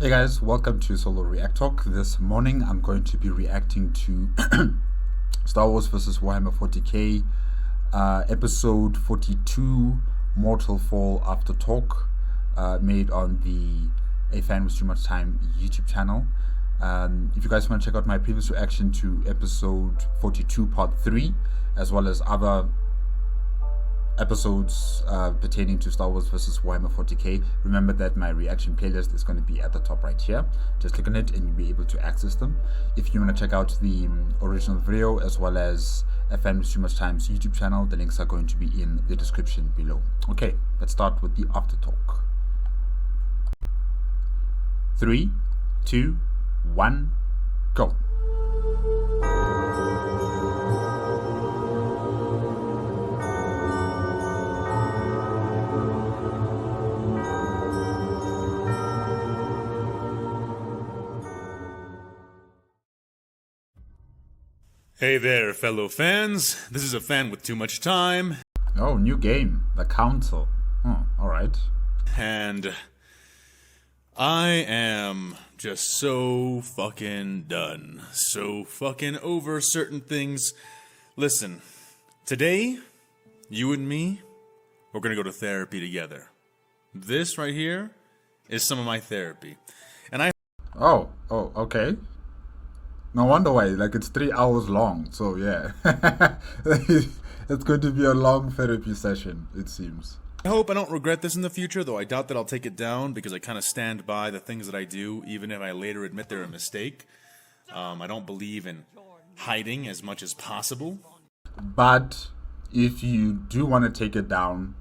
Hey guys, welcome to Solo ReacTalk. This morning I'm going to be reacting to Star Wars vs. Warhammer 40K, episode 42, Mortal Fall After Talk, made on the AFanWithTooMuchTime YouTube channel. If you guys want to check out my previous reaction to episode 42 part 3, as well as other episodes pertaining to Star Wars vs. Warhammer 40K, remember that my reaction playlist is going to be at the top right here. Just click on it and you'll be able to access them. If you want to check out the original video as well as AFanWithTooMuchTime's YouTube channel, the links are going to be in the description below. Okay, let's start with the after talk. 3, 2, 1, go. Hey there, fellow fans. This is a fan with too much time. Oh, new game, The Council. Oh, alright. And I am just so fucking done. So fucking over certain things. Listen, today, you and me, we're gonna go to therapy together. This right here is some of my therapy. And Oh, okay. No wonder why, like it's 3 hours long, so yeah. It's going to be a long therapy session, it seems. I hope I don't regret this in the future, though I doubt that I'll take it down because I kind of stand by the things that I do, even if I later admit they're a mistake. I don't believe in hiding as much as possible. But if you do want to take it down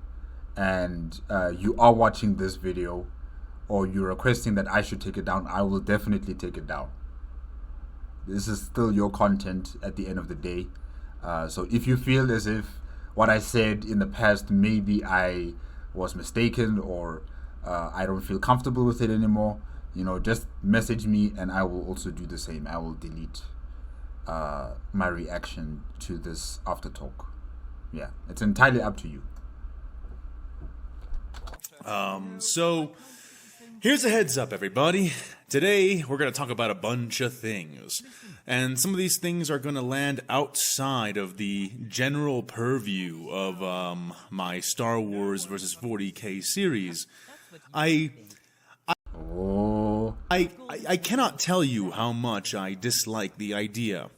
and you are watching this video or you're requesting that I should take it down, I will definitely take it down. This is still your content at the end of the day. So if you feel as if what I said in the past, maybe I was mistaken or I don't feel comfortable with it anymore, you know, just message me and I will also do the same. I will delete my reaction to this after talk. Yeah, it's entirely up to you. So here's a heads up, everybody. Today, we're going to talk about a bunch of things. And some of these things are going to land outside of the general purview of my Star Wars vs. 40K series. I cannot tell you how much I dislike the idea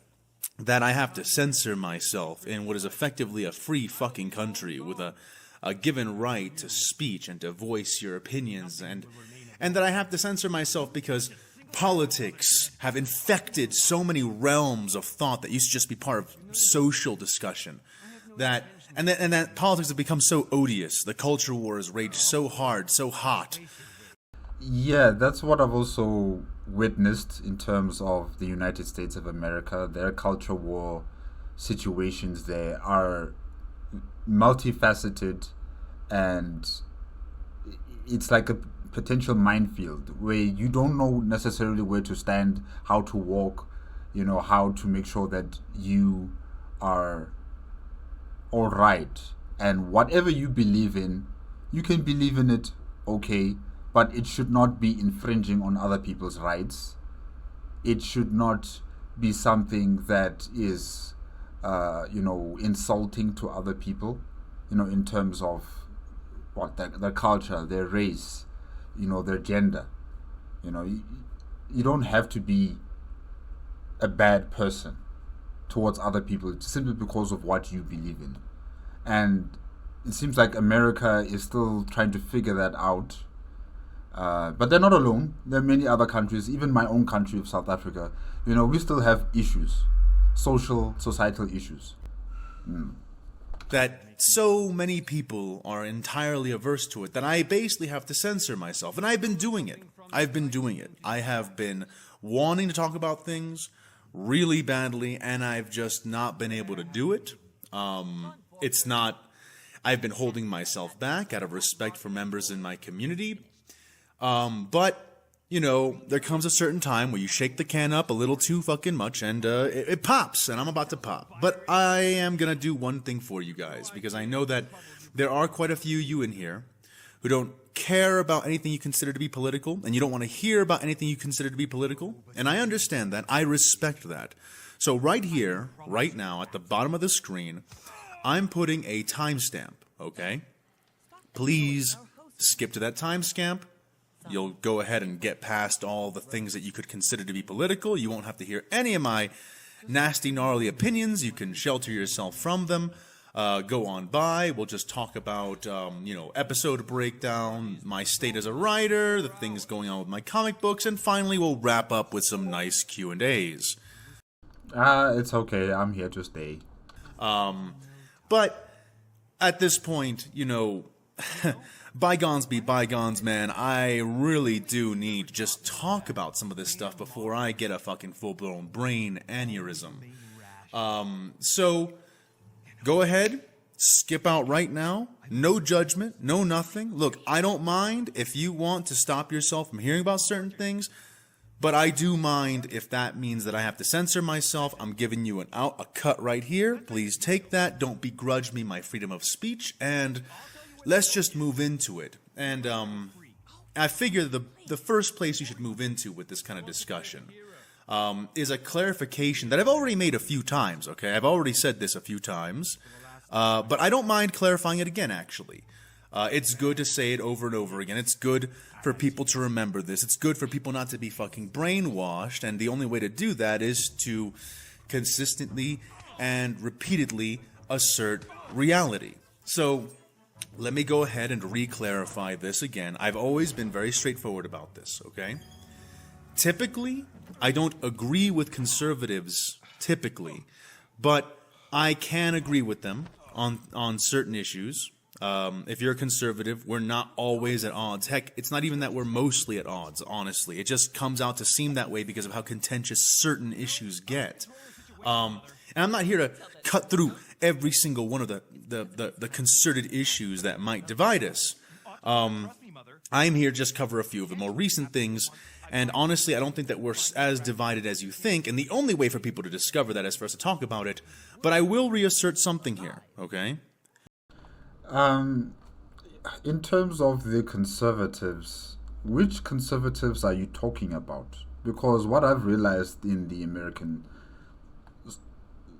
that I have to censor myself in what is effectively a free fucking country with a given right to speech and to voice your opinions, and that I have to censor myself because politics have infected so many realms of thought that used to just be part of social discussion, that politics have become so odious. The culture wars rage so hard, so hot. Yeah, that's what I've also witnessed in terms of the United States of America. Their culture war situations there are multifaceted, and it's like a potential minefield where you don't know necessarily where to stand, how to walk, you know, how to make sure that you are all right. And whatever you believe in, you can believe in it, okay, but it should not be infringing on other people's rights. It should not be something that is you know, insulting to other people, you know, in terms of what their culture, their race, you know, their gender. You know, you don't have to be a bad person towards other people simply because of what you believe in. And it seems like America is still trying to figure that out. But they're not alone. There are many other countries, even my own country of South Africa. You know, we still have issues, societal issues. That so many people are entirely averse to it that I basically have to censor myself. And I've been doing it. I have been wanting to talk about things really badly, and I've just not been able to do it. I've been holding myself back out of respect for members in my community. But you know, there comes a certain time where you shake the can up a little too fucking much and it pops, and I'm about to pop. But I am gonna do one thing for you guys, because I know that there are quite a few you in here who don't care about anything you consider to be political, and you don't want to hear about anything you consider to be political. And I understand that. I respect that. So right here, right now, at the bottom of the screen, I'm putting a timestamp, okay? Please skip to that timestamp. You'll go ahead and get past all the things that you could consider to be political. You won't have to hear any of my nasty, gnarly opinions. You can shelter yourself from them. Go on by. We'll just talk about, episode breakdown, my state as a writer, the things going on with my comic books, and finally we'll wrap up with some nice Q&As. It's okay. I'm here to stay. But at this point, bygones be bygones, man. I really do need to just talk about some of this stuff before I get a fucking full-blown brain aneurysm. So go ahead, skip out right now. No judgment, no nothing. Look, I don't mind if you want to stop yourself from hearing about certain things, but I do mind if that means that I have to censor myself. I'm giving you a cut right here. Please take that. Don't begrudge me my freedom of speech, and let's just move into it. And I figure the first place you should move into with this kind of discussion is a clarification that I've already made a few times, okay? I've already said this a few times, but I don't mind clarifying it again, actually. It's good to say it over and over again. It's good for people to remember this. It's good for people not to be fucking brainwashed, and the only way to do that is to consistently and repeatedly assert reality. So let me go ahead and re-clarify this again. I've always been very straightforward about this, okay? Typically, I don't agree with conservatives, typically, but I can agree with them on certain issues. If you're a conservative, we're not always at odds. Heck, it's not even that we're mostly at odds, honestly. It just comes out to seem that way because of how contentious certain issues get. And I'm not here to cut through every single one of the concerted issues that might divide us. I'm here to just cover a few of the more recent things. And honestly, I don't think that we're as divided as you think. And the only way for people to discover that is for us to talk about it. But I will reassert something here, okay? In terms of the conservatives, which conservatives are you talking about? Because what I've realized in the American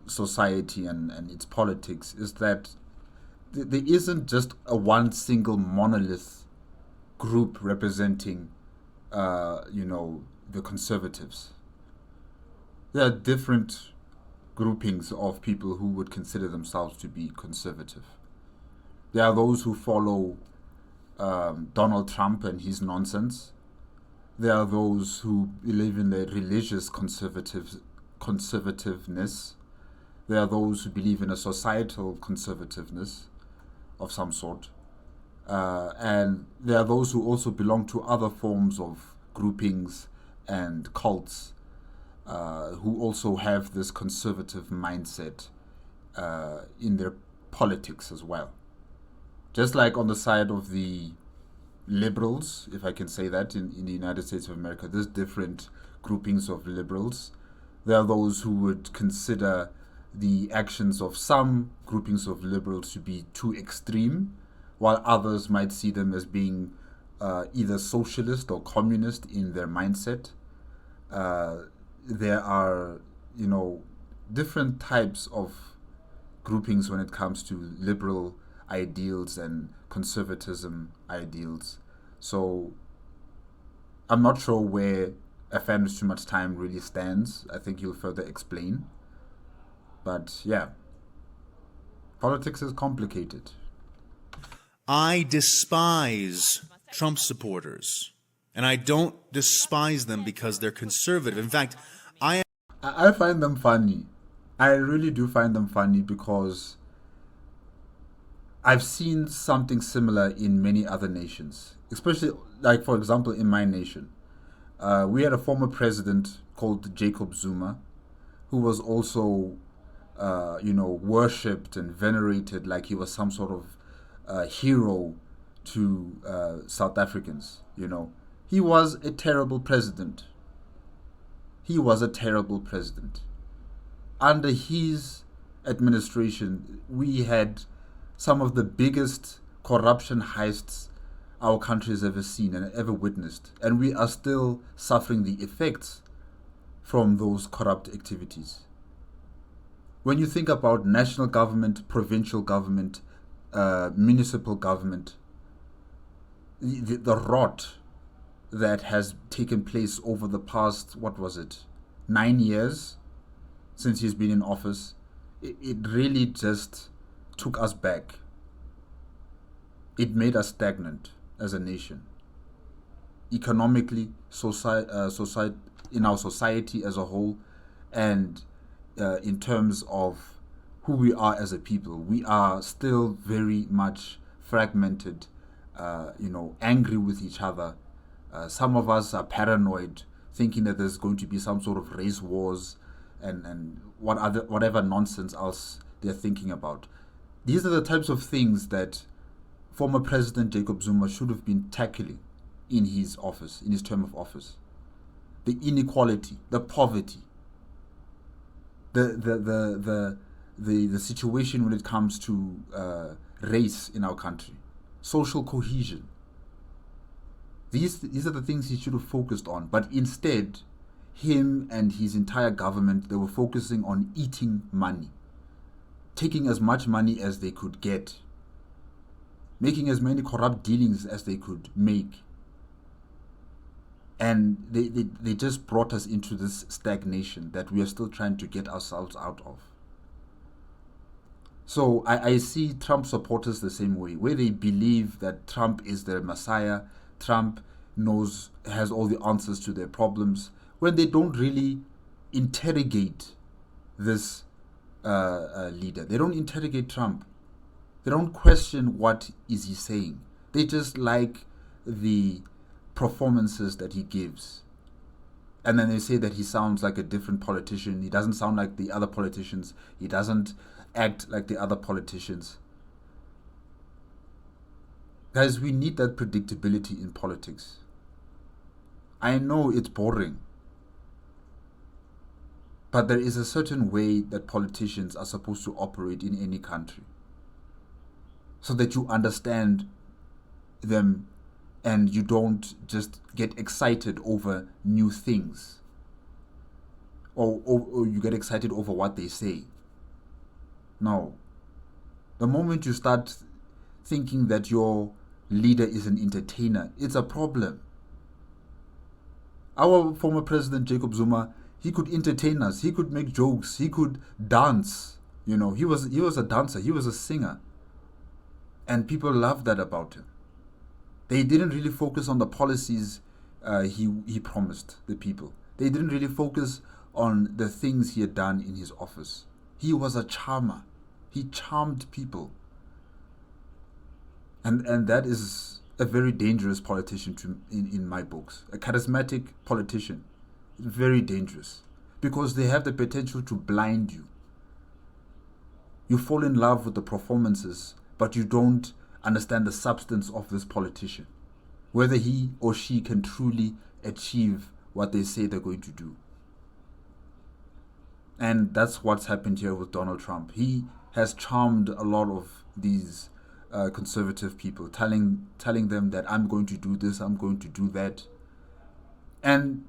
society and its politics is that there isn't just a one single monolith group representing, the conservatives. There are different groupings of people who would consider themselves to be conservative. There are those who follow Donald Trump and his nonsense. There are those who believe in the religious conservativeness. There are those who believe in a societal conservativeness of some sort. And there are those who also belong to other forms of groupings and cults who also have this conservative mindset in their politics as well. Just like on the side of the liberals, if I can say that, in the United States of America, there's different groupings of liberals. There are those who would consider the actions of some groupings of liberals to be too extreme, while others might see them as being either socialist or communist in their mindset. There are, different types of groupings when it comes to liberal ideals and conservatism ideals. So I'm not sure where AFanWithTooMuchTime really stands. I think he'll further explain. But yeah, politics is complicated. I despise Trump supporters, and I don't despise them because they're conservative. In fact, I find them funny. I really do find them funny because I've seen something similar in many other nations, especially, like, for example, in my nation. We had a former president called Jacob Zuma, who was also, worshipped and venerated like he was some sort of hero to South Africans, He was a terrible president. Under his administration, we had some of the biggest corruption heists our country has ever seen and ever witnessed. And we are still suffering the effects from those corrupt activities. When you think about national government, provincial government, municipal government, the rot that has taken place over the past, 9 years since he's been in office, it really just took us back. It made us stagnant as a nation. Economically, in our society as a whole, and in terms of who we are as a people, we are still very much fragmented, angry with each other. Some of us are paranoid, thinking that there's going to be some sort of race wars and whatever nonsense else they're thinking about. These are the types of things that former President Jacob Zuma should have been tackling in his office, in his term of office. The inequality, the poverty, the situation when it comes to race in our country, social cohesion. These are the things he should have focused on, but instead, him and his entire government, they were focusing on eating money, taking as much money as they could get, making as many corrupt dealings as they could make. And they just brought us into this stagnation that we are still trying to get ourselves out of. So I see Trump supporters the same way, where they believe that Trump is their messiah, Trump has all the answers to their problems, when they don't really interrogate this leader. They don't interrogate Trump. They don't question what is he saying. They just like the performances that he gives. And then they say that he sounds like a different politician. He doesn't sound like the other politicians. He doesn't act like the other politicians. Guys, we need that predictability in politics. I know it's boring, but there is a certain way that politicians are supposed to operate in any country, so that you understand them and you don't just get excited over new things, or you get excited over what they say. No. The moment you start thinking that your leader is an entertainer, it's a problem. Our former president Jacob Zuma, he could entertain us, he could make jokes, he could dance. He was a dancer, he was a singer. And people loved that about him. They didn't really focus on the policies he promised the people. They didn't really focus on the things he had done in his office. He was a charmer. He charmed people. And that is a very dangerous politician in my books. A charismatic politician. Very dangerous. Because they have the potential to blind you. You fall in love with the performances, but you don't understand the substance of this politician. Whether he or she can truly achieve what they say they're going to do. And that's what's happened here with Donald Trump. He has charmed a lot of these conservative people, telling them that I'm going to do this, I'm going to do that. And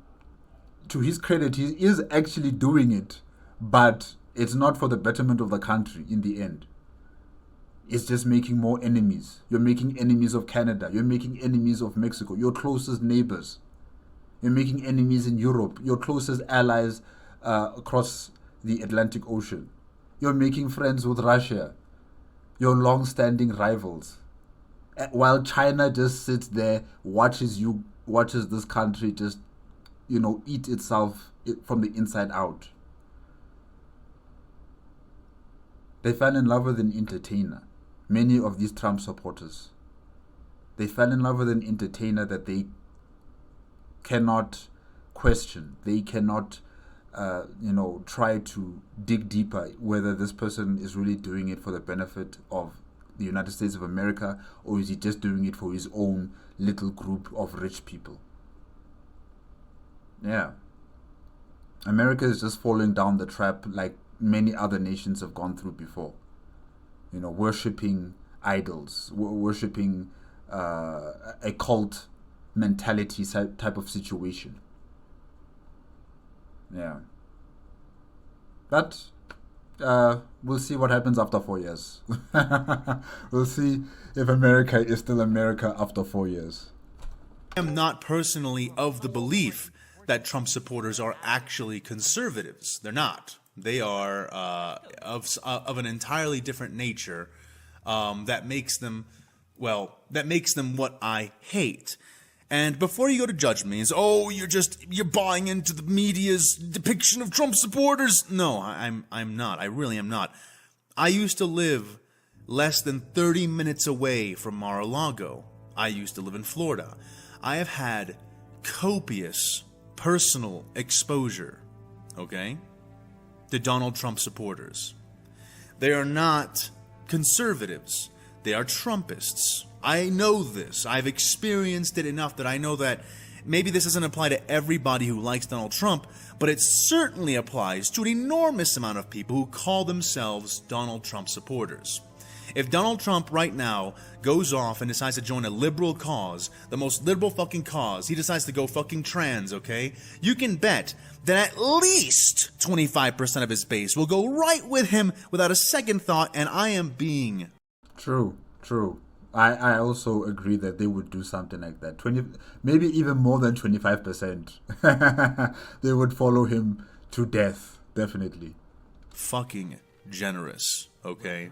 to his credit, he is actually doing it, but it's not for the betterment of the country in the end. It's just making more enemies. You're making enemies of Canada. You're making enemies of Mexico, your closest neighbors. You're making enemies in Europe, your closest allies across the Atlantic Ocean. You're making friends with Russia, your long-standing rivals. While China just sits there, watches this country just, eat itself from the inside out. They fell in love with an entertainer. Many of these Trump supporters. They fell in love with an entertainer that they cannot question. They cannot, try to dig deeper whether this person is really doing it for the benefit of the United States of America, or is he just doing it for his own little group of rich people. Yeah. America is just falling down the trap like many other nations have gone through before. Worshipping idols, worshipping a cult mentality type of situation. Yeah. But we'll see what happens after 4 years. We'll see if America is still America after 4 years. I am not personally of the belief that Trump supporters are actually conservatives. They're not. They are of an entirely different nature that makes them, well, that makes them what I hate. And before you go to judge me as, oh, you're buying into the media's depiction of Trump supporters. No, I'm not. I really am not. I used to live less than 30 minutes away from Mar-a-Lago. I used to live in Florida. I have had copious personal exposure, okay, to Donald Trump supporters. They are not conservatives. They are Trumpists. I know this. I've experienced it enough that I know that maybe this doesn't apply to everybody who likes Donald Trump, but it certainly applies to an enormous amount of people who call themselves Donald Trump supporters. If Donald Trump right now goes off and decides to join a liberal cause, the most liberal fucking cause, he decides to go fucking trans, okay? You can bet that at least 25% of his base will go right with him without a second thought, and I am being... True. I also agree that they would do something like that. 20, maybe even more than 25%. They would follow him to death, definitely. Fucking generous, okay?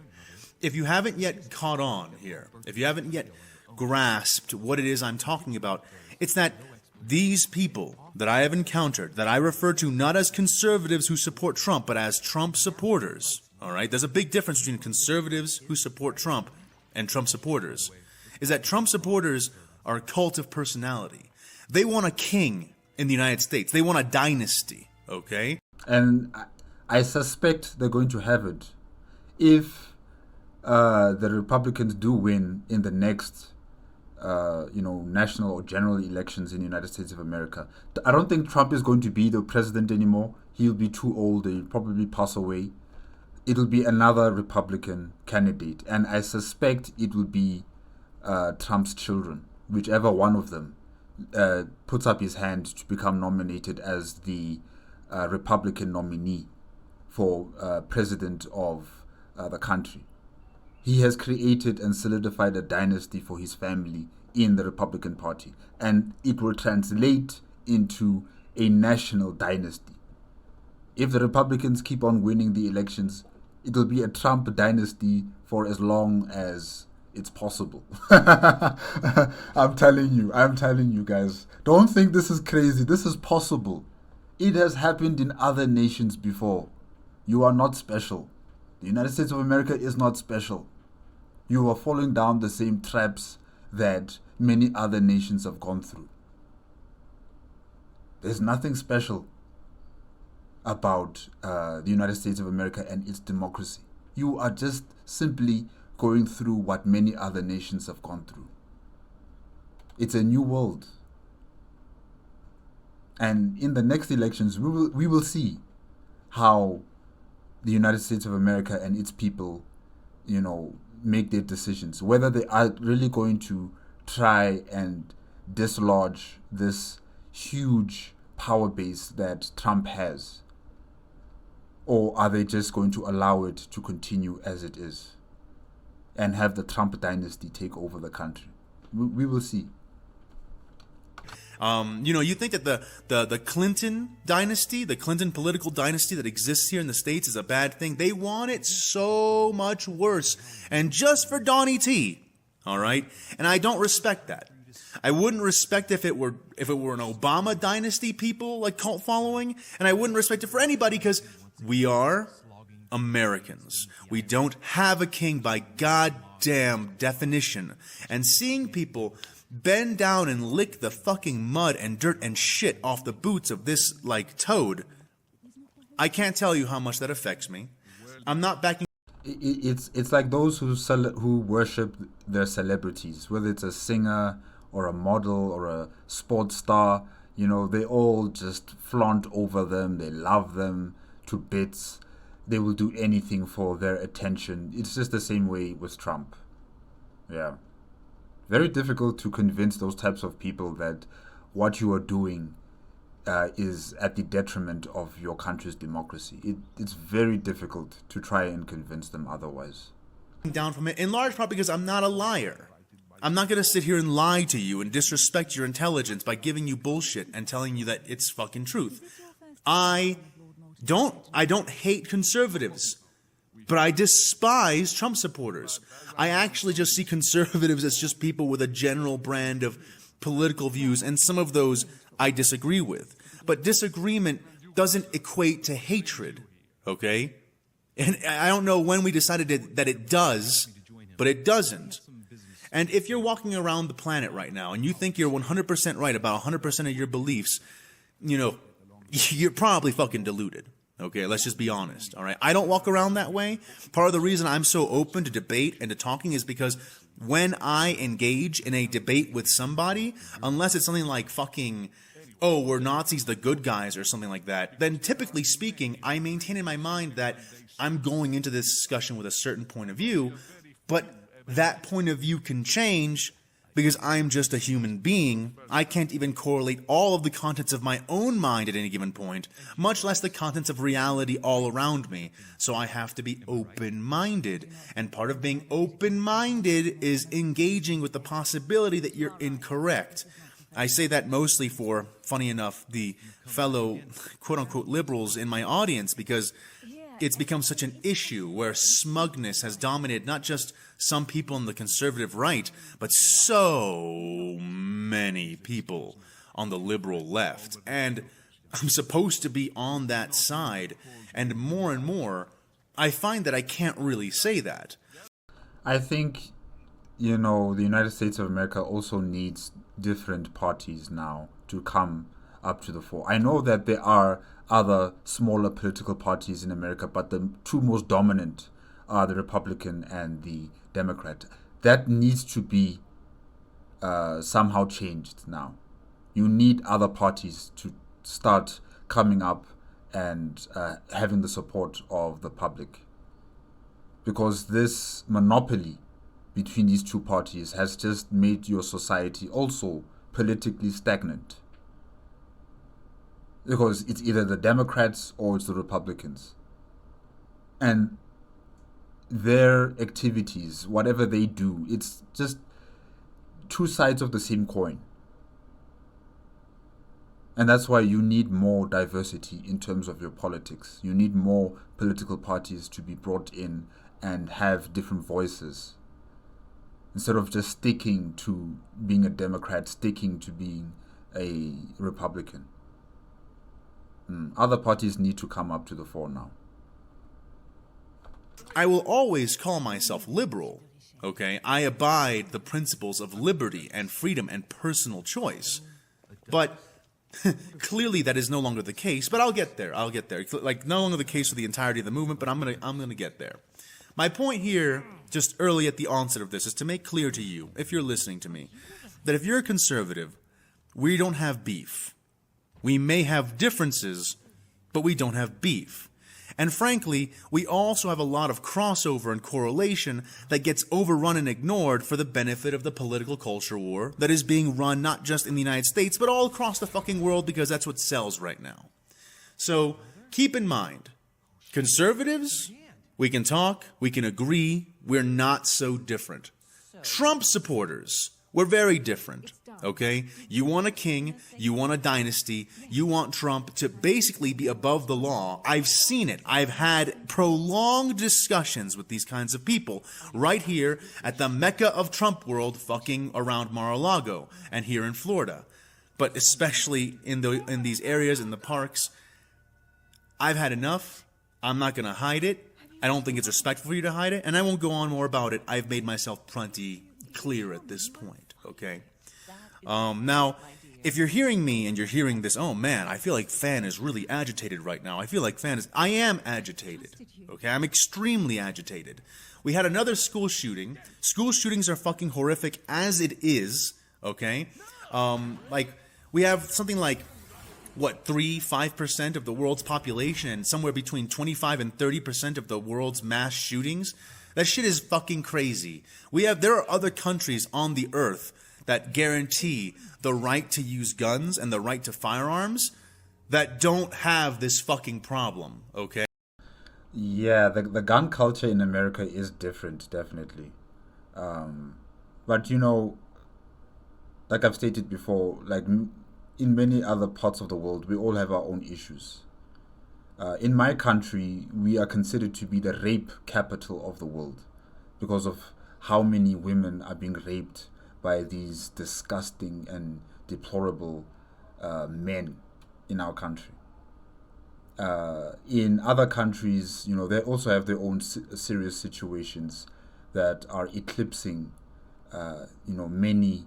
If you haven't yet caught on here, if you haven't yet grasped what it is I'm talking about, it's that these people that I have encountered, that I refer to not as conservatives who support Trump, but as Trump supporters, all right? There's a big difference between conservatives who support Trump and Trump supporters, is that Trump supporters are a cult of personality. They want a king in the United States. They want a dynasty, okay? And I suspect they're going to have it if the Republicans do win in the next, national or general elections in the United States of America. I don't think Trump is going to be the president anymore. He'll be too old. He'll probably pass away. It'll be another Republican candidate, and I suspect it will be Trump's children, whichever one of them puts up his hand to become nominated as the Republican nominee for president of the country. He has created and solidified a dynasty for his family in the Republican Party, and it will translate into a national dynasty. If the Republicans keep on winning the elections, it will be a Trump dynasty for as long as it's possible. I'm telling you guys. Don't think this is crazy. This is possible. It has happened in other nations before. You are not special. The United States of America is not special. You are falling down the same traps that many other nations have gone through. There's nothing special about the United States of America and its democracy. You are just simply going through what many other nations have gone through. It's a new world. And in the next elections, we will see how the United States of America and its people, make their decisions. Whether they are really going to try and dislodge this huge power base that Trump has, or are they just going to allow it to continue as it is and have the Trump dynasty take over the country? We will see. You think that the Clinton dynasty, the Clinton political dynasty that exists here in the States is a bad thing. They want it so much worse. And just for Donnie T, all right? And I don't respect that. I wouldn't respect if it were an Obama dynasty people, like cult following, and I wouldn't respect it for anybody because we are Americans. We don't have a king by goddamn definition. And seeing people bend down and lick the fucking mud and dirt and shit off the boots of this, toad, I can't tell you how much that affects me. I'm not backing... It's like those who worship their celebrities, whether it's a singer or a model or a sports star, they all just flaunt over them. They love them to bits. They will do anything for their attention. It's just the same way with Trump. Yeah. Very difficult to convince those types of people that what you are doing is at the detriment of your country's democracy. It's very difficult to try and convince them otherwise. Down from it, in large part because I'm not a liar. I'm not going to sit here and lie to you and disrespect your intelligence by giving you bullshit and telling you that it's fucking truth. I don't hate conservatives, but I despise Trump supporters. I actually just see conservatives as just people with a general brand of political views, and some of those I disagree with. But disagreement doesn't equate to hatred, okay? And I don't know when we decided that it does, but it doesn't. And if you're walking around the planet right now and you think you're 100% right about 100% of your beliefs, you know, you're probably fucking deluded. Okay, let's just be honest, all right? I don't walk around that way. Part of the reason I'm so open to debate and to talking is because when I engage in a debate with somebody, unless it's something like fucking, oh, we're Nazis the good guys or something like that, then typically speaking, I maintain in my mind that I'm going into this discussion with a certain point of view, but that point of view can change because I'm just a human being. I can't even correlate all of the contents of my own mind at any given point, much less the contents of reality all around me. So I have to be open-minded. And part of being open-minded is engaging with the possibility that you're incorrect. I say that mostly for, funny enough, the fellow quote-unquote liberals in my audience, because it's become such an issue where smugness has dominated not just some people on the conservative right, but so many people on the liberal left. And I'm supposed to be on that side, and more, I find that I can't really say that. I think, you know, the United States of America also needs different parties now to come up to the fore. I know that there are other smaller political parties in America, but the two most dominant are the Republican and the Democrat. That needs to be somehow changed now. You need other parties to start coming up and having the support of the public. Because this monopoly between these two parties has just made your society also politically stagnant. Because it's either the Democrats or it's the Republicans. And their activities, whatever they do, it's just two sides of the same coin. And that's why you need more diversity in terms of your politics. You need more political parties to be brought in and have different voices. Instead of just sticking to being a Democrat, sticking to being a Republican. Other parties need to come up to the fore now. I will always call myself liberal, okay? I abide the principles of liberty and freedom and personal choice. But clearly that is no longer the case, but I'll get there. Like, no longer the case for the entirety of the movement, but I'm gonna get there. My point here, just early at the onset of this, is to make clear to you, if you're listening to me, that if you're a conservative, we don't have beef. We may have differences, but we don't have beef. And frankly, we also have a lot of crossover and correlation that gets overrun and ignored for the benefit of the political culture war that is being run not just in the United States, but all across the fucking world, because that's what sells right now. So keep in mind, conservatives, we can talk, we can agree, we're not so different. Trump supporters, we're very different, okay? You want a king, you want a dynasty, you want Trump to basically be above the law. I've seen it. I've had prolonged discussions with these kinds of people right here at the Mecca of Trump world, fucking around Mar-a-Lago and here in Florida. But especially in these areas, in the parks, I've had enough. I'm not going to hide it. I don't think it's respectful for you to hide it, and I won't go on more about it. I've made myself plenty clear at this point, okay? Now, if you're hearing me and you're hearing this, oh man, I feel like Fan is really agitated right now. I am agitated, okay? I'm extremely agitated. We had another school shooting. School shootings are fucking horrific as it is, okay? We have something like, 5% of the world's population, and somewhere between 25 and 30% of the world's mass shootings. That shit is fucking crazy. There are other countries on the earth that guarantee the right to use guns and the right to firearms that don't have this fucking problem, okay? Yeah, the gun culture in America is different, definitely. But like I've stated before, like in many other parts of the world, we all have our own issues. In my country, we are considered to be the rape capital of the world because of how many women are being raped by these disgusting and deplorable men in our country. In other countries, they also have their own serious situations that are eclipsing, many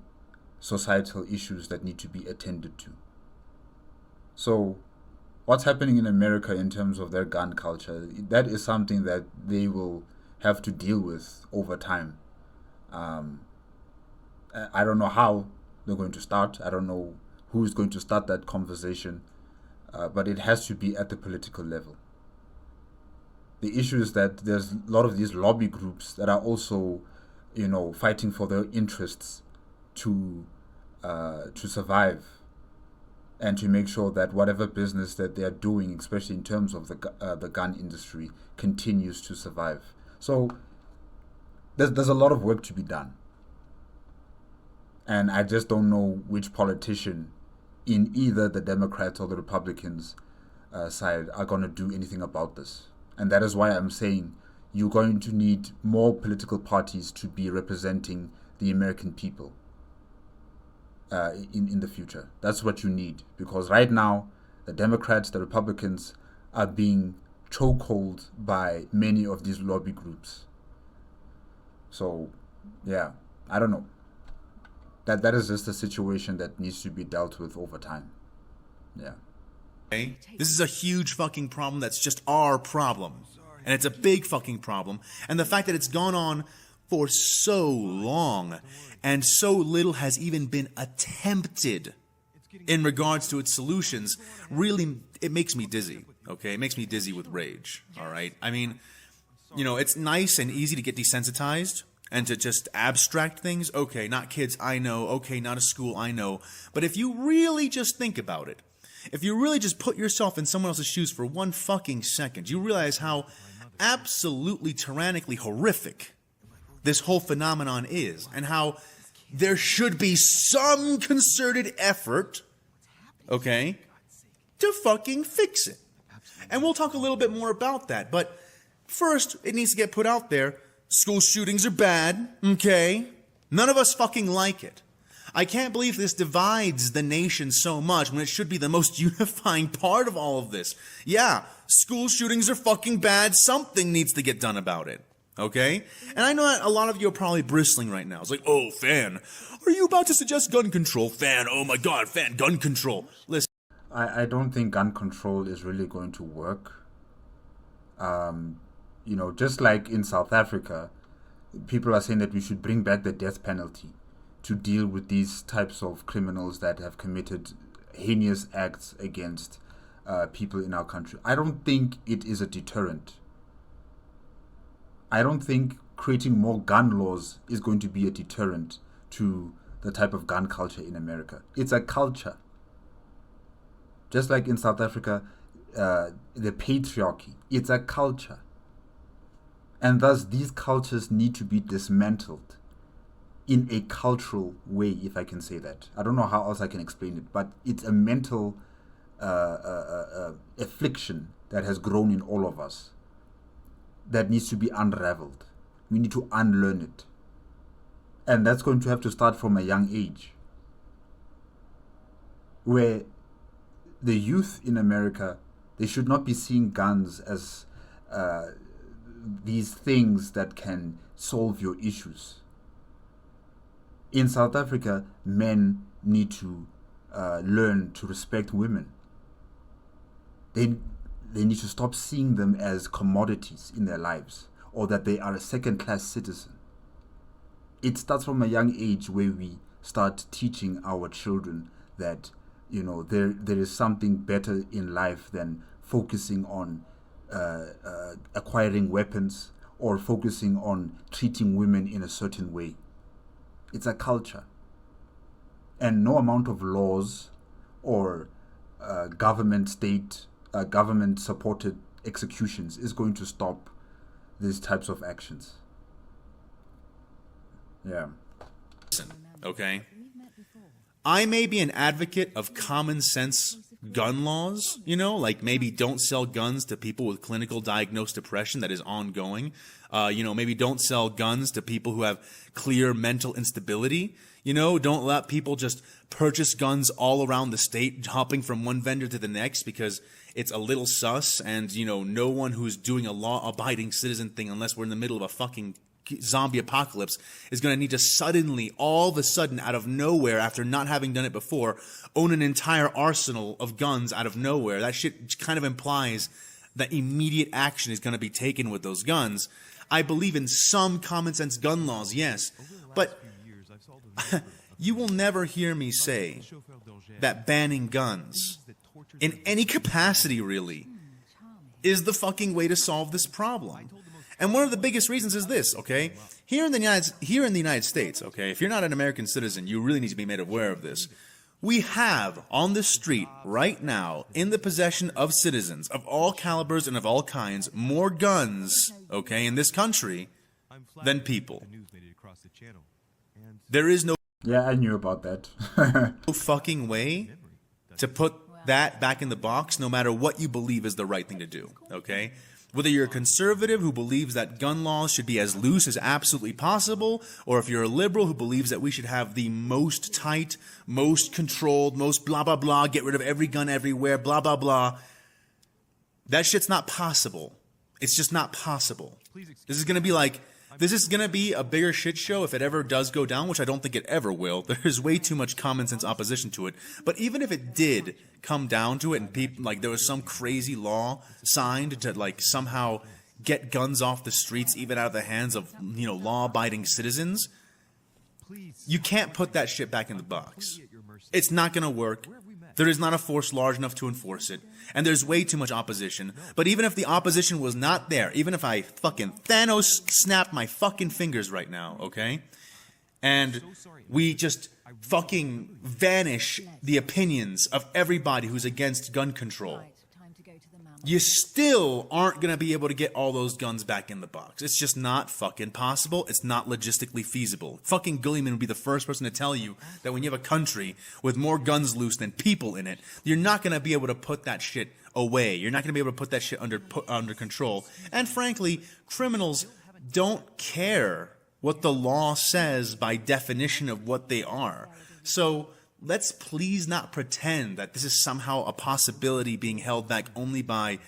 societal issues that need to be attended to. So, what's happening in America in terms of their gun culture, that is something that they will have to deal with over time. I don't know how they're going to start. I don't know who is going to start that conversation, but it has to be at the political level. The issue is that there's a lot of these lobby groups that are also, fighting for their interests to survive and to make sure that whatever business that they are doing, especially in terms of the gun industry, continues to survive. So there's a lot of work to be done. And I just don't know which politician in either the Democrats or the Republicans side are going to do anything about this. And that is why I'm saying you're going to need more political parties to be representing the American people in the future. That's what you need. Because right now, the Democrats, the Republicans are being chokehold by many of these lobby groups. So, yeah, I don't know. That is just a situation that needs to be dealt with over time. Yeah. Okay? This is a huge fucking problem that's just our problem. And it's a big fucking problem. And the fact that it's gone on for so long and so little has even been attempted in regards to its solutions, really, it makes me dizzy. Okay? It makes me dizzy with rage. All right? I mean, it's nice and easy to get desensitized and to just abstract things. Okay, not kids, I know. Okay, not a school, I know. But if you really just think about it, if you really just put yourself in someone else's shoes for one fucking second, you realize how absolutely tyrannically horrific this whole phenomenon is, and how there should be some concerted effort, okay, to fucking fix it. And we'll talk a little bit more about that, but first, it needs to get put out there. School shootings are bad, okay? None of us fucking like it. I can't believe this divides the nation so much when it should be the most unifying part of all of this. Yeah, school shootings are fucking bad. Something needs to get done about it, okay? And I know that a lot of you are probably bristling right now. It's like, oh, Fan, are you about to suggest gun control? Fan, oh my god, Fan, gun control. Listen. I don't think gun control is really going to work. Just like in South Africa, people are saying that we should bring back the death penalty to deal with these types of criminals that have committed heinous acts against people in our country. I don't think it is a deterrent. I don't think creating more gun laws is going to be a deterrent to the type of gun culture in America. It's a culture. Just like in South Africa, the patriarchy, it's a culture. And thus, these cultures need to be dismantled in a cultural way, if I can say that. I don't know how else I can explain it, but it's a mental affliction that has grown in all of us that needs to be unraveled. We need to unlearn it. And that's going to have to start from a young age, where the youth in America, they should not be seeing guns as these things that can solve your issues. In South Africa, men need to learn to respect women. They need to stop seeing them as commodities in their lives, or that they are a second-class citizen. It starts from a young age where we start teaching our children that there is something better in life than focusing on acquiring weapons or focusing on treating women in a certain way. It's a culture. And no amount of laws or government-supported executions is going to stop these types of actions. Yeah. Okay? I may be an advocate of common sense gun laws, you know, like maybe don't sell guns to people with clinical diagnosed depression that is ongoing. Maybe don't sell guns to people who have clear mental instability. You know, don't let people just purchase guns all around the state, hopping from one vendor to the next because it's a little sus, and, you know, no one who's doing a law-abiding citizen thing, unless we're in the middle of a fucking zombie apocalypse, is going to need to suddenly, all of a sudden, out of nowhere, after not having done it before, own an entire arsenal of guns out of nowhere. That shit kind of implies that immediate action is going to be taken with those guns. I believe in some common sense gun laws, yes, but you will never hear me say that banning guns in any capacity, really, is the fucking way to solve this problem. And one of the biggest reasons is this, okay? Here in the United States, okay, if you're not an American citizen, you really need to be made aware of this. We have on the street right now, in the possession of citizens of all calibers and of all kinds, more guns, okay, in this country than people. There is no I knew about that. fucking way to put that back in the box, no matter what you believe is the right thing to do, okay? Whether you're a conservative who believes that gun laws should be as loose as absolutely possible, or if you're a liberal who believes that we should have the most tight, most controlled, most blah, blah, blah, get rid of every gun everywhere, blah, blah, blah, that shit's not possible. It's just not possible. This is going to be a bigger shit show if it ever does go down, which I don't think it ever will. There's way too much common sense opposition to it. But even if it did come down to it and people, like, there was some crazy law signed to, like, somehow get guns off the streets, even out of the hands of, you know, law-abiding citizens, you can't put that shit back in the box. It's not going to work. There is not a force large enough to enforce it. And there's way too much opposition. But even if the opposition was not there, even if I fucking Thanos snapped my fucking fingers right now, okay? And we just fucking vanish the opinions of everybody who's against gun control, you still aren't going to be able to get all those guns back in the box. It's just not fucking possible. It's not logistically feasible. Fucking Gilliman would be the first person to tell you that when you have a country with more guns loose than people in it, you're not going to be able to put that shit away. You're not going to be able to put that shit under control. And frankly, criminals don't care what the law says by definition of what they are. So let's please not pretend that this is somehow a possibility being held back only by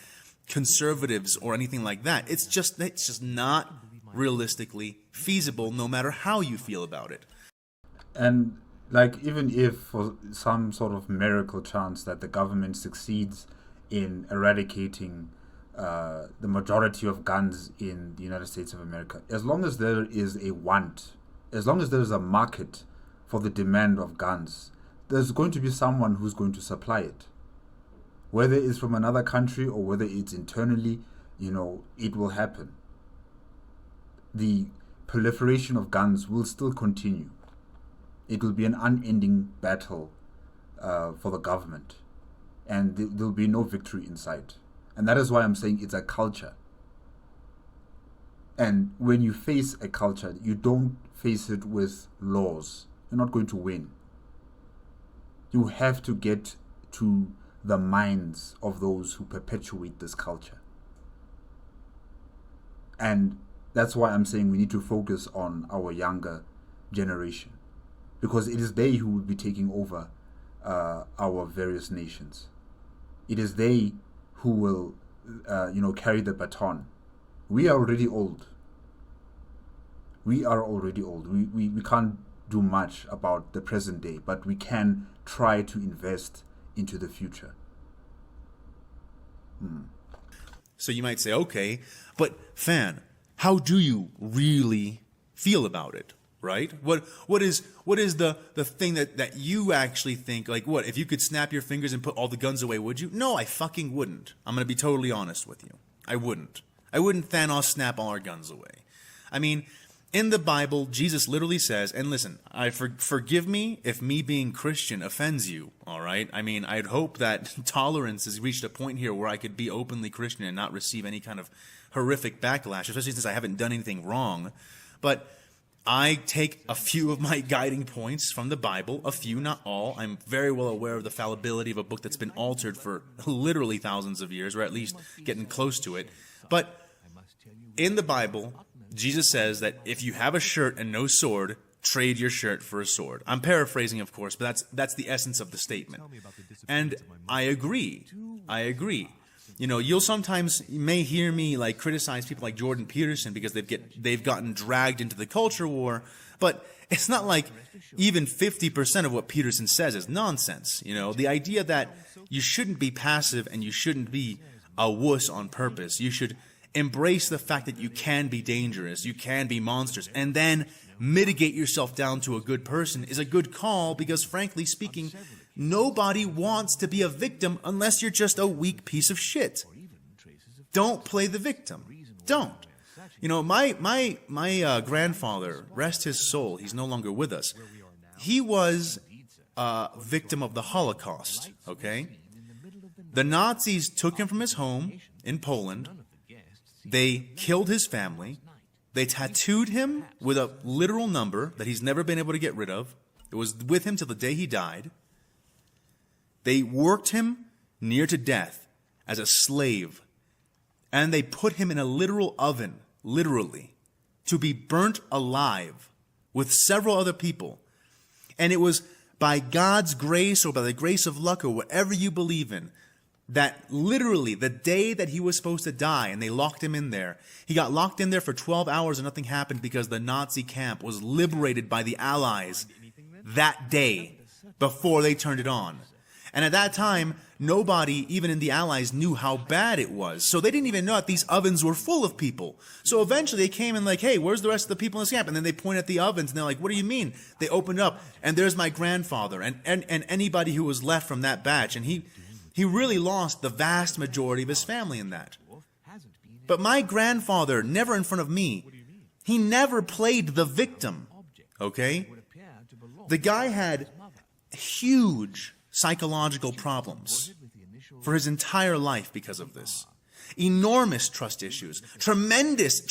conservatives or anything like that. It's just not realistically feasible, no matter how you feel about it. And like, even if for some sort of miracle chance that the government succeeds in eradicating the majority of guns in the United States of America, as long as there is a want, as long as there is a market for the demand of guns, there's going to be someone who's going to supply it. Whether it's from another country or whether it's internally, you know, it will happen. The proliferation of guns will still continue. It will be an unending battle for the government. And there'll be no victory in sight. And that is why I'm saying it's a culture. And when you face a culture, you don't face it with laws. You're not going to win. You have to get to the minds of those who perpetuate this culture. And that's why I'm saying we need to focus on our younger generation, because it is they who will be taking over our various nations. It is they who will carry the baton. We are already old. We can't do much about the present day, but we can try to invest into the future. So you might say, okay, but Fan, how do you really feel about it, right? What is the thing that you actually think, like, what, if you could snap your fingers and put all the guns away, would you? No, I fucking wouldn't. I'm going to be totally honest with you. I wouldn't. I wouldn't Thanos snap all our guns away. I mean, in the Bible, Jesus literally says, and listen, forgive me if me being Christian offends you, all right? I mean, I'd hope that tolerance has reached a point here where I could be openly Christian and not receive any kind of horrific backlash, especially since I haven't done anything wrong. But I take a few of my guiding points from the Bible, a few, not all. I'm very well aware of the fallibility of a book that's been altered for literally thousands of years, or at least getting close to it. But in the Bible, Jesus says that if you have a shirt and no sword, trade your shirt for a sword. I'm paraphrasing, of course, but that's the essence of the statement. And I agree. You know, you may hear me like criticize people like Jordan Peterson because they've gotten dragged into the culture war, but it's not like even 50% of what Peterson says is nonsense. You know, the idea that you shouldn't be passive and you shouldn't be a wuss on purpose. You should embrace the fact that you can be dangerous, you can be monsters, and then mitigate yourself down to a good person is a good call because, frankly speaking, nobody wants to be a victim unless you're just a weak piece of shit. Don't play the victim. Don't. You know, my grandfather, rest his soul, he's no longer with us. He was a victim of the Holocaust, okay? The Nazis took him from his home in Poland. They killed his family. They tattooed him with a literal number that he's never been able to get rid of. It was with him till the day he died. They worked him near to death as a slave. And they put him in a literal oven, literally, to be burnt alive with several other people. And it was by God's grace or by the grace of luck or whatever you believe in, that literally the day that he was supposed to die and they locked him in there, he got locked in there for 12 hours and nothing happened because the Nazi camp was liberated by the Allies that day before they turned it on. And at that time, nobody, even in the Allies, knew how bad it was. So they didn't even know that these ovens were full of people. So eventually they came and like, hey, where's the rest of the people in this camp? And then they point at the ovens and they're like, what do you mean? They opened up and there's my grandfather and anybody who was left from that batch. And he really lost the vast majority of his family in that. But my grandfather, never in front of me, he never played the victim, okay? The guy had huge psychological problems for his entire life because of this. Enormous trust issues, tremendous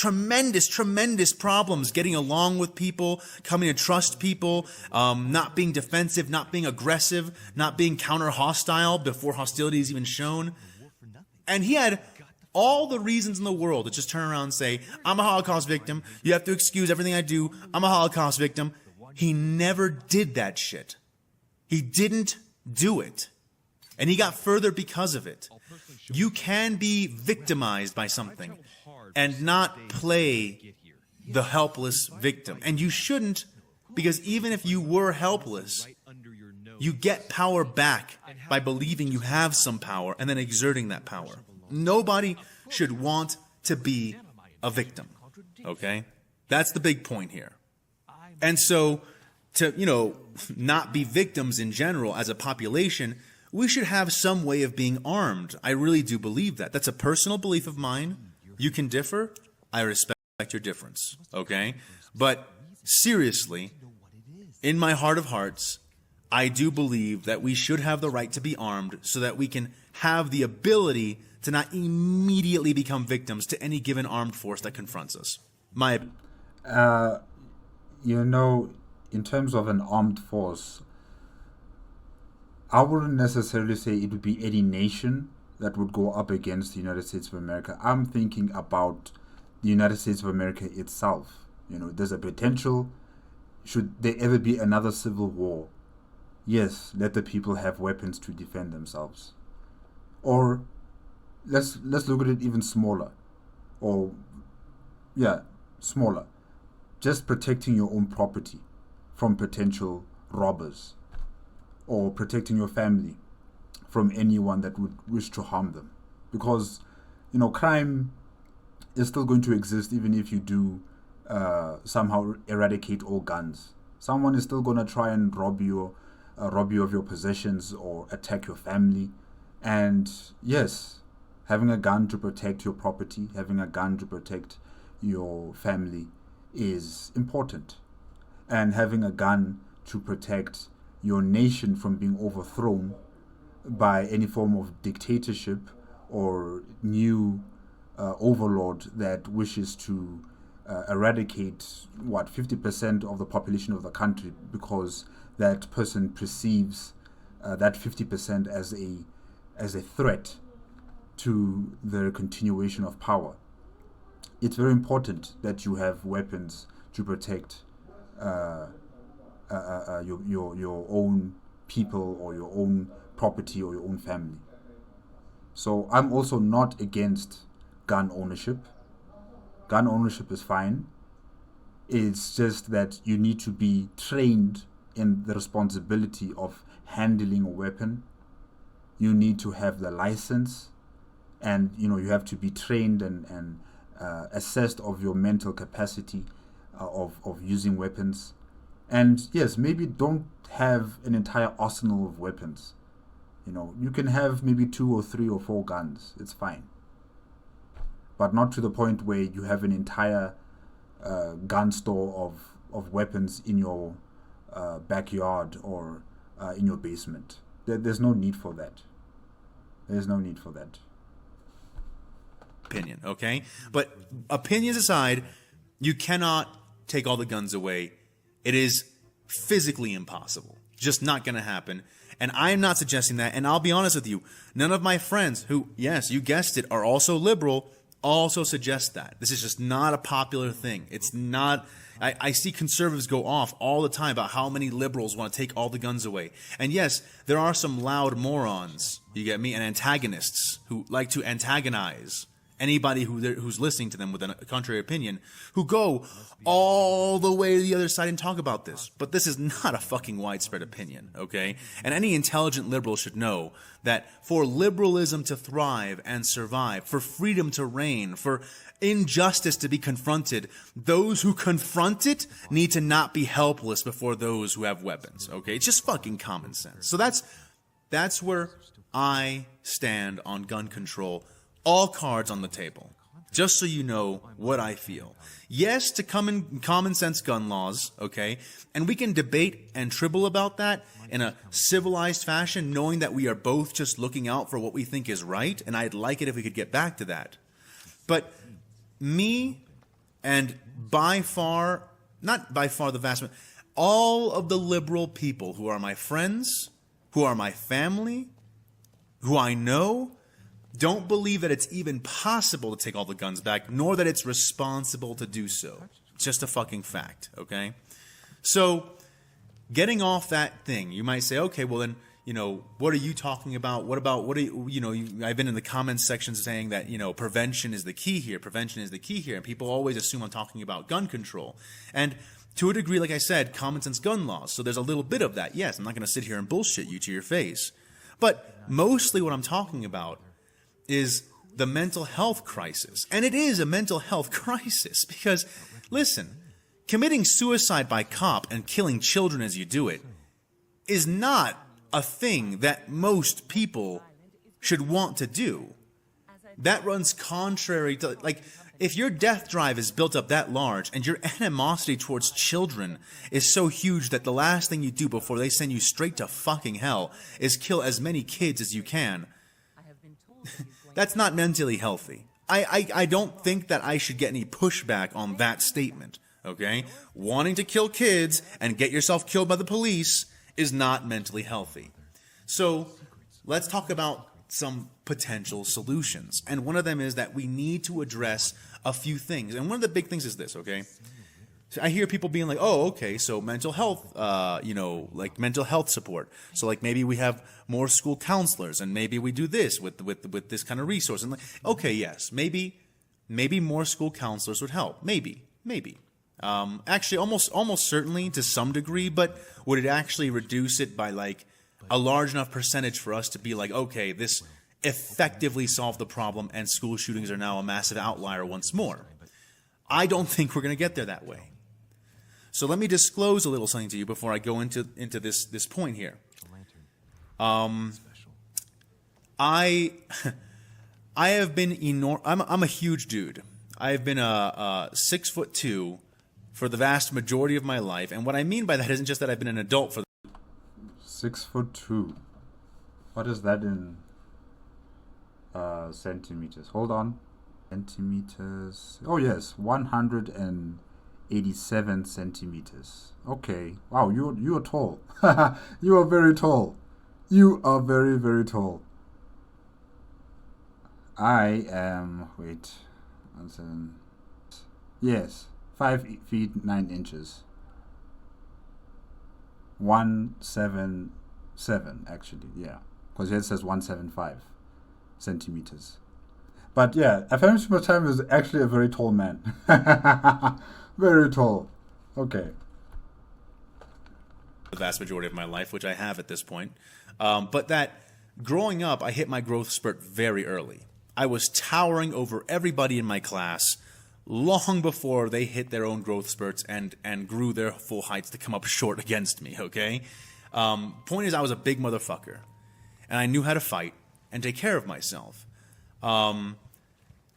problems getting along with people, coming to trust people, not being defensive, not being aggressive, not being counter-hostile before hostility is even shown. And he had all the reasons in the world to just turn around and say, I'm a Holocaust victim, you have to excuse everything I do, I'm a Holocaust victim. He never did that shit. He didn't do it. And he got further because of it. You can be victimized by something and not play the helpless victim. And you shouldn't, because even if you were helpless, you get power back by believing you have some power and then exerting that power. Nobody should want to be a victim. Okay? That's the big point here. And so, to, not be victims in general as a population, we should have some way of being armed. I really do believe that. That's a personal belief of mine. You can differ. I respect your difference. Okay? But seriously, in my heart of hearts, I do believe that we should have the right to be armed so that we can have the ability to not immediately become victims to any given armed force that confronts us. In terms of an armed force, I wouldn't necessarily say it would be any nation that would go up against the United States of America. I'm thinking about the United States of America itself. There's a potential, should there ever be another civil war, yes, let the people have weapons to defend themselves. Or let's look at it even smaller. Smaller. Just protecting your own property from potential robbers, or protecting your family from anyone that would wish to harm them. Because, crime is still going to exist even if you do somehow eradicate all guns. Someone is still going to try and rob you of your possessions or attack your family. And yes, Having a gun to protect your property, having a gun to protect your family is important. And having a gun to protect your nation from being overthrown by any form of dictatorship or new overlord that wishes to eradicate 50% of the population of the country, because that person perceives that 50% as a threat to the continuation of power. It's very important that you have weapons to protect your own people or your own property or your own family. So I'm also not against gun ownership. Gun ownership is fine. It's just that you need to be trained in the responsibility of handling a weapon. You need to have the license, and you have to be trained and assessed of your mental capacity of using weapons. And yes, maybe don't have an entire arsenal of weapons. You can have maybe 2 or 3 or 4 guns. It's fine. But not to the point where you have an entire gun store of weapons in your backyard or in your basement. There's no need for that. There's no need for that. Opinion, okay? But opinions aside, you cannot take all the guns away. It is physically impossible. Just not going to happen. And I'm not suggesting that. And I'll be honest with you, none of my friends who, yes, you guessed it, are also liberal, also suggest that. This is just not a popular thing. It's not. I see conservatives go off all the time about how many liberals want to take all the guns away. And yes, there are some loud morons, you get me, and antagonists who like to antagonize anybody who's listening to them with a contrary opinion, who go all the way to the other side and talk about this. But this is not a fucking widespread opinion, okay? And any intelligent liberal should know that for liberalism to thrive and survive, for freedom to reign, for injustice to be confronted, those who confront it need to not be helpless before those who have weapons, okay? It's just fucking common sense. So that's where I stand on gun control. All cards on the table, just so you know what I feel. Yes to common sense gun laws, okay? And we can debate and tribble about that in a civilized fashion, knowing that we are both just looking out for what we think is right, and I'd like it if we could get back to that. But me, and by far, not by far the vast majority, all of the liberal people who are my friends, who are my family, who I know, don't believe that it's even possible to take all the guns back, nor that it's responsible to do so. It's just a fucking fact, okay? So, getting off that thing, you might say, okay, well then, what are you talking about? I've been in the comments section saying that, prevention is the key here, and people always assume I'm talking about gun control. And to a degree, like I said, common sense gun laws, so there's a little bit of that. Yes, I'm not going to sit here and bullshit you to your face. But mostly what I'm talking about is the mental health crisis. And it is a mental health crisis because, listen, committing suicide by cop and killing children as you do it is not a thing that most people should want to do. That runs contrary to, if your death drive is built up that large and your animosity towards children is so huge that the last thing you do before they send you straight to fucking hell is kill as many kids as you can, that's not mentally healthy. I don't think that I should get any pushback on that statement, okay? Wanting to kill kids and get yourself killed by the police is not mentally healthy. So let's talk about some potential solutions. And one of them is that we need to address a few things. And one of the big things is this, okay? So I hear people being like, oh, okay, so mental health, mental health support. So maybe we have more school counselors, and maybe we do this with this kind of resource. And okay, yes, maybe more school counselors would help. Maybe. Actually, almost certainly to some degree, but would it actually reduce it by a large enough percentage for us to be okay, this effectively solved the problem and school shootings are now a massive outlier once more? I don't think we're going to get there that way. So let me disclose a little something to you before I go into this point here. I I have been I'm a huge dude. I have been a 6'2" for the vast majority of my life, and what I mean by that isn't just that I've been an adult for 6'2". What is that in centimeters? Hold on. Centimeters. Oh yes, 187 centimeters. Okay. Wow, you are tall. You are very tall. You are very, very tall. I am, wait, 17. Yes, 5 feet 9 inches. 177 actually, yeah, because here it says 175 centimeters. But yeah, AFanWithTooMuchTime is actually a very tall man. Very tall. Okay. the vast majority of my life, which I have at this point. But that growing up, I hit my growth spurt very early. I was towering over everybody in my class long before they hit their own growth spurts and grew their full heights to come up short against me, okay? Point is, I was a big motherfucker. And I knew how to fight and take care of myself. Not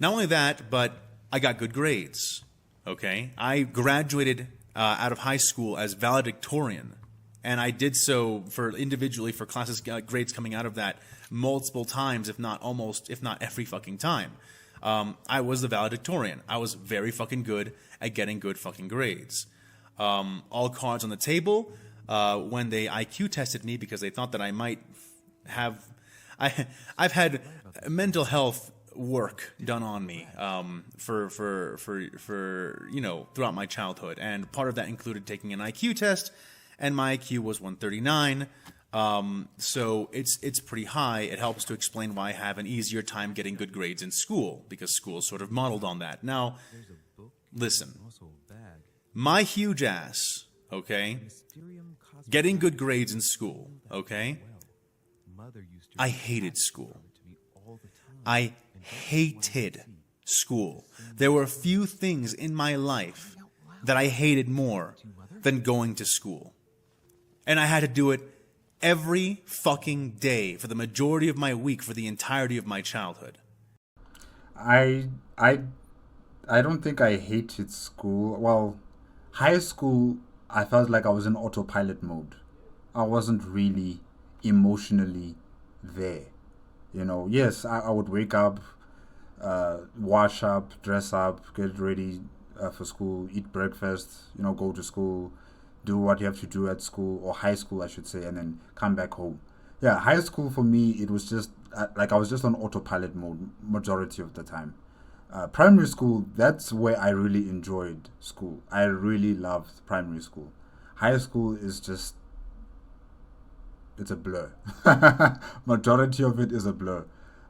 only that, but I got good grades, okay? I graduated out of high school as valedictorian. And I did so individually for classes, grades coming out of that multiple times, if not every fucking time. I was the valedictorian. I was very fucking good at getting good fucking grades. All cards on the table. When they IQ tested me because they thought that I might have... I've had mental health work done on me for throughout my childhood, and part of that included taking an IQ test, and my IQ was 139. So it's pretty high. It helps to explain why I have an easier time getting good grades in school, because school is sort of modeled on that. Now, listen, my huge ass, okay, getting good grades in school, okay, I hated school. I hated school. There were a few things in my life that I hated more than going to school. And I had to do it every fucking day for the majority of my week for the entirety of my childhood. I don't think I hated school. Well, high school, I felt like I was in autopilot mode. I wasn't really emotionally there. You know, yes, I would wake up, wash up, dress up, get ready for school, eat breakfast, go to school, do what you have to do at school, or high school, I should say, and then come back home. Yeah, high school for me, it was just like I was just on autopilot mode majority of the time. Primary school, that's where I really enjoyed school. I really loved primary school. High school is just, it's a blur. Majority of it is a blur.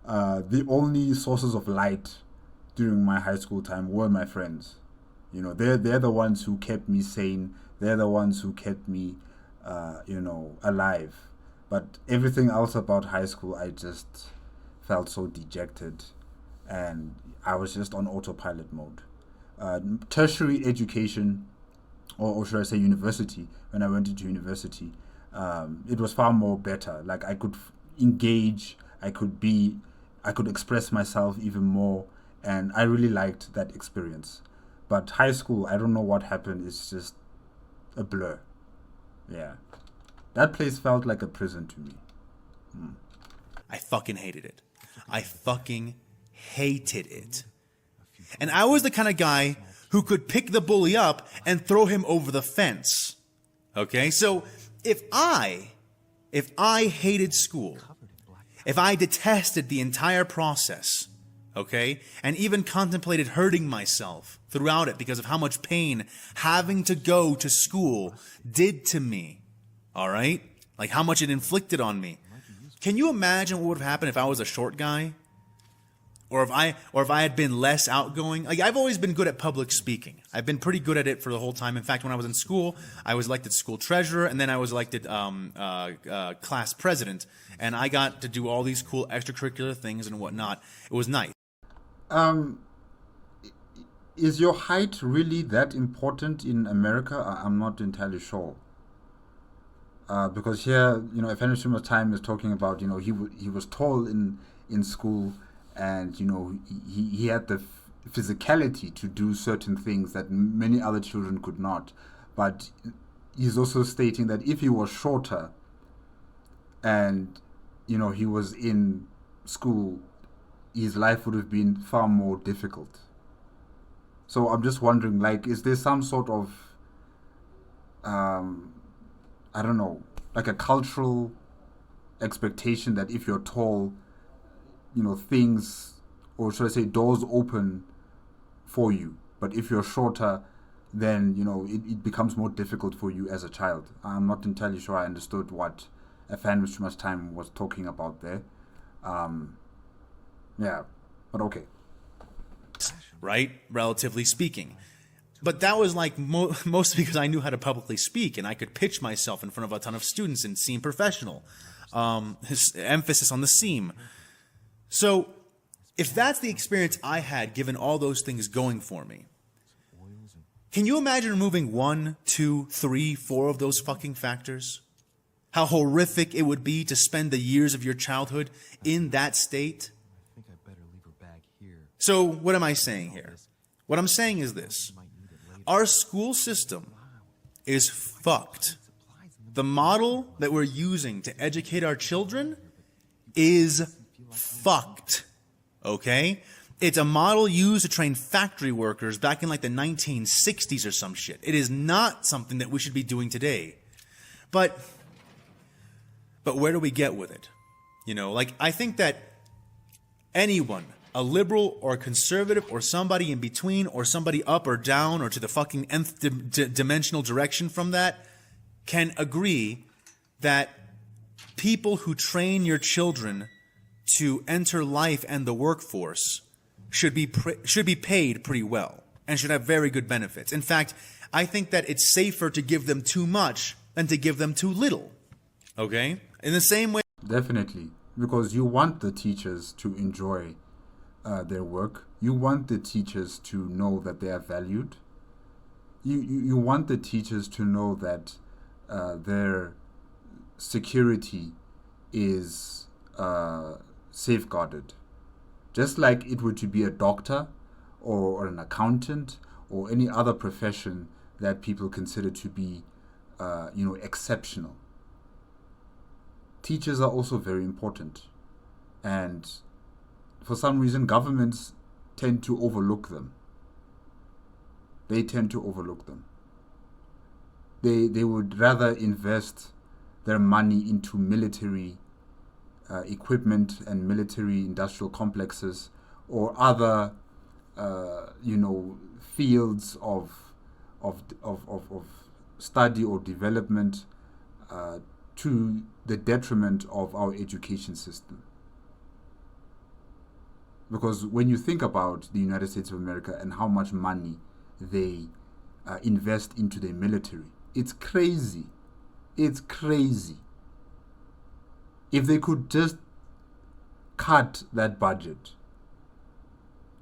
The only sources of light during my high school time were my friends. They're the ones who kept me sane. They're the ones who kept me, alive. But everything else about high school, I just felt so dejected, and I was just on autopilot mode. Tertiary education, or should I say university, when I went into university, it was far more better. Like, I could engage, I could express myself even more, and I really liked that experience. But high school, I don't know what happened, it's just a blur. Yeah. That place felt like a prison to me. I fucking hated it. I fucking hated it. And I was the kind of guy who could pick the bully up and throw him over the fence. Okay? So if I hated school, if I detested the entire process, okay, and even contemplated hurting myself throughout it because of how much pain having to go to school did to me, all right? Like how much it inflicted on me. Can you imagine what would have happened if I was a short guy? Or if I had been less outgoing? Like, I've always been good at public speaking. I've been pretty good at it for the whole time. In fact, when I was in school, I was elected school treasurer, and then I was elected class president. And I got to do all these cool extracurricular things and whatnot. It was nice. Is your height really that important in America? I'm not entirely sure. Because here, AFanWithTooMuchTime is talking about, he was tall in school, and he had the physicality to do certain things that many other children could not. But he's also stating that if he was shorter and he was in school, his life would have been far more difficult. So I'm just wondering, like, is there some sort of I don't know, like a cultural expectation that if you're tall, things, or should I say, doors open for you, but if you're shorter, then it becomes more difficult for you as a child. I'm not entirely sure I understood what AFanWithTooMuchTime was talking about there. Yeah, but okay. Right? Relatively speaking. But that was like mostly because I knew how to publicly speak and I could pitch myself in front of a ton of students and seem professional. His emphasis on the seam. So if that's the experience I had, given all those things going for me, can you imagine removing 1, 2, 3, 4 of those fucking factors? How horrific it would be to spend the years of your childhood in that state? I think I better leave her bag here. So what am I saying here? What I'm saying is this. Our school system is fucked. The model that we're using to educate our children is fucked. Okay? It's a model used to train factory workers back in like the 1960s or some shit. It is not something that we should be doing today. But where do we get with it? Like, I think that anyone, a liberal or a conservative or somebody in between or somebody up or down or to the fucking nth dimensional direction from that, can agree that people who train your children to enter life and the workforce should be paid pretty well and should have very good benefits. In fact, I think that it's safer to give them too much than to give them too little. Okay? In the same way... Definitely. Because you want the teachers to enjoy their work. You want the teachers to know that they are valued. You want the teachers to know that their security is safeguarded. Just like it would to be a doctor or an accountant or any other profession that people consider to be exceptional. Teachers are also very important, and for some reason governments tend to overlook them. They tend to overlook them. They would rather invest their money into military equipment and military industrial complexes or other fields of study or development to the detriment of our education system. Because when you think about the United States of America and how much money they invest into their military, it's crazy. It's crazy. If they could just cut that budget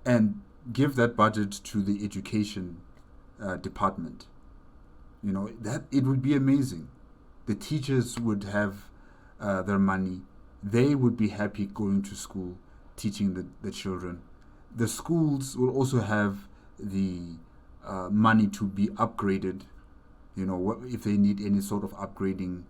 and give that budget to the education department, that it would be amazing. The teachers would have their money. They would be happy going to school, teaching the children. The schools will also have the money to be upgraded. If they need any sort of upgrading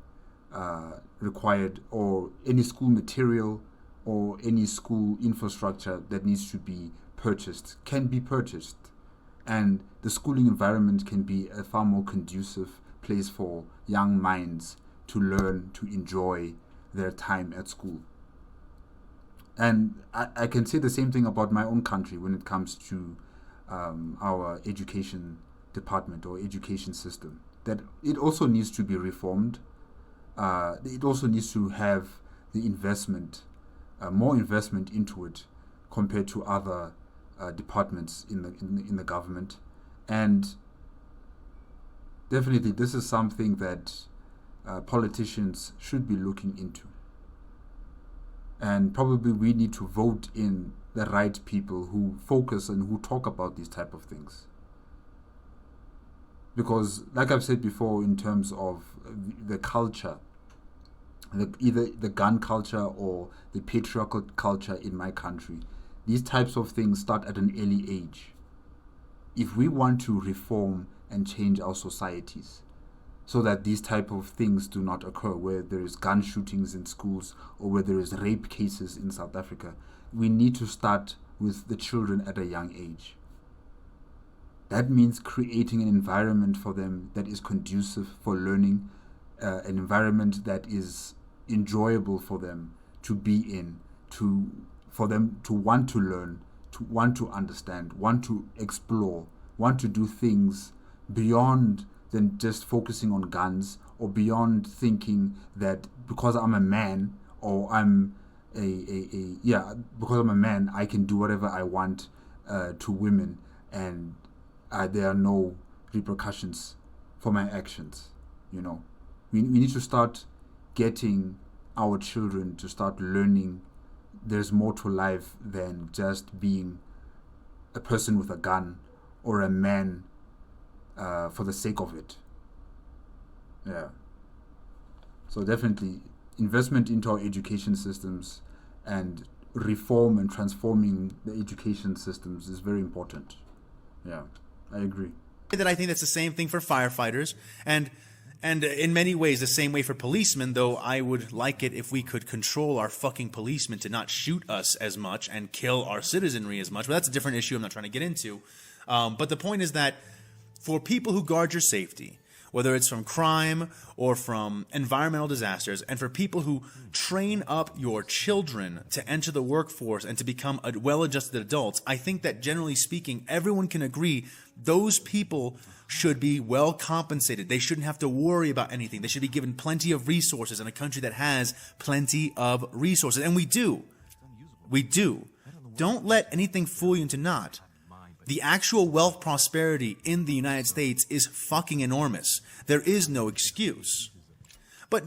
required, or any school material or any school infrastructure that needs to be purchased can be purchased, and the schooling environment can be a far more conducive place for young minds to learn, to enjoy their time at school. And I can say the same thing about my own country when it comes to our education department or education system, that it also needs to be reformed. It also needs to have the investment, more investment into it compared to other departments in the government. And definitely this is something that politicians should be looking into. And probably we need to vote in the right people who focus and who talk about these type of things. Because, like I've said before, in terms of the culture, either the gun culture or the patriarchal culture in my country, these types of things start at an early age. If we want to reform and change our societies so that these type of things do not occur, where there is gun shootings in schools or where there is rape cases in South Africa, we need to start with the children at a young age. That means creating an environment for them that is conducive for learning, an environment that is enjoyable for them to be in, for them to want to learn, to want to understand, want to explore, want to do things beyond than just focusing on guns, or beyond thinking that because I'm a man, or because I'm a man, I can do whatever I want to women, and there are no repercussions for my actions. You know, we need to start getting our children to start learning there's more to life than just being a person with a gun or a man for the sake of it. Yeah. So definitely investment into our education systems and reform and transforming the education systems is very important. Yeah, I agree. That I think that's the same thing for firefighters, and in many ways the same way for policemen, though I would like it if we could control our fucking policemen to not shoot us as much and kill our citizenry as much. But that's a different issue I'm not trying to get into. But the point is that for people who guard your safety, whether it's from crime or from environmental disasters, and for people who train up your children to enter the workforce and to become well-adjusted adults, I think that generally speaking, everyone can agree those people should be well compensated. They shouldn't have to worry about anything. They should be given plenty of resources in a country that has plenty of resources. And we do. We do. Don't let anything fool you into not. The actual wealth prosperity in the United States is fucking enormous. There is no excuse. But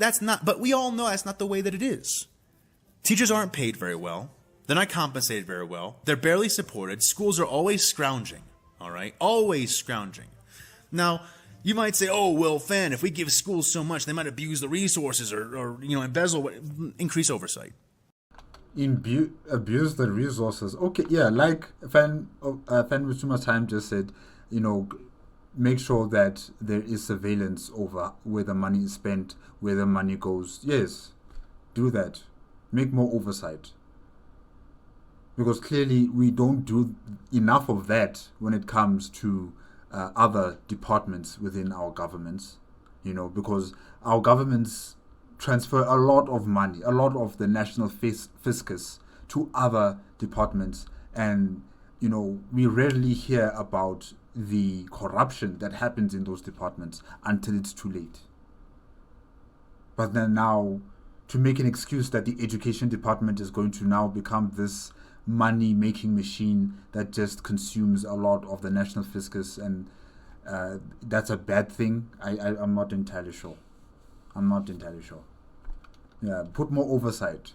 we all know that's not the way that it is. Teachers aren't paid very well. They're not compensated very well. They're barely supported. Schools are always scrounging. All right? Always scrounging. Now, you might say, oh, well, Fan, if we give schools so much, they might abuse the resources or embezzle, increase oversight. Abuse the resources. Okay, yeah, like AFanWithTooMuchTime just said, make sure that there is surveillance over where the money is spent, where the money goes. Yes, do that. Make more oversight. Because clearly we don't do enough of that when it comes to other departments within our governments, because our governments transfer a lot of money, a lot of the national fiscus to other departments, and we rarely hear about the corruption that happens in those departments until it's too late. But then now, to make an excuse that the education department is going to now become this money-making machine that just consumes a lot of the national fiscus, and that's a bad thing, I'm not entirely sure. Yeah, put more oversight.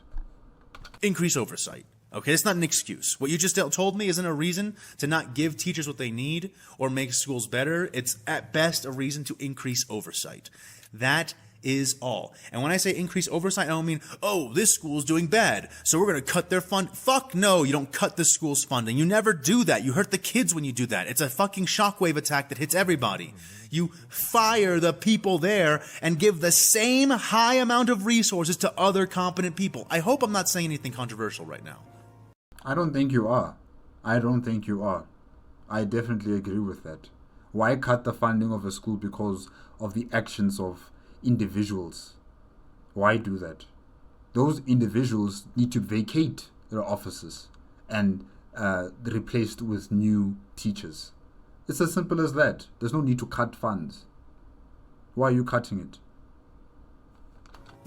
Increase oversight. Okay, it's not an excuse. What you just told me isn't a reason to not give teachers what they need or make schools better. It's at best a reason to increase oversight. That is all. And when I say increase oversight, I don't mean, oh, this school's doing bad, so we're going to cut their fund. Fuck no, you don't cut the school's funding. You never do that. You hurt the kids when you do that. It's a fucking shockwave attack that hits everybody. You fire the people there and give the same high amount of resources to other competent people. I hope I'm not saying anything controversial right now. I don't think you are. I definitely agree with that. Why cut the funding of a school because of the actions of individuals? Why do that? Those individuals need to vacate their offices and replaced with new teachers. It's as simple as that. There's no need to cut funds. Why are you cutting it?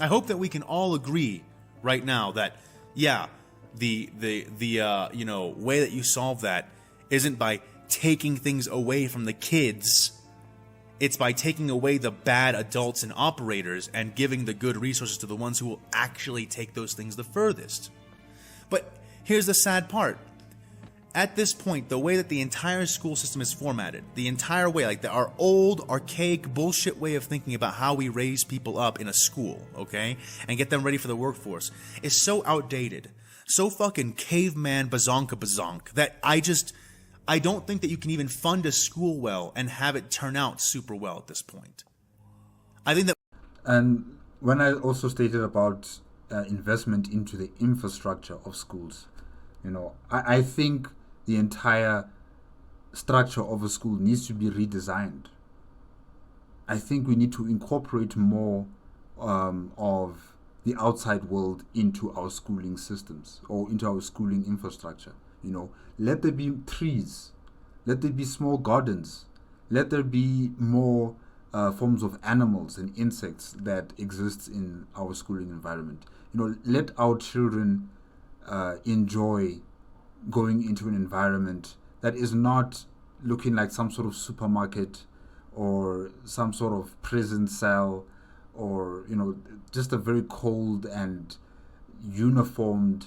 I hope that we can all agree right now that, yeah, the way that you solve that isn't by taking things away from the kids. It's by taking away the bad adults and operators and giving the good resources to the ones who will actually take those things the furthest. But here's the sad part. At this point, the way that the entire school system is formatted, the entire way, our old, archaic, bullshit way of thinking about how we raise people up in a school, okay, and get them ready for the workforce, is so outdated. so fucking caveman bazonk that I don't think that you can even fund a school well and have it turn out super well at this point. I think that. And when I also stated about investment into the infrastructure of schools, I think the entire structure of a school needs to be redesigned. I think we need to incorporate more of the outside world into our schooling systems or into our schooling infrastructure. Let there be trees, let there be small gardens, let there be more forms of animals and insects that exist in our schooling environment. Let our children enjoy going into an environment that is not looking like some sort of supermarket or some sort of prison cell or just a very cold and uniformed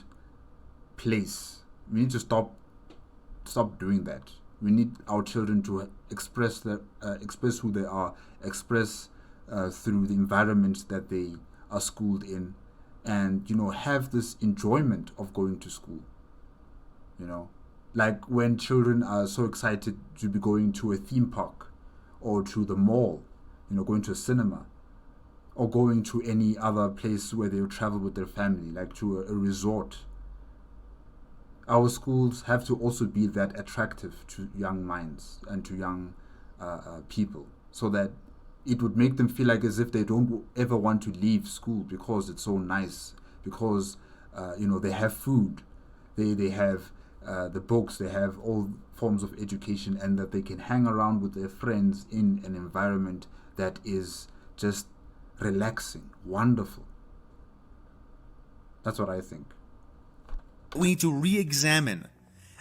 place. We need to stop doing that. We need our children to express who they are, express through the environment that they are schooled in, and have this enjoyment of going to school. Like when children are so excited to be going to a theme park or to the mall, going to a cinema, or going to any other place where they'll travel with their family, like to a resort. Our schools have to also be that attractive to young minds and to young people, so that it would make them feel like as if they don't ever want to leave school because it's so nice, because they have food, they have the books, they have all forms of education, and that they can hang around with their friends in an environment that is just relaxing, wonderful. That's what I think. We need to re-examine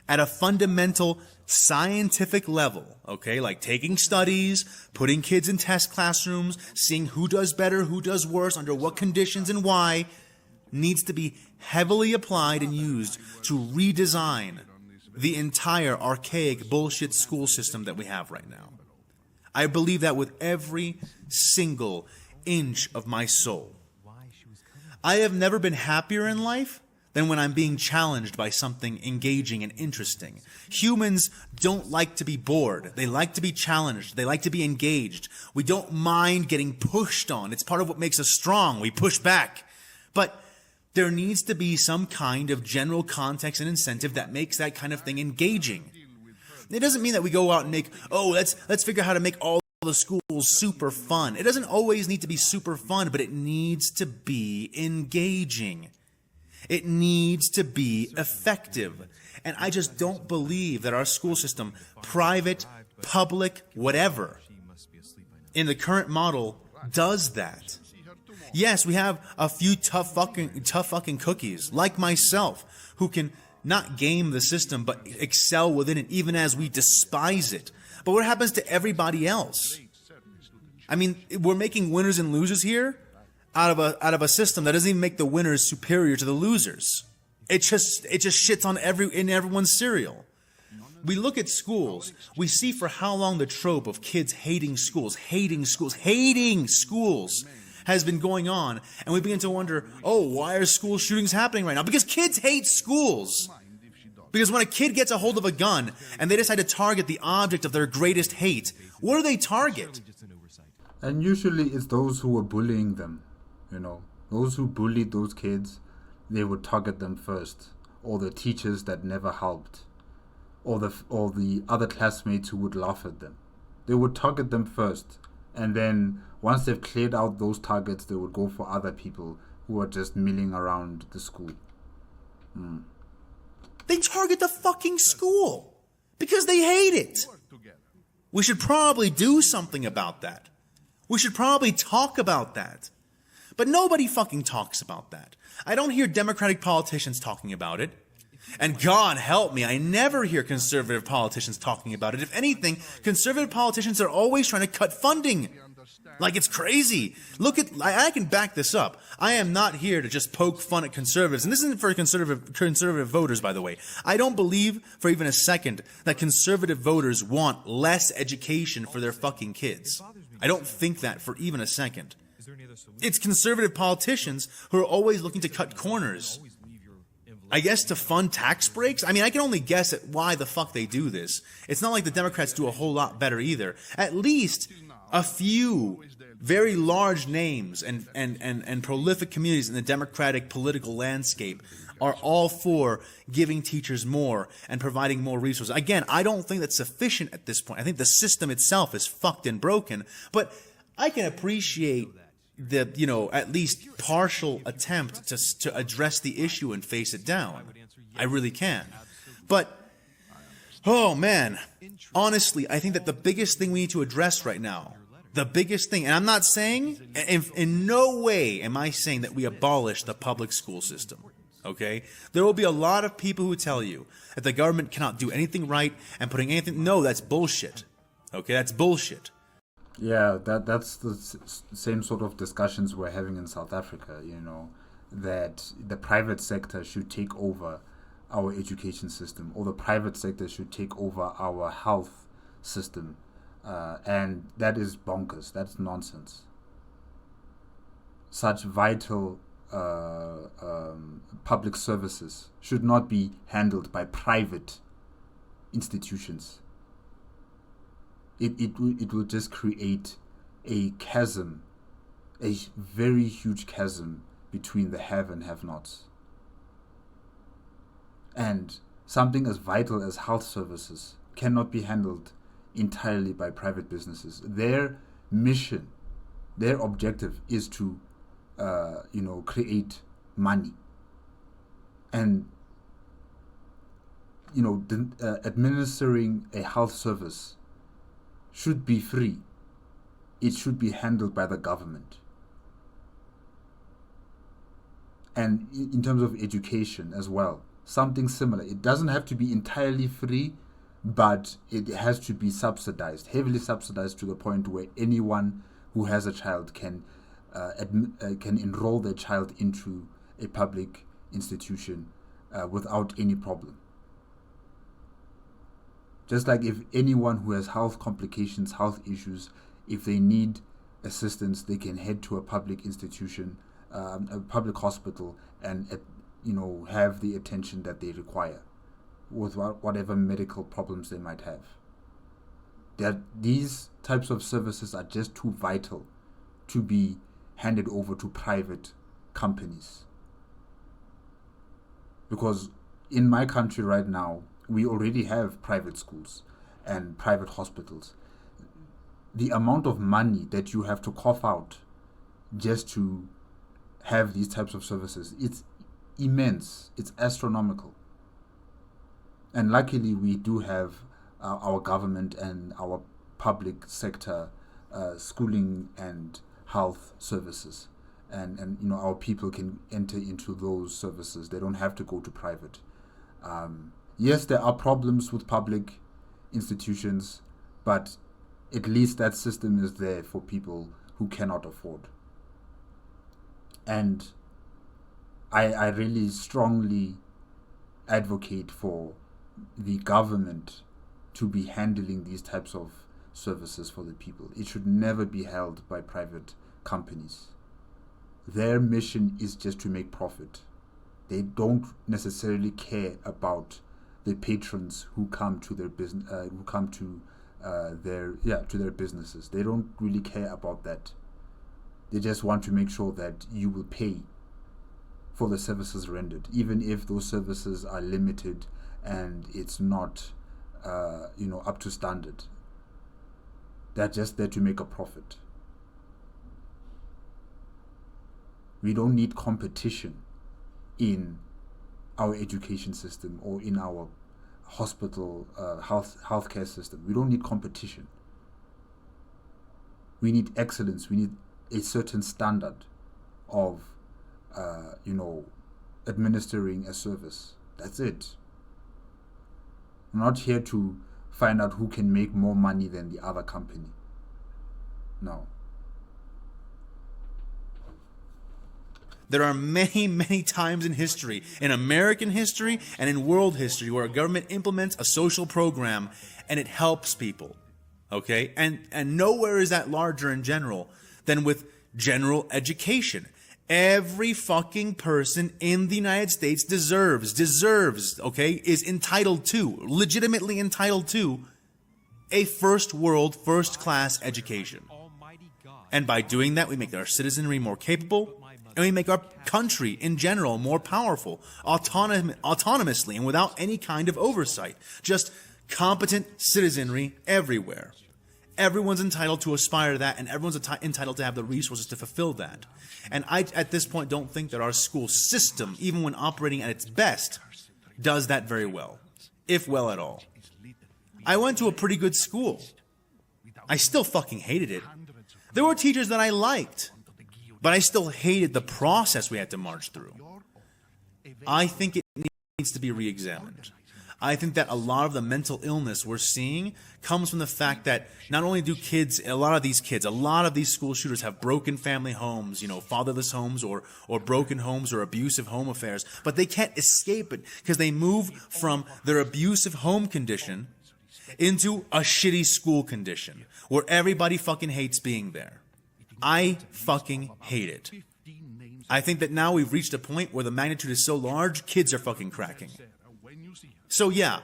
at a fundamental scientific level, okay? Like taking studies, putting kids in test classrooms, seeing who does better, who does worse, under what conditions and why, needs to be heavily applied and used to redesign the entire archaic bullshit school system that we have right now. I believe that with every single inch of my soul. I have never been happier in life than when I'm being challenged by something engaging and interesting. Humans don't like to be bored. They like to be challenged. They like to be engaged. We don't mind getting pushed on. It's part of what makes us strong. We push back. But there needs to be some kind of general context and incentive that makes that kind of thing engaging. It doesn't mean that we go out and make, let's figure out how to make all the schools super fun. It doesn't always need to be super fun, but it needs to be engaging. It needs to be effective. And I just don't believe that our school system, private, public, whatever, in the current model, does that. Yes, we have a few tough fucking cookies, like myself, who can not game the system, but excel within it, even as we despise it. But what happens to everybody else? I mean, we're making winners and losers here out of a system that doesn't even make the winners superior to the losers. It just shits on everyone's cereal. We look at schools, we see for how long the trope of kids hating schools has been going on, and we begin to wonder, why are school shootings happening right now? Because kids hate schools. Because when a kid gets a hold of a gun and they decide to target the object of their greatest hate, what do they target? And usually it's those who are bullying them. Those who bullied those kids, they would target them first, or the teachers that never helped, or the other classmates who would laugh at them. They would target them first, and then once they've cleared out those targets, they would go for other people who are just milling around the school. They target the fucking school because they hate it. We should probably do something about that. We should probably talk about that. But nobody fucking talks about that. I don't hear Democratic politicians talking about it. And God help me, I never hear conservative politicians talking about it. If anything, conservative politicians are always trying to cut funding. Like it's crazy. I can back this up. I am not here to just poke fun at conservatives. And this isn't for conservative voters, by the way. I don't believe for even a second that conservative voters want less education for their fucking kids. I don't think that for even a second. It's conservative politicians who are always looking to cut corners. I guess to fund tax breaks? I mean, I can only guess at why the fuck they do this. It's not like the Democrats do a whole lot better either. At least a few very large names and prolific communities in the Democratic political landscape are all for giving teachers more and providing more resources. Again, I don't think that's sufficient at this point. I think the system itself is fucked and broken, but I can appreciate the, at least partial attempt to address the issue and face it down. I really can. But, oh man, honestly, I think that the biggest thing we need to address right now, the biggest thing, and I'm not saying, in no way am I saying that we abolish the public school system. Okay? There will be a lot of people who tell you that the government cannot do anything right and putting anything... No, that's bullshit. Okay? That's bullshit. Yeah, that's the same sort of discussions we're having in South Africa, that the private sector should take over our education system, or the private sector should take over our health system. And that is bonkers. That's nonsense. Such vital public services should not be handled by private institutions. It will just create a chasm, a very huge chasm between the have and have-nots. And something as vital as health services cannot be handled entirely by private businesses. Their mission, their objective is to create money. And, administering a health service should be free. It should be handled by the government. And in terms of education as well, something similar. It doesn't have to be entirely free, but it has to be subsidized, heavily subsidized, to the point where anyone who has a child can enroll their child into a public institution without any problem. Just like if anyone who has health complications, health issues, if they need assistance, they can head to a public institution, a public hospital, and have the attention that they require with whatever medical problems they might have. These types of services are just too vital to be handed over to private companies. Because in my country right now, we already have private schools and private hospitals. The amount of money that you have to cough out just to have these types of services, it's immense, it's astronomical. And luckily we do have our government and our public sector schooling and health services, and our people can enter into those services. They don't have to go to private. Yes, there are problems with public institutions, but at least that system is there for people who cannot afford. And I really strongly advocate for the government to be handling these types of services for the people. It should never be held by private companies. Their mission is just to make profit. They don't necessarily care about the patrons who come to their business, to their businesses. They don't really care about that. They just want to make sure that you will pay for the services rendered, even if those services are limited and it's not up to standard. They're just there to make a profit. We don't need competition in our education system or in our hospital healthcare system. We don't need competition. We need excellence. We need a certain standard of administering a service. That's it. I'm not here to find out who can make more money than the other company. No. There are many, many times in history, in American history and in world history, where a government implements a social program and it helps people. Okay? And nowhere is that larger in general than with general education. Every fucking person in the United States deserves, okay, is entitled to, legitimately entitled to, a first world, first class education. And by doing that, we make our citizenry more capable, and we make our country in general more powerful, autonomously and without any kind of oversight. Just competent citizenry everywhere. Everyone's entitled to aspire to that, and everyone's entitled to have the resources to fulfill that. And I, at this point, don't think that our school system, even when operating at its best, does that very well, if well at all. I went to a pretty good school. I still fucking hated it. There were teachers that I liked, but I still hated the process we had to march through. I think it needs to be re-examined. I think that a lot of the mental illness we're seeing comes from the fact that not only do a lot of these school shooters have broken family homes, fatherless homes or broken homes or abusive home affairs, but they can't escape it because they move from their abusive home condition into a shitty school condition where everybody fucking hates being there. I fucking hate it. I think that now we've reached a point where the magnitude is so large, kids are fucking cracking. So yeah,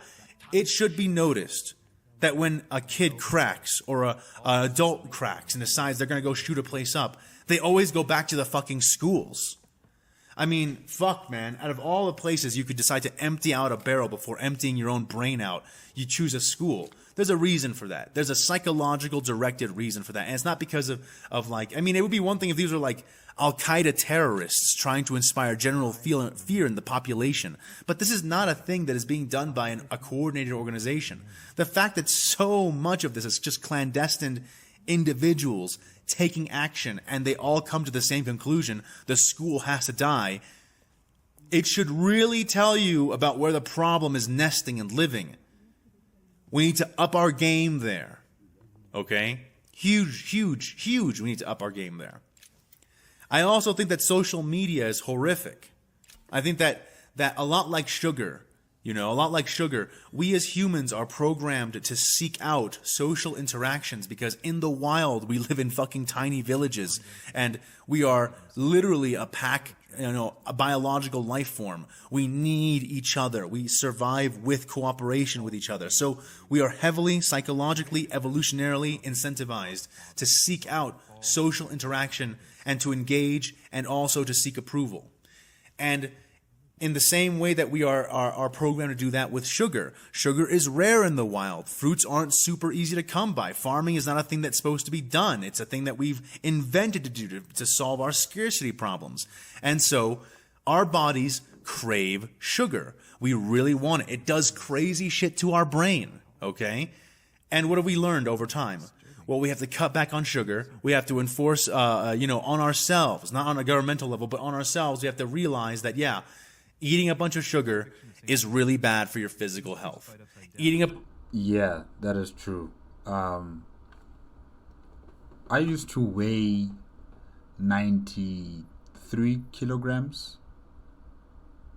it should be noticed that when a kid cracks or an adult cracks and decides they're going to go shoot a place up, they always go back to the fucking schools. I mean, fuck, man. Out of all the places you could decide to empty out a barrel before emptying your own brain out, you choose a school. There's a reason for that. There's a psychological directed reason for that. And it's not because of it would be one thing if these were like Al-Qaeda terrorists trying to inspire general fear in the population. But this is not a thing that is being done by a coordinated organization. The fact that so much of this is just clandestine individuals taking action and they all come to the same conclusion, the school has to die, it should really tell you about where the problem is nesting and living. We need to up our game there. Okay? Huge. We need to up our game there. I also think that social media is horrific. I think that a lot like sugar, we as humans are programmed to seek out social interactions because in the wild we live in fucking tiny villages and we are literally a pack, a biological life form. We need each other. We survive with cooperation with each other. So we are heavily psychologically, evolutionarily incentivized to seek out social interaction and to engage and also to seek approval. And in the same way that we are programmed to do that with sugar. Sugar is rare in the wild. Fruits aren't super easy to come by. Farming is not a thing that's supposed to be done. It's a thing that we've invented to do to solve our scarcity problems. And so our bodies crave sugar. We really want it. It does crazy shit to our brain, okay? And what have we learned over time? Well, we have to cut back on sugar. We have to enforce, on ourselves, not on a governmental level, but on ourselves. We have to realize that, eating a bunch of sugar is really bad for your physical health. Yeah, that is true. I used to weigh 93 kilograms,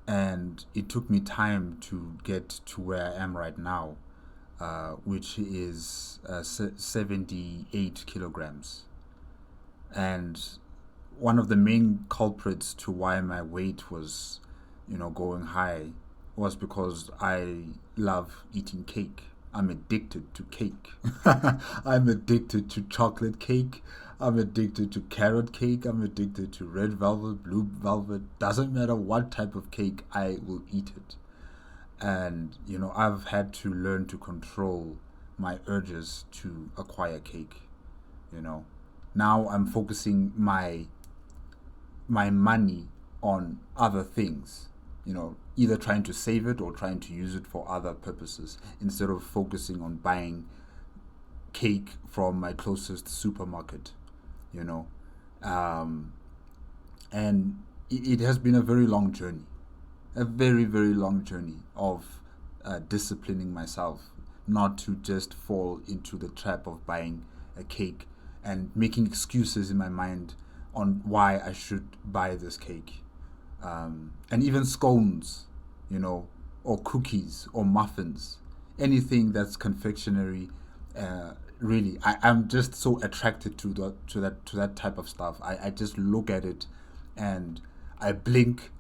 and it took me time to get to where I am right now, which is 78 kilograms. And one of the main culprits to why my weight was going high was because I love eating cake. I'm addicted to cake. I'm addicted to chocolate cake. I'm addicted to carrot cake. I'm addicted to red velvet, blue velvet. Doesn't matter what type of cake, I will eat it. And, I've had to learn to control my urges to acquire cake, Now I'm focusing my money on other things. Either trying to save it or trying to use it for other purposes instead of focusing on buying cake from my closest supermarket, and it has been a very long journey, a very, very long journey of disciplining myself not to just fall into the trap of buying a cake and making excuses in my mind on why I should buy this cake. And even scones, or cookies or muffins, anything that's confectionery. Really, I'm just so attracted to that type of stuff. I just look at it and I blink,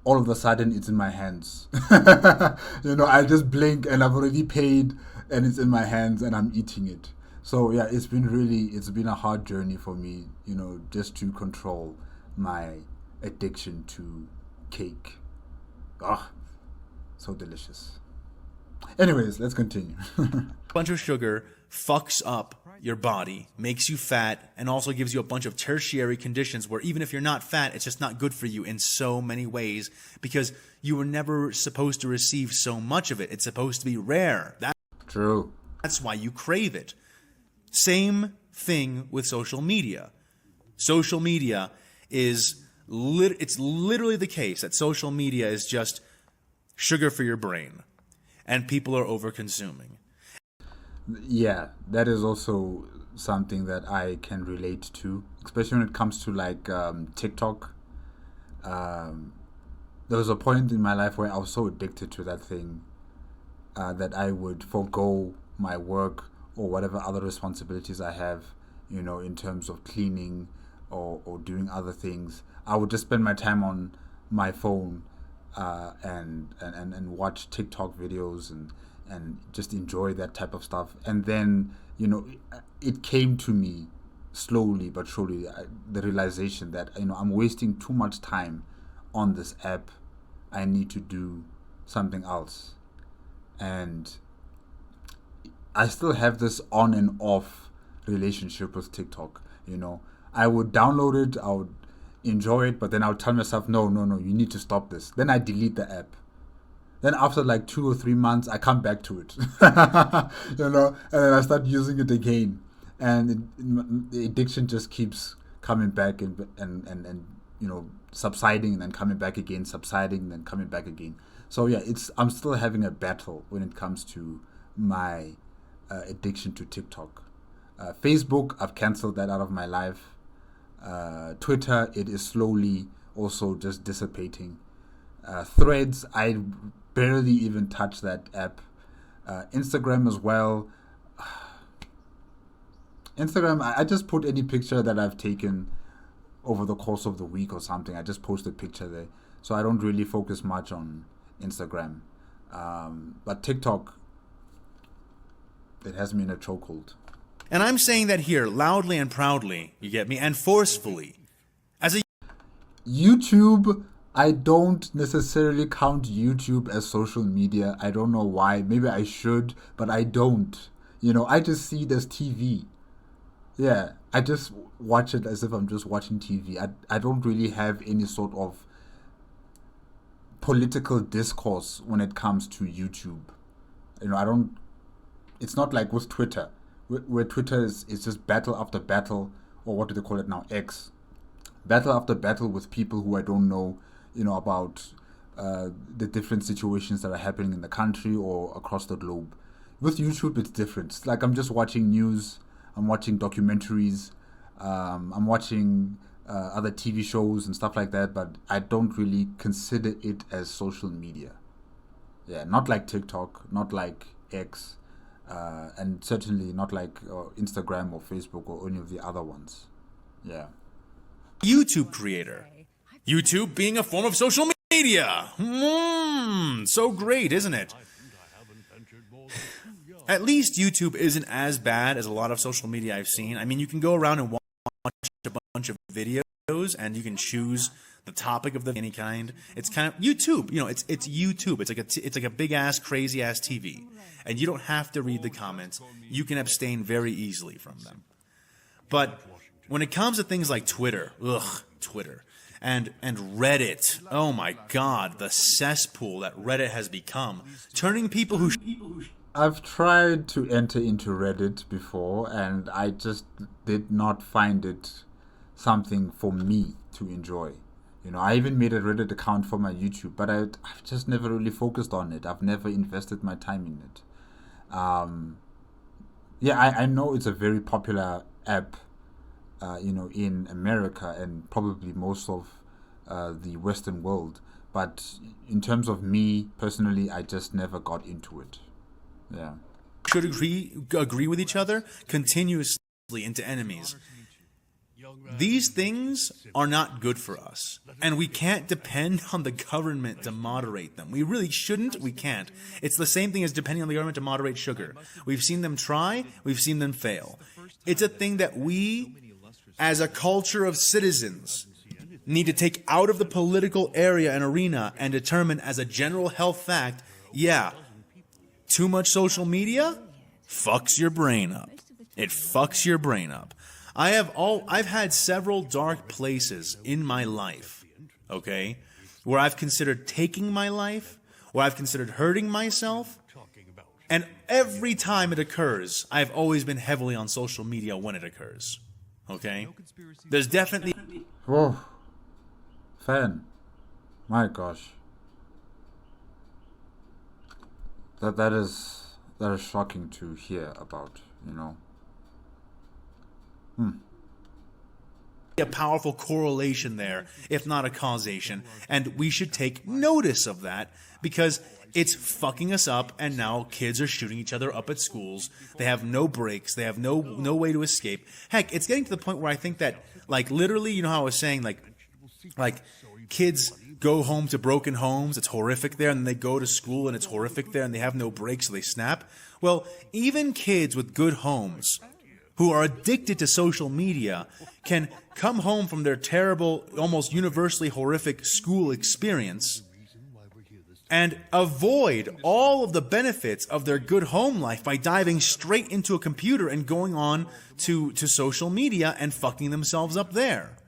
all of a sudden it's in my hands. I just blink and I've already paid and it's in my hands and I'm eating it. So yeah, it's been a hard journey for me, just to control my addiction to cake. Ah, so delicious. Anyways, let's continue. Bunch of sugar fucks up your body, makes you fat, and also gives you a bunch of tertiary conditions where even if you're not fat, it's just not good for you in so many ways because you were never supposed to receive so much of it. It's supposed to be rare. True. That's why you crave it. Same thing with social media. Social media is it's literally the case that social media is just sugar for your brain, and people are over-consuming. Yeah, that is also something that I can relate to, especially when it comes to like TikTok. There was a point in my life where I was so addicted to that thing that I would forego my work or whatever other responsibilities I have, in terms of cleaning or doing other things. I would just spend my time on my phone and watch TikTok videos and just enjoy that type of stuff. And then, it came to me slowly but surely, the realization that, I'm wasting too much time on this app. I need to do something else. And I still have this on and off relationship with TikTok. I would download it, I would enjoy it, but then I would tell myself, no, you need to stop this. Then I delete the app. Then after like 2 or 3 months, I come back to it, and then I start using it again, and the addiction just keeps coming back and subsiding and then coming back again, subsiding and then coming back again. So yeah, I'm still having a battle when it comes to my addiction to TikTok. Facebook, I've canceled that out of my life. Twitter, it is slowly also just dissipating. Threads, I barely even touch that app. Instagram as well. Instagram, I just put any picture that I've taken over the course of the week or something. I just post a picture there. So I don't really focus much on Instagram. But TikTok, it has me in a chokehold. And I'm saying that here loudly and proudly, you get me, and forcefully. As a YouTube, I don't necessarily count YouTube as social media. I don't know why. Maybe I should, but I don't. I just see it as TV. Yeah, I just watch it as if I'm just watching TV. I don't really have any sort of political discourse when it comes to YouTube. It's not like with Twitter, where Twitter is just battle after battle, or what do they call it now, X. Battle after battle with people who I don't know, about the different situations that are happening in the country or across the globe. With YouTube, it's different. It's like I'm just watching news, I'm watching documentaries, I'm watching other TV shows and stuff like that, but I don't really consider it as social media. Yeah, not like TikTok, not like X, and certainly not like Instagram or Facebook or any of the other ones. Yeah. YouTube creator. YouTube being a form of social media. So great, isn't it? At least YouTube isn't as bad as a lot of social media I've seen. I mean, you can go around and watch a bunch of videos, and you can choose the topic of the any kind. It's kind of YouTube. It's YouTube. It's like a big ass, crazy ass TV, and you don't have to read the comments. You can abstain very easily from them. But when it comes to things like Twitter, Twitter. And Reddit, oh my God, the cesspool that Reddit has become, turning people who... I've tried to enter into Reddit before, and I just did not find it something for me to enjoy. I even made a Reddit account for my YouTube, but I've just never really focused on it. I've never invested my time in it. I know it's a very popular app, in America and probably most of the Western world. But in terms of me personally, I just never got into it. Yeah. Should agree with each other continuously into enemies. these things are not good for us, and we can't depend on the government to moderate them. We really shouldn't. We can't. It's the same thing as depending on the government to moderate sugar. We've seen them try. We've seen them fail. It's a thing that we, as a culture of citizens, need to take out of the political area and arena and determine as a general health fact, yeah, too much social media fucks your brain up. It fucks your brain up. I've had several dark places in my life, okay, where I've considered taking my life, where I've considered hurting myself, and every time it occurs, I've always been heavily on social media when it occurs, okay? There's definitely... Whoa. Fan. My gosh. That is shocking to hear about, you know. A powerful correlation there, if not a causation, and we should take notice of that because it's fucking us up, and now kids are shooting each other up at schools. They have no breaks. They have no way to escape. Heck, it's getting to the point where I think that, like, literally, you know how I was saying, like kids go home to broken homes, it's horrific there, and then they go to school and it's horrific there, and they have no breaks, so they snap. Well, even kids with good homes who are addicted to social media can come home from their terrible, almost universally horrific school experience and avoid all of the benefits of their good home life by diving straight into a computer and going on to social media and fucking themselves up there.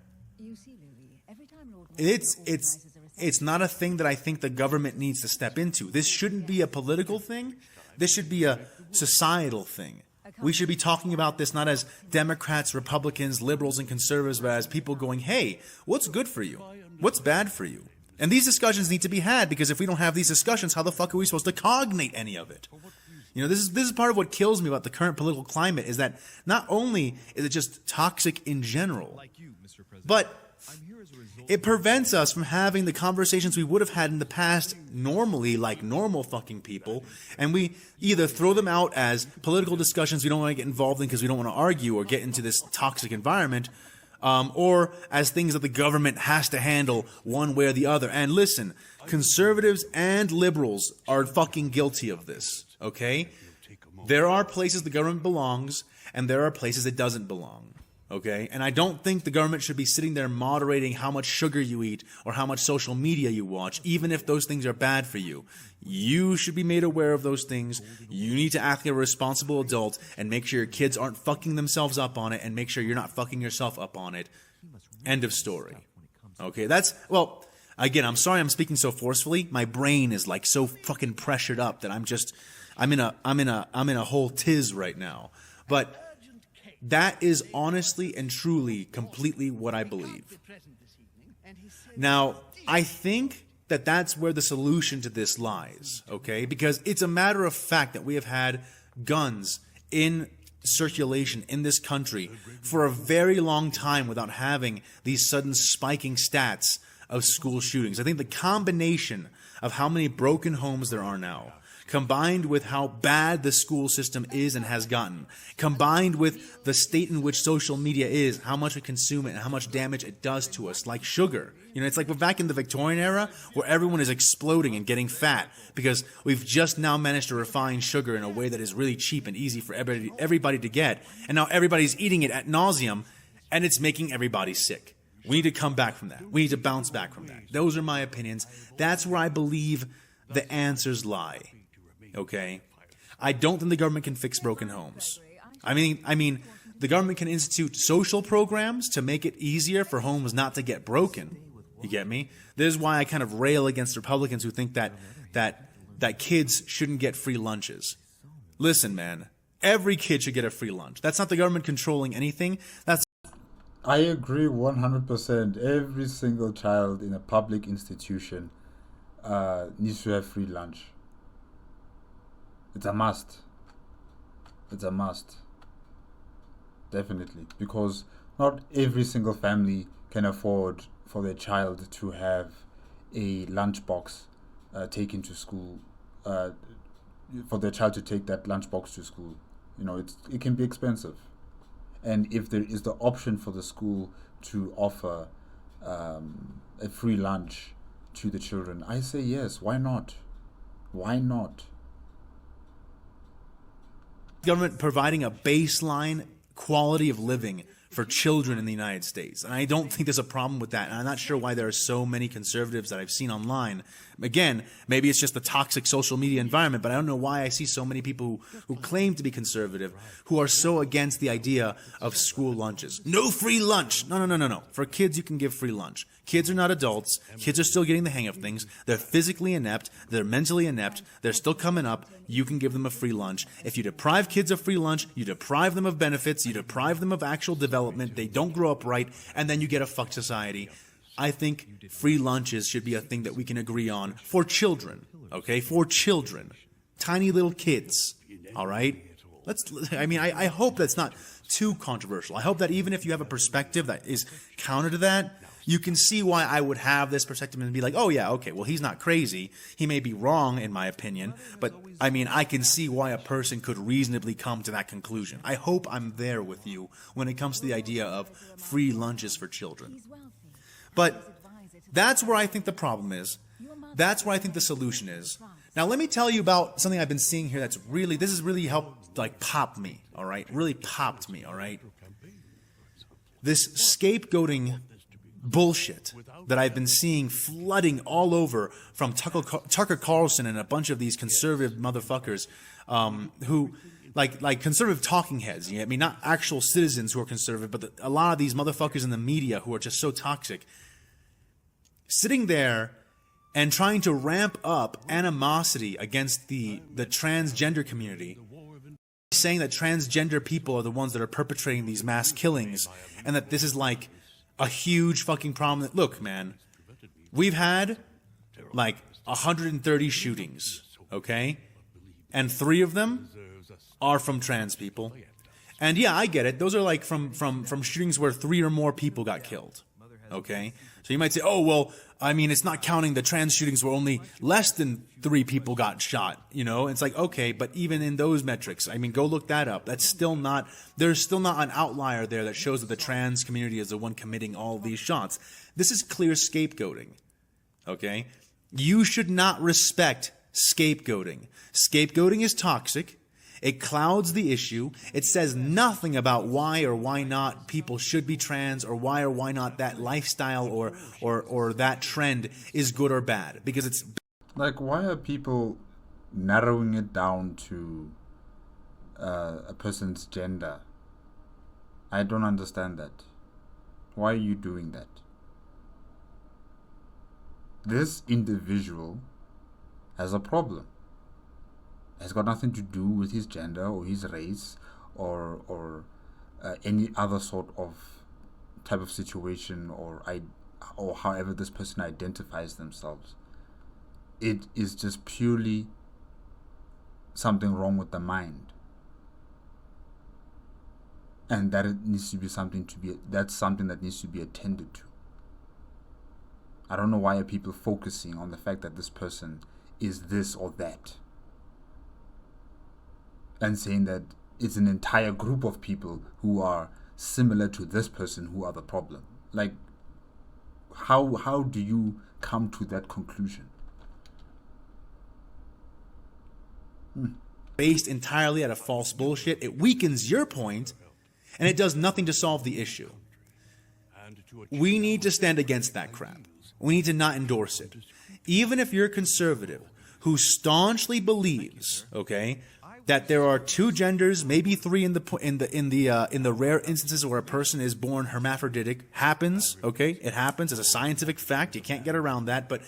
It's not a thing that I think the government needs to step into. This shouldn't be a political thing. This should be a societal thing. We should be talking about this not as Democrats, Republicans, liberals, and conservatives, but as people going, hey, what's good for you? What's bad for you? And these discussions need to be had, because if we don't have these discussions, how the fuck are we supposed to cognate any of it? You know, this is part of what kills me about the current political climate, is that not only is it just toxic in general, but it prevents us from having the conversations we would have had in the past normally, like normal fucking people, and we either throw them out as political discussions we don't want to get involved in because we don't want to argue or get into this toxic environment, or as things that the government has to handle one way or the other. And listen, conservatives and liberals are fucking guilty of this, okay? There are places the government belongs, and there are places it doesn't belong. Okay, and I don't think the government should be sitting there moderating how much sugar you eat or how much social media you watch, even if those things are bad for you. You should be made aware of those things. You need to act like a responsible adult and make sure your kids aren't fucking themselves up on it, and make sure you're not fucking yourself up on it. End of story. Okay, that's, well, again, I'm sorry I'm speaking so forcefully. My brain is like so fucking pressured up that I'm in a whole tiz right now. But that is honestly and truly completely what I believe. Now, I think that that's where the solution to this lies, okay? Because it's a matter of fact that we have had guns in circulation in this country for a very long time without having these sudden spiking stats of school shootings. I think the combination of how many broken homes there are now, combined with how bad the school system is and has gotten, combined with the state in which social media is, how much we consume it and how much damage it does to us, like sugar. You know, it's like we're back in the Victorian era where everyone is exploding and getting fat because we've just now managed to refine sugar in a way that is really cheap and easy for everybody to get. And now everybody's eating it ad nauseum, and it's making everybody sick. We need to come back from that. We need to bounce back from that. Those are my opinions. That's where I believe the answers lie. Okay, I don't think the government can fix broken homes. I mean, the government can institute social programs to make it easier for homes not to get broken. You get me? This is why I kind of rail against Republicans who think that kids shouldn't get free lunches. Listen, man, every kid should get a free lunch. That's not the government controlling anything. I agree 100%. Every single child in a public institution needs to have free lunch. It's a must. It's a must. Definitely. Because not every single family can afford for their child to have a lunchbox taken to school. For their child to take that lunchbox to school. You know, it can be expensive. and if there is the option for the school to offer a free lunch to the children, I say yes. Why not? Why not? Government providing a baseline quality of living for children in the United States. And I don't think there's a problem with that. And I'm not sure why there are so many conservatives that I've seen online. Again, maybe it's just the toxic social media environment, but I don't know why I see so many people who claim to be conservative who are so against the idea of school lunches. No free lunch. No. For kids, you can give free lunch. Kids are not adults. Kids are still getting the hang of things. They're physically inept. They're mentally inept. They're still coming up. You can give them a free lunch. If you deprive kids of free lunch, you deprive them of benefits. You deprive them of actual development. They don't grow up right. And then you get a fucked society. I think free lunches should be a thing that we can agree on for children. Okay? For children. Tiny little kids. All right? I hope that's not too controversial. I hope that even if you have a perspective that is counter to that, you can see why I would have this perspective and be like, oh yeah, okay, well, he's not crazy. He may be wrong in my opinion, but I mean, I can see why a person could reasonably come to that conclusion. I hope I'm there with you when it comes to the idea of free lunches for children. But that's where I think the problem is. That's where I think the solution is. Now, let me tell you about something I've been seeing here this has really helped, like, pop me, all right? Really popped me, all right? This scapegoating bullshit that I've been seeing flooding all over from Tucker Carlson and a bunch of these conservative motherfuckers who, like conservative talking heads. I mean, not actual citizens who are conservative, but a lot of these motherfuckers in the media who are just so toxic. Sitting there and trying to ramp up animosity against the transgender community, saying that transgender people are the ones that are perpetrating these mass killings, and that this is like a huge fucking problem. Look, man, we've had like 130 shootings, okay? And 3 of them are from trans people. And yeah, I get it. Those are like from shootings where 3 or more people got killed, okay? So you might say, oh, well, I mean, it's not counting the trans shootings where only less than 3 people got shot, you know? It's like, okay, but even in those metrics, I mean, go look that up. There's still not an outlier there that shows that the trans community is the one committing all these shots. This is clear scapegoating, okay? You should not respect scapegoating. Scapegoating is toxic. It clouds the issue. It says nothing about why or why not people should be trans, or why not that lifestyle or that trend is good or bad. Because it's like, why are people narrowing it down to a person's gender? I don't understand that. Why are you doing that? This individual has a problem. It's got nothing to do with his gender or his race or any other sort of type of situation or however this person identifies themselves. It is just purely something wrong with the mind, and that it needs to be that's something that needs to be attended to. I don't know why are people focusing on the fact that this person is this or that, and saying that it's an entire group of people who are similar to this person who are the problem. Like, how do you come to that conclusion? Based entirely out of false bullshit. It weakens your point, and it does nothing to solve the issue. We need to stand against that crap. We need to not endorse it. Even if you're conservative who staunchly believes, okay, that there are 2 genders, maybe 3 in the rare instances where a person is born hermaphroditic, happens, okay? It happens as a scientific fact. You can't get around that. But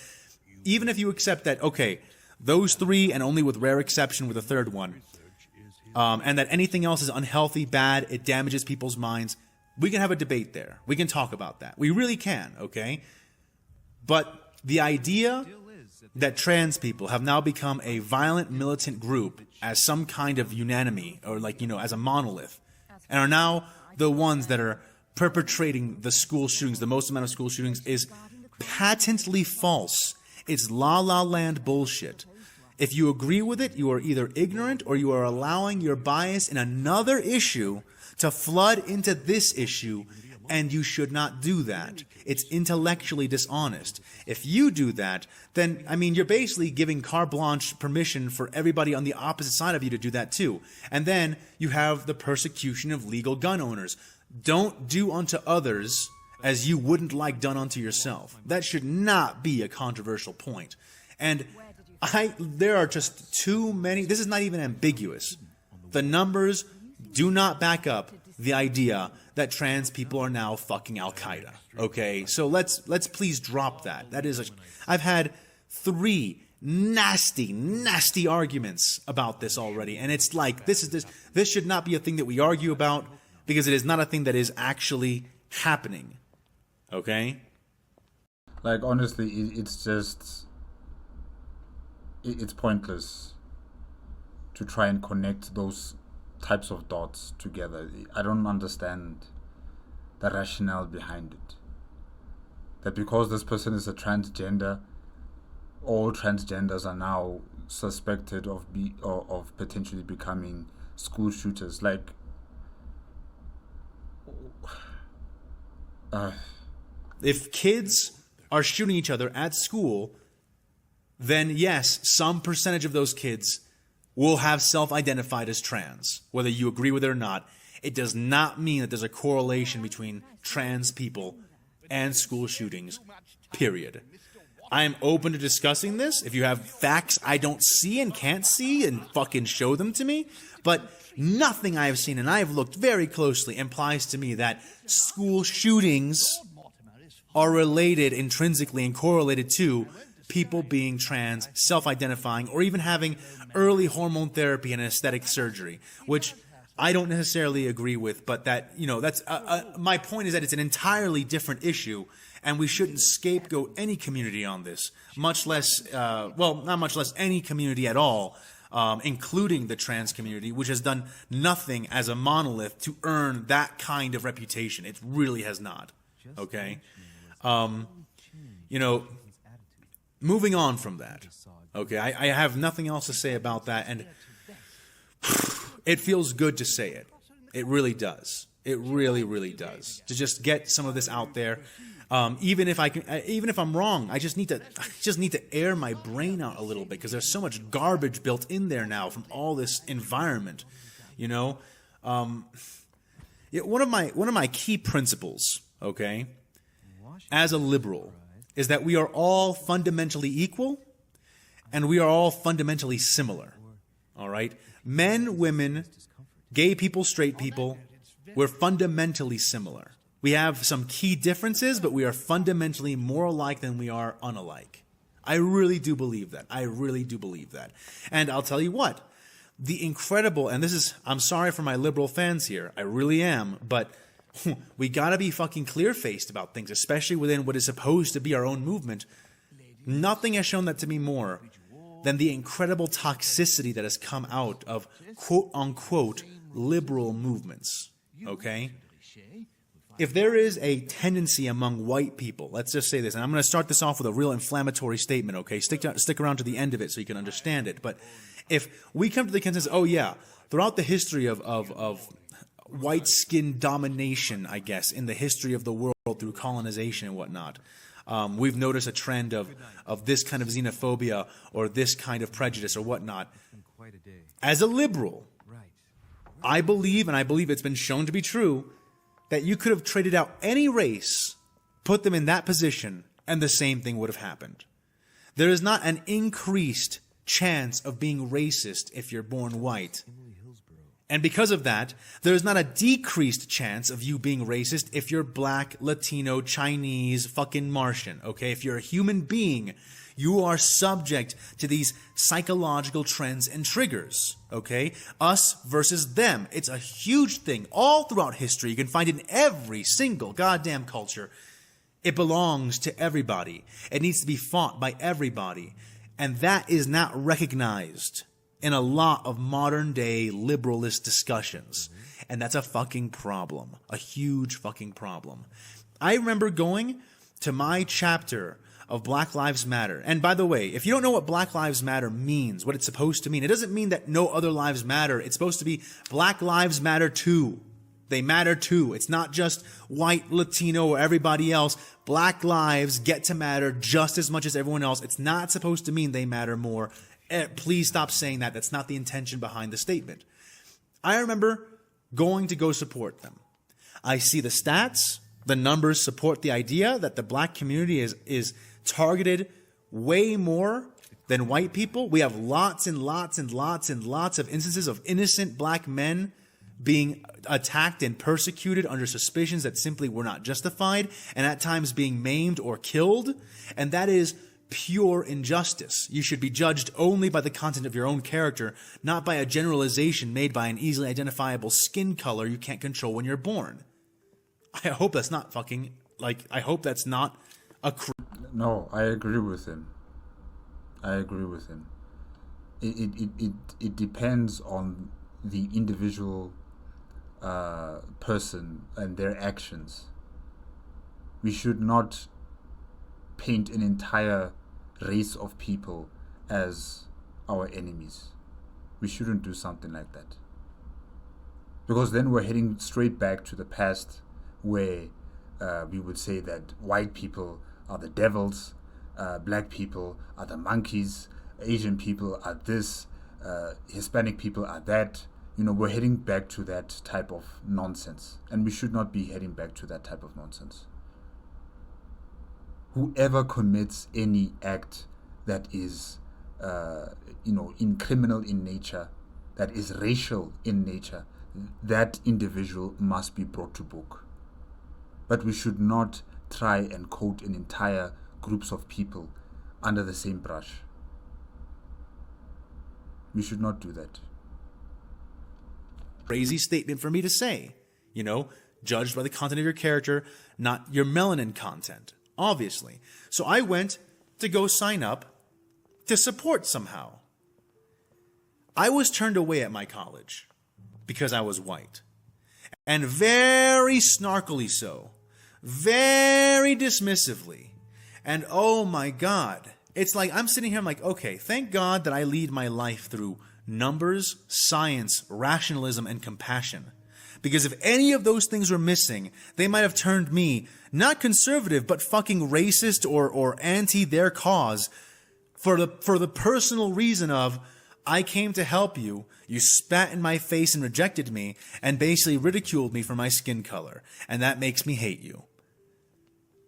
even if you accept that, okay, those 3 and only with rare exception with a 3rd one, and that anything else is unhealthy, bad, it damages people's minds, we can have a debate there. We can talk about that. We really can, okay? But the idea that trans people have now become a violent militant group as some kind of unanimity, or like, you know, as a monolith, and are now the ones that are perpetrating the school shootings, the most amount of school shootings, is patently false. It's la-la land bullshit. If you agree with it, you are either ignorant or you are allowing your bias in another issue to flood into this issue, and you should not do that. It's intellectually dishonest. If you do that, then, I mean, you're basically giving carte blanche permission for everybody on the opposite side of you to do that too. And then you have the persecution of legal gun owners. Don't do unto others as you wouldn't like done unto yourself. That should not be a controversial point. And there are just too many. This is not even ambiguous. The numbers do not back up the idea that trans people are now fucking Al-Qaeda. Okay, so let's please drop that. I've had 3 nasty arguments about this already, and it's like this should not be a thing that we argue about, because it is not a thing that is actually happening. Okay? Like, honestly, it's just... It's pointless to try and connect those types of dots together. I don't understand the rationale behind it. That because this person is a transgender, all transgenders are now suspected of potentially becoming school shooters. Like, if kids are shooting each other at school, then yes, some percentage of those kids will have self-identified as trans. Whether you agree with it or not, it does not mean that there's a correlation between trans people and school shootings, period. I am open to discussing this. If you have facts I don't see and can't see, and fucking show them to me. But nothing I have seen, and I have looked very closely, implies to me that school shootings are related intrinsically and correlated to people being trans, self-identifying, or even having early hormone therapy and aesthetic surgery, which I don't necessarily agree with, but that, that's my point is that it's an entirely different issue, and we shouldn't scapegoat any community on this, much less, not much less any community at all, including the trans community, which has done nothing as a monolith to earn that kind of reputation. It really has not. Okay? Moving on from that, okay, I have nothing else to say about that, and it feels good to say it. It really does. It really, really does. To just get some of this out there, even if I'm wrong, I just need to air my brain out a little bit, because there's so much garbage built in there now from all this environment. One of my key principles, okay, as a liberal, is that we are all fundamentally equal, and we are all fundamentally similar. All right? Men, women, gay people, straight people, we're fundamentally similar. We have some key differences, but we are fundamentally more alike than we are unalike. I really do believe that. I really do believe that. And I'll tell you what, the incredible, and I'm sorry for my liberal fans here, I really am, but we gotta be fucking clear-faced about things, especially within what is supposed to be our own movement. Nothing has shown that to me more than the incredible toxicity that has come out of quote-unquote liberal movements, okay? If there is a tendency among white people, let's just say this, and I'm going to start this off with a real inflammatory statement, okay? Stick around to the end of it so you can understand it. But if we come to the consensus, oh yeah, throughout the history of white skin domination, I guess, in the history of the world through colonization and whatnot, we've noticed a trend of this kind of xenophobia or this kind of prejudice or whatnot. As a liberal, I believe, and I believe it's been shown to be true, that you could have traded out any race, put them in that position, and the same thing would have happened. There is not an increased chance of being racist if you're born white. And because of that, there is not a decreased chance of you being racist if you're black, Latino, Chinese, fucking Martian, okay? If you're a human being, you are subject to these psychological trends and triggers, okay? Us versus them. It's a huge thing all throughout history. You can find it in every single goddamn culture. It belongs to everybody. It needs to be fought by everybody. And that is not recognized in a lot of modern-day liberalist discussions. And that's a fucking problem. A huge fucking problem. I remember going to my chapter of Black Lives Matter. And by the way, if you don't know what Black Lives Matter means, what it's supposed to mean, it doesn't mean that no other lives matter. It's supposed to be Black Lives Matter too. They matter too. It's not just white, Latino, or everybody else. Black lives get to matter just as much as everyone else. It's not supposed to mean they matter more. Please stop saying that. That's not the intention behind the statement. I remember going to go support them. I see the stats. The numbers support the idea that the black community is targeted way more than white people. We have lots and lots and lots and lots of instances of innocent black men being attacked and persecuted under suspicions that simply were not justified, and at times being maimed or killed. And that is pure injustice. You should be judged only by the content of your own character, not by a generalization made by an easily identifiable skin color you can't control when you're born. I hope that's not fucking, I hope that's not a... No, I agree with him. I agree with him. It depends on the individual person and their actions. We should not paint an entire race of people as our enemies. We shouldn't do something like that, because then we're heading straight back to the past, where we would say that white people are the devils, black people are the monkeys, Asian people are this, Hispanic people are that. We're heading back to that type of nonsense, and we should not be heading back to that type of nonsense. Whoever commits any act that is, criminal in nature, that is racial in nature, that individual must be brought to book. But we should not try and coat an entire groups of people under the same brush. We should not do that. Crazy statement for me to say, judged by the content of your character, not your melanin content, obviously. So I went to go sign up to support somehow. I was turned away at my college because I was white. And very snarkily so, very dismissively. And oh my God, it's like I'm sitting here, I'm like, okay, thank God that I lead my life through numbers, science, rationalism, and compassion. Because if any of those things were missing, they might have turned me, not conservative, but fucking racist or anti their cause for the personal reason of, I came to help you, you spat in my face and rejected me, and basically ridiculed me for my skin color, and that makes me hate you.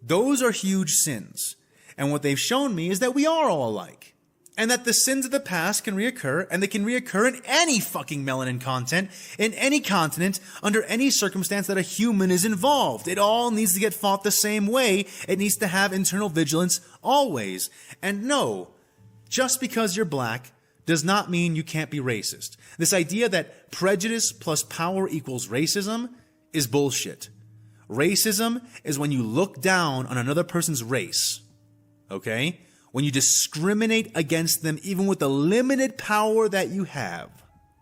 Those are huge sins. And what they've shown me is that we are all alike. And that the sins of the past can reoccur, and they can reoccur in any fucking melanin content, in any continent, under any circumstance that a human is involved. It all needs to get fought the same way. It needs to have internal vigilance always. And no, just because you're black does not mean you can't be racist. This idea that prejudice plus power equals racism is bullshit. Racism is when you look down on another person's race. Okay? When you discriminate against them, even with the limited power that you have.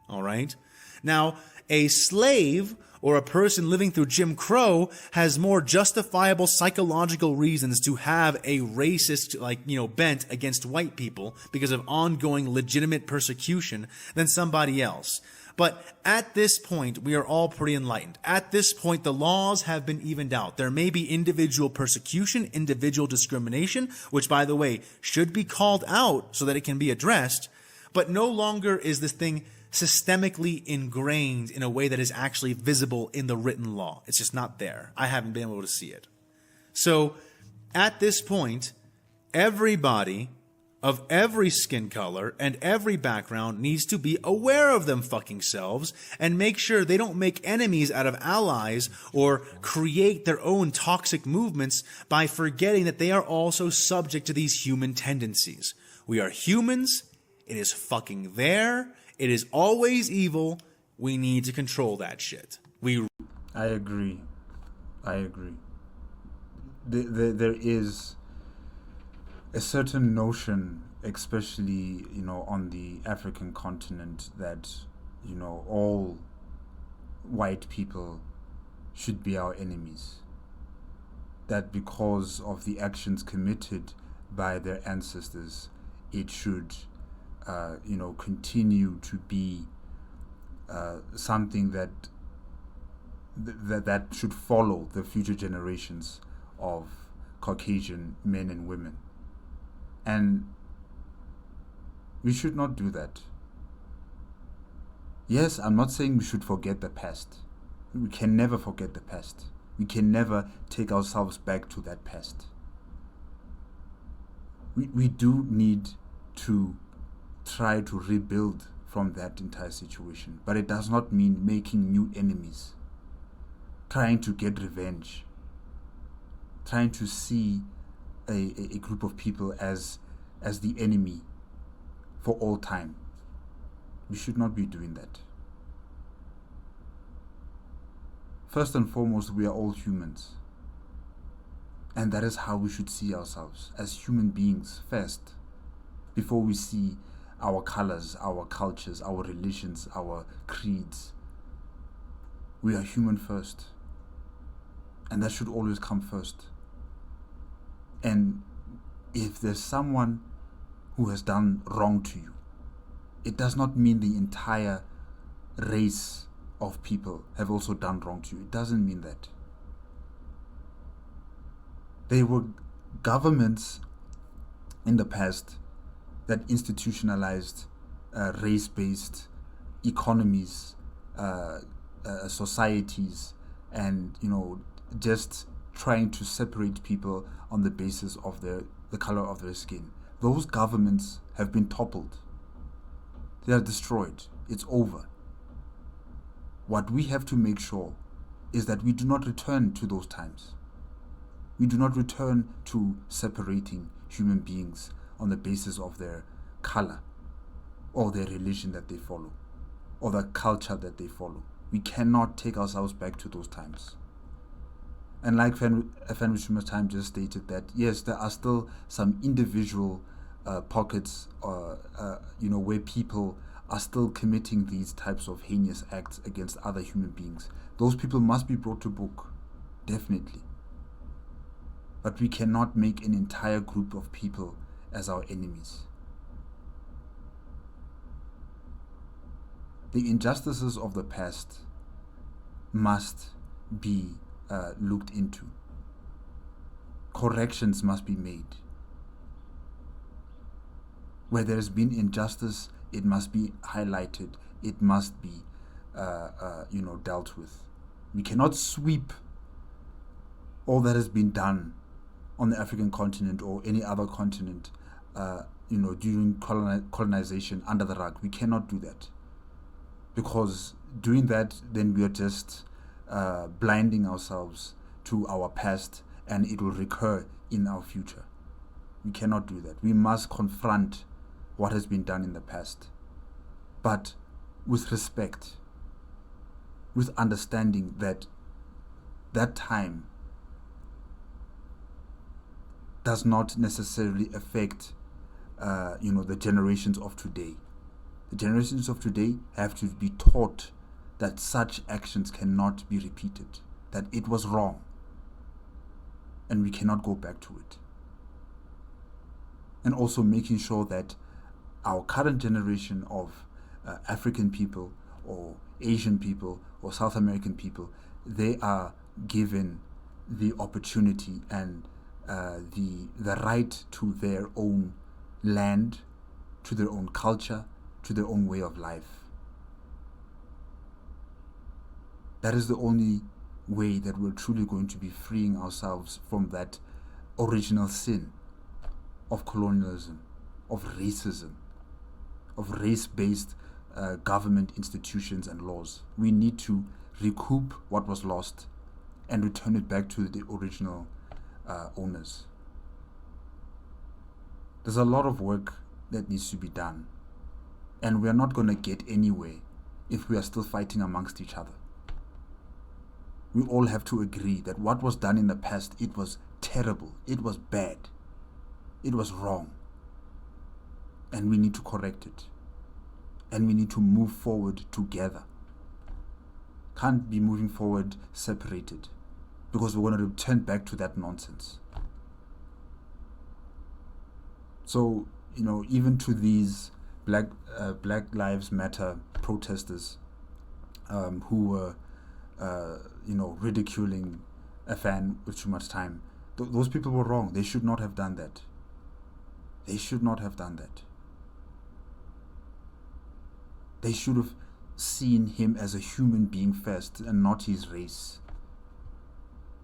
All right? Now, a slave or a person living through Jim Crow has more justifiable psychological reasons to have a racist, bent against white people because of ongoing legitimate persecution than somebody else. But at this point, we are all pretty enlightened. At this point, the laws have been evened out. There may be individual persecution, individual discrimination, which, by the way, should be called out so that it can be addressed. But no longer is this thing systemically ingrained in a way that is actually visible in the written law. It's just not there. I haven't been able to see it. So, at this point, everybody of every skin color and every background needs to be aware of them fucking selves and make sure they don't make enemies out of allies or create their own toxic movements by forgetting that they are also subject to these human tendencies. We are humans. It is fucking there. It is always evil. We need to control that shit. I agree. There is a certain notion, especially, on the African continent, that, all white people should be our enemies. That because of the actions committed by their ancestors, it should, continue to be something that that should follow the future generations of Caucasian men and women. And we should not do that. Yes, I'm not saying we should forget the past. We can never forget the past. We can never take ourselves back to that past. We do need to try to rebuild from that entire situation, but it does not mean making new enemies, trying to get revenge, trying to see a group of people as the enemy for all time. We should not be doing that. First and foremost, we are all humans. And that is how we should see ourselves, as human beings first, before we see our colors, our cultures, our religions, our creeds. We are human first. And that should always come first. And if there's someone who has done wrong to you, it does not mean the entire race of people have also done wrong to you. It doesn't mean that. There were governments in the past that institutionalized race-based economies, societies, and just trying to separate people on the basis of the color of their skin. Those governments have been toppled. They are destroyed. It's over. What we have to make sure is that we do not return to those times. We do not return to separating human beings on the basis of their color or their religion that they follow or the culture that they follow. We cannot take ourselves back to those times. And like AFanWithTooMuchTime just stated that, yes, there are still some individual pockets where people are still committing these types of heinous acts against other human beings. Those people must be brought to book, definitely. But we cannot make an entire group of people as our enemies. The injustices of the past must be looked into. Corrections must be made. Where there has been injustice, it must be highlighted. It must be, dealt with. We cannot sweep all that has been done on the African continent or any other continent, during colonization under the rug. We cannot do that. Because doing that, then we are just blinding ourselves to our past, and it will recur in our future. We cannot do that. We must confront what has been done in the past, but with respect, with understanding that that time does not necessarily affect the generations of today. The generations of today have to be taught that such actions cannot be repeated, that it was wrong, and we cannot go back to it. And also making sure that our current generation of African people or Asian people or South American people, they are given the opportunity and the right to their own land, to their own culture, to their own way of life. That is the only way that we're truly going to be freeing ourselves from that original sin of colonialism, of racism, of race-based government institutions and laws. We need to recoup what was lost and return it back to the original owners. There's a lot of work that needs to be done, and we are not going to get anywhere if we are still fighting amongst each other. We all have to agree that what was done in the past, it was terrible, it was bad, it was wrong, and we need to correct it, and we need to move forward together. Can't be moving forward separated, because we're going to return back to that nonsense. So, even to these Black Lives Matter protesters who were ridiculing a fan with too much time. Those people were wrong. They should not have done that. They should not have done that. They should have seen him as a human being first and not his race.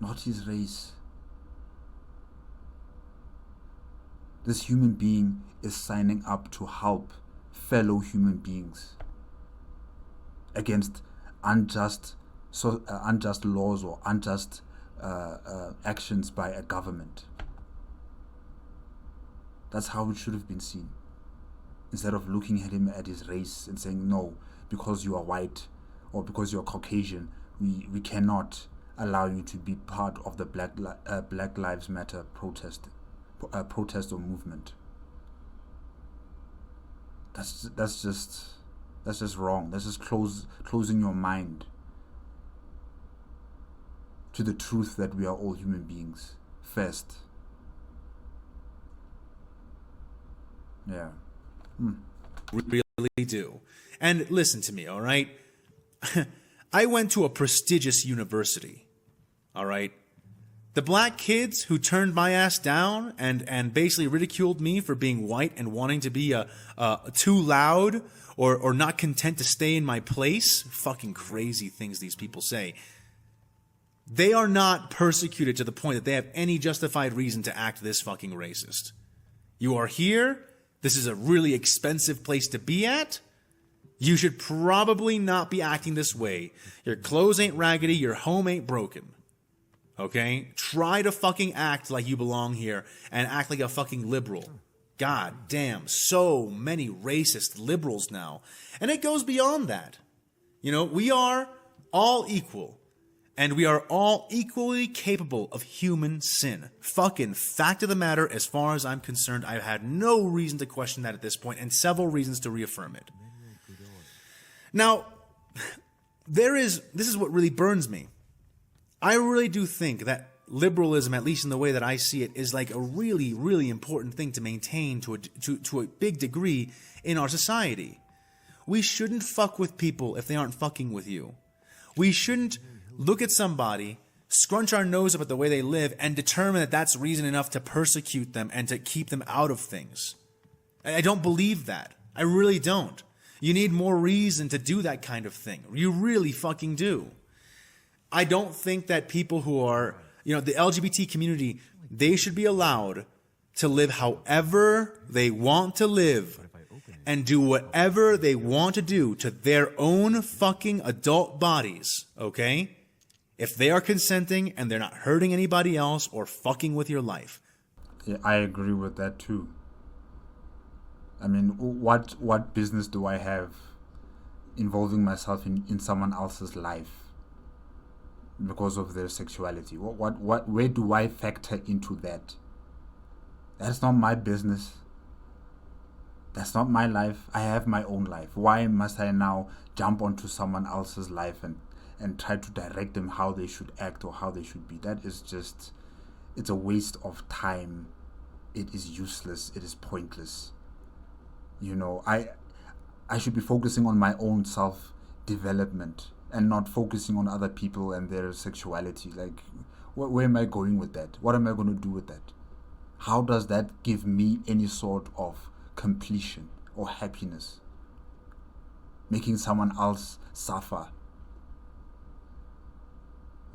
Not his race. This human being is signing up to help fellow human beings against unjust laws or unjust actions by a government. That's how it should have been seen. Instead of looking at him at his race and saying, no, because you are white or because you are Caucasian, we cannot allow you to be part of the Black Lives Matter protest or movement. That's just wrong. That's just closing your mind to the truth that we are all human beings first. Yeah. We really do. And listen to me, all right? I went to a prestigious university, all right? The black kids who turned my ass down and basically ridiculed me for being white and wanting to be too loud or not content to stay in my place, fucking crazy things these people say. They are not persecuted to the point that they have any justified reason to act this fucking racist. You are here. This is a really expensive place to be at. You should probably not be acting this way. Your clothes ain't raggedy. Your home ain't broken. Okay? Try to fucking act like you belong here and act like a fucking liberal. God damn, so many racist liberals now. And it goes beyond that. You know, we are all equal. And we are all equally capable of human sin. Fucking fact of the matter, as far as I'm concerned, I've had no reason to question that at this point, and several reasons to reaffirm it. Now, this is what really burns me. I really do think that liberalism, at least in the way that I see it, is like a really, really important thing to maintain to a big degree in our society. We shouldn't fuck with people if they aren't fucking with you. We shouldn't look at somebody, scrunch our nose up at the way they live, and determine that that's reason enough to persecute them and to keep them out of things. I don't believe that. I really don't. You need more reason to do that kind of thing. You really fucking do. I don't think that people who are, the LGBT community, they should be allowed to live however they want to live and do whatever they want to do to their own fucking adult bodies, okay? If they are consenting and they're not hurting anybody else or fucking with your life. Yeah, I agree with that too. I mean, what business do I have involving myself in someone else's life because of their sexuality? Where do I factor into that? That's not my business. That's not my life. I have my own life. Why must I now jump onto someone else's life and try to direct them how they should act or how they should be? That is just, it's a waste of time. It is useless. It is pointless. I should be focusing on my own self-development and not focusing on other people and their sexuality. Like, where am I going with that? What am I going to do with that? How does that give me any sort of completion or happiness? Making someone else suffer.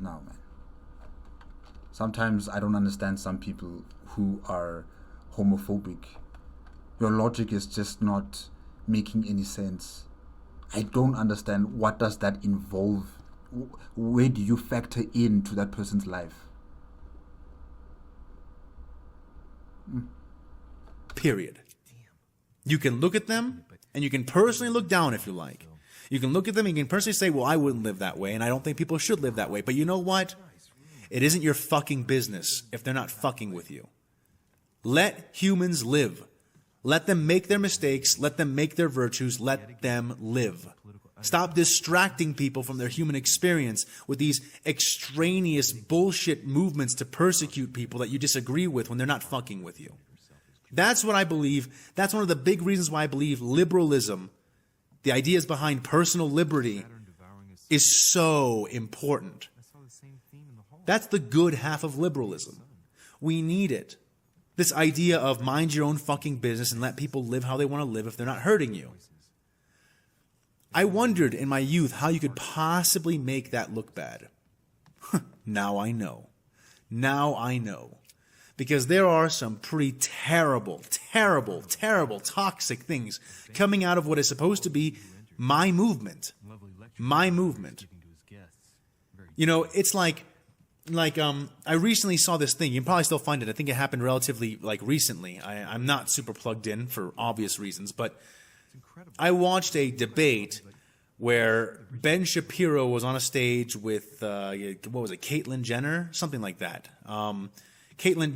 No, man. Sometimes I don't understand some people who are homophobic. Your logic is just not making any sense. I don't understand, what does that involve? Where do you factor into that person's life? Period. You can look at them, and you can personally look down if you like. You can look at them and you can personally say, well, I wouldn't live that way, and I don't think people should live that way. But you know what? It isn't your fucking business if they're not fucking with you. Let humans live. Let them make their mistakes. Let them make their virtues. Let them live. Stop distracting people from their human experience with these extraneous bullshit movements to persecute people that you disagree with when they're not fucking with you. That's what I believe. That's one of the big reasons why I believe liberalism, the ideas behind personal liberty, is so important. That's the good half of liberalism. We need it. This idea of mind your own fucking business and let people live how they want to live if they're not hurting you. I wondered in my youth how you could possibly make that look bad. Now I know. Now I know. Because there are some pretty terrible, terrible, terrible, toxic things coming out of what is supposed to be my movement. My movement. You know, it's like I recently saw this thing. You can probably still find it. I think it happened relatively recently. I'm not super plugged in for obvious reasons, but I watched a debate where Ben Shapiro was on a stage with what was it, Caitlyn Jenner, something like that. Caitlyn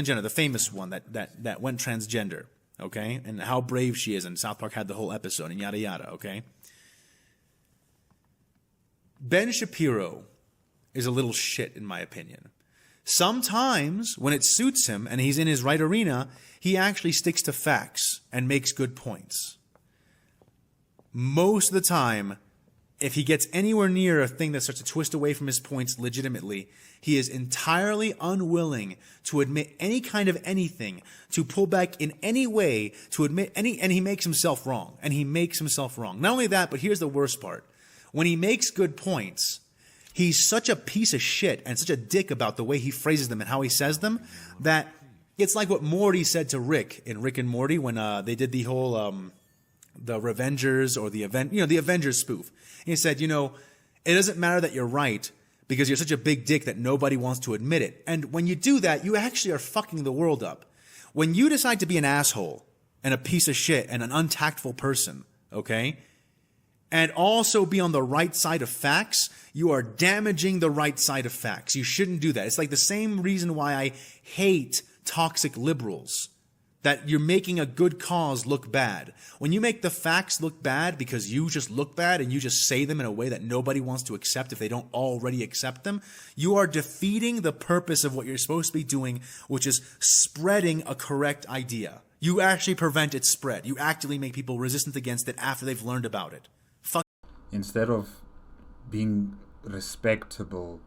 Jenner, the famous one that went transgender, okay, and how brave she is, and South Park had the whole episode and yada yada, okay. Ben Shapiro is a little shit, in my opinion. Sometimes, when it suits him and he's in his right arena, he actually sticks to facts and makes good points. Most of the time, if he gets anywhere near a thing that starts to twist away from his points legitimately, he is entirely unwilling to admit any kind of anything, to pull back in any way, to admit any, and he makes himself wrong. And he makes himself wrong. Not only that, but here's the worst part. When he makes good points, he's such a piece of shit and such a dick about the way he phrases them and how he says them that it's like what Morty said to Rick in Rick and Morty when they did the whole the Revengers or the Avengers spoof. And he said, it doesn't matter that you're right because you're such a big dick that nobody wants to admit it. And when you do that, you actually are fucking the world up. When you decide to be an asshole and a piece of shit and an untactful person, okay, and also be on the right side of facts, you are damaging the right side of facts. You shouldn't do that. It's like the same reason why I hate toxic liberals, that you're making a good cause look bad. When you make the facts look bad because you just look bad and you just say them in a way that nobody wants to accept if they don't already accept them, you are defeating the purpose of what you're supposed to be doing, which is spreading a correct idea. You actually prevent its spread. You actively make people resistant against it after they've learned about it. Instead of being respectable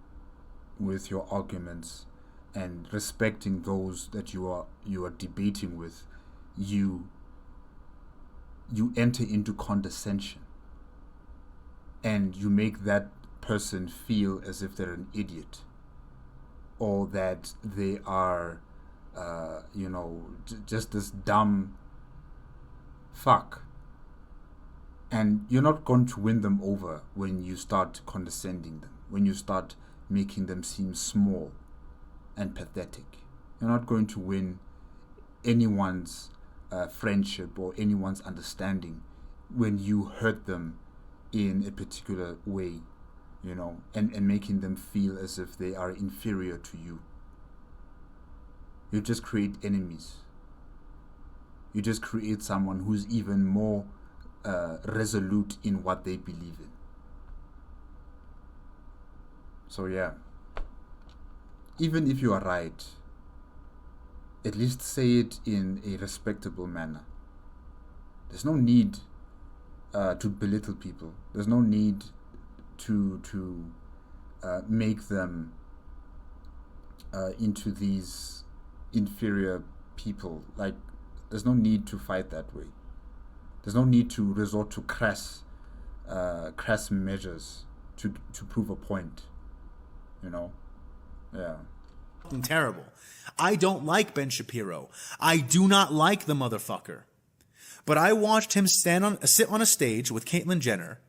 with your arguments and respecting those that you are debating with, you enter into condescension and you make that person feel as if they're an idiot or that they are just this dumb fuck. And you're not going to win them over when you start condescending them, when you start making them seem small and pathetic. You're not going to win anyone's friendship or anyone's understanding when you hurt them in a particular way, and making them feel as if they are inferior to you. You just create enemies. You just create someone who's even more resolute in what they believe in. So yeah, even if you are right, at least say it in a respectable manner. There's no need to belittle people. There's no need to make them into these inferior people. Like, there's no need to fight that way. There's no need to resort to crass measures to prove a point. Yeah. Terrible. I don't like Ben Shapiro. I do not like the motherfucker. But I watched him sit on a stage with Caitlyn Jenner,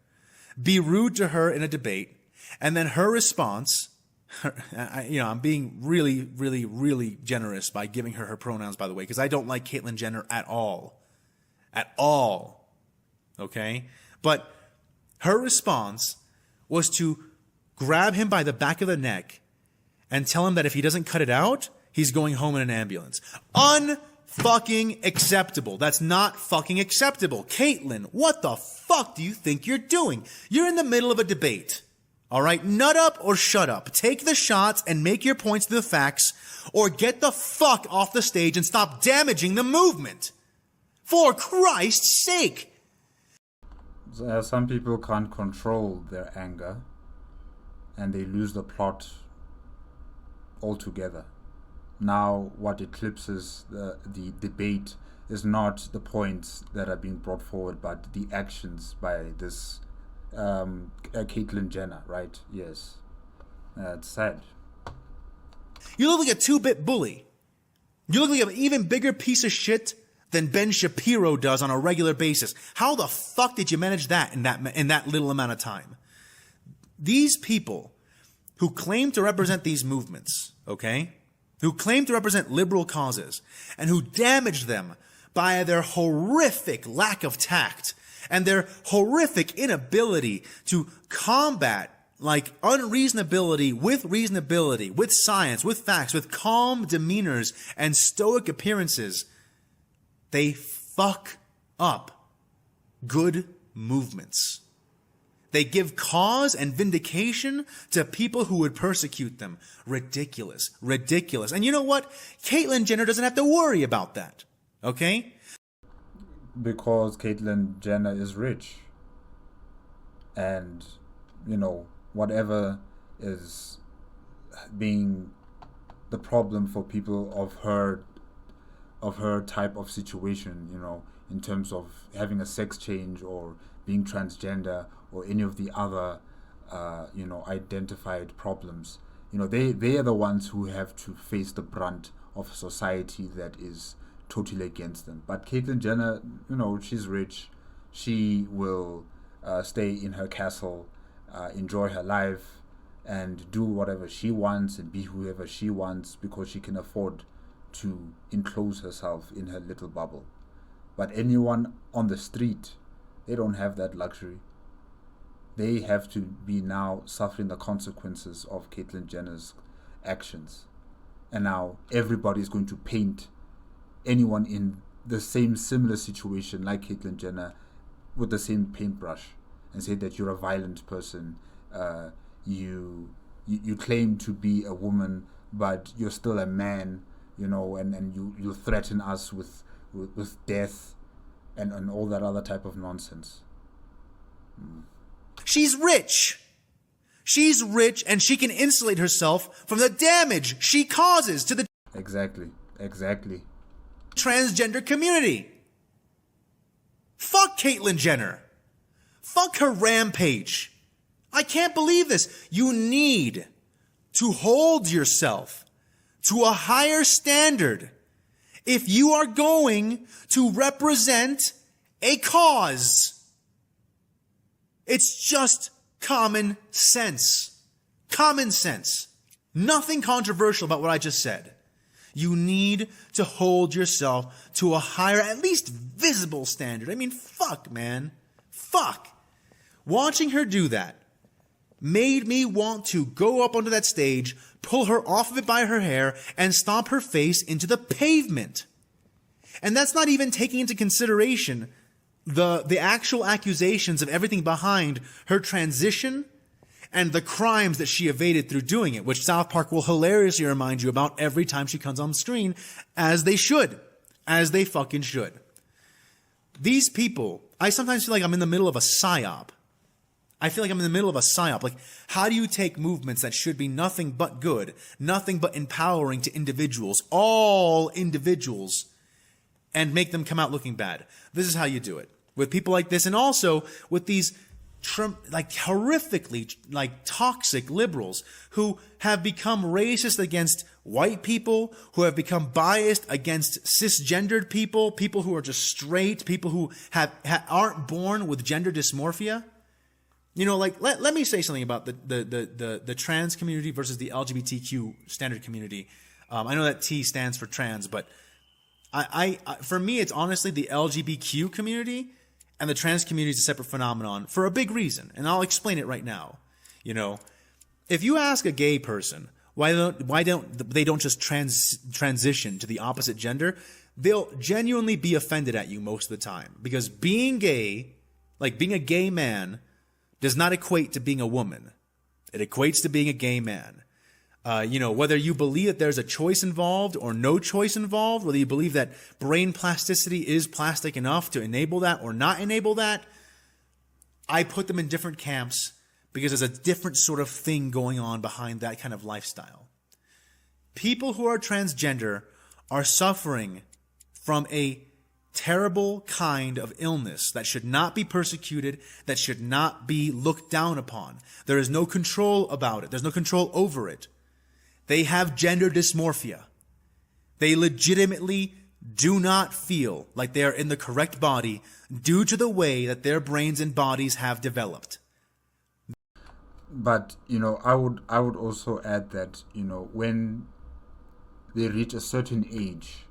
be rude to her in a debate, and then her response. I'm being really, really, really generous by giving her pronouns, by the way, because I don't like Caitlyn Jenner at all. At all. Okay? But her response was to grab him by the back of the neck and tell him that if he doesn't cut it out, he's going home in an ambulance. Unfucking acceptable. That's not fucking acceptable. Caitlyn, what the fuck do you think you're doing? You're in the middle of a debate. All right? Nut up or shut up. Take the shots and make your points to the facts, or get the fuck off the stage and stop damaging the movement. For Christ's sake. Some people can't control their anger, and they lose the plot altogether. Now, what eclipses the debate is not the points that are being brought forward, but the actions by this Caitlyn Jenner, right? Yes. It's sad. You look like a 2-bit bully. You look like an even bigger piece of shit than Ben Shapiro does on a regular basis. How the fuck did you manage that in that little amount of time? These people who claim to represent these movements, okay, who claim to represent liberal causes, and who damage them by their horrific lack of tact and their horrific inability to combat like unreasonability, with science, with facts, with calm demeanors and stoic appearances, they fuck up good movements. They give cause and vindication to people who would persecute them. Ridiculous. Ridiculous. And you know what? Caitlyn Jenner doesn't have to worry about that. Okay? Because Caitlyn Jenner is rich. And, you know, whatever is being the problem for people of her type of situation, you know, in terms of having a sex change or being transgender or any of the other, identified problems. You know, they are the ones who have to face the brunt of a society that is totally against them. But Caitlyn Jenner, you know, she's rich. She will stay in her castle, enjoy her life, and do whatever she wants and be whoever she wants because she can afford to enclose herself in her little bubble. But anyone on the street, they don't have that luxury. They have to be now suffering the consequences of Caitlyn Jenner's actions. And now everybody is going to paint anyone in the same similar situation like Caitlyn Jenner with the same paintbrush and say that you're a violent person. You claim to be a woman, but you're still a man, you know, and you threaten us with death and all that other type of nonsense. She's rich. She's rich and she can insulate herself from the damage she causes to the Exactly. transgender community. Fuck Caitlyn Jenner. Fuck her rampage. I can't believe this. You need to hold yourself to a higher standard if you are going to represent a cause. It's just common sense. Common sense. Nothing controversial about what I just said. You need to hold yourself to a higher, at least visible standard. I mean, fuck, man. Fuck. Watching her do that made me want to go up onto that stage, pull her off of it by her hair, and stomp her face into the pavement. And that's not even taking into consideration the actual accusations of everything behind her transition and the crimes that she evaded through doing it, which South Park will hilariously remind you about every time she comes on screen, as they should. As they fucking should. These people, I sometimes feel like I'm in the middle of a psyop. Like, how do you take movements that should be nothing but good, nothing but empowering to individuals, all individuals, and make them come out looking bad? This is how you do it. With people like this, and also with these horrifically toxic liberals who have become racist against white people, who have become biased against cisgendered people, people who are just straight, people who aren't born with gender dysmorphia. You know, like, let me say something about the trans community versus the LGBTQ standard community. I know that T stands for trans, but I for me, it's honestly the LGBTQ community and the trans community is a separate phenomenon for a big reason. And I'll explain it right now. You know, if you ask a gay person, why don't they just transition to the opposite gender, they'll genuinely be offended at you most of the time. Because being gay, like being a gay man, does not equate to being a woman. It equates to being a gay man. Whether you believe that there's a choice involved or no choice involved, whether you believe that brain plasticity is plastic enough to enable that or not enable that, I put them in different camps because there's a different sort of thing going on behind that kind of lifestyle. People who are transgender are suffering from a terrible kind of illness that should not be persecuted, that should not be looked down upon. There is no control about it. There's no control over it. They have gender dysmorphia. They legitimately do not feel like they are in the correct body due to the way that their brains and bodies have developed. But, I would also add that, when they reach a certain age,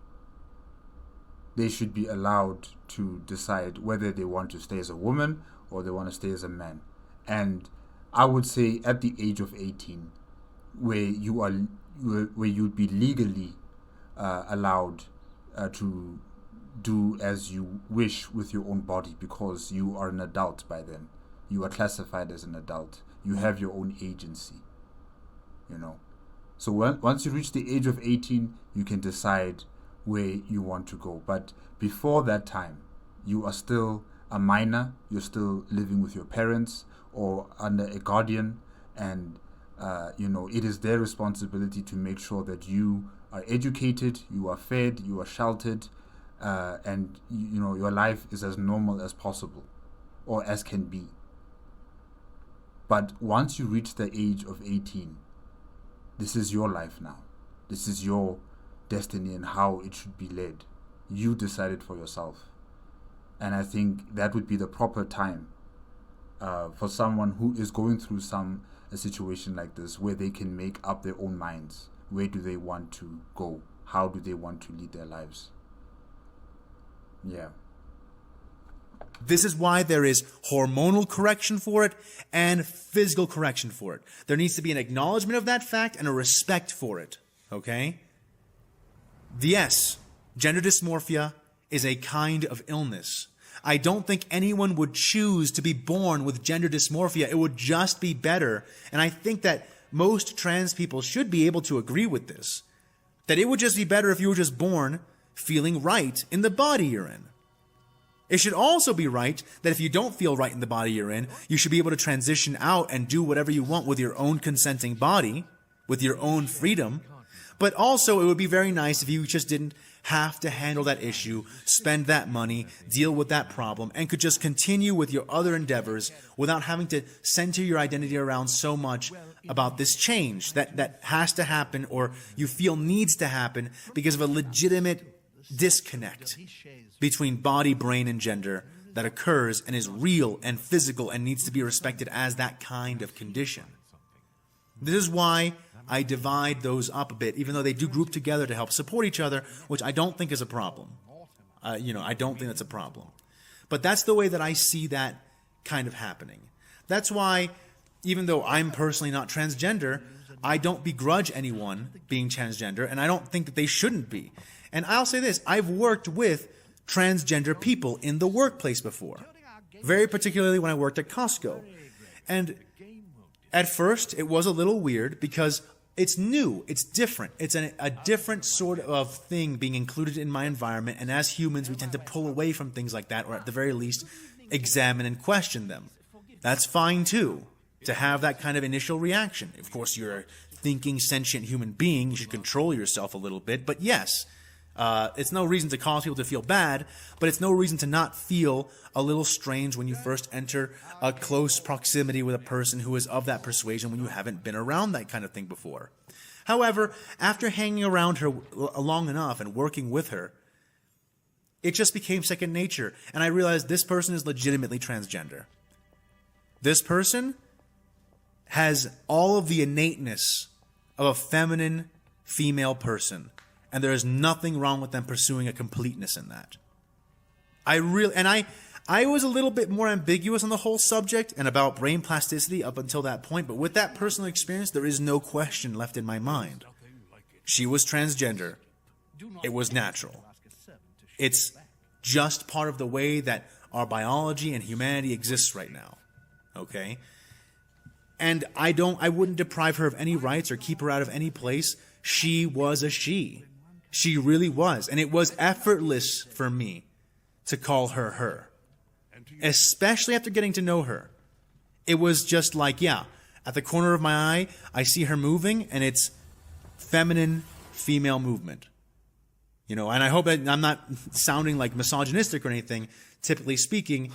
they should be allowed to decide whether they want to stay as a woman or they want to stay as a man. And I would say at the age of 18, where you'd be legally allowed to do as you wish with your own body, because you are an adult by then. You are classified as an adult. You have your own agency, So once you reach the age of 18, you can decide where you want to go. But before that time, you are still a minor. You're still living with your parents or under a guardian, and it is their responsibility to make sure that you are educated, you are fed, you are sheltered, and your life is as normal as possible, or as can be. But once you reach the age of 18, this is your life now. This is your destiny and how it should be led. You decide it for yourself. And I think that would be the proper time for someone who is going through a situation like this, where they can make up their own minds. Where do they want to go? How do they want to lead their lives? Yeah. This is why there is hormonal correction for it and physical correction for it. There needs to be an acknowledgement of that fact and a respect for it. Okay? Yes, gender dysmorphia is a kind of illness. I don't think anyone would choose to be born with gender dysmorphia. It would just be better. And I think that most trans people should be able to agree with this. That it would just be better if you were just born feeling right in the body you're in. It should also be right that if you don't feel right in the body you're in, you should be able to transition out and do whatever you want with your own consenting body, with your own freedom. But also, it would be very nice if you just didn't have to handle that issue, spend that money, deal with that problem, and could just continue with your other endeavors without having to center your identity around so much about this change that has to happen, or you feel needs to happen because of a legitimate disconnect between body, brain, and gender that occurs and is real and physical and needs to be respected as that kind of condition. This is why I divide those up a bit, even though they do group together to help support each other, which I don't think is a problem. I don't think that's a problem. But that's the way that I see that kind of happening. That's why, even though I'm personally not transgender, I don't begrudge anyone being transgender, and I don't think that they shouldn't be. And I'll say this, I've worked with transgender people in the workplace before, very particularly when I worked at Costco. And at first, it was a little weird because it's new, it's different. It's a different sort of thing being included in my environment, and as humans, we tend to pull away from things like that, or at the very least, examine and question them. That's fine too, to have that kind of initial reaction. Of course, you're a thinking, sentient human being, you should control yourself a little bit, but yes, it's no reason to cause people to feel bad, but it's no reason to not feel a little strange when you first enter a close proximity with a person who is of that persuasion when you haven't been around that kind of thing before. However, after hanging around her long enough and working with her, it just became second nature, and I realized this person is legitimately transgender. This person has all of the innateness of a feminine female person, and there is nothing wrong with them pursuing a completeness in that. I was a little bit more ambiguous on the whole subject and about brain plasticity up until that point, but with that personal experience, there is no question left in my mind. She was transgender. It was natural. It's just part of the way that our biology and humanity exists right now. Okay? And I wouldn't deprive her of any rights or keep her out of any place. She was a she. She really was. And it was effortless for me to call her her. especially after getting to know her. It was just like, yeah, at the corner of my eye, I see her moving, and it's feminine, female movement. And I hope that I'm not sounding like misogynistic or anything. Typically speaking,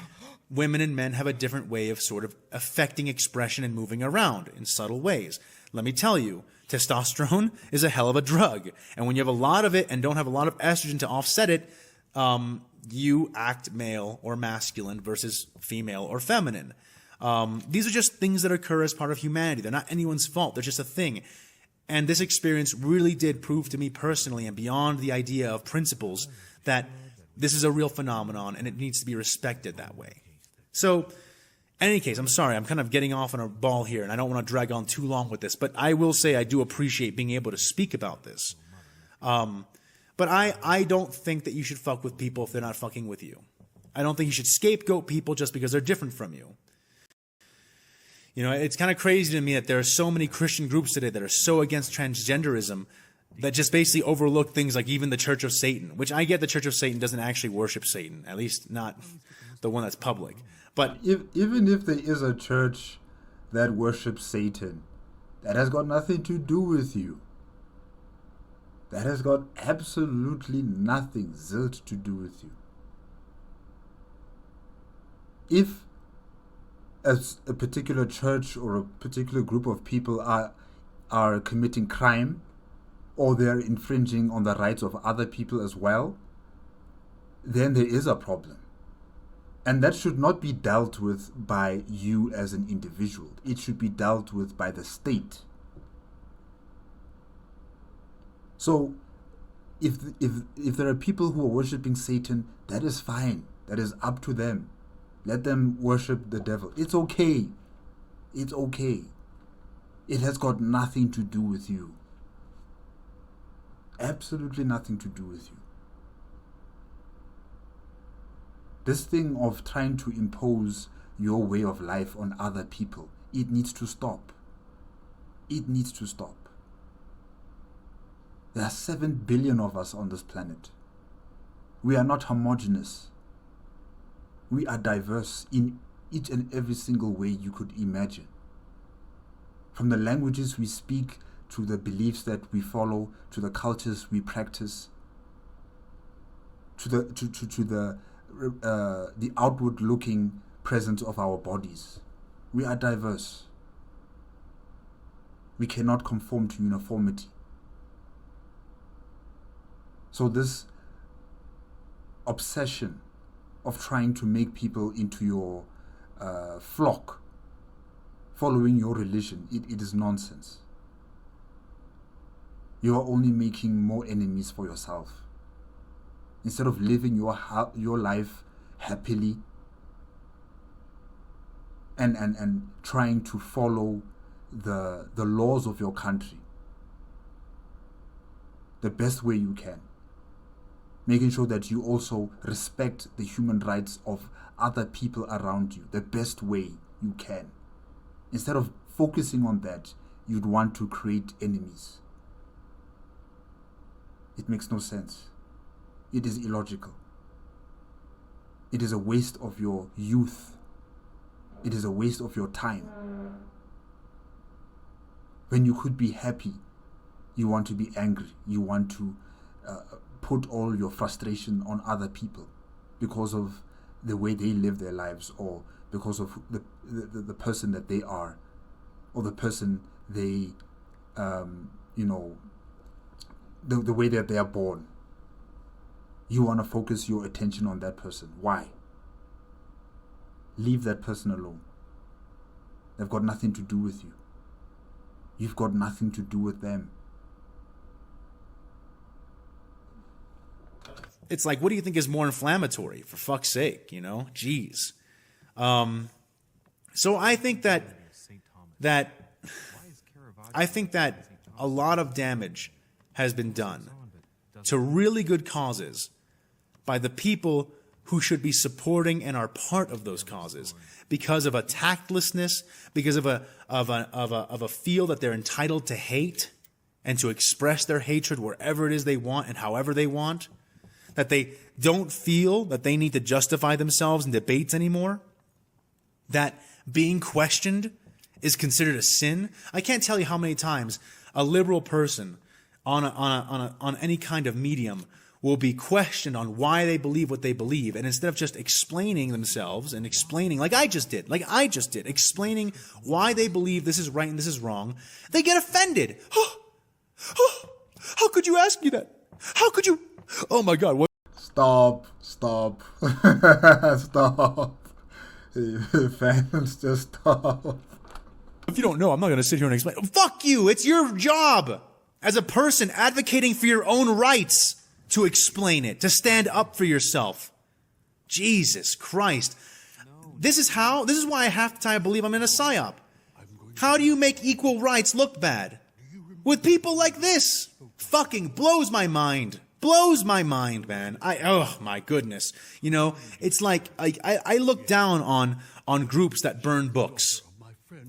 women and men have a different way of sort of affecting expression and moving around in subtle ways. Let me tell you, testosterone is a hell of a drug. And when you have a lot of it and don't have a lot of estrogen to offset it, you act male or masculine versus female or feminine. These are just things that occur as part of humanity. They're not anyone's fault. They're just a thing. And this experience really did prove to me personally and beyond the idea of principles that this is a real phenomenon and it needs to be respected that way. So, in any case, I'm sorry, I'm kind of getting off on a ball here and I don't want to drag on too long with this, but I will say I do appreciate being able to speak about this. But I don't think that you should fuck with people if they're not fucking with you. I don't think you should scapegoat people just because they're different from you. It's kind of crazy to me that there are so many Christian groups today that are so against transgenderism that just basically overlook things like even the Church of Satan, which I get the Church of Satan doesn't actually worship Satan, at least not the one that's public. But even if there is a church that worships Satan, that has got nothing to do with you. That has got absolutely nothing, zilch, to do with you. If as a particular church or a particular group of people are committing crime, or they're infringing on the rights of other people as well, then there is a problem. And that should not be dealt with by you as an individual. It should be dealt with by the state. So if there are people who are worshipping Satan, that is fine. That is up to them. Let them worship the devil. It's okay. It's okay. It has got nothing to do with you. Absolutely nothing to do with you. This thing of trying to impose your way of life on other people, it needs to stop. It needs to stop. There are 7 billion of us on this planet. We are not homogeneous. We are diverse in each and every single way you could imagine. From the languages we speak, to the beliefs that we follow, to the cultures we practice, to the outward-looking presence of our bodies. We are diverse. We cannot conform to uniformity. So this obsession of trying to make people into your flock, following your religion, it is nonsense. You are only making more enemies for yourself. Instead of living your life happily and trying to follow the laws of your country the best way you can, making sure that you also respect the human rights of other people around you the best way you can. Instead of focusing on that, you'd want to create enemies. It makes no sense. It is illogical. It is a waste of your youth. It is a waste of your time. When you could be happy, you want to be angry. You want to put all your frustration on other people because of the way they live their lives, or because of the person that they are, or the person they, the way that they are born. You want to focus your attention on that person. Why? Leave that person alone. They've got nothing to do with you. You've got nothing to do with them. It's like, what do you think is more inflammatory? For fuck's sake, Jeez. So I think that a lot of damage has been done to really good causes by the people who should be supporting and are part of those causes, because of a tactlessness, because of a feel that they're entitled to hate and to express their hatred wherever it is they want and however they want. that they don't feel that they need to justify themselves in debates anymore, that being questioned is considered a sin. I can't tell you how many times a liberal person on any kind of medium will be questioned on why they believe what they believe, and instead of just explaining themselves and explaining like I just did, explaining why they believe this is right and this is wrong, they get offended. How could you ask me that? How could you? Oh my God! What? Stop! Stop! Fans, just stop. If you don't know, I'm not going to sit here and explain. Fuck you! It's your job as a person advocating for your own rights to explain it, to stand up for yourself. Jesus Christ. This is why half the time I believe I'm in a psyop. How do you make equal rights look bad? With people like this. Fucking blows my mind. Blows my mind, man. Oh my goodness. You know, it's like I look down on groups that burn books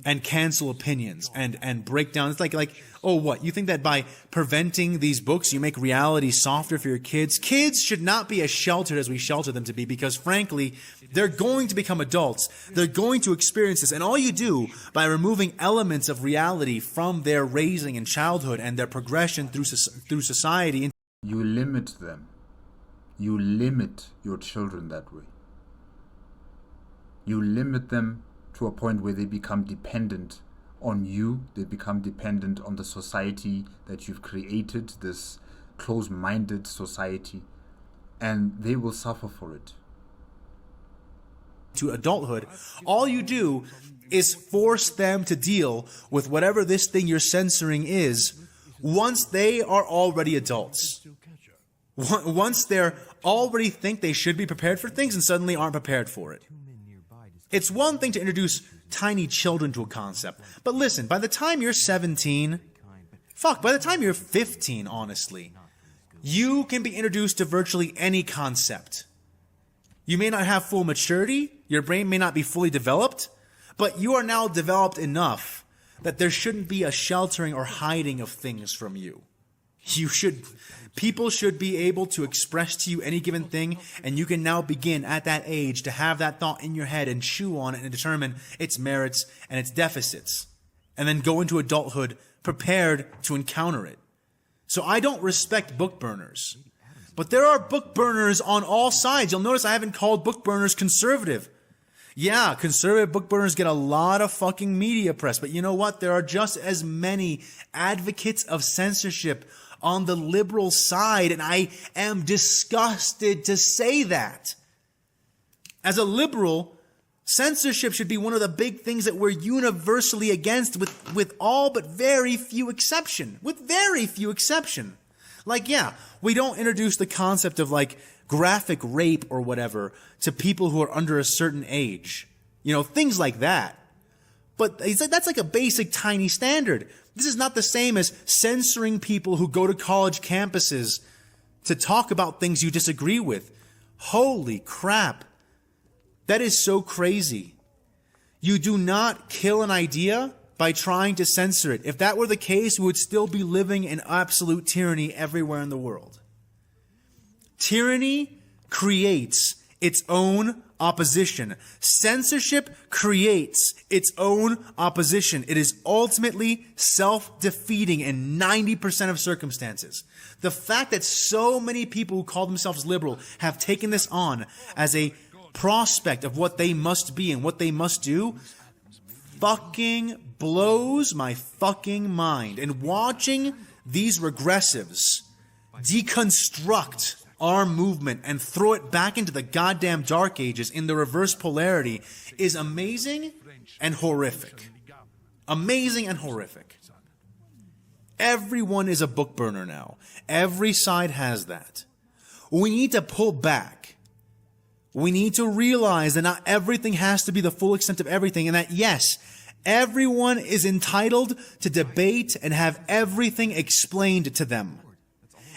and cancel opinions and break down. It's like, oh, what? You think that by preventing these books, you make reality softer for your kids? Kids should not be as sheltered as we shelter them to be, because frankly, they're going to become adults. They're going to experience this. And all you do by removing elements of reality from their raising in childhood and their progression through society. You limit them. You limit your children that way. You limit them to a point where they become dependent on you. They become dependent on the society that you've created, this close-minded society, and they will suffer for it. To adulthood, all you do is force them to deal with whatever this thing you're censoring is once they are already adults. Once they're already think they should be prepared for things and suddenly aren't prepared for it. It's one thing to introduce tiny children to a concept. But listen, by the time you're 17, by the time you're 15, honestly, you can be introduced to virtually any concept. You may not have full maturity, your brain may not be fully developed, but you are now developed enough that there shouldn't be a sheltering or hiding of things from you. People should be able to express to you any given thing, and you can now begin at that age to have that thought in your head and chew on it and determine its merits and its deficits, and then go into adulthood prepared to encounter it. So I don't respect book burners, but there are book burners on all sides. You'll notice I haven't called book burners conservative. Yeah, conservative book burners get a lot of fucking media press, but you know what? There are just as many advocates of censorship on the liberal side, and I am disgusted to say that. As a liberal, censorship should be one of the big things that we're universally against, with all but very few exception. With very few exception. Like, yeah, we don't introduce the concept of like graphic rape or whatever to people who are under a certain age. You know, things like that. But that's like a basic tiny standard. This is not the same as censoring people who go to college campuses to talk about things you disagree with. Holy crap. That is so crazy. You do not kill an idea by trying to censor it. If that were the case, we would still be living in absolute tyranny everywhere in the world. Tyranny creates its own opposition. Censorship creates its own opposition. It is ultimately self-defeating in 90% of circumstances. The fact that so many people who call themselves liberal have taken this on as a prospect of what they must be and what they must do fucking blows my fucking mind. And watching these regressives deconstruct our movement and throw it back into the goddamn dark ages in the reverse polarity is amazing and horrific. Amazing and horrific. Everyone is a book burner now. Every side has that. We need to pull back. We need to realize that not everything has to be the full extent of everything, and that yes, everyone is entitled to debate and have everything explained to them.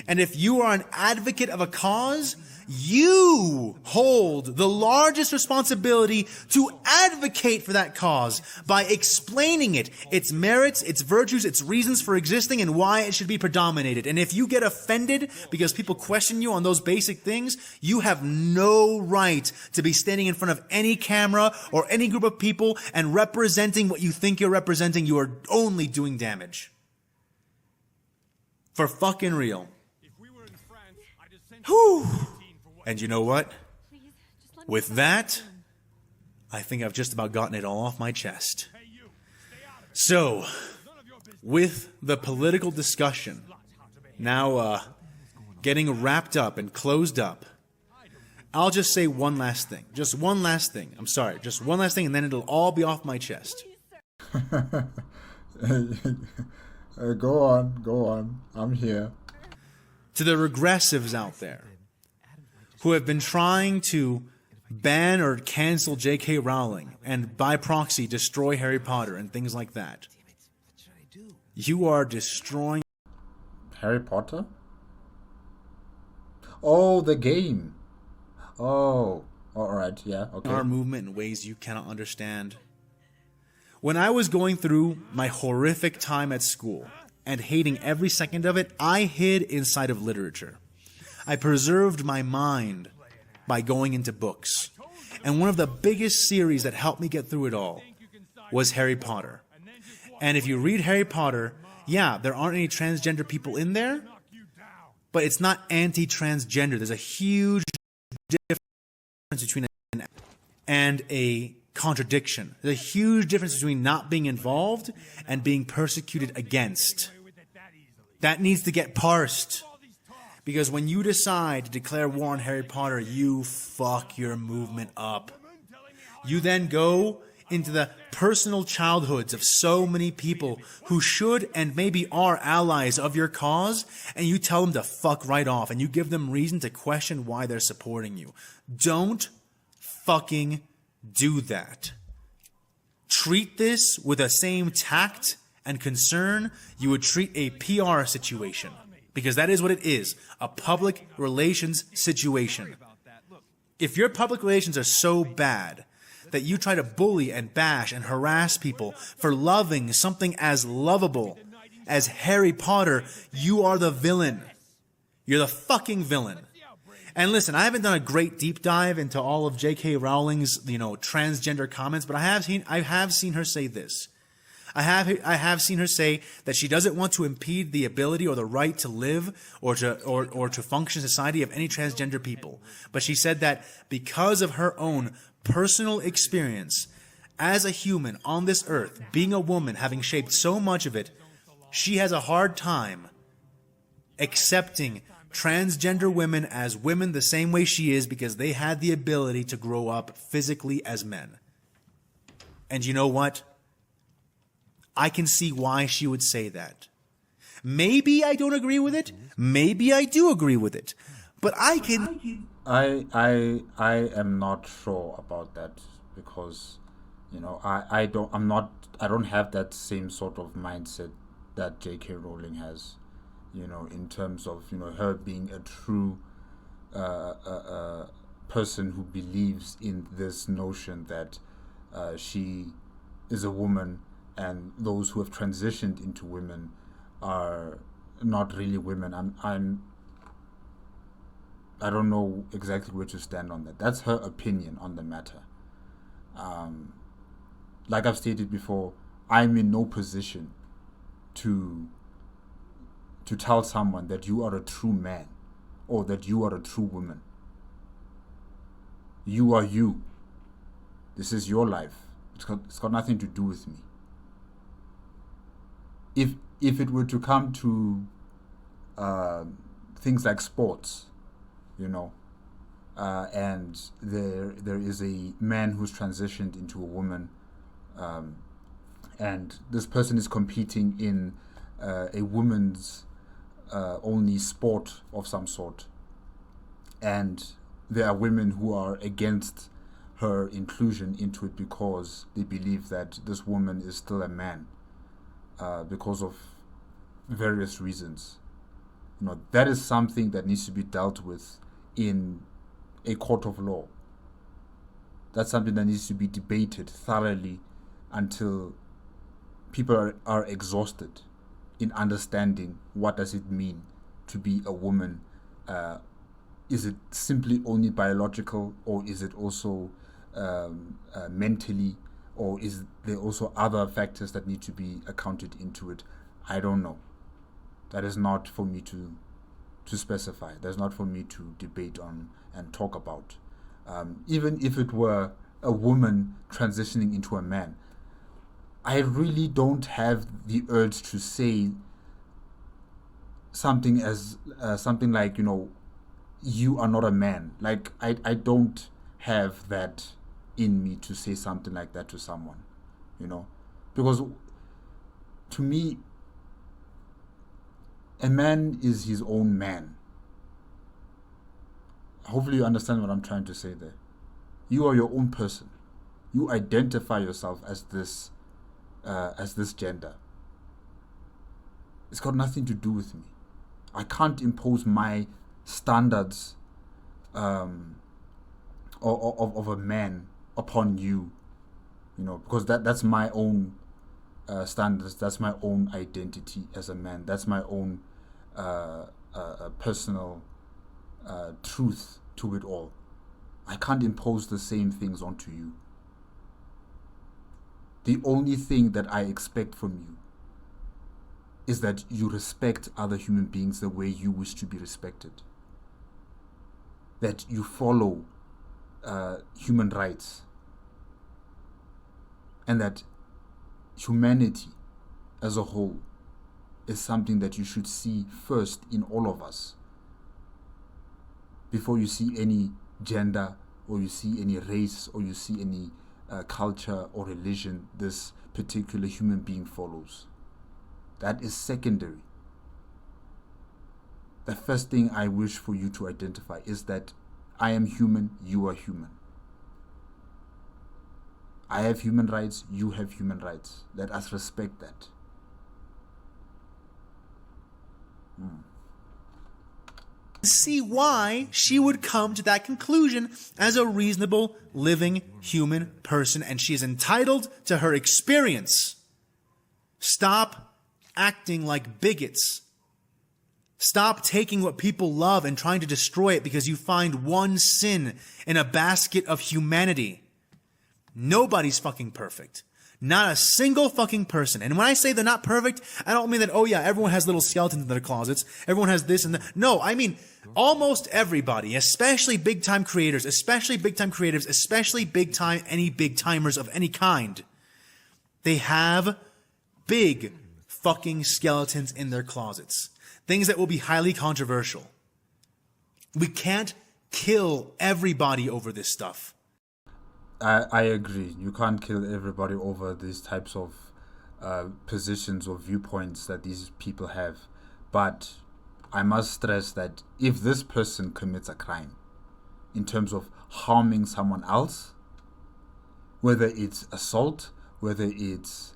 And if you are an advocate of a cause, You hold the largest responsibility to advocate for that cause by explaining it, its merits, its virtues, its reasons for existing, and why it should be predominated. And if you get offended because people question you on those basic things, you have no right to be standing in front of any camera or any group of people and representing what you think you're representing. You are only doing damage. For fucking real. Whew. And you know what? With that, I think I've just about gotten it all off my chest. So, with the political discussion now getting wrapped up and closed up, I'll just say one last thing. Just one last thing. I'm sorry. Just one last thing, and then it'll all be off my chest. Go on. I'm here. To the regressives out there who have been trying to ban or cancel J.K. Rowling and by proxy destroy Harry Potter and things like that. You are destroying Harry Potter? Oh, the game. Oh, alright, yeah, okay. our movement in ways you cannot understand. When I was going through my horrific time at school and hating every second of it, I hid inside of literature. I preserved my mind by going into books. And one of the biggest series that helped me get through it all was Harry Potter. And if you read Harry Potter, yeah, there aren't any transgender people in there, but it's not anti-transgender. There's a huge difference between an and a contradiction. There's a huge difference between not being involved and being persecuted against. That needs to get parsed. Because when you decide to declare war on Harry Potter, you fuck your movement up. You then go into the personal childhoods of so many people who should and maybe are allies of your cause, and you tell them to fuck right off, and you give them reason to question why they're supporting you. Don't fucking do that. Treat this with the same tact and concern you would treat a PR situation. Because that is what it is, a public relations situation. If your public relations are so bad that you try to bully and bash and harass people for loving something as lovable as Harry Potter, you are the villain. You're the fucking villain. And listen, I haven't done a great deep dive into all of J.K. Rowling's, transgender comments, but I have seen her say this. I have seen her say that she doesn't want to impede the ability or the right to live or to function in society of any transgender people. But she said that because of her own personal experience as a human on this earth, being a woman, having shaped so much of it, she has a hard time accepting transgender women as women the same way she is because they had the ability to grow up physically as men. And you know what? I can see why she would say that. Maybe I don't agree with it. Maybe I do agree with it. But I can... I am not sure about that because, I don't have that same sort of mindset that J.K. Rowling has, in terms of, her being a true person who believes in this notion that she is a woman and those who have transitioned into women are not really women. I don't know exactly where to stand on that. That's her opinion on the matter. Like I've stated before, I'm in no position to tell someone that you are a true man or that you are a true woman. You are you. This is your life. It's got nothing to do with me. If it were to come to things like sports, and there is a man who's transitioned into a woman, and this person is competing in a woman's only sport of some sort, and there are women who are against her inclusion into it because they believe that this woman is still a man. Because of various reasons. That is something that needs to be dealt with in a court of law. That's something that needs to be debated thoroughly until people are exhausted in understanding what does it mean to be a woman. Is it simply only biological, or is it also mentally, or is there also other factors that need to be accounted into it? I don't know. That is not for me to specify. That's not for me to debate on and talk about. Even if it were a woman transitioning into a man, I really don't have the urge to say something like, you are not a man. Like, I don't have that in me to say something like that to someone, because to me, a man is his own man. Hopefully you understand what I'm trying to say there. You are your own person. You identify yourself as this gender. It's got nothing to do with me. I can't impose my standards of a man upon you, because that's my own standards. That's my own identity as a man. That's my own personal truth to it all. I can't impose the same things onto you. The only thing that I expect from you is that you respect other human beings the way you wish to be respected. That you follow human rights. And that humanity as a whole is something that you should see first in all of us, before you see any gender, or you see any race, or you see any culture or religion this particular human being follows. That is secondary. The first thing I wish for you to identify is that I am human, you are human. I have human rights, you have human rights. Let us respect that. See why she would come to that conclusion as a reasonable, living human person, and she is entitled to her experience. Stop acting like bigots. Stop taking what people love and trying to destroy it because you find one sin in a basket of humanity. Nobody's fucking perfect. Not a single fucking person. And when I say they're not perfect, I don't mean that, oh yeah, everyone has little skeletons in their closets. Everyone has this and that. No, I mean almost everybody, especially big-time creators, especially big-time creatives, especially big-time, any big-timers of any kind. They have big fucking skeletons in their closets. Things that will be highly controversial. We can't kill everybody over this stuff. I agree. You can't kill everybody over these types of positions or viewpoints that these people have. But I must stress that if this person commits a crime in terms of harming someone else, whether it's assault, whether it's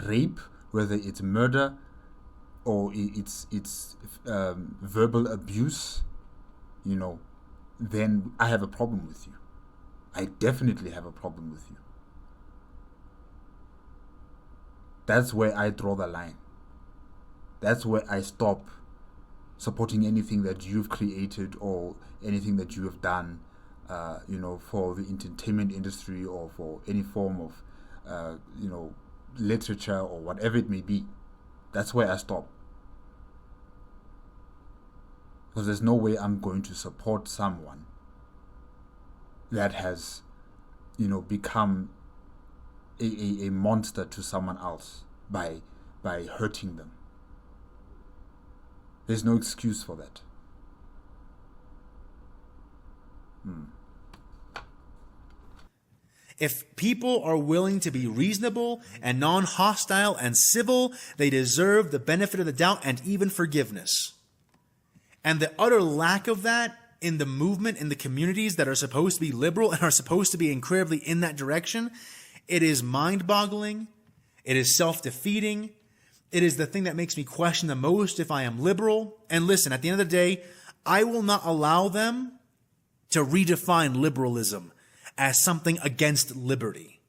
rape, whether it's murder, or it's verbal abuse, then I have a problem with you. I definitely have a problem with you. That's where I draw the line. That's where I stop supporting anything that you've created or anything that you have done, for the entertainment industry or for any form of, literature or whatever it may be. That's where I stop. Because there's no way I'm going to support someone that has, become a monster to someone else by hurting them. There's no excuse for that. If people are willing to be reasonable and non-hostile and civil, they deserve the benefit of the doubt and even forgiveness. And the utter lack of that in the movement, in the communities that are supposed to be liberal and are supposed to be incredibly in that direction, it is mind-boggling. It is self-defeating. It is the thing that makes me question the most if I am liberal. And listen, at the end of the day, I will not allow them to redefine liberalism as something against liberty.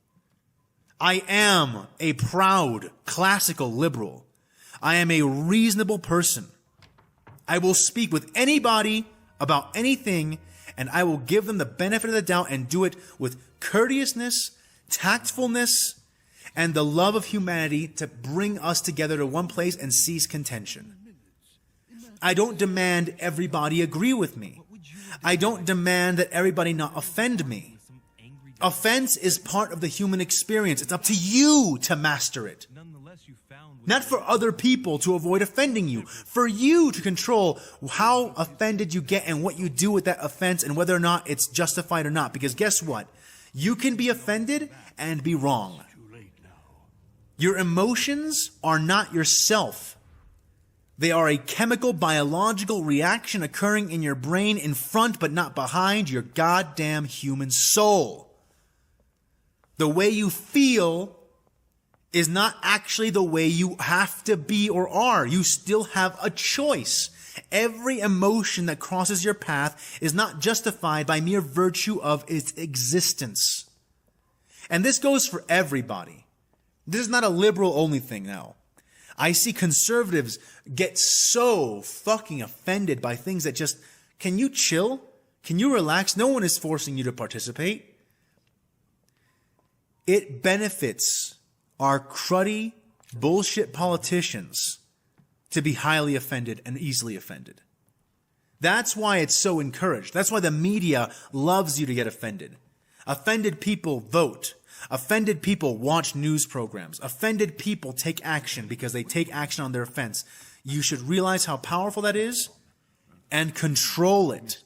I am a proud classical liberal. I am a reasonable person. I will speak with anybody about anything, and I will give them the benefit of the doubt and do it with courteousness, tactfulness, and the love of humanity to bring us together to one place and cease contention. I don't demand everybody agree with me. I don't demand that everybody not offend me. Offense is part of the human experience. It's up to you to master it. Not for other people to avoid offending you. For you to control how offended you get and what you do with that offense and whether or not it's justified or not. Because guess what? You can be offended and be wrong. Your emotions are not yourself. They are a chemical, biological reaction occurring in your brain in front but not behind your goddamn human soul. The way you feel is not actually the way you have to be or are. You still have a choice. Every emotion that crosses your path is not justified by mere virtue of its existence. And this goes for everybody. This is not a liberal-only thing now. I see conservatives get so fucking offended by things that just, can you chill? Can you relax? No one is forcing you to participate. It benefits our cruddy bullshit politicians to be highly offended and easily offended. That's why it's so encouraged. That's why the media loves you to get offended. Offended people vote. Offended people watch news programs. Offended people take action because they take action on their offense. You should realize how powerful that is and control it.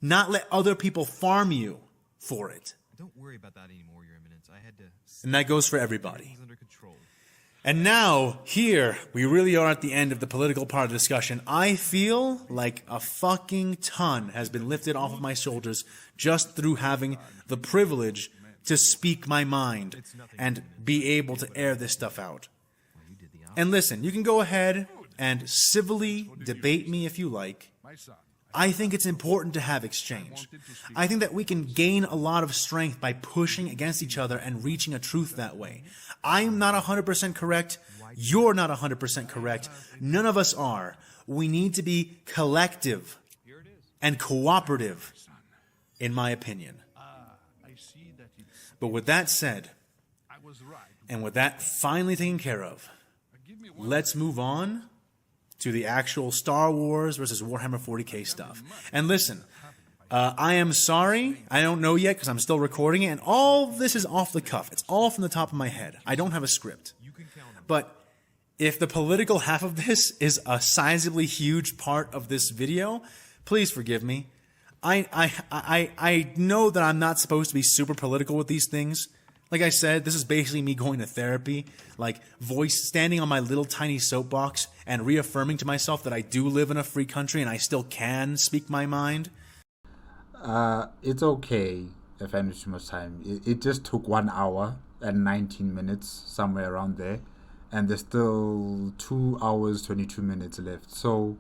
Not let other people farm you for it. Don't worry about that anymore, Your Eminence. I had to... And that goes for everybody. Things under control. And now, here, we really are at the end of the political part of the discussion. I feel like a fucking ton has been lifted off of my shoulders just through having the privilege to speak my mind and be able to air this stuff out. And listen, you can go ahead and civilly debate me if you like. I think it's important to have exchange. I think that we can gain a lot of strength by pushing against each other and reaching a truth that way. I'm not 100% correct. You're not 100% correct. None of us are. We need to be collective and cooperative, in my opinion. But with that said, and with that finally taken care of, let's move on to the actual Star Wars versus Warhammer 40K stuff. And listen, I am sorry. I don't know yet because I'm still recording it, and all this is off the cuff. It's all from the top of my head. I don't have a script. But if the political half of this is a sizably huge part of this video, please forgive me. I know that I'm not supposed to be super political with these things. Like I said, this is basically me going to therapy, like standing on my little tiny soapbox and reaffirming to myself that I do live in a free country and I still can speak my mind. It's okay, AFanWithTooMuchTime. It just took 1 hour and 19 minutes, somewhere around there. And there's still 2 hours, 22 minutes left. So,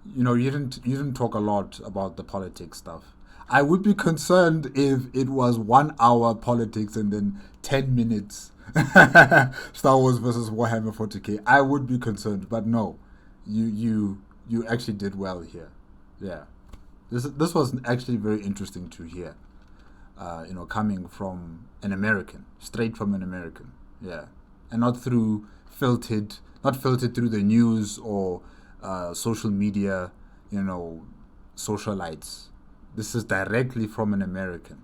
you know, you didn't talk a lot about the politics stuff. I would be concerned if it was 1 hour politics and then 10 minutes Star Wars versus Warhammer 40K. I would be concerned, but no, you actually did well here. Yeah, this was actually very interesting to hear. You know, coming from an American, straight from an American. Yeah, and not filtered through the news or social media. You know, socialites. This is directly from an American.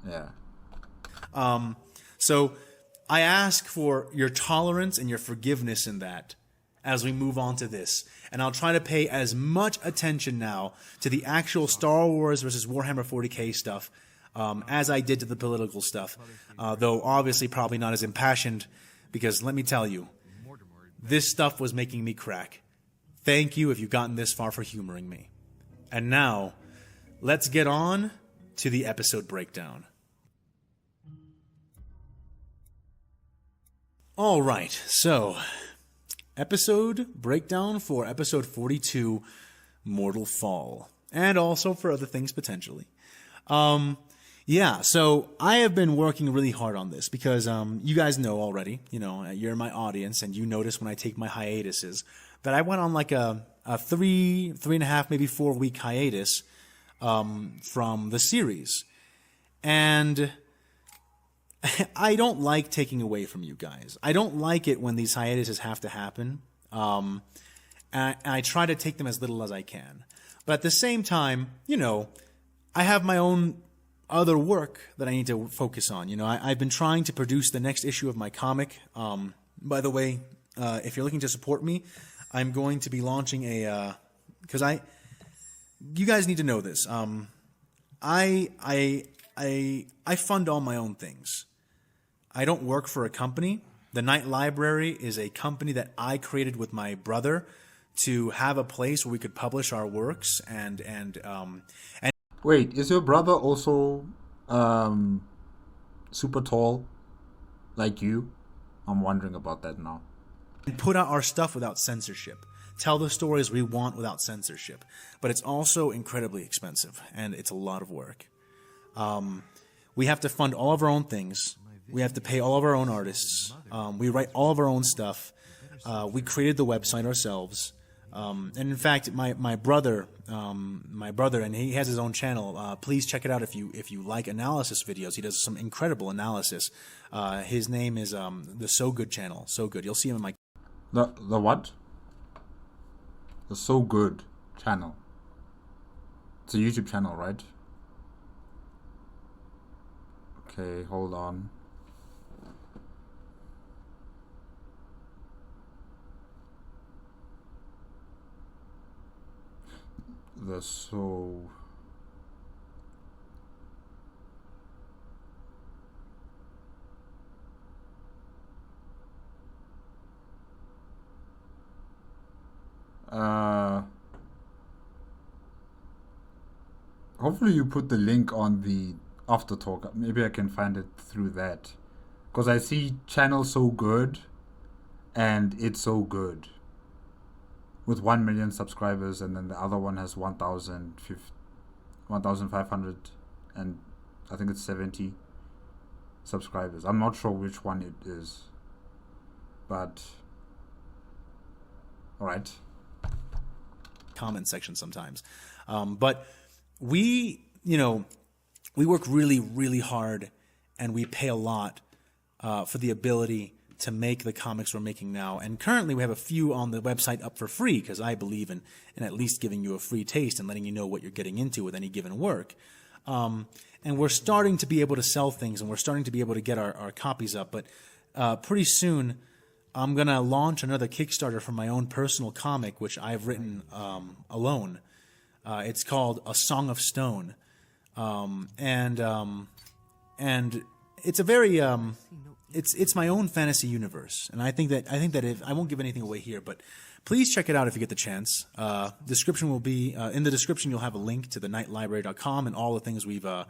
Yeah. So I ask for your tolerance and your forgiveness in that as we move on to this. And I'll try to pay as much attention now to the actual Star Wars versus Warhammer 40K stuff as I did to the political stuff. Though obviously probably not as impassioned, because let me tell you, this stuff was making me crack. Thank you if you've gotten this far for humoring me. And now, let's get on to the episode breakdown. All right, so episode breakdown for episode 42, Mortal Fall. and also for other things potentially. Yeah, so I have been working really hard on this because you guys know already, you know, you're my audience, and you notice when I take my hiatuses that I went on like a 3.5, maybe 4 week hiatus from the series. And I don't like taking away from you guys. I don't like it when these hiatuses have to happen. And I try to take them as little as I can. But at the same time, you know, I have my own other work that I need to focus on. You know, I've been trying to produce the next issue of my comic. By the way, if you're looking to support me, I'm going to be launching a, because you guys need to know this. I fund all my own things. I don't work for a company. The Night Library is a company that I created with my brother to have a place where we could publish our works and Wait, is your brother also super tall like you? I'm wondering about that now. put out our stuff without censorship. Tell the stories we want without censorship. But it's also incredibly expensive, and it's a lot of work. We have to fund all of our own things. We have to pay all of our own artists. We write all of our own stuff. We created the website ourselves. And in fact, my brother, and he has his own channel. Please check it out if you like analysis videos. He does some incredible analysis. His name is the So Good channel. So Good. You'll see him in my. The what? The So Good channel. It's a YouTube channel, right? Okay, hold on. The So... hopefully you put the link on the after talk. Maybe I can find it through that. Because I see channel So Good and It's So Good with 1 million subscribers, and then the other one has 1,500 and I think it's 70 subscribers. I'm not sure which one it is, but all right. Comment section sometimes. But we work really, really hard, and we pay a lot for the ability to make the comics we're making now. And currently we have a few on the website up for free, because I believe in at least giving you a free taste and letting you know what you're getting into with any given work. And we're starting to be able to sell things, and we're starting to be able to get our copies up. But pretty soon I'm going to launch another Kickstarter for my own personal comic, which I've written alone. It's called A Song of Stone. And it's a very it's my own fantasy universe, and I think that if I won't give anything away here, but please check it out if you get the chance. Description will be in the description. You'll have a link to the nightlibrary.com and all the things we've the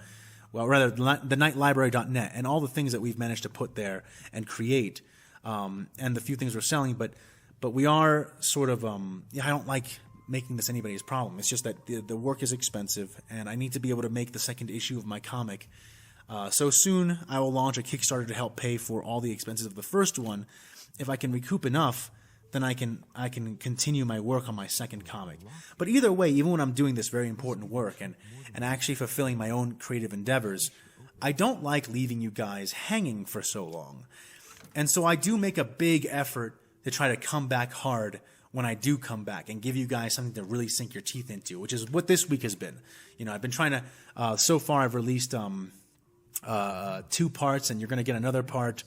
nightlibrary.net and all the things that we've managed to put there and create, and the few things we're selling. But we are sort of I don't like making this anybody's problem. It's just that the work is expensive, and I need to be able to make the second issue of my comic. So soon I will launch a Kickstarter to help pay for all the expenses of the first one. If I can recoup enough, then I can continue my work on my second comic. But either way, even when I'm doing this very important work and actually fulfilling my own creative endeavors, I don't like leaving you guys hanging for so long. And so I do make a big effort to try to come back hard when I do come back and give you guys something to really sink your teeth into, which is what this week has been. You know, I've been trying to, so far I've released 2 parts, and you're going to get another part.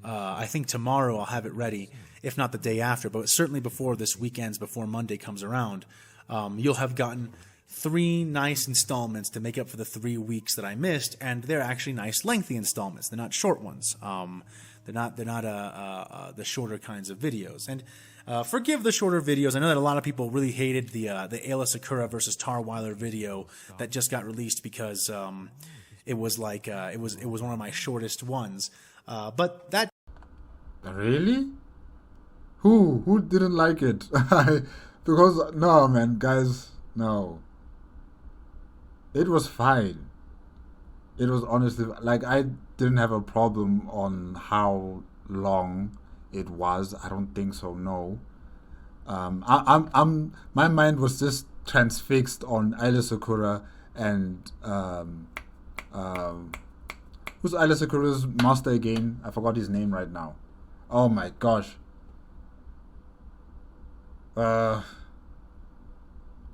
I think tomorrow I'll have it ready, if not the day after, but certainly before this weekend's, before Monday comes around. You'll have gotten 3 nice installments to make up for the 3 weeks that I missed, and they're actually nice lengthy installments. They're not short ones. They're not the shorter kinds of videos. And forgive the shorter videos. I know that a lot of people really hated the Ayla Sakura versus Tarweiler video that just got released because it was like it was one of my shortest ones. But that really, who didn't like it? Because no, man, guys, no. It was fine. It was honestly like I didn't have a problem on how long it was. I don't think so. No. My mind was just transfixed on Ayla Sakura and um, who's Ayla Sakura's master again? I forgot his name right now. Oh my gosh. Uh,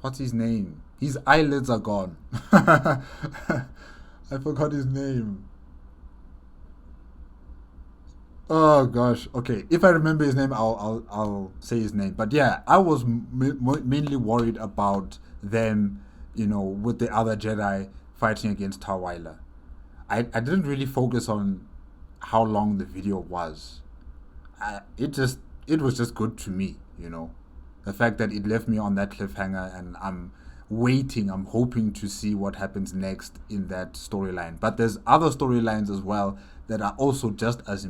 what's his name? His eyelids are gone. I forgot his name. Oh gosh. Okay, if I remember his name, I'll say his name. But yeah, I was mainly worried about them, with the other Jedi fighting against Tawila. I didn't really focus on how long the video was. It was just good to me. The fact that it left me on that cliffhanger, and I'm hoping to see what happens next in that storyline. But there's other storylines as well that are also just as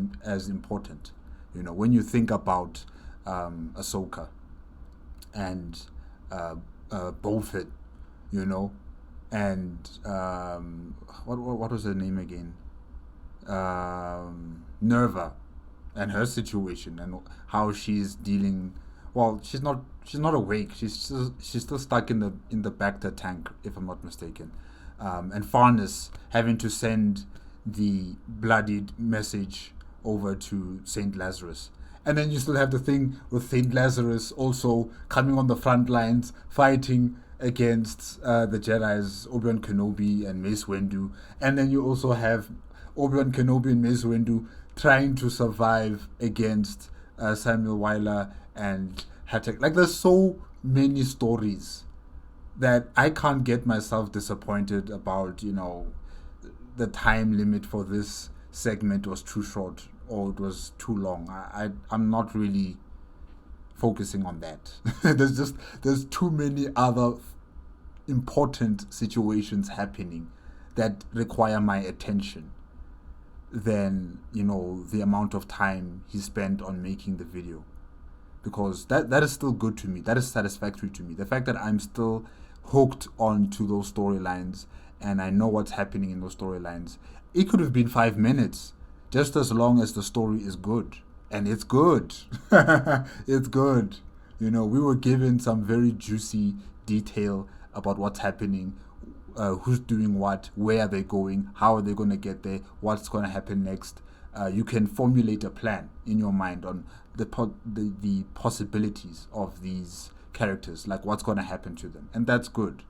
important. When you think about Ahsoka and Bolford, and what was her name again? Nerva, and her situation, and how she's dealing. Well, she's not awake. She's still stuck in the Bacta tank, if I'm not mistaken. And Farnes having to send the bloodied message over to Saint Lazarus. And then you still have the thing with Saint Lazarus also coming on the front lines, fighting against the Jedi's Obi-Wan Kenobi and Mace Windu. And then you also have Obi-Wan Kenobi and Mace Windu trying to survive against Samuel Wyler and Hattek. Like, there's so many stories that I can't get myself disappointed about, the time limit for this segment was too short or it was too long. I'm not really focusing on that. there's too many other important situations happening that require my attention than, the amount of time he spent on making the video. Because that is still good to me. That is satisfactory to me. The fact that I'm still hooked onto those storylines and I know what's happening in those storylines. It could have been 5 minutes, just as long as the story is good. And it's good. It's good. We were given some very juicy detail about what's happening, who's doing what, where are they going, how are they going to get there, what's going to happen next. You can formulate a plan in your mind on the possibilities of these characters, like what's going to happen to them, and that's good.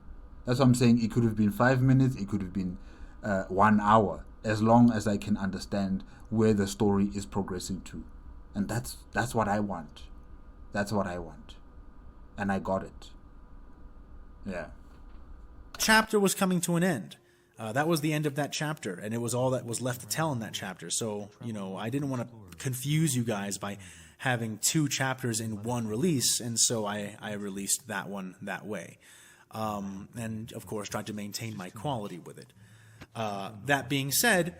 That's what I'm saying. It could have been 5 minutes, it could have been 1 hour, as long as I can understand where the story is progressing to, and that's what I want. That's what I want, and I got it. Yeah. Chapter was coming to an end. That was the end of that chapter, and it was all that was left to tell in that chapter. So, I didn't want to confuse you guys by having 2 chapters in one release, and so I released that one that way. And, of course, tried to maintain my quality with it. That being said,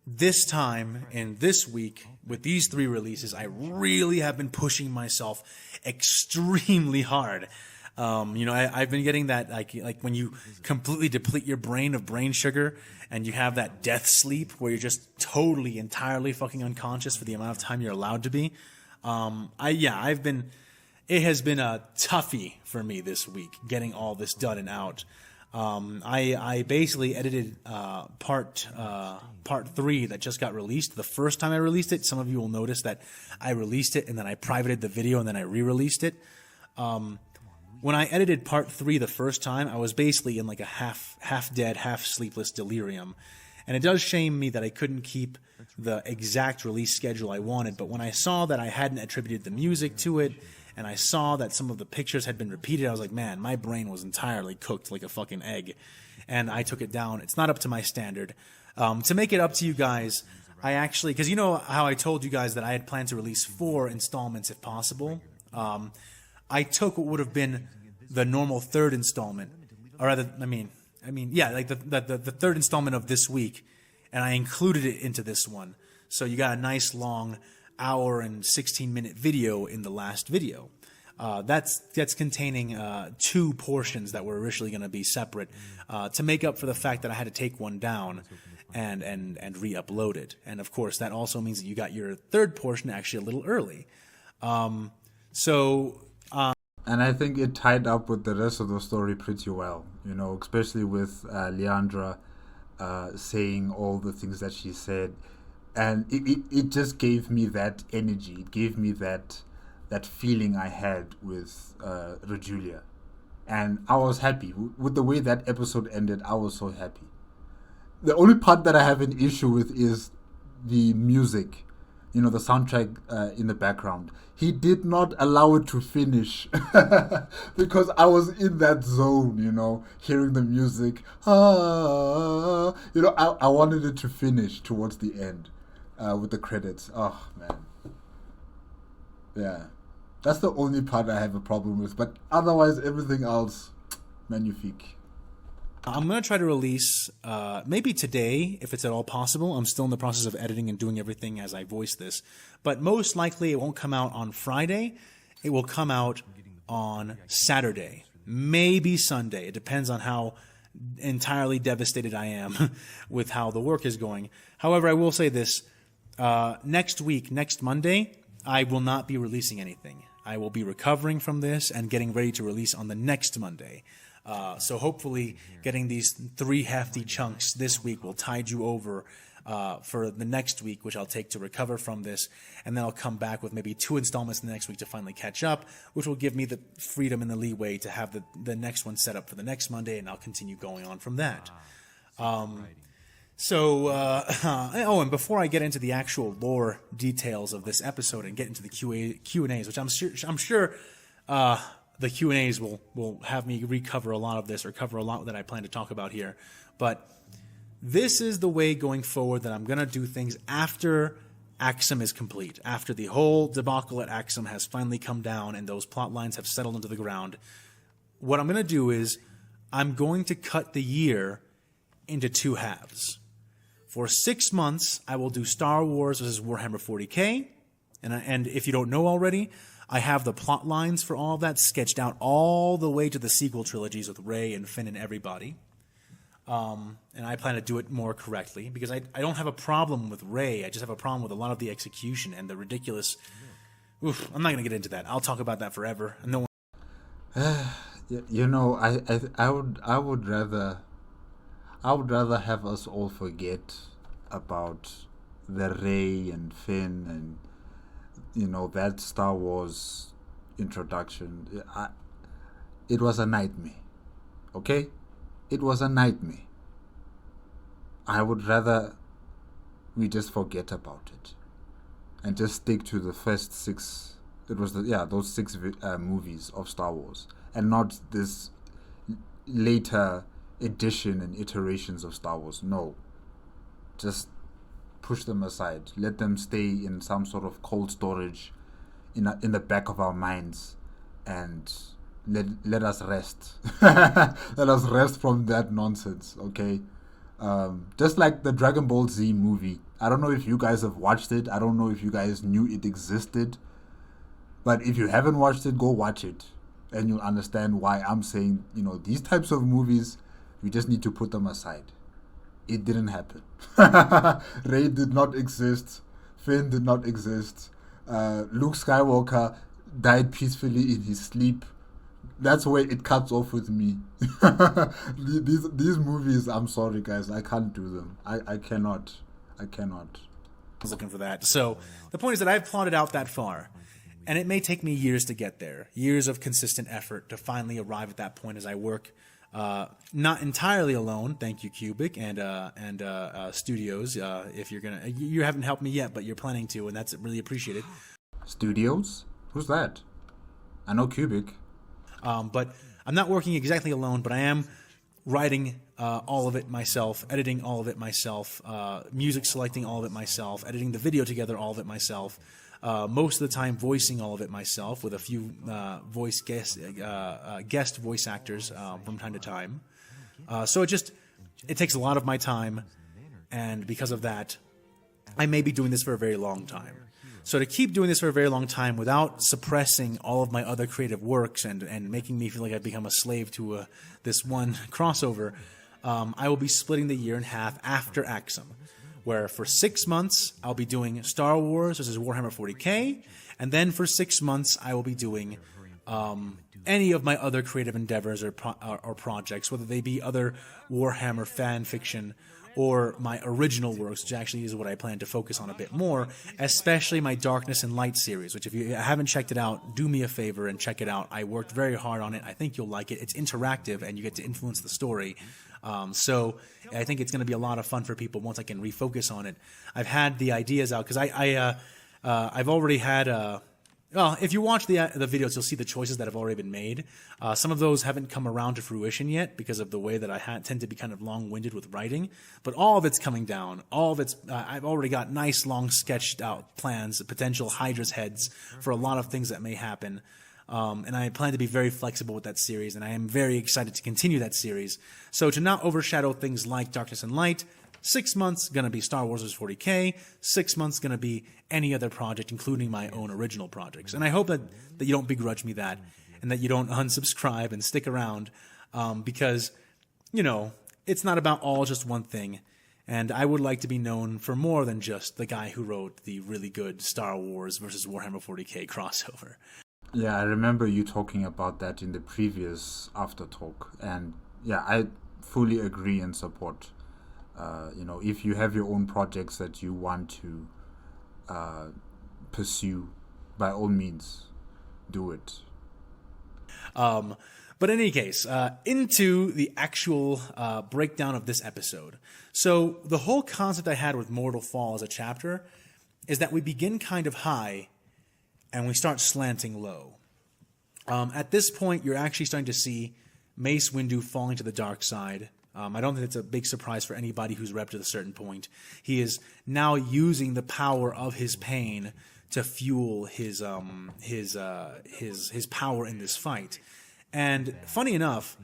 this time and this week, with these 3 releases, I really have been pushing myself extremely hard. I've been getting that, like when you completely deplete your brain of brain sugar and you have that death sleep where you're just totally, entirely fucking unconscious for the amount of time you're allowed to be. It has been a toughie for me this week, getting all this done and out. I basically edited part 3 that just got released. The first time I released it, some of you will notice that I released it and then I privated the video and then I re-released it. When I edited part 3 the first time, I was basically in like a half dead, half sleepless delirium. And it does shame me that I couldn't keep the exact release schedule I wanted, but when I saw that I hadn't attributed the music to it, and I saw that some of the pictures had been repeated, I was like, man, my brain was entirely cooked like a fucking egg. And I took it down. It's not up to my standard. To make it up to you guys, I actually, because you know how I told you guys that I had planned to release 4 installments if possible. I took what would have been the normal 3rd installment, or rather, like the 3rd installment of this week, and I included it into this one. So you got a nice long hour and 16-minute video in the last video. That's containing 2 portions that were originally going to be separate to make up for the fact that I had to take one down and re-upload it. And of course, that also means that you got your 3rd portion actually a little early. And I think it tied up with the rest of the story pretty well, especially with Leandra saying all the things that she said. And it just gave me that energy. It gave me that feeling I had with Rejulia. And I was happy. With the way that episode ended, I was so happy. The only part that I have an issue with is the music, the soundtrack in the background. He did not allow it to finish because I was in that zone, hearing the music. I wanted it to finish towards the end with the credits. Oh, man. Yeah. That's the only part I have a problem with. But otherwise, everything else, magnifique. I'm going to try to release, maybe today, if it's at all possible. I'm still in the process of editing and doing everything as I voice this. But most likely it won't come out on Friday. It will come out on Saturday, maybe Sunday. It depends on how entirely devastated I am with how the work is going. However, I will say this. Next week, next Monday, I will not be releasing anything. I will be recovering from this and getting ready to release on the next Monday. So hopefully getting these 3 hefty chunks this week will tide you over for the next week, which I'll take to recover from this. And then I'll come back with maybe 2 installments the next week to finally catch up, which will give me the freedom and the leeway to have the next one set up for the next Monday, and I'll continue going on from that. And before I get into the actual lore details of this episode and get into the Q&As, which I'm sure the Q&As will have me recover a lot of this or cover a lot that I plan to talk about here. But this is the way going forward that I'm going to do things after Axum is complete, after the whole debacle at Axum has finally come down and those plot lines have settled into the ground. What I'm going to do is I'm going to cut the year into 2 halves. For 6 months, I will do Star Wars versus Warhammer 40K. And if you don't know already, I have the plot lines for all of that sketched out all the way to the sequel trilogies with Rey and Finn and everybody. And I plan to do it more correctly because I don't have a problem with Rey. I just have a problem with a lot of the execution and the ridiculous... Oof, I'm not going to get into that. I'll talk about that forever. And no one... I would rather have us all forget about the Rey and Finn and that Star Wars introduction. It was a nightmare. Okay? It was a nightmare. I would rather we just forget about it and just stick to the first 6. It was those 6 movies of Star Wars, and not this later edition and iterations of Star Wars. No, just push them aside. Let them stay in some sort of cold storage in the back of our minds, and let us rest. Let us rest from that nonsense. Okay. Just like the Dragon Ball Z movie. I don't know if you guys have watched it. I don't know if you guys knew it existed. But if you haven't watched it, go watch it. And you'll understand why I'm saying, these types of movies, we just need to put them aside. It didn't happen. Rey did not exist. Finn did not exist. Luke Skywalker died peacefully in his sleep. That's where it cuts off with me. These movies, I'm sorry guys, I can't do them. I cannot. I was looking for that. So the point is that I've plotted out that far, and it may take me years to get there. Years of consistent effort to finally arrive at that point as I work not entirely alone. Thank you, Cubic and Studios. If you haven't helped me yet, but you're planning to, and that's really appreciated. Studios? Who's that? I know Cubic. But I'm not working exactly alone, but I am writing all of it myself, editing all of it myself, music selecting all of it myself, editing the video together all of it myself, most of the time voicing all of it myself with a few guest voice actors from time to time. So it takes a lot of my time, and because of that, I may be doing this for a very long time. So to keep doing this for a very long time without suppressing all of my other creative works and making me feel like I've become a slave to this one crossover, I will be splitting the year in half after Axum, where for 6 months I'll be doing Star Wars versus Warhammer 40K, and then for 6 months I will be doing any of my other creative endeavors or projects, whether they be other Warhammer fan fiction or my original works, which actually is what I plan to focus on a bit more, especially my Darkness and Light series, which if you haven't checked it out, do me a favor and check it out. I worked very hard on it. I think you'll like it. It's interactive, and you get to influence the story. So I think it's going to be a lot of fun for people once I can refocus on it. I've had the ideas out, because I've already had... Well, if you watch the videos, you'll see the choices that have already been made. Some of those haven't come around to fruition yet because of the way that I tend to be kind of long-winded with writing. But all of it's coming down. All of it's I've already got nice, long sketched out plans, potential Hydra's heads for a lot of things that may happen. And I plan to be very flexible with that series, and I am very excited to continue that series. So to not overshadow things like Darkness and Light, 6 months going to be Star Wars vs. 40K, 6 months going to be any other project, including my own original projects. And I hope that you don't begrudge me that, and that you don't unsubscribe and stick around, because, you know, it's not about all just one thing. And I would like to be known for more than just the guy who wrote the really good Star Wars vs. Warhammer 40K crossover. Yeah, I remember you talking about that in the previous After Talk. And yeah, I fully agree and support. If you have your own projects that you want to pursue, by all means, do it. But in any case, into the actual breakdown of this episode. So the whole concept I had with Mortal Fall as a chapter is that we begin kind of high and we start slanting low. At this point, you're actually starting to see Mace Windu falling to the dark side. I don't think it's a big surprise for anybody who's repped at a certain point. He is now using the power of his pain to fuel his power in this fight. And funny enough,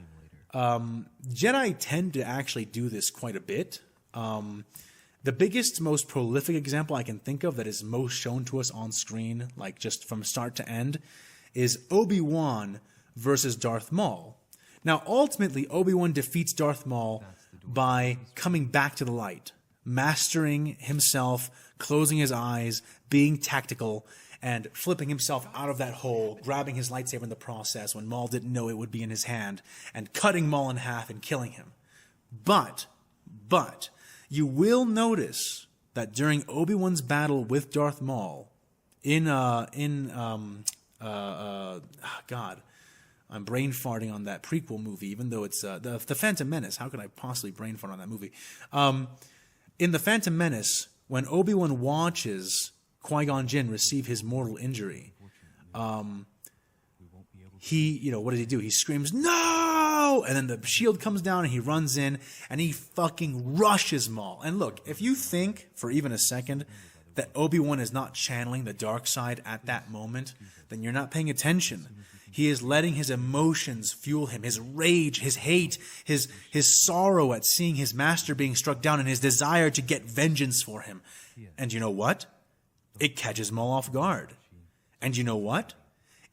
Jedi tend to actually do this quite a bit. The biggest, most prolific example I can think of that is most shown to us on screen, like just from start to end, is Obi-Wan versus Darth Maul. Now, ultimately, Obi-Wan defeats Darth Maul by coming back to the light, mastering himself, closing his eyes, being tactical, and flipping himself out of that hole, grabbing his lightsaber in the process when Maul didn't know it would be in his hand, and cutting Maul in half and killing him. But, you will notice that during Obi-Wan's battle with Darth Maul, I'm brain farting on that prequel movie, even though it's the Phantom Menace. How could I possibly brain fart on that movie? In the Phantom Menace, when Obi-Wan watches Qui-Gon Jinn receive his mortal injury, he, what does he do? He screams, "No!" And then the shield comes down and he runs in and he fucking rushes Maul. And look, if you think for even a second that Obi-Wan is not channeling the dark side at that moment, then you're not paying attention. He is letting his emotions fuel him, his rage, his hate, his sorrow at seeing his master being struck down, and his desire to get vengeance for him. And you know what? It catches Maul off guard. And you know what?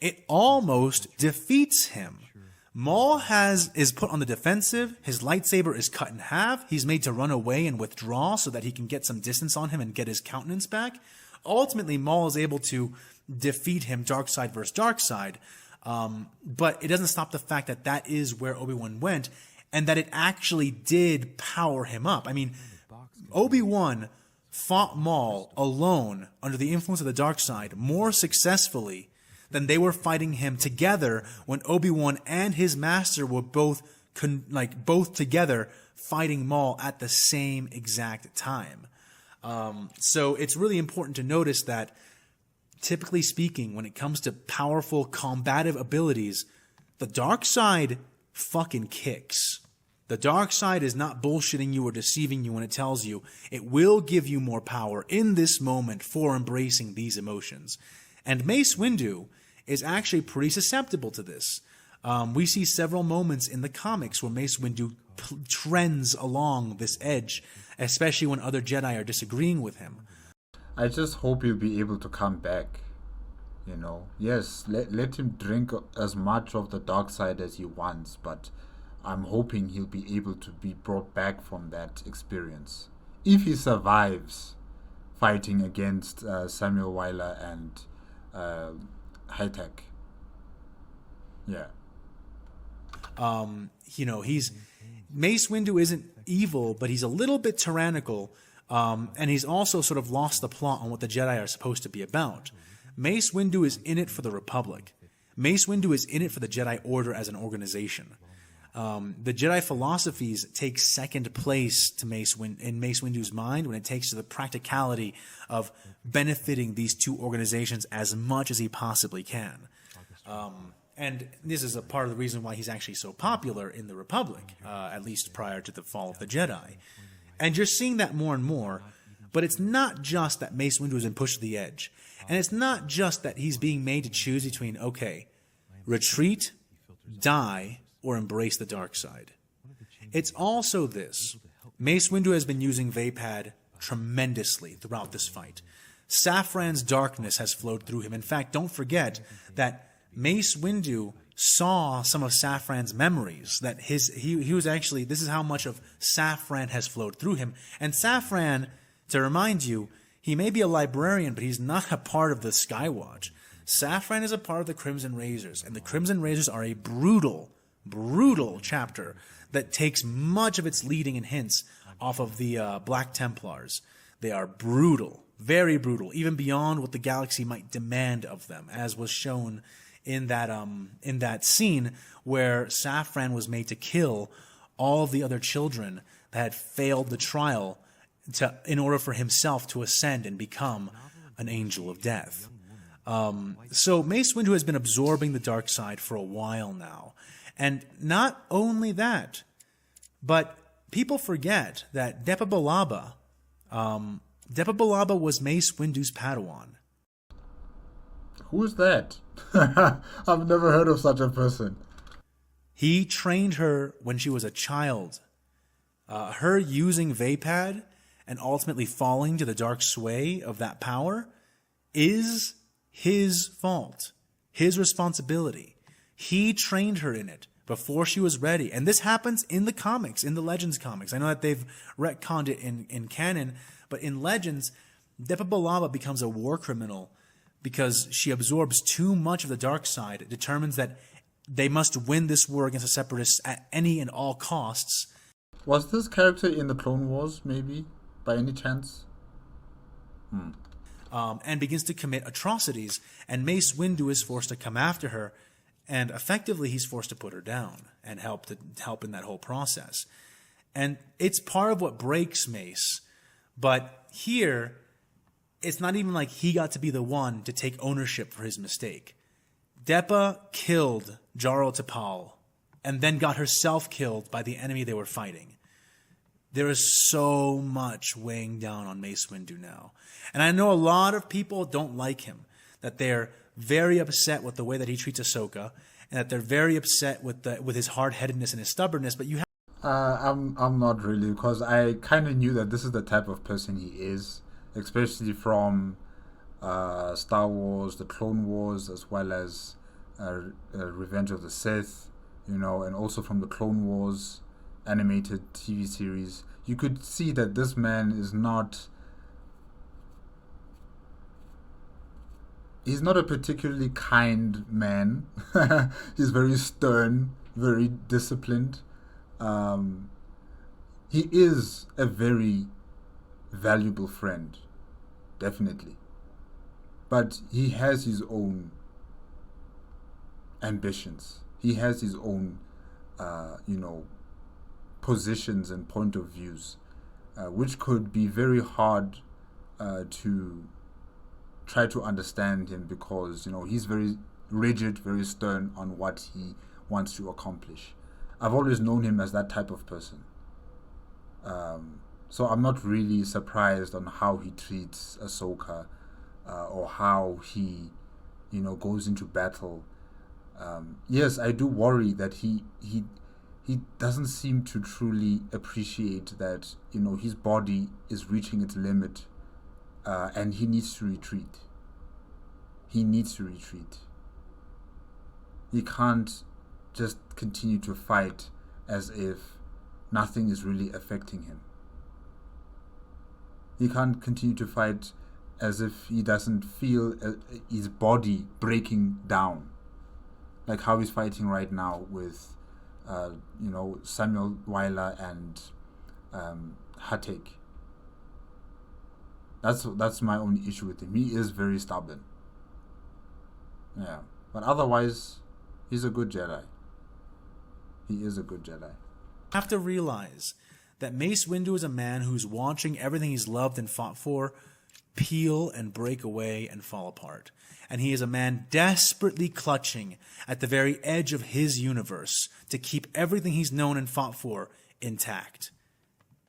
It almost defeats him. Maul is put on the defensive, his lightsaber is cut in half, he's made to run away and withdraw so that he can get some distance on him and get his countenance back. Ultimately, Maul is able to defeat him dark side versus dark side. But it doesn't stop the fact that that is where Obi-Wan went, and that it actually did power him up. I mean, Obi-Wan fought Maul alone under the influence of the dark side more successfully than they were fighting him together when Obi-Wan and his master were both together fighting Maul at the same exact time. So it's really important to notice that, typically speaking, when it comes to powerful combative abilities, the dark side fucking kicks. The dark side is not bullshitting you or deceiving you when it tells you it will give you more power in this moment for embracing these emotions. And Mace Windu is actually pretty susceptible to this. We see several moments in the comics where Mace Windu trends along this edge, especially when other Jedi are disagreeing with him. I just hope he'll be able to come back. Yes, let him drink as much of the dark side as he wants, but I'm hoping he'll be able to be brought back from that experience. If he survives fighting against Samuel Weiler and Hightech. Yeah. He's Mace Windu isn't evil, but he's a little bit tyrannical, and he's also sort of lost the plot on what the Jedi are supposed to be about. Mace Windu is in it for the Republic. Mace Windu is in it for the Jedi Order as an organization. The Jedi philosophies take second place to in Mace Windu's mind when it takes to the practicality of benefiting these two organizations as much as he possibly can. And this is a part of the reason why he's actually so popular in the Republic, at least prior to the fall of the Jedi. And you're seeing that more and more, but it's not just that Mace Windu has been pushed to the edge. And it's not just that he's being made to choose between, okay, retreat, die, or embrace the dark side. It's also this. Mace Windu has been using Vapad tremendously throughout this fight. Safran's darkness has flowed through him. In fact, don't forget that Mace Windu saw some of Safran's memories, that he was actually, this is how much of Safran has flowed through him. And Safran, to remind you, he may be a librarian, but he's not a part of the Skywatch. Safran is a part of the Crimson Razors, and the Crimson Razors are a brutal, brutal chapter that takes much of its leading and hints off of the Black Templars. They are brutal, very brutal, even beyond what the galaxy might demand of them, as was shown in that scene where Safran was made to kill all of the other children that had failed the trial in order for himself to ascend and become an angel of death. So Mace Windu has been absorbing the dark side for a while now. And not only that, but people forget that Depa Billaba was Mace Windu's Padawan. Who is that? I've never heard of such a person. He trained her when she was a child. Her using Vapad and ultimately falling to the dark sway of that power is his fault, his responsibility. He trained her in it before she was ready. And this happens in the comics, in the Legends comics. I know that they've retconned it in canon, but in Legends, Depa Billaba becomes a war criminal because she absorbs too much of the dark side. It determines that they must win this war against the Separatists at any and all costs. Was this character in the Clone Wars, maybe? By any chance? And begins to commit atrocities, and Mace Windu is forced to come after her, and effectively he's forced to put her down and help in that whole process. And it's part of what breaks Mace, but here, it's not even like he got to be the one to take ownership for his mistake. Depa killed Jaro Tapal, and then got herself killed by the enemy they were fighting. There is so much weighing down on Mace Windu now. And I know a lot of people don't like him, that they're very upset with the way that he treats Ahsoka, and that they're very upset with his hard-headedness and his stubbornness, but you have... I'm not really, because I kind of knew that this is the type of person he is, especially from Star Wars, the Clone Wars, as well as Revenge of the Sith, and also from the Clone Wars animated TV series. You could see that this man is not... He's not a particularly kind man. He's very stern, very disciplined. He is a very valuable friend, definitely. But he has his own ambitions. He has his own, positions and point of views, which could be very hard to try to understand him, because he's very rigid, very stern on what he wants to accomplish. I've always known him as that type of person, so I'm not really surprised on how he treats Ahsoka, or how he goes into battle. Yes, I do worry that he doesn't seem to truly appreciate that his body is reaching its limit and he needs to retreat. He needs to retreat. He can't just continue to fight as if nothing is really affecting him. He can't continue to fight as if he doesn't feel his body breaking down, like how he's fighting right now with, Samuel Weiler and Hatek. That's my only issue with him. He is very stubborn. Yeah, but otherwise, he's a good Jedi. He is a good Jedi. Have to realize that Mace Windu is a man who's watching everything he's loved and fought for peel and break away and fall apart. And he is a man desperately clutching at the very edge of his universe to keep everything he's known and fought for intact.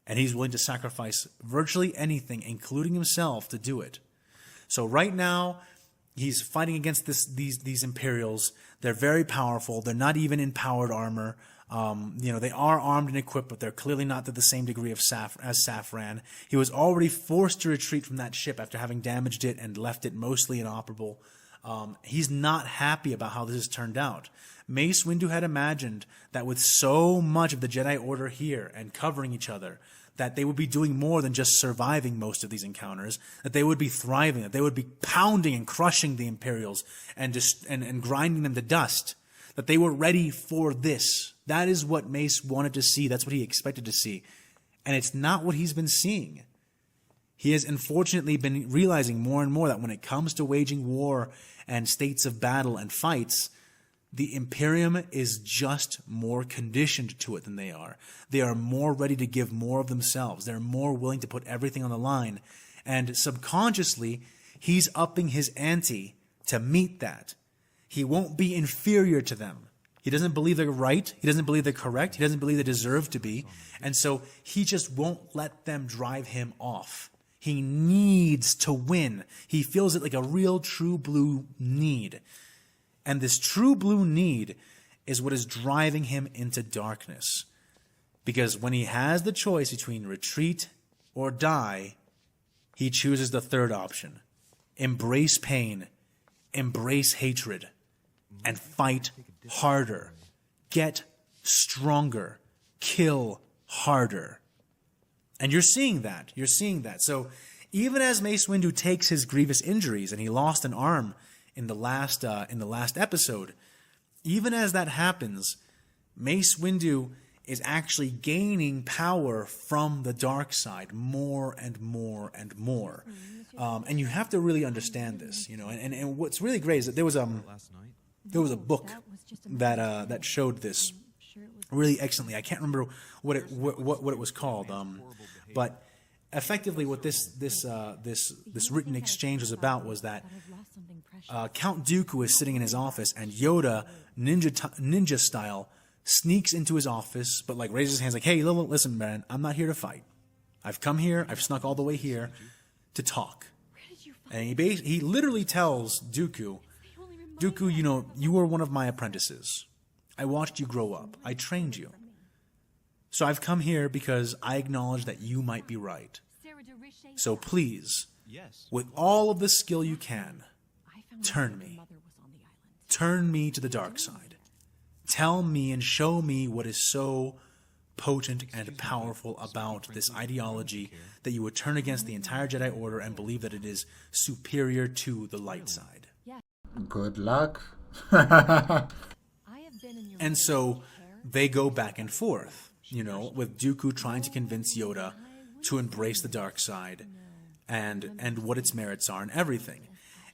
And he's willing to sacrifice virtually anything, including himself, to do it. So right now, he's fighting against these Imperials. They're very powerful. They're not even in powered armor. They are armed and equipped, but they're clearly not to the same degree of as Safran. He was already forced to retreat from that ship after having damaged it and left it mostly inoperable. He's not happy about how this has turned out. Mace Windu had imagined that with so much of the Jedi Order here and covering each other, that they would be doing more than just surviving most of these encounters, that they would be thriving, that they would be pounding and crushing the Imperials and grinding them to dust, that they were ready for this. That is what Mace wanted to see. That's what he expected to see. And it's not what he's been seeing. He has unfortunately been realizing more and more that when it comes to waging war and states of battle and fights, the Imperium is just more conditioned to it than they are. They are more ready to give more of themselves. They're more willing to put everything on the line. And subconsciously, he's upping his ante to meet that. He won't be inferior to them. He doesn't believe they're right. He doesn't believe they're correct. He doesn't believe they deserve to be. And so he just won't let them drive him off. He needs to win. He feels it like a real true blue need. And this true blue need is what is driving him into darkness. Because when he has the choice between retreat or die, he chooses the third option. Embrace pain, embrace hatred, and fight harder. Get stronger. Kill harder. And you're seeing that. You're seeing that. So even as Mace Windu takes his grievous injuries, and he lost an arm in the last episode, even as that happens, Mace Windu is actually gaining power from the dark side more and more and more. And you have to really understand this, And what's really great is that there was a book that showed this really excellently. I can't remember what it was called, but effectively what this written exchange was about was that Count Dooku is sitting in his office, and Yoda, ninja style, sneaks into his office, but raises his hands like, "Hey, listen, man, I'm not here to fight. I've come here. I've snuck all the way here to talk." And he literally tells Dooku, you were one of my apprentices. I watched you grow up. I trained you. So I've come here because I acknowledge that you might be right. So please, with all of the skill you can, turn me. Turn me to the dark side. Tell me and show me what is so potent and powerful about this ideology that you would turn against the entire Jedi Order and believe that it is superior to the light side. Good luck. And so they go back and forth, with Dooku trying to convince Yoda to embrace the dark side and what its merits are and everything.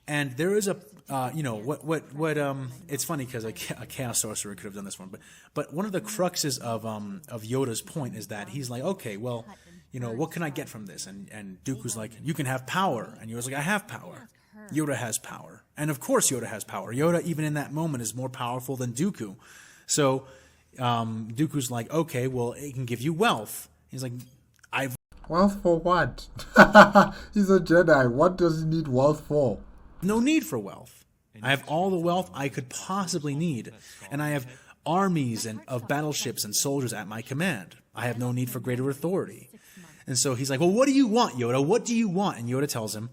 And there is it's funny because a Chaos Sorcerer could have done this one, but one of the cruxes of Yoda's point is that he's like, okay, well, what can I get from this? And Dooku's like, you can have power. And Yoda's like, I have power. Yoda has power. And of course Yoda has power. Yoda, even in that moment, is more powerful than Dooku. So Dooku's like, okay, well, it can give you wealth. He's like, Wealth for what? He's a Jedi. What does he need wealth for? No need for wealth. I have all the wealth I could possibly need. And I have armies of battleships and soldiers at my command. I have no need for greater authority. And so he's like, well, what do you want, Yoda? What do you want? And Yoda tells him,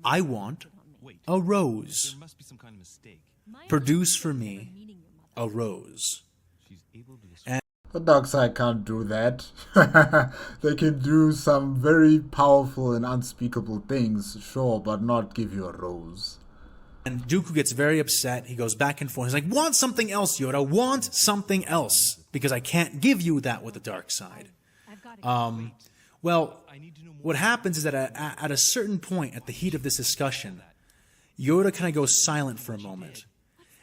I want a rose. There must be some kind of mistake. Produce for me a rose. She's able to And The dark side can't do that. They can do some very powerful and unspeakable things, sure, but not give you a rose. And Dooku gets very upset. He goes back and forth. He's like, want something else, Yoda. Want something else. Because I can't give you that with the dark side. Well, what happens is that at a certain point, at the heat of this discussion, Yoda kind of goes silent for a moment.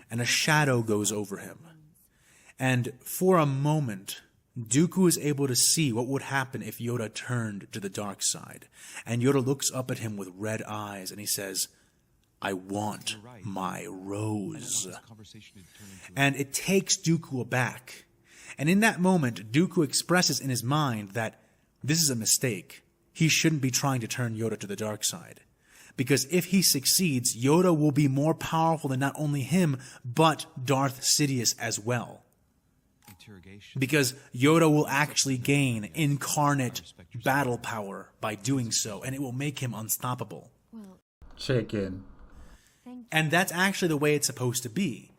And a shadow goes over him. And for a moment, Dooku is able to see what would happen if Yoda turned to the dark side. And Yoda looks up at him with red eyes and he says, I want my rose. And it takes Dooku aback. And in that moment, Dooku expresses in his mind that this is a mistake. He shouldn't be trying to turn Yoda to the dark side. Because if he succeeds, Yoda will be more powerful than not only him, but Darth Sidious as well. Because Yoda will actually gain incarnate battle power by doing so, and it will make him unstoppable. Check in. And that's actually the way it's supposed to be.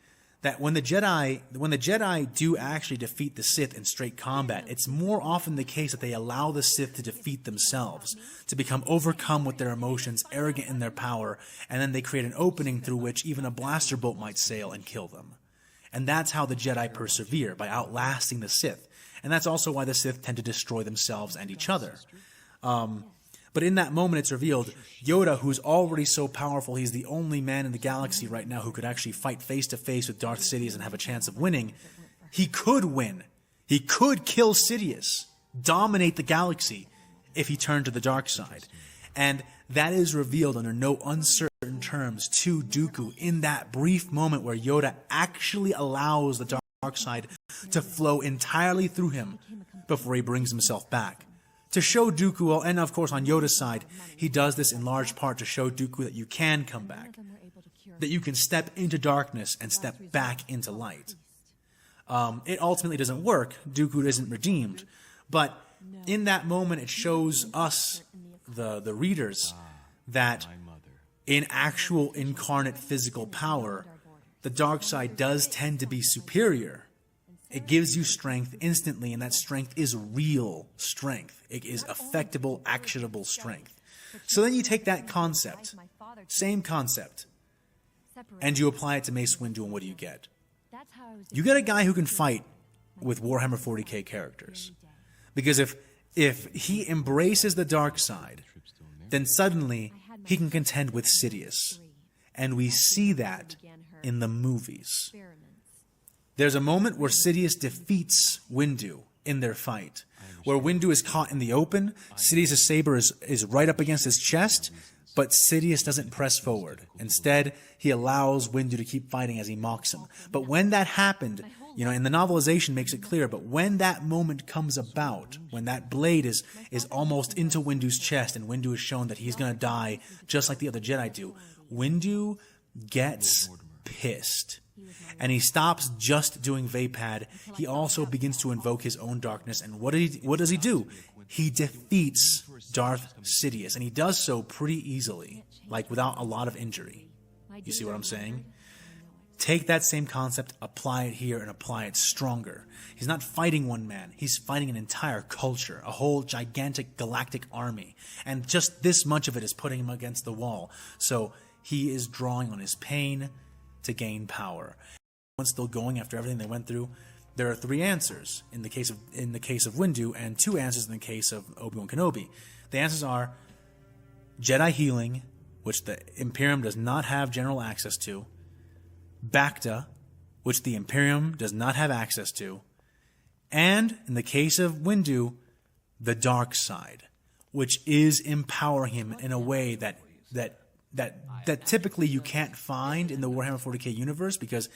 That when the Jedi do actually defeat the Sith in straight combat, it's more often the case that they allow the Sith to defeat themselves, to become overcome with their emotions, arrogant in their power, and then they create an opening through which even a blaster bolt might sail and kill them. And that's how the Jedi persevere, by outlasting the Sith. And that's also why the Sith tend to destroy themselves and each other. But in that moment, it's revealed, Yoda, who's already so powerful, he's the only man in the galaxy right now who could actually fight face-to-face with Darth Sidious and have a chance of winning. He could win. He could kill Sidious, dominate the galaxy, if he turned to the dark side. And that is revealed under no uncertain terms to Dooku in that brief moment where Yoda actually allows the dark side to flow entirely through him before he brings himself back. To show Dooku, and of course on Yoda's side, he does this in large part to show Dooku that you can come back, that you can step into darkness and step back into light. It ultimately doesn't work. Dooku isn't redeemed. But in that moment, it shows us, the readers, that in actual incarnate physical power, the dark side does tend to be superior. It gives you strength instantly, and that strength is real strength. It is affectable, actionable strength. So then you take that concept, same concept, and you apply it to Mace Windu, and what do you get? You get a guy who can fight with Warhammer 40K characters. Because if he embraces the dark side, then suddenly he can contend with Sidious. And we see that in the movies. There's a moment where Sidious defeats Windu in their fight, where Windu is caught in the open, Sidious's saber is right up against his chest, but Sidious doesn't press forward. Instead, he allows Windu to keep fighting as he mocks him. But when that happened, and the novelization makes it clear, but when that moment comes about, when that blade is almost into Windu's chest and Windu is shown that he's going to die just like the other Jedi do, Windu gets pissed. And he stops just doing Vapad. He also begins to invoke his own darkness. And what does he do? He defeats Darth Sidious. And he does so pretty easily, like without a lot of injury. You see what I'm saying? Take that same concept, apply it here, and apply it stronger. He's not fighting one man. He's fighting an entire culture, a whole gigantic galactic army. And just this much of it is putting him against the wall. So he is drawing on his pain to gain power. Still going after everything they went through. There are 3 answers in the case of Windu, and 2 answers in the case of Obi-Wan Kenobi. The answers are Jedi healing, which the Imperium does not have general access to, Bacta, which the Imperium does not have access to, and in the case of Windu, the dark side, which is empowering him in a way that typically you can't find in the Warhammer 40K universe, because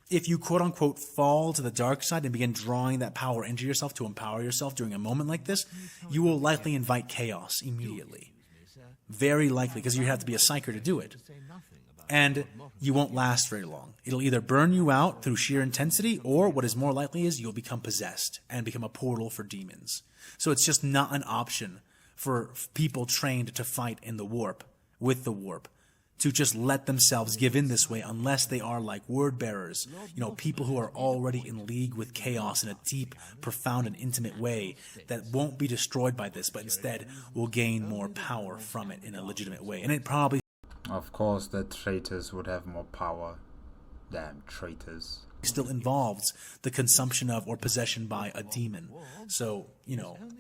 if you quote-unquote fall to the dark side and begin drawing that power into yourself to empower yourself during a moment like this, you will likely invite chaos immediately. Very likely, because you have to be a psyker to do it. and you won't last very long. It'll either burn you out through sheer intensity, or what is more likely is you'll become possessed and become a portal for demons. So it's just not an option for people trained to fight in the warp, with the warp, to just let themselves give in this way unless they are like word bearers, people who are already in league with chaos in a deep, profound, and intimate way that won't be destroyed by this, but instead will gain more power from it in a legitimate way. And it probably... Of course, the traitors would have more power. Damn traitors. Still involves the consumption of or possession by a demon. So,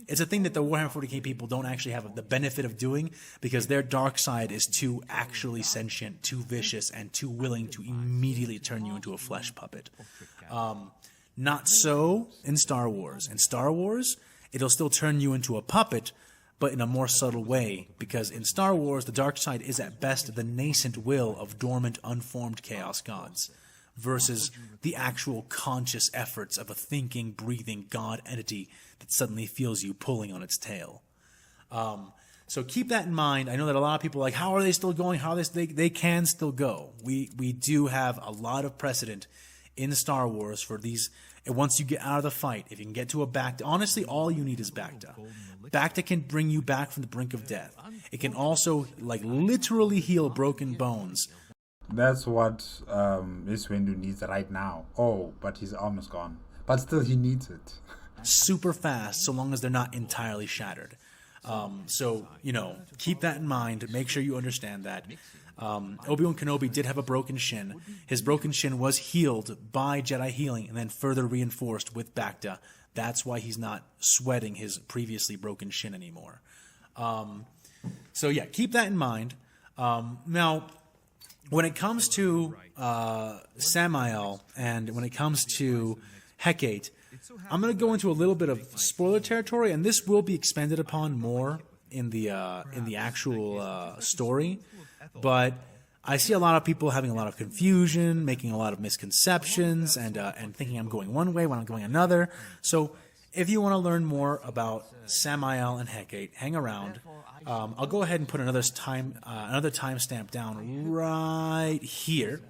it's a thing that the Warhammer 40K people don't actually have the benefit of doing, because their dark side is too actually sentient, too vicious, and too willing to immediately turn you into a flesh puppet. Not so in Star Wars. In Star Wars, it'll still turn you into a puppet, but in a more subtle way, because in Star Wars, the dark side is at best the nascent will of dormant, unformed chaos gods, versus the actual conscious efforts of a thinking, breathing god entity that suddenly feels you pulling on its tail. So keep that in mind. I know that a lot of people are like, how are they still going? How are they can still go. We do have a lot of precedent in Star Wars for these. And once you get out of the fight, if you can get to a Bacta, honestly, all you need is Bacta. Bacta can bring you back from the brink of death. It can also, literally heal broken bones. That's what Mace Windu needs right now. Oh, but his arm is gone. But still, he needs it. Super fast, so long as they're not entirely shattered. So, keep that in mind. Make sure you understand that. Obi-Wan Kenobi did have a broken shin. His broken shin was healed by Jedi healing and then further reinforced with Bacta. That's why he's not sweating his previously broken shin anymore. So, yeah, keep that in mind. Now, when it comes to Samael and when it comes to Hecate, I'm going to go into a little bit of spoiler territory, and this will be expanded upon more in the actual story. But I see a lot of people having a lot of confusion, making a lot of misconceptions, and thinking I'm going one way when I'm going another. So if you want to learn more about Samael and Hecate, hang around. I'll go ahead and put another timestamp down right here.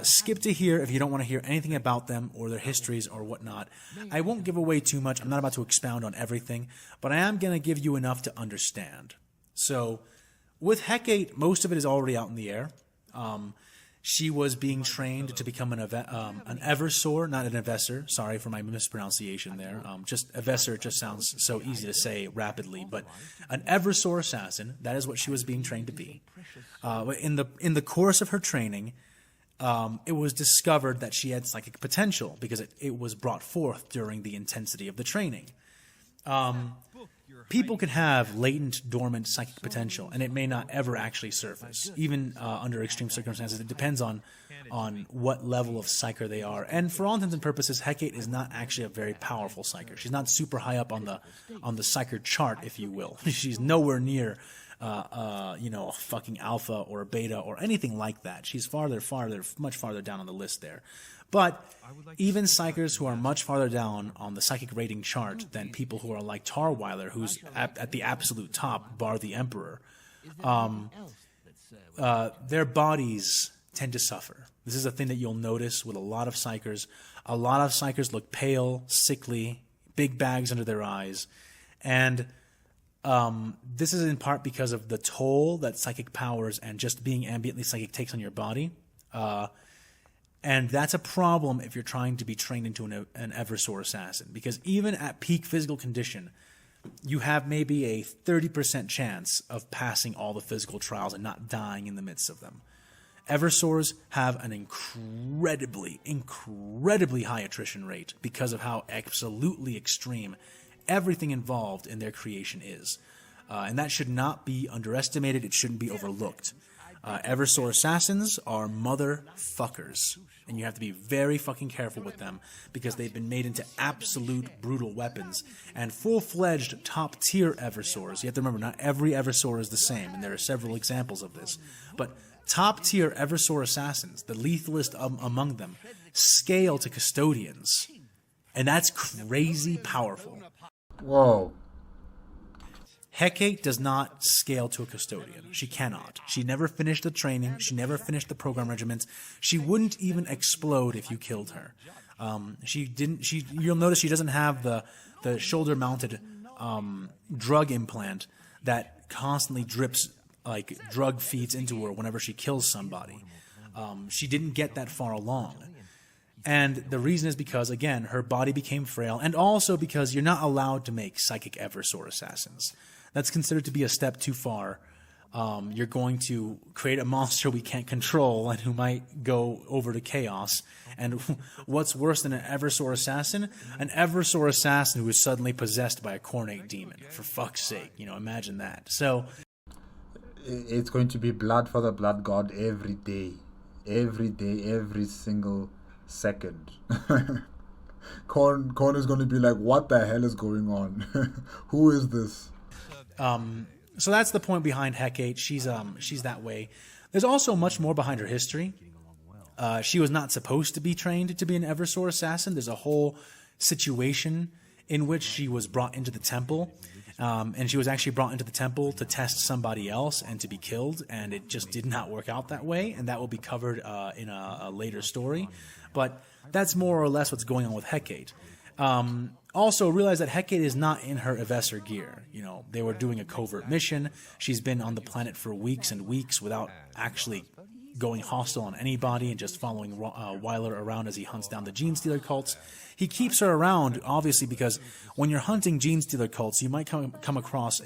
Skip to here if you don't want to hear anything about them or their histories or whatnot. I won't give away too much. I'm not about to expound on everything, but I am going to give you enough to understand. So, with Hecate, most of it is already out in the air. She was being trained to become an Eversor, not an Evessor. Sorry for my mispronunciation there. Just Evessor just sounds so easy to say rapidly, but an Eversor assassin. That is what she was being trained to be. In the course of her training, it was discovered that she had psychic potential because it was brought forth during the intensity of the training. People can have latent, dormant psychic potential, and it may not ever actually surface, even under extreme circumstances. It depends on what level of psyker they are. And for all intents and purposes, Hecate is not actually a very powerful psyker. She's not super high up on the psyker chart, if you will. She's nowhere near a fucking alpha or a beta or anything like that. She's much farther down on the list there. But even psychers who are much farther down on the psychic rating chart than people who are like Tarweiler, who's at the absolute top, bar the Emperor, their bodies tend to suffer. This is a thing that you'll notice with a lot of psychers. A lot of psychers look pale, sickly, big bags under their eyes, and this is in part because of the toll that psychic powers and just being ambiently psychic takes on your body. And that's a problem if you're trying to be trained into an Eversor assassin, because even at peak physical condition, you have maybe a 30% chance of passing all the physical trials and not dying in the midst of them. Eversors have an incredibly, incredibly high attrition rate because of how absolutely extreme everything involved in their creation is. And that should not be underestimated. It shouldn't be overlooked. Eversor assassins are motherfuckers, and you have to be very fucking careful with them because they've been made into absolute brutal weapons. And full-fledged top-tier Eversors, you have to remember, not every Eversor is the same, and there are several examples of this, but top-tier Eversor assassins, the lethalest among them, scale to custodians, and that's crazy powerful. Whoa. Hecate does not scale to a custodian. She cannot. She never finished the training. She never finished the program regiments. She wouldn't even explode if you killed her. You'll notice she doesn't have the shoulder-mounted drug implant that constantly drips, like drug feeds into her whenever she kills somebody. She didn't get that far along. And the reason is because, again, her body became frail, and also because you're not allowed to make psychic Eversor assassins. That's considered to be a step too far. You're going to create a monster we can't control and who might go over to chaos. And what's worse than an Eversor assassin? An Eversor assassin who is suddenly possessed by a Cornate demon. For fuck's sake, imagine that. So it's going to be blood for the blood god every day, every single second. Korn is going to be like, what the hell is going on? Who is this? So that's the point behind Hecate. She's that way. There's also much more behind her history. She was not supposed to be trained to be an Eversor assassin. There's a whole situation in which she was brought into the temple, and she was actually brought into the temple to test somebody else and to be killed, and it just did not work out that way, and that will be covered in a later story. But that's more or less what's going on with Hecate. Also, realize that Hecate is not in her Evessor gear. They were doing a covert mission. She's been on the planet for weeks and weeks without actually going hostile on anybody and just following Wyler around as he hunts down the Gene Stealer cults. He keeps her around, obviously, because when you're hunting Gene Stealer cults, you might come across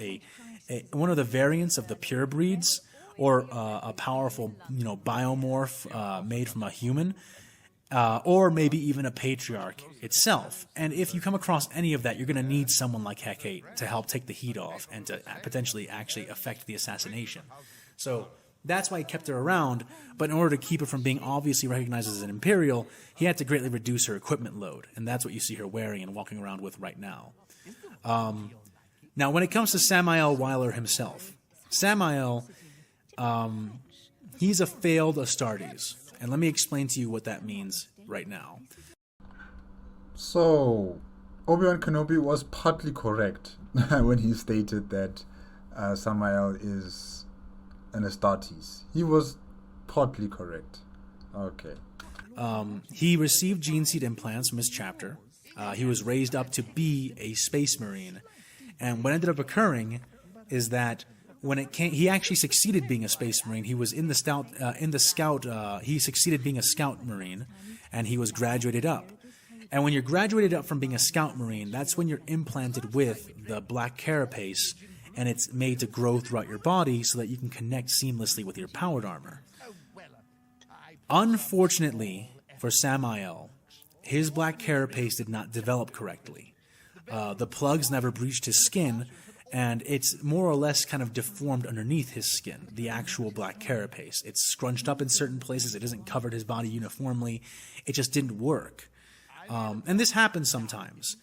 one of the variants of the pure breeds, or a powerful biomorph made from a human. Or maybe even a patriarch itself. And if you come across any of that, you're going to need someone like Hecate to help take the heat off and to potentially actually affect the assassination. So that's why he kept her around, but in order to keep her from being obviously recognized as an Imperial, he had to greatly reduce her equipment load, and that's what you see her wearing and walking around with right now. Now, when it comes to Samael Wyler himself, Samael, he's a failed Astartes. And let me explain to you what that means right now. So, Obi-Wan Kenobi was partly correct when he stated that Samael is an Astartes. He was partly correct. Okay. He received gene seed implants from his chapter. He was raised up to be a space marine. And what ended up occurring is that when it came, he actually succeeded being a space marine. He was in the scout. He succeeded being a scout marine, and he was graduated up. And when you're graduated up from being a scout marine, that's when you're implanted with the black carapace, and it's made to grow throughout your body so that you can connect seamlessly with your powered armor. Unfortunately for Samael, his black carapace did not develop correctly. The plugs never breached his skin, and it's more or less kind of deformed underneath his skin, the actual black carapace. It's scrunched up in certain places. It hasn't covered his body uniformly. It just didn't work. And this happens sometimes.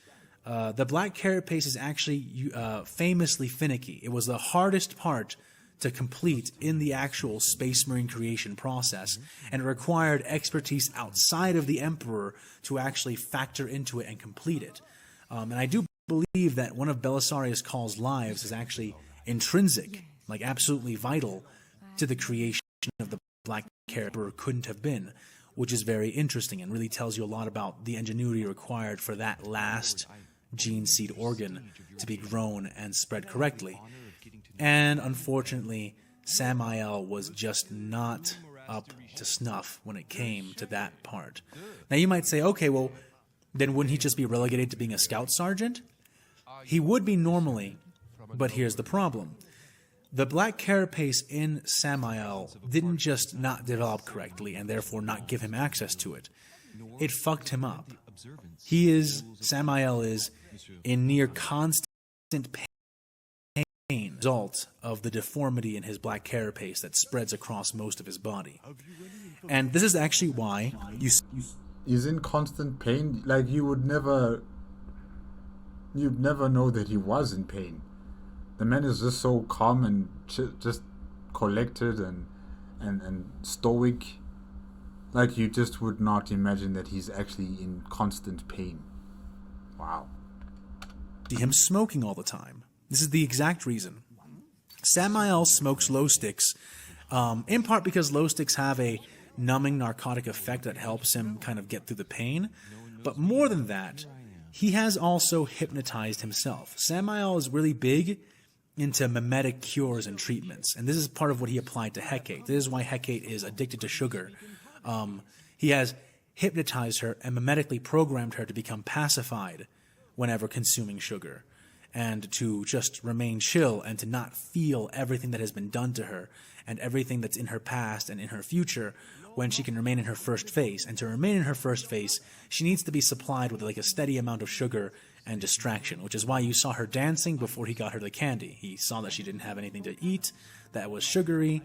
The black carapace is actually famously finicky. It was the hardest part to complete in the actual Space Marine creation process, and it required expertise outside of the Emperor to actually factor into it and complete it. And I do believe that one of Belisarius Caul's lives is actually intrinsic, like absolutely vital, to the creation of the Black Emperor couldn't have been, which is very interesting and really tells you a lot about the ingenuity required for that last gene seed organ to be grown and spread correctly. And unfortunately, Samael was just not up to snuff when it came to that part. Now you might say, okay, well, then wouldn't he just be relegated to being a scout sergeant? He would be normally, but here's the problem. The black carapace in Samael didn't just not develop correctly and therefore not give him access to it. It fucked him up. Samael is in near constant pain, result of the deformity in his black carapace that spreads across most of his body. And this is actually why He's in constant pain. Like, you'd never know that he was in pain. The man is just so calm and just collected and stoic. Like, you just would not imagine that he's actually in constant pain. Wow. See him smoking all the time. This is the exact reason. Samael smokes glow sticks, in part because glow sticks have a numbing narcotic effect that helps him kind of get through the pain. But more than that, he has also hypnotized himself. Samael is really big into mimetic cures and treatments, and this is part of what he applied to Hecate. This is why Hecate is addicted to sugar. He has hypnotized her and mimetically programmed her to become pacified whenever consuming sugar, and to just remain chill and to not feel everything that has been done to her and everything that's in her past and in her future when she can remain in her first phase. And to remain in her first phase, she needs to be supplied with like a steady amount of sugar and distraction, which is why you saw her dancing before he got her the candy. He saw that she didn't have anything to eat that was sugary.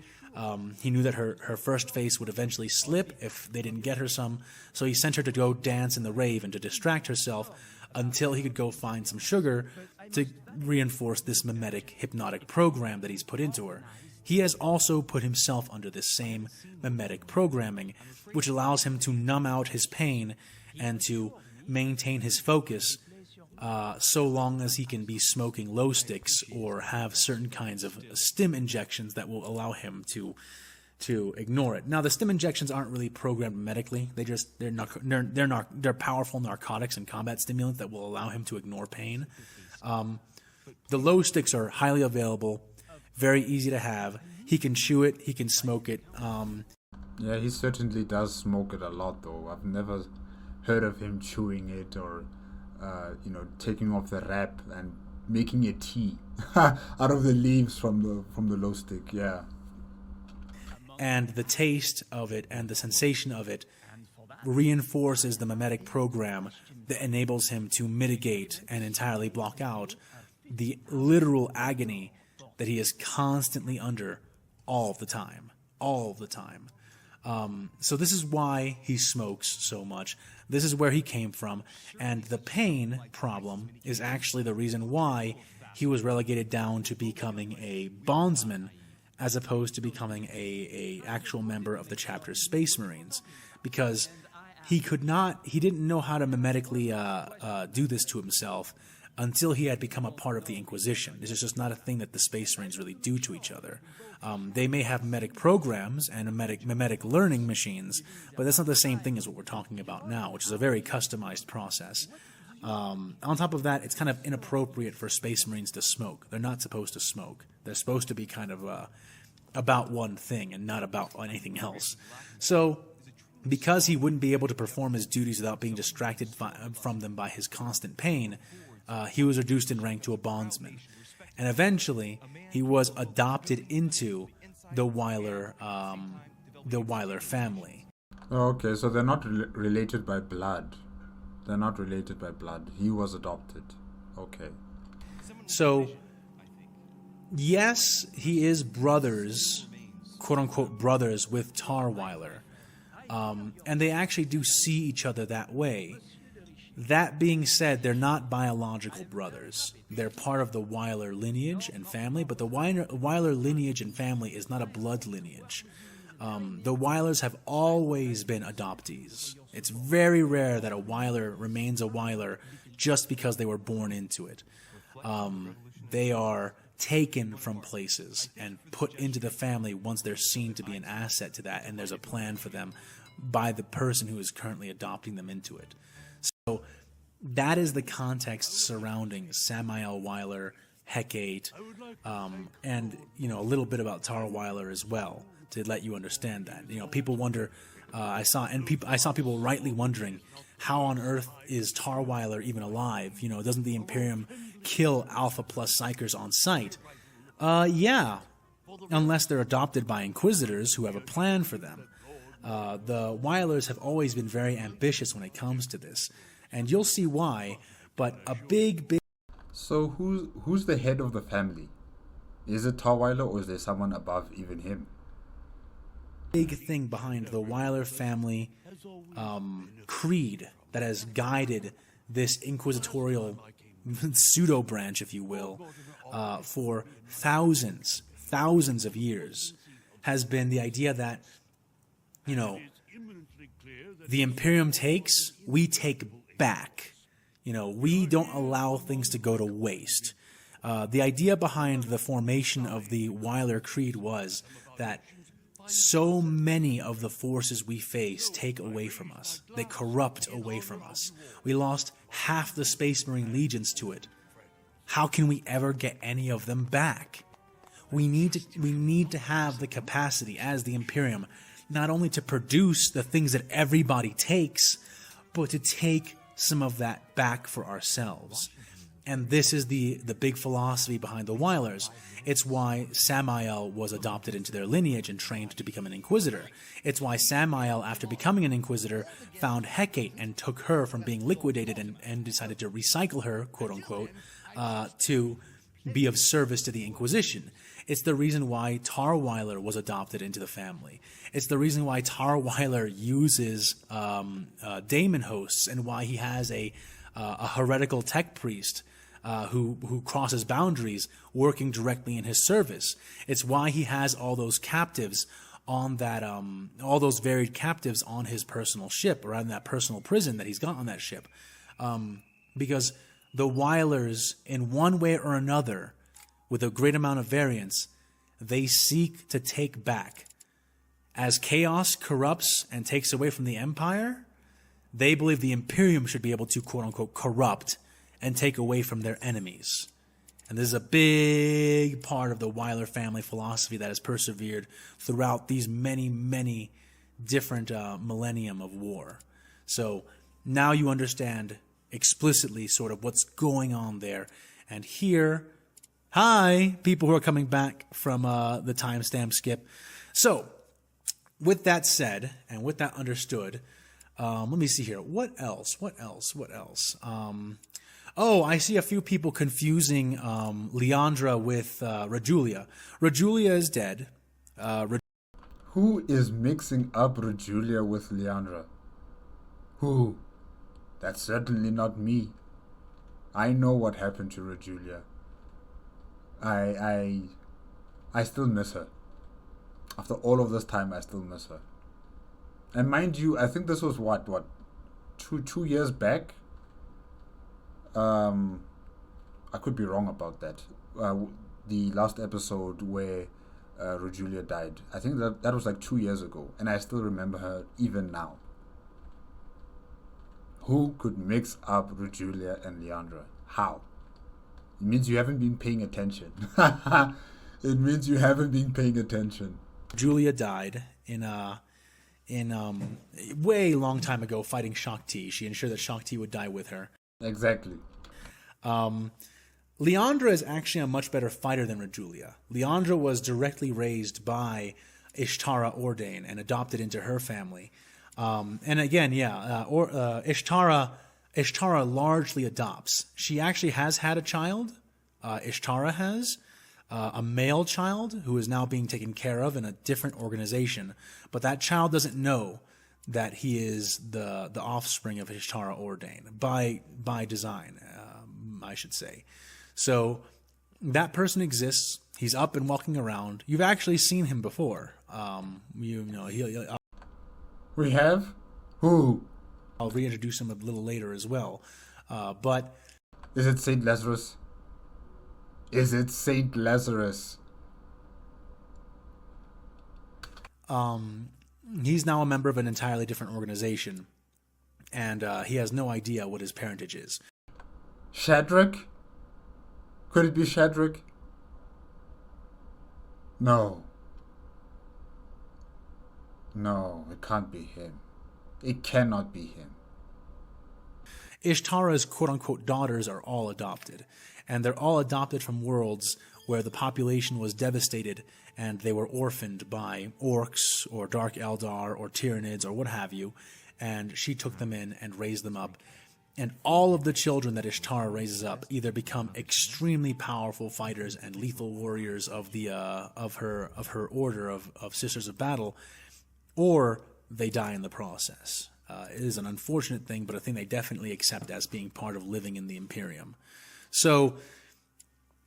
He knew that her first phase would eventually slip if they didn't get her some, so he sent her to go dance in the rave and to distract herself until he could go find some sugar to reinforce this mimetic hypnotic program that he's put into her. He has also put himself under this same mimetic programming, which allows him to numb out his pain and to maintain his focus so long as he can be smoking glow sticks or have certain kinds of stim injections that will allow him to ignore it. Now, the stim injections aren't really programmed medically. They're powerful narcotics and combat stimulants that will allow him to ignore pain. The glow sticks are highly available, very easy to have. He can chew it, he can smoke it. Yeah, he certainly does smoke it a lot, though. I've never heard of him chewing it or taking off the wrap and making a tea out of the leaves from the glow stick. Yeah. And the taste of it and the sensation of it reinforces the mimetic program that enables him to mitigate and entirely block out the literal agony that he is constantly under all the time. So this is why he smokes so much. This is where he came from. And the pain problem is actually the reason why he was relegated down to becoming a bondsman as opposed to becoming a actual member of the chapter's Space Marines. Because he didn't know how to mimetically do this to himself until he had become a part of the Inquisition. This is just not a thing that the Space Marines really do to each other. They may have mimetic programs and mimetic learning machines, but that's not the same thing as what we're talking about now, which is a very customized process. On top of that, it's kind of inappropriate for Space Marines to smoke. They're not supposed to smoke. They're supposed to be kind of about one thing and not about anything else. So, because he wouldn't be able to perform his duties without being distracted from them by his constant pain, he was reduced in rank to a bondsman. And eventually, he was adopted into the Weiler family. Okay, so they're not related by blood. They're not related by blood. He was adopted. Okay. So, yes, he is brothers, quote-unquote brothers, with Tarweiler. And they actually do see each other that way. That being said, they're not biological brothers. They're part of the Weiler lineage and family, but the Weiler lineage and family is not a blood lineage. The Weilers have always been adoptees. It's very rare that a Weiler remains a Weiler just because they were born into it. They are taken from places and put into the family once they're seen to be an asset to that, and there's a plan for them by the person who is currently adopting them into it. So that is the context surrounding Samael Weiler, Hecate, and a little bit about Tarweiler as well, to let you understand that. People wonder. I saw people rightly wondering, how on earth is Tarweiler even alive? Doesn't the Imperium kill Alpha Plus Psychers on sight? Yeah, unless they're adopted by Inquisitors who have a plan for them. The Weilers have always been very ambitious when it comes to this, and you'll see why. But a big. So who's the head of the family? Is it Tarweiler, or is there someone above even him? Big thing behind the Weiler family creed that has guided this inquisitorial pseudo branch, if you will, for thousands of years, has been the idea that the Imperium takes, we take back. We don't allow things to go to waste. The idea behind the formation of the Weiler Creed was that so many of the forces we face take away from us. They corrupt away from us. We lost half the Space Marine legions to it. How can we ever get any of them back? We need to have the capacity as the Imperium not only to produce the things that everybody takes, but to take some of that back for ourselves. And this is the big philosophy behind the Weilers. It's why Samael was adopted into their lineage and trained to become an Inquisitor. It's why Samael, after becoming an Inquisitor, found Hecate and took her from being liquidated and decided to recycle her, quote-unquote, to be of service to the Inquisition. It's the reason why Tar Weiler was adopted into the family. It's the reason why Tar Weiler uses daemon hosts and why he has a heretical tech priest who crosses boundaries working directly in his service. It's why he has all those captives on that, all those varied captives on his personal ship, or in that personal prison that he's got on that ship. Because the Weilers, in one way or another, with a great amount of variance, they seek to take back. As chaos corrupts and takes away from the Empire, they believe the Imperium should be able to, quote-unquote, corrupt and take away from their enemies. And this is a big part of the Weiler family philosophy that has persevered throughout these many, many different millennium of war. So now you understand explicitly sort of what's going on there. And here, hi, people who are coming back from the timestamp skip. So, with that said, and with that understood, let me see here. What else? Oh, I see a few people confusing Leandra with Rajulia. Rajulia is dead. Who is mixing up Rajulia with Leandra? Who? That's certainly not me. I know what happened to Rajulia. I still miss her. After all of this time, I still miss her. And mind you, I think this was what, two years back? I could be wrong about that. The last episode where Rajulia died. I think that was like 2 years ago, and I still remember her even now. Who could mix up Rajulia and Leandra? How? It means you haven't been paying attention. It means you haven't been paying attention. Julia died in way long time ago fighting Shakti. She ensured that Shakti would die with her. Exactly. Leandra is actually a much better fighter than Rajulia. Leandra was directly raised by Ishtara Ordain and adopted into her family. And again, Ishtara largely adopts. She actually has had a child. Ishtara has a male child who is now being taken care of in a different organization. But that child doesn't know that he is the offspring of Ishtara Ordain by design, I should say. So that person exists. He's up and walking around. You've actually seen him before. We have? Who? I'll reintroduce him a little later as well. But is it Saint Lazarus? Is it Saint Lazarus? He's now a member of an entirely different organization, and he has no idea what his parentage is. Shadrach? Could it be Shadrach? No. No, it can't be him. It cannot be him. Ishtara's quote-unquote daughters are all adopted, and they're all adopted from worlds where the population was devastated and they were orphaned by orcs or Dark Eldar or Tyranids or what have you, and she took them in and raised them up. And all of the children that Ishtara raises up either become extremely powerful fighters and lethal warriors of the of her order of Sisters of Battle, or they die in the process. It is an unfortunate thing, but a thing they definitely accept as being part of living in the Imperium. So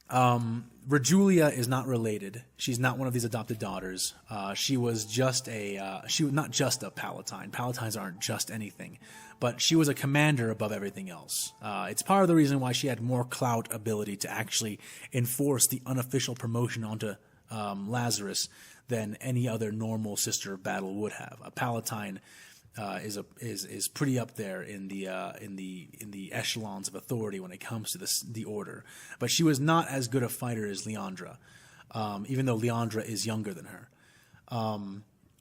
Rejulia is not related. She's not one of these adopted daughters. She was just not just a Palatine. Palatines aren't just anything, but she was a commander above everything else. It's part of the reason why she had more clout ability to actually enforce the unofficial promotion onto Lazarus than any other normal Sister of Battle would have. A Palatine is pretty up there in the echelons of authority when it comes to the order. But she was not as good a fighter as Leandra, even though Leandra is younger than her.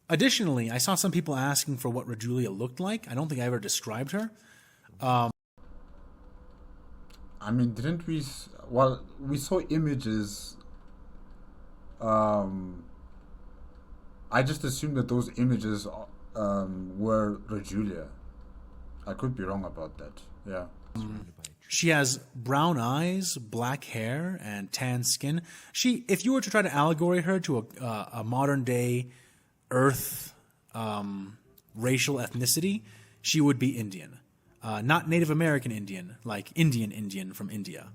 Additionally, I saw some people asking for what Rejulia looked like. I don't think I ever described her. I mean, didn't we? Well, we saw images. I just assumed that those images were Rejulia. I could be wrong about that. Yeah. She has brown eyes, black hair, and tan skin. If you were to try to allegory her to a modern day Earth racial ethnicity, she would be Indian. Not Native American Indian, like Indian from India.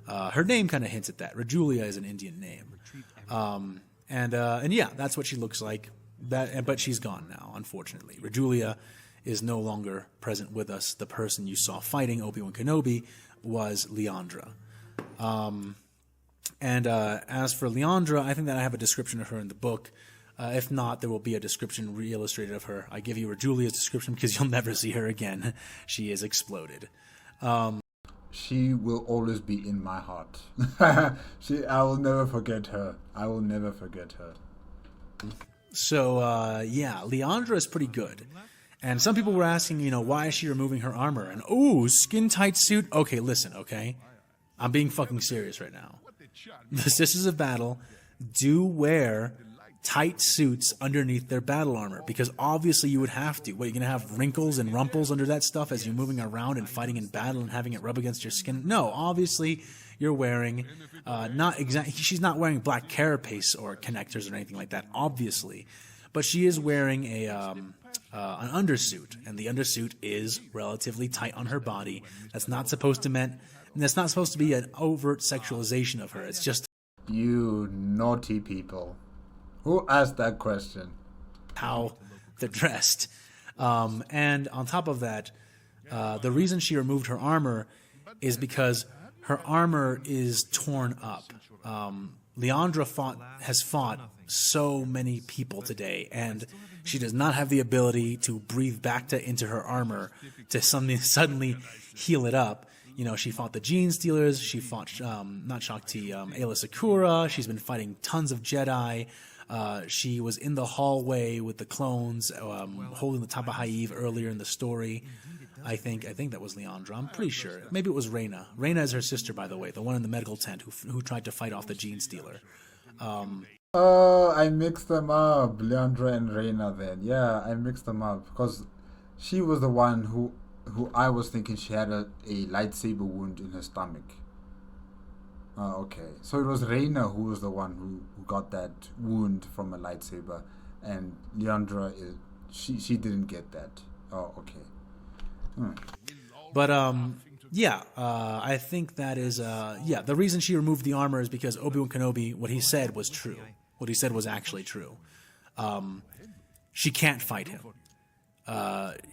Her name kind of hints at that. Rejulia is an Indian name. And yeah, that's what she looks like. But she's gone now, unfortunately. Rejulia is no longer present with us. The person you saw fighting Obi-Wan Kenobi was Leandra. As for Leandra, I think that I have a description of her in the book. If not, there will be a description re-illustrated of her. I give you Rejulia's description because you'll never see her again. She is exploded. She will always be in my heart. I will never forget her. I will never forget her. So, yeah, Leandra is pretty good. And some people were asking, why is she removing her armor? And, skin-tight suit? Okay, listen, okay? I'm being fucking serious right now. The Sisters of Battle do wear tight suits underneath their battle armor, because obviously you would have to. What, you're going to have wrinkles and rumples under that stuff as you're moving around and fighting in battle and having it rub against your skin? No, obviously you're wearing, she's not wearing black carapace or connectors or anything like that, obviously. But she is wearing an undersuit, and the undersuit is relatively tight on her body. That's not supposed to be an overt sexualization of her. It's just... You naughty people. Who asked that question? How they're dressed. And on top of that, the reason she removed her armor is because her armor is torn up. Leandra has fought so many people today, and she does not have the ability to breathe back into her armor to suddenly heal it up. She fought the Gene Stealers, she fought, not Shakti, Ayla Sakura, she's been fighting tons of Jedi. She was in the hallway with the clones, holding the Tapa Haiv earlier in the story. I think that was Leandra. I'm pretty sure. Maybe it was Reyna. Reyna is her sister, by the way, the one in the medical tent who tried to fight off the Gene Stealer. I mixed them up, Leandra and Reyna then. Yeah, I mixed them up because she was the one who I was thinking she had a lightsaber wound in her stomach. Okay. So it was Reyna who was the one who got that wound from a lightsaber, and Leandra she didn't get that. Oh, okay. But I think that is the reason she removed the armor is because Obi-Wan Kenobi, what he said was true. What he said was actually true. She can't fight him.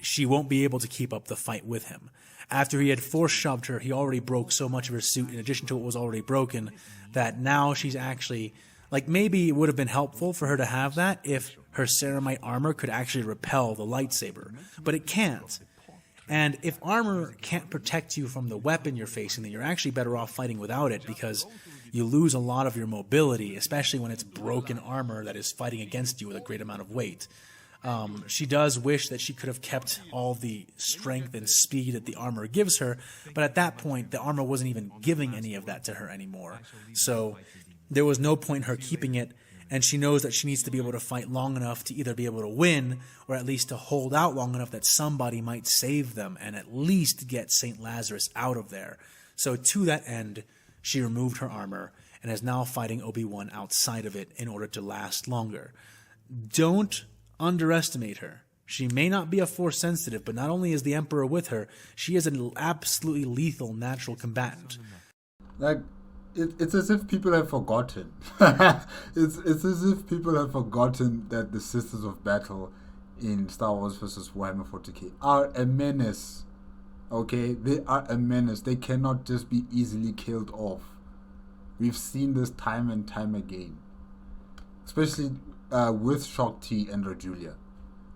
She won't be able to keep up the fight with him. After he had force-shoved her, he already broke so much of her suit, in addition to what was already broken, that now she's actually... maybe it would have been helpful for her to have that if her ceramite armor could actually repel the lightsaber. But it can't. And if armor can't protect you from the weapon you're facing, then you're actually better off fighting without it, because you lose a lot of your mobility, especially when it's broken armor that is fighting against you with a great amount of weight. She does wish that she could have kept all the strength and speed that the armor gives her, but at that point, the armor wasn't even giving any of that to her anymore. So there was no point in her keeping it, and she knows that she needs to be able to fight long enough to either be able to win, or at least to hold out long enough that somebody might save them and at least get St. Lazarus out of there. So to that end, she removed her armor and is now fighting Obi-Wan outside of it in order to last longer. Don't underestimate her. She may not be a Force sensitive, but not only is the Emperor with her, she is an absolutely lethal natural combatant. It's as if people have forgotten. It's as if people have forgotten that the Sisters of Battle in Star Wars versus Warhammer 40K are a menace. Okay, they are a menace. They cannot just be easily killed off. We've seen this time and time again, especially with Shock T and Rajulia.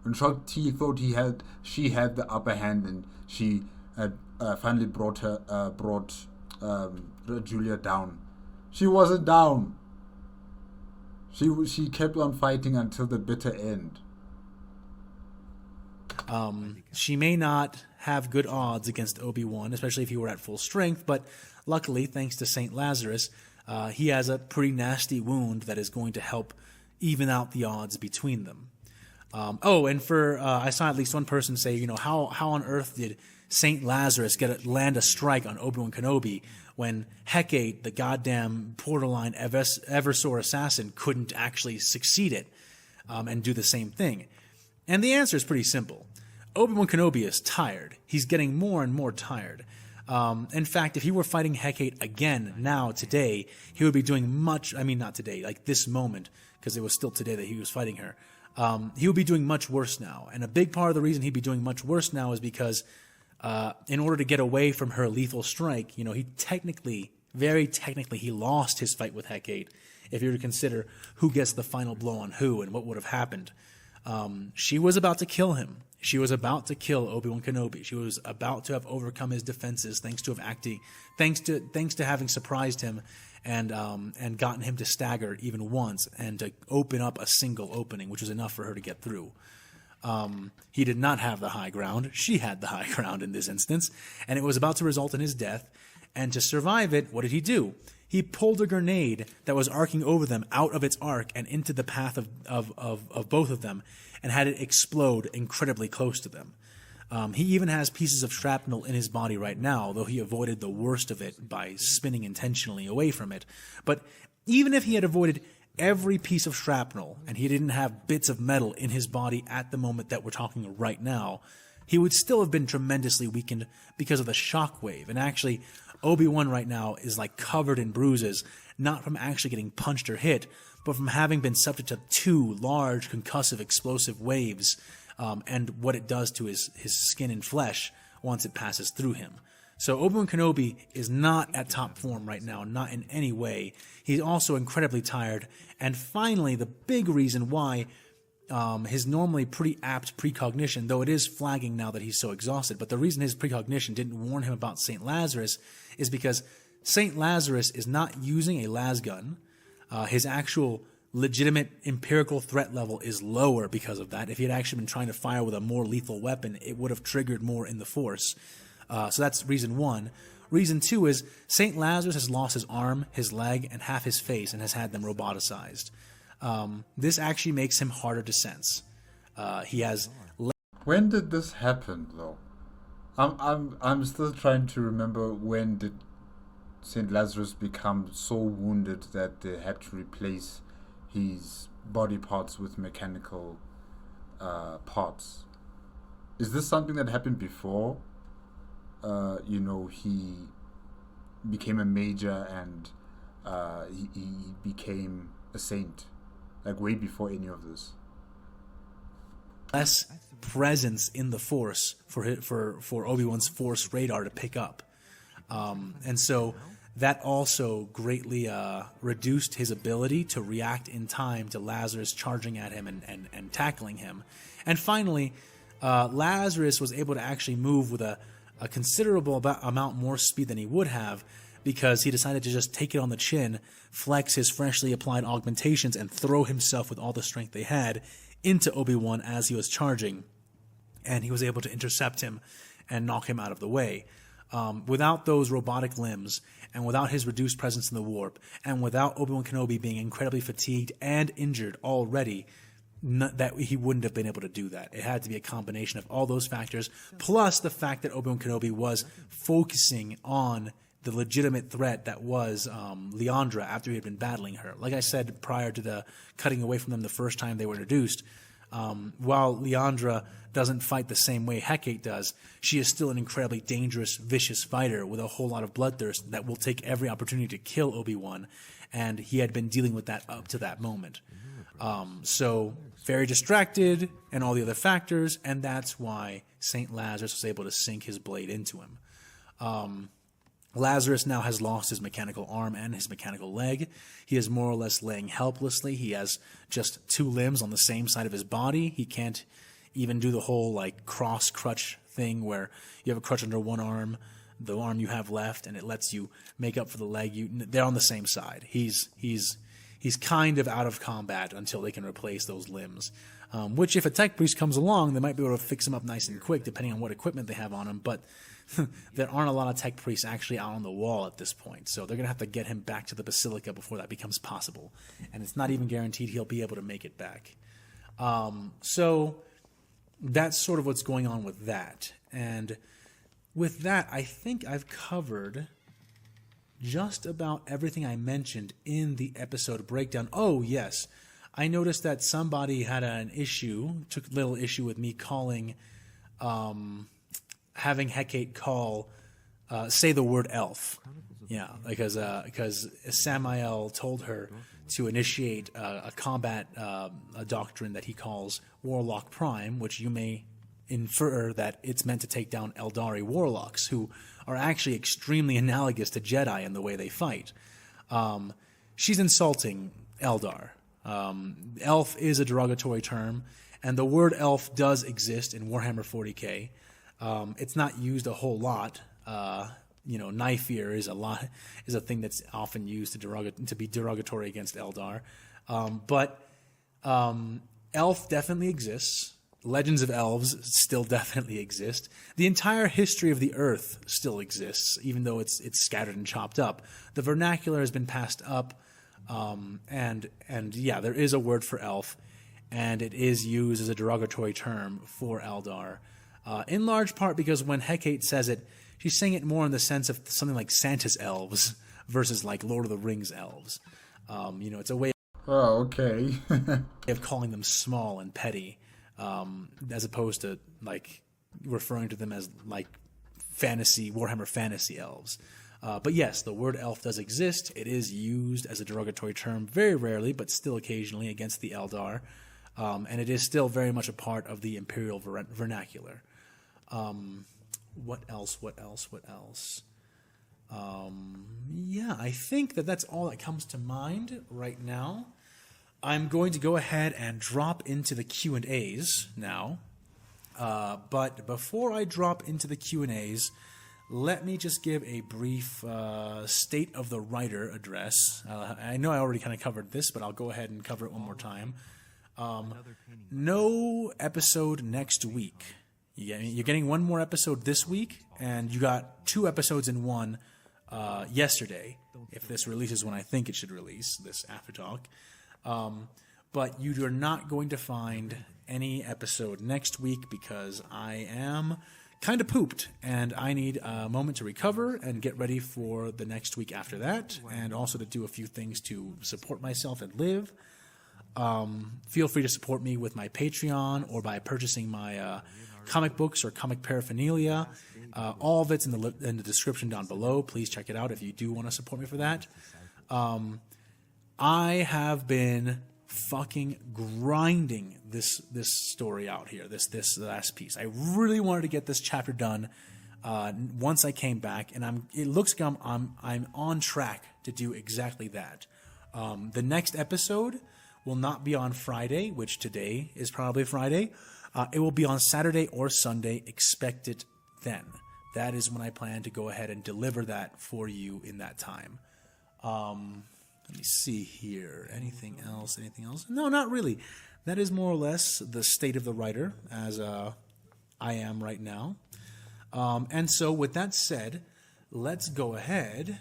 When Shock T thought she had the upper hand, and she had finally brought Rajulia down. She wasn't down. She kept on fighting until the bitter end. She may not have good odds against Obi-Wan, especially if he were at full strength, but luckily, thanks to Saint Lazarus, he has a pretty nasty wound that is going to help even out the odds between them. And for I saw at least one person say, how on earth did Saint Lazarus land a strike on Obi-Wan Kenobi when Hecate, the goddamn borderline Eversor assassin, couldn't actually succeed it and do the same thing? And the answer is pretty simple. Obi-Wan Kenobi is tired. He's getting more and more tired. In fact, if he were fighting Hecate again now, today, he would be doing not today, like this moment, because it was still today that he was fighting her. He would be doing much worse now. And a big part of the reason he'd be doing much worse now is because in order to get away from her lethal strike, he very technically, he lost his fight with Hecate. If you were to consider who gets the final blow on who and what would have happened. She was about to kill him. She was about to kill Obi-Wan Kenobi. She was about to have overcome his defenses thanks to having surprised him and gotten him to stagger even once and to open up a single opening, which was enough for her to get through. He did not have the high ground. She had the high ground in this instance, and it was about to result in his death. And to survive it, what did he do? He pulled a grenade that was arcing over them out of its arc and into the path of both of them, and had it explode incredibly close to them. He even has pieces of shrapnel in his body right now, though he avoided the worst of it by spinning intentionally away from it. But even if he had avoided every piece of shrapnel, and he didn't have bits of metal in his body at the moment that we're talking right now, he would still have been tremendously weakened because of the shockwave. And actually, Obi-Wan right now is like covered in bruises, not from actually getting punched or hit, but from having been subject to two large concussive explosive waves, and what it does to his skin and flesh once it passes through him. So Obi-Wan Kenobi is not at top form right now, not in any way. He's also incredibly tired. And finally, the big reason why his normally pretty apt precognition, though it is flagging now that he's so exhausted, but the reason his precognition didn't warn him about St. Lazarus is because St. Lazarus is not using a lasgun. His actual legitimate empirical threat level is lower because of that. If he had actually been trying to fire with a more lethal weapon, it would have triggered more in the Force. So that's reason one. Reason two is St. Lazarus has lost his arm, his leg, and half his face and has had them roboticized. This actually makes him harder to sense. He has. When did this happen, though? I'm still trying to remember when did St. Lazarus become so wounded that they had to replace his body parts with mechanical parts. Is this something that happened before? He became a major and he became a saint, like way before any of this. Less presence in the Force for Obi-Wan's Force radar to pick up, and so that also greatly reduced his ability to react in time to Lazarus charging at him and tackling him. And finally, Lazarus was able to actually move with a considerable amount more speed than he would have, because he decided to just take it on the chin, flex his freshly applied augmentations, and throw himself with all the strength they had into Obi-Wan as he was charging. And he was able to intercept him and knock him out of the way. Without those robotic limbs, and without his reduced presence in the warp, and without Obi-Wan Kenobi being incredibly fatigued and injured already, that he wouldn't have been able to do that. It had to be a combination of all those factors, plus the fact that Obi-Wan Kenobi was focusing on the legitimate threat that was Leandra after he had been battling her. Like I said prior to the cutting away from them the first time they were introduced, While Leandra doesn't fight the same way Hecate does, she is still an incredibly dangerous, vicious fighter with a whole lot of bloodthirst that will take every opportunity to kill Obi-Wan, and he had been dealing with that up to that moment. So very distracted and all the other factors, and that's why St. Lazarus was able to sink his blade into him. Lazarus now has lost his mechanical arm and his mechanical leg. He is more or less laying helplessly. He has just 2 limbs on the same side of his body. He can't even do the whole like cross crutch thing where you have a crutch under one arm, the arm you have left, and it lets you make up for the leg. They're on the same side. He's kind of out of combat until they can replace those limbs. Which if a tech priest comes along, they might be able to fix him up nice and quick depending on what equipment they have on him. But there aren't a lot of tech priests actually out on the wall at this point. So they're going to have to get him back to the Basilica before that becomes possible. And it's not even guaranteed he'll be able to make it back. So that's sort of what's going on with that. And with that, I think I've covered just about everything I mentioned in the episode breakdown. Oh, yes. I noticed that somebody had took a little issue with me calling... having Hecate say the word elf. Yeah, because Samael told her to initiate a combat a doctrine that he calls Warlock Prime, which you may infer that it's meant to take down Eldari warlocks, who are actually extremely analogous to Jedi in the way they fight. She's insulting Eldar. Elf is a derogatory term, and the word elf does exist in Warhammer 40K. It's not used a whole lot. Knife ear is a thing that's often used to be derogatory against Eldar. But elf definitely exists. Legends of elves still definitely exist. The entire history of the Earth still exists, even though it's scattered and chopped up. The vernacular has been passed up, and yeah, there is a word for elf, and it is used as a derogatory term for Eldar. In large part because when Hecate says it, she's saying it more in the sense of something like Santa's elves versus like Lord of the Rings elves. It's a way of calling them small and petty, as opposed to like referring to them as like Warhammer fantasy elves. But yes, the word elf does exist. It is used as a derogatory term very rarely, but still occasionally against the Eldar. And it is still very much a part of the Imperial vernacular. What else? Yeah, I think that's all that comes to mind right now. I'm going to go ahead and drop into the Q&As now. But before I drop into the Q&As, let me just give a brief State of the Writer address. I know I already kind of covered this, but I'll go ahead and cover it one more time. No episode next week. You're getting one more episode this week, and you got 2 episodes in one yesterday, if this releases when I think it should release, this AFanWithTooMuchTime. But you are not going to find any episode next week because I am kind of pooped, and I need a moment to recover and get ready for the next week after that, and also to do a few things to support myself and live. Feel free to support me with my Patreon or by purchasing my comic books or comic paraphernalia. All of it's in the description down below. Please check it out if you do want to support me for that. I have been fucking grinding this story out here, this last piece. I really wanted to get this chapter done once I came back, and it looks like I'm on track to do exactly that. The next episode will not be on Friday, which today is probably Friday. It will be on Saturday or Sunday. Expect it then. That is when I plan to go ahead and deliver that for you in that time. Let me see here. Anything else? No, not really. That is more or less the state of the writer as I am right now. And so with that said, let's go ahead,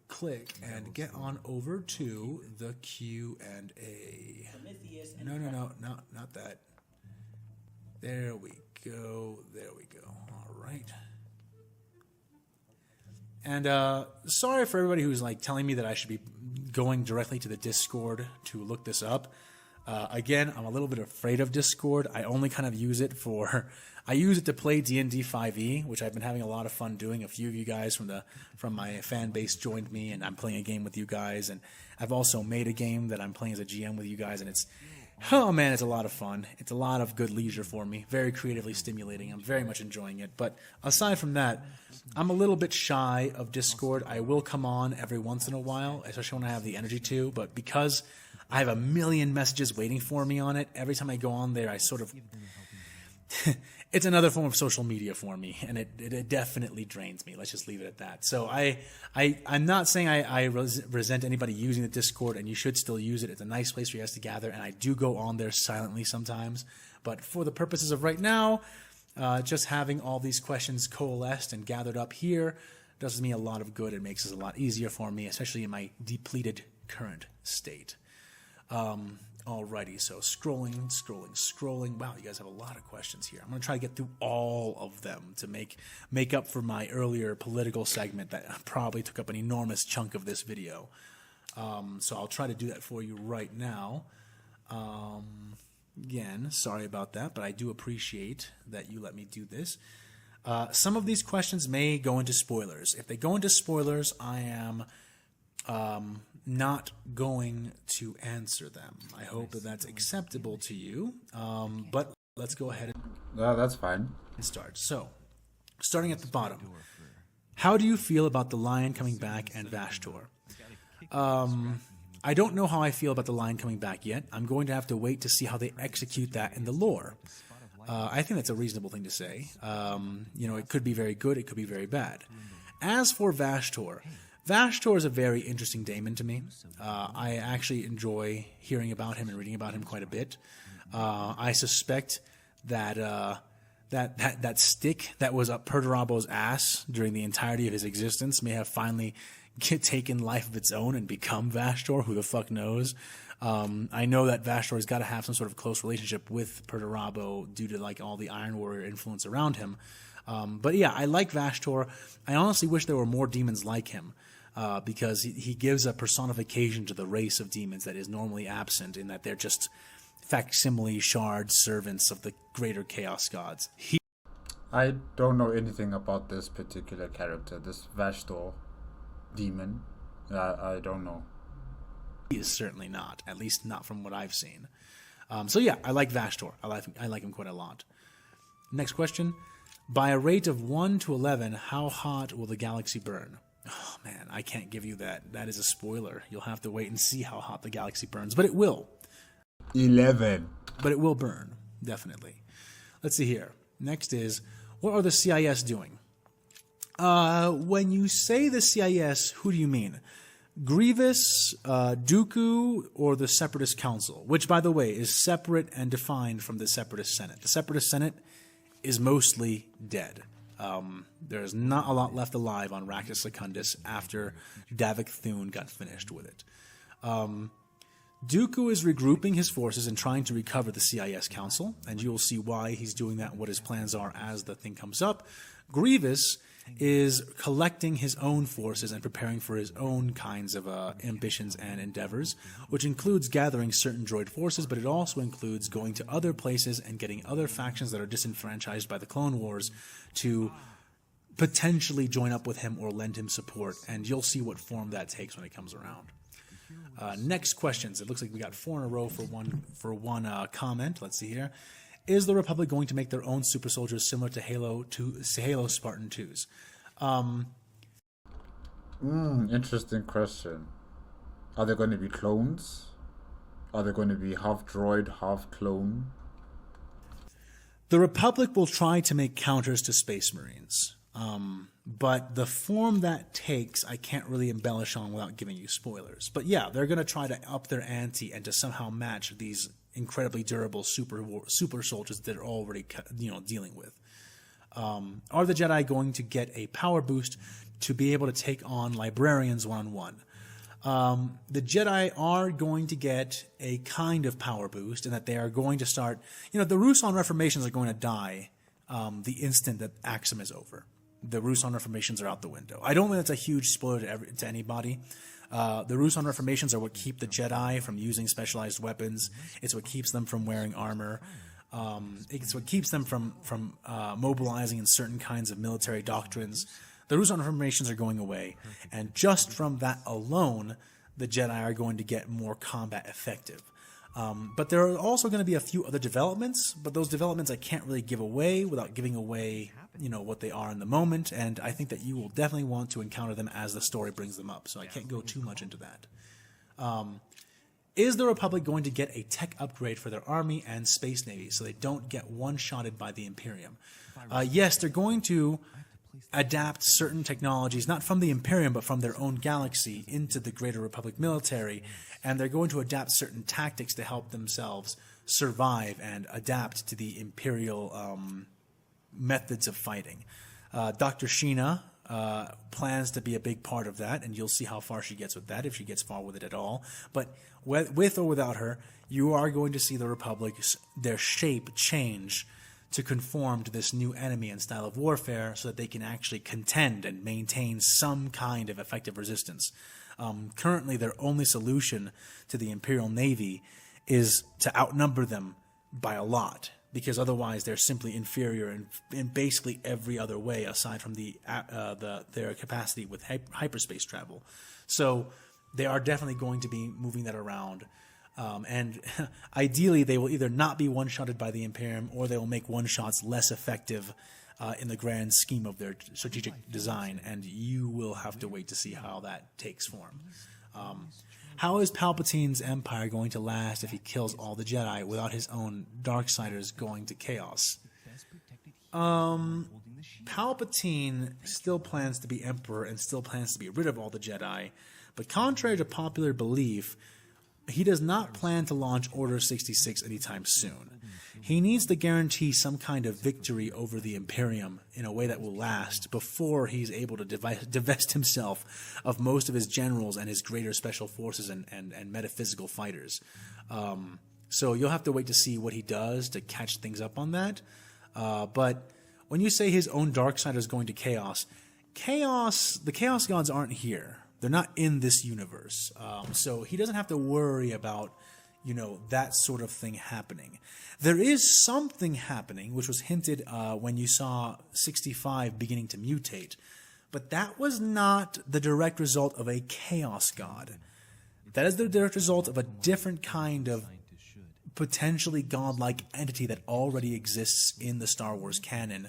click, and get on over to the Q&A. No, not that. There we go. All right. And sorry for everybody who's like telling me that I should be going directly to the Discord to look this up. Again, I'm a little bit afraid of Discord. I only kind of use it I use it to play D&D 5e, which I've been having a lot of fun doing. A few of you guys from my fan base joined me, and I'm playing a game with you guys. And I've also made a game that I'm playing as a GM with you guys, and it's a lot of fun. It's a lot of good leisure for me. Very creatively stimulating. I'm very much enjoying it. But aside from that, I'm a little bit shy of Discord. I will come on every once in a while, especially when I have the energy to. But because I have a million messages waiting for me on it, every time I go on there, I sort of... it's another form of social media for me, and it definitely drains me. Let's just leave it at that. So I'm not saying I resent anybody using the Discord, and you should still use it. It's a nice place for you guys to gather, and I do go on there silently sometimes. But for the purposes of right now, just having all these questions coalesced and gathered up here does me a lot of good. It makes it a lot easier for me, especially in my depleted current state. Alrighty, so scrolling. Wow, you guys have a lot of questions here. I'm going to try to get through all of them to make up for my earlier political segment that probably took up an enormous chunk of this video. So I'll try to do that for you right now. Again, sorry about that, but I do appreciate that you let me do this. Some of these questions may go into spoilers. If they go into spoilers, I am... not going to answer them. I hope that that's acceptable to you. But let's go ahead that's fine. and start. So, starting at the bottom. How do you feel about the Lion coming back and Vashtor? I don't know how I feel about the Lion coming back yet. I'm going to have to wait to see how they execute that in the lore. I think that's a reasonable thing to say. It could be very good, it could be very bad. As for Vashtor is a very interesting daemon to me. I actually enjoy hearing about him and reading about him quite a bit. I suspect that that stick that was up Perturabo's ass during the entirety of his existence may have finally taken life of its own and become Vashtor. Who the fuck knows? I know that Vashtor's got to have some sort of close relationship with Perturabo due to all the Iron Warrior influence around him. But yeah, I like Vashtor. I honestly wish there were more demons like him. Because he gives a personification to the race of demons that is normally absent, in that they're just facsimile shard servants of the greater chaos gods. I don't know anything about this particular character, this Vashtor demon. I don't know. He is certainly not, at least not from what I've seen. So yeah, I like Vashtor. I like him quite a lot. Next question. By a rate of 1 to 11, how hot will the galaxy burn? Oh, man, I can't give you that. That is a spoiler. You'll have to wait and see how hot the galaxy burns. But it will. 11. But it will burn, definitely. Let's see here. Next is, what are the CIS doing? When you say the CIS, who do you mean? Grievous, Dooku, or the Separatist Council? Which, by the way, is separate and defined from the Separatist Senate. The Separatist Senate is mostly dead. There's not a lot left alive on Ractus Secundus after Davik Thune got finished with it. Dooku is regrouping his forces and trying to recover the CIS Council, and you'll see why he's doing that and what his plans are as the thing comes up. Grievous is collecting his own forces and preparing for his own kinds of ambitions and endeavors, which includes gathering certain droid forces, but it also includes going to other places and getting other factions that are disenfranchised by the Clone Wars to potentially join up with him or lend him support, and you'll see what form that takes when it comes around. Next questions. It looks like we got 4 in a row for one comment. Let's see here. Is the Republic going to make their own super soldiers similar to Halo Spartan 2s? Interesting question. Are they going to be clones? Are they going to be half droid, half clone? The Republic will try to make counters to Space Marines. But the form that takes, I can't really embellish on without giving you spoilers. But yeah, they're going to try to up their ante and to somehow match these incredibly durable super soldiers that are already dealing with. Are the Jedi going to get a power boost to be able to take on librarians one-on-one? The Jedi are going to get a kind of power boost in that they are going to start... the Ruusan Reformations are going to die the instant that Axum is over. The Ruusan Reformations are out the window. I don't think that's a huge spoiler to anybody. The Ruusan reformations are what keep the Jedi from using specialized weapons. It's what keeps them from wearing armor. It's what keeps them from mobilizing in certain kinds of military doctrines. The Ruusan reformations are going away, and just from that alone, the Jedi are going to get more combat effective. But there are also going to be a few other developments, but those developments I can't really give away without giving away, what they are in the moment, and I think that you will definitely want to encounter them as the story brings them up, so I can't go too much into that. Is the Republic going to get a tech upgrade for their army and space navy so they don't get one-shotted by the Imperium? Yes, they're going to adapt certain technologies, not from the Imperium, but from their own galaxy into the Greater Republic military, and they're going to adapt certain tactics to help themselves survive and adapt to the Imperial methods of fighting. Dr. Sheena plans to be a big part of that, and you'll see how far she gets with that, if she gets far with it at all. But with or without her, you are going to see the Republic, their shape change to conform to this new enemy and style of warfare so that they can actually contend and maintain some kind of effective resistance. Currently, their only solution to the Imperial Navy is to outnumber them by a lot, because otherwise they're simply inferior in basically every other way aside from their capacity with hyperspace travel. So they are definitely going to be moving that around. And ideally, they will either not be one-shotted by the Imperium, or they will make one-shots less effective in the grand scheme of their strategic design, and you will have to wait to see how that takes form. How is Palpatine's empire going to last if he kills all the Jedi without his own Darksiders going to chaos? Palpatine still plans to be emperor and still plans to be rid of all the Jedi, but contrary to popular belief, he does not plan to launch Order 66 anytime soon. He needs to guarantee some kind of victory over the Imperium in a way that will last before he's able to divest himself of most of his generals and his greater special forces and metaphysical fighters. So you'll have to wait to see what he does to catch things up on that. But when you say his own Darksiders is going to chaos, the Chaos Gods aren't here. They're not in this universe. So he doesn't have to worry about, that sort of thing happening. There is something happening, which was hinted when you saw 65 beginning to mutate. But that was not the direct result of a Chaos God. That is the direct result of a different kind of potentially godlike entity that already exists in the Star Wars canon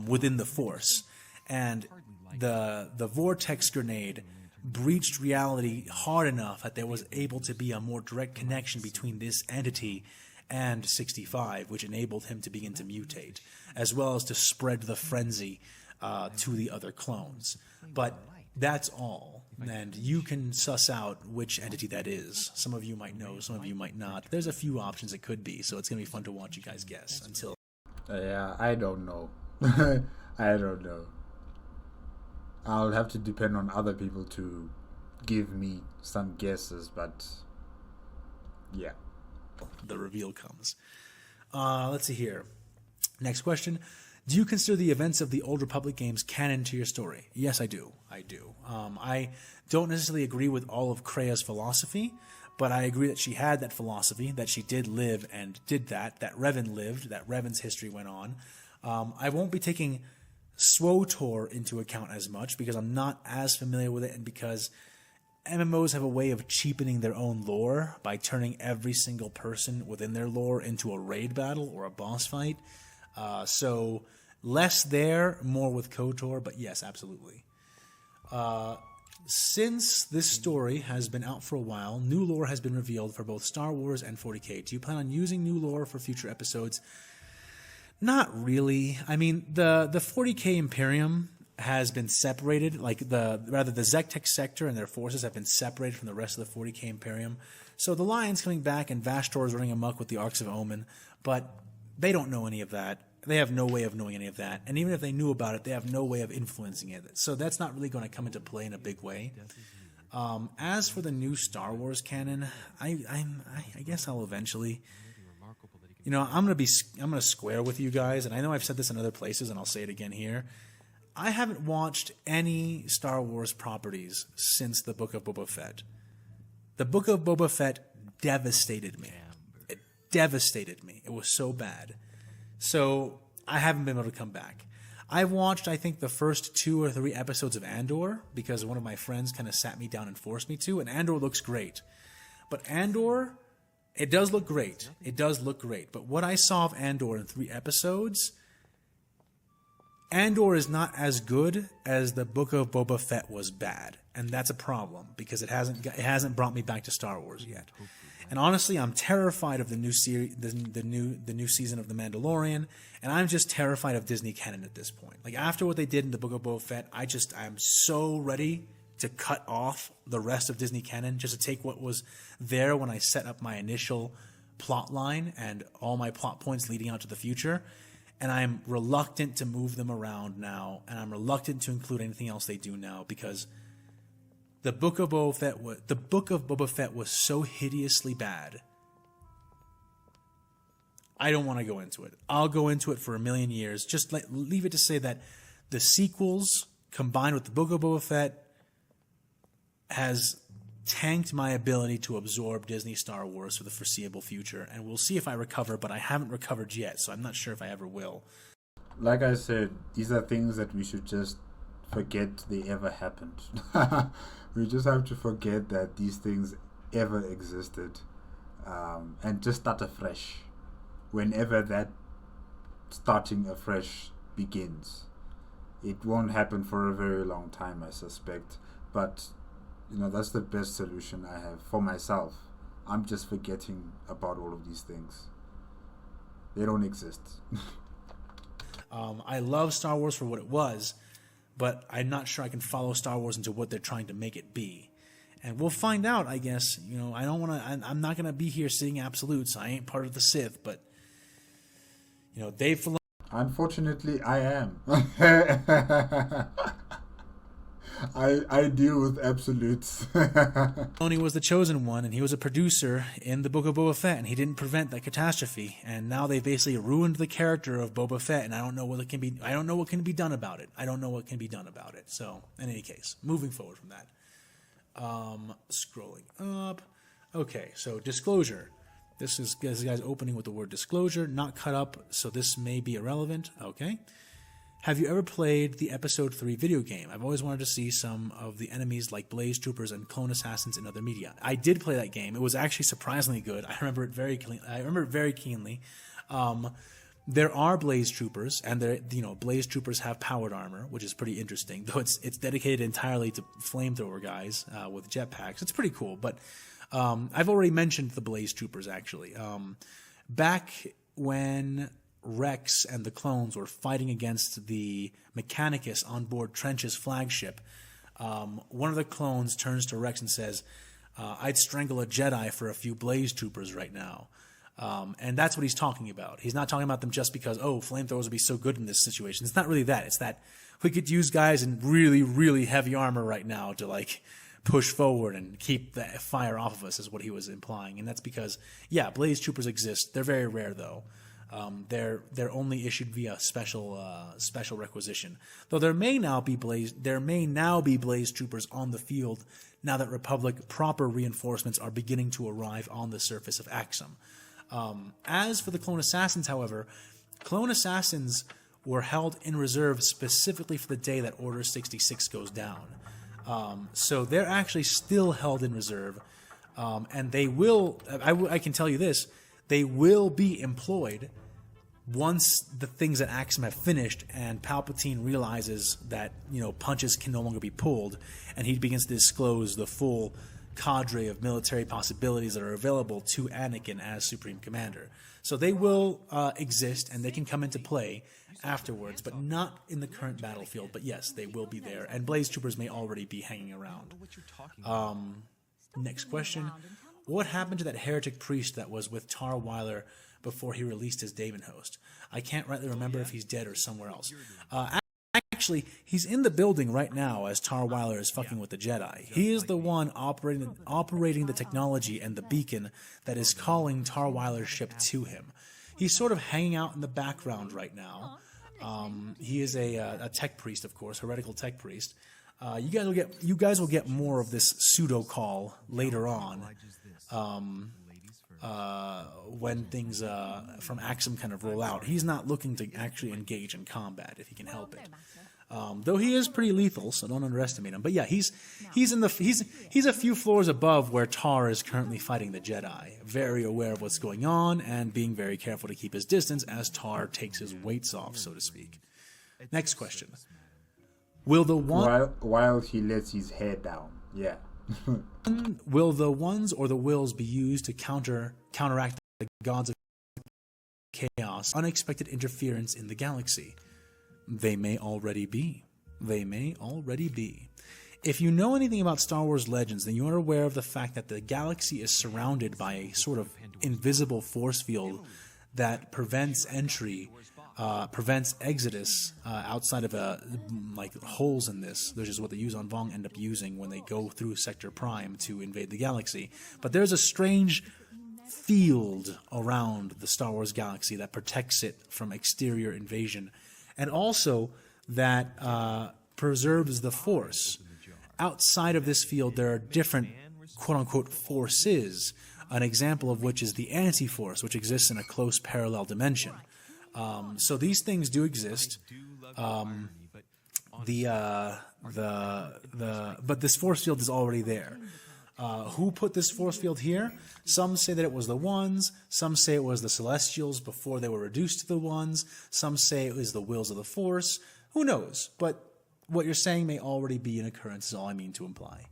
within the Force. And the Vortex Grenade breached reality hard enough that there was able to be a more direct connection between this entity and 65, which enabled him to begin to mutate, as well as to spread the frenzy to the other clones. But that's all, and you can suss out which entity that is. Some of you might know, some of you might not. There's a few options it could be, so it's going to be fun to watch you guys guess until... Yeah, I don't know. I don't know. I'll have to depend on other people to give me some guesses, but yeah. The reveal comes. Let's see here. Next question. Do you consider the events of the Old Republic games canon to your story? Yes, I do. I don't necessarily agree with all of Krea's philosophy, but I agree that she had that philosophy, that she did live and did that Revan lived, that Revan's history went on. I won't be taking SWOTOR into account as much because I'm not as familiar with it, and because MMOs have a way of cheapening their own lore by turning every single person within their lore into a raid battle or a boss fight. So less there, more with KOTOR, but yes, absolutely. Since this story has been out for a while, new lore has been revealed for both Star Wars and 40K. Do you plan on using new lore for future episodes? Not really. I mean, the 40K Imperium has been separated, like the Zektek sector and their forces have been separated from the rest of the 40K Imperium. So the Lion's coming back and Vashtor is running amok with the Arcs of Omen, but they don't know any of that. They have no way of knowing any of that. And even if they knew about it, they have no way of influencing it. So that's not really going to come into play in a big way. As for the new Star Wars canon, I guess I'll eventually... I'm gonna square with you guys, and I know I've said this in other places, and I'll say it again here. I haven't watched any Star Wars properties since the Book of Boba Fett. The Book of Boba Fett devastated me. It devastated me. It was so bad. So I haven't been able to come back. I've watched, I think, the first 2 or 3 episodes of Andor because one of my friends kind of sat me down and forced me to, and Andor looks great. But Andor, it does look great. It does look great. But what I saw of Andor in 3 episodes, Andor is not as good as the Book of Boba Fett was bad, and that's a problem because it hasn't brought me back to Star Wars yet. And honestly, I'm terrified of the new series, the new season of The Mandalorian, and I'm just terrified of Disney canon at this point. Like after what they did in the Book of Boba Fett, I'm so ready to cut off the rest of Disney canon, just to take what was there when I set up my initial plot line and all my plot points leading out to the future. And I'm reluctant to move them around now, and I'm reluctant to include anything else they do now because the Book of Boba Fett was so hideously bad. I don't want to go into it. I'll go into it for a million years. Just leave it to say that the sequels combined with the Book of Boba Fett has tanked my ability to absorb Disney Star Wars for the foreseeable future, and we'll see if I recover, but I haven't recovered yet, so I'm not sure if I ever will. Like I said, these are things that we should just forget they ever happened. We just have to forget that these things ever existed, and just start afresh whenever that starting afresh begins. It won't happen for a very long time, I suspect, but that's the best solution I have for myself. I'm just forgetting about all of these things. They don't exist. I love Star Wars for what it was, but I'm not sure I can follow Star Wars into what they're trying to make it be. And we'll find out, I guess. I'm not going to be here seeing absolutes. I ain't part of the Sith, but, Dave Filoni. Unfortunately, I am. I deal with absolutes. Filoni was the chosen one, and he was a producer in the Book of Boba Fett, and he didn't prevent that catastrophe. And now they basically ruined the character of Boba Fett, and I don't know what can be done about it. So, in any case, moving forward from that, scrolling up. Okay, so disclosure. This guy's opening with the word disclosure, not cut up, so this may be irrelevant. Okay. Have you ever played the Episode 3 video game? I've always wanted to see some of the enemies like Blaze Troopers and Clone Assassins in other media. I did play that game. It was actually surprisingly good. I remember it very keenly. There are Blaze Troopers, and Blaze Troopers have powered armor, which is pretty interesting. Though it's dedicated entirely to flamethrower guys with jetpacks. It's pretty cool. But I've already mentioned the Blaze Troopers actually. Back when Rex and the clones were fighting against the Mechanicus on board Trench's flagship, one of the clones turns to Rex and says, I'd strangle a Jedi for a few Blaze Troopers right now. And that's what he's talking about. He's not talking about them just because, flamethrowers would be so good in this situation. It's not really that. It's that we could use guys in really, really heavy armor right now to push forward and keep the fire off of us is what he was implying. And that's because, Blaze Troopers exist. They're very rare though. They're only issued via special requisition. Though there may now be Blaze Troopers on the field now that Republic proper reinforcements are beginning to arrive on the surface of Axum. As for the Clone Assassins, however, Clone Assassins were held in reserve specifically for the day that Order 66 goes down. So they're actually still held in reserve, and they will. I can tell you this. They will be employed once the things at Axum have finished and Palpatine realizes that, punches can no longer be pulled, and he begins to disclose the full cadre of military possibilities that are available to Anakin as Supreme Commander. So they will exist, and they can come into play afterwards, but not in the current battlefield. But yes, they will be there, and Blaze Troopers may already be hanging around. Next question. What happened to that heretic priest that was with Tar Weiler before he released his Daemon host? I can't rightly remember if he's dead or somewhere else. Actually, he's in the building right now as Tar Weiler is fucking with the Jedi. He is the one operating the technology and the beacon that is calling Tar Weiler's ship to him. He's sort of hanging out in the background right now. He is a tech priest, of course, heretical tech priest. You guys will get more of this pseudo call later on, when things from Axum kind of roll out. He's not looking to actually engage in combat if he can help it. Though he is pretty lethal, so don't underestimate him. But yeah, he's a few floors above where Tar is currently fighting the Jedi, very aware of what's going on and being very careful to keep his distance as Tar takes his weights off, so to speak. Next question: Will the one while he lets his hair down? Yeah. Will the ones or the wills be used to counteract the gods of chaos, unexpected interference in the galaxy? They may already be. They may already be. If you know anything about Star Wars Legends, then you are aware of the fact that the galaxy is surrounded by a sort of invisible force field that prevents entry, prevents exodus outside of like holes in this, which is what the Yuuzhan Vong end up using when they go through Sector Prime to invade the galaxy. But there's a strange field around the Star Wars galaxy that protects it from exterior invasion, and also that preserves the Force. Outside of this field, there are different quote-unquote forces, an example of which is the Anti-Force, which exists in a close parallel dimension. So these things do exist. But this force field is already there. Who put this force field here? Some say that it was the Ones. Some say it was the Celestials before they were reduced to the Ones. Some say it was the wills of the Force. Who knows? But what you're saying may already be an occurrence is all I mean to imply.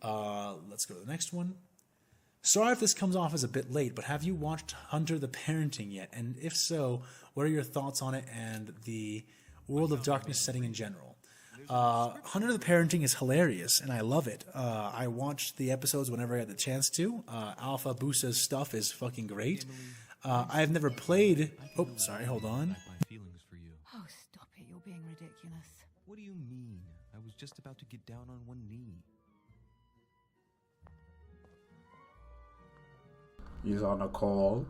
Let's go to the next one. Sorry if this comes off as a bit late, but have you watched Hunter the Parenting yet? And if so, what are your thoughts on it and the World of Darkness setting in general? Hunter the Parenting is hilarious, and I love it. I watched the episodes whenever I had the chance to. Alpha Busa's stuff is fucking great. I've never played... Oh, sorry, hold on. Oh, stop it. You're being ridiculous. What do you mean? I was just about to get down on one knee. He's on a call.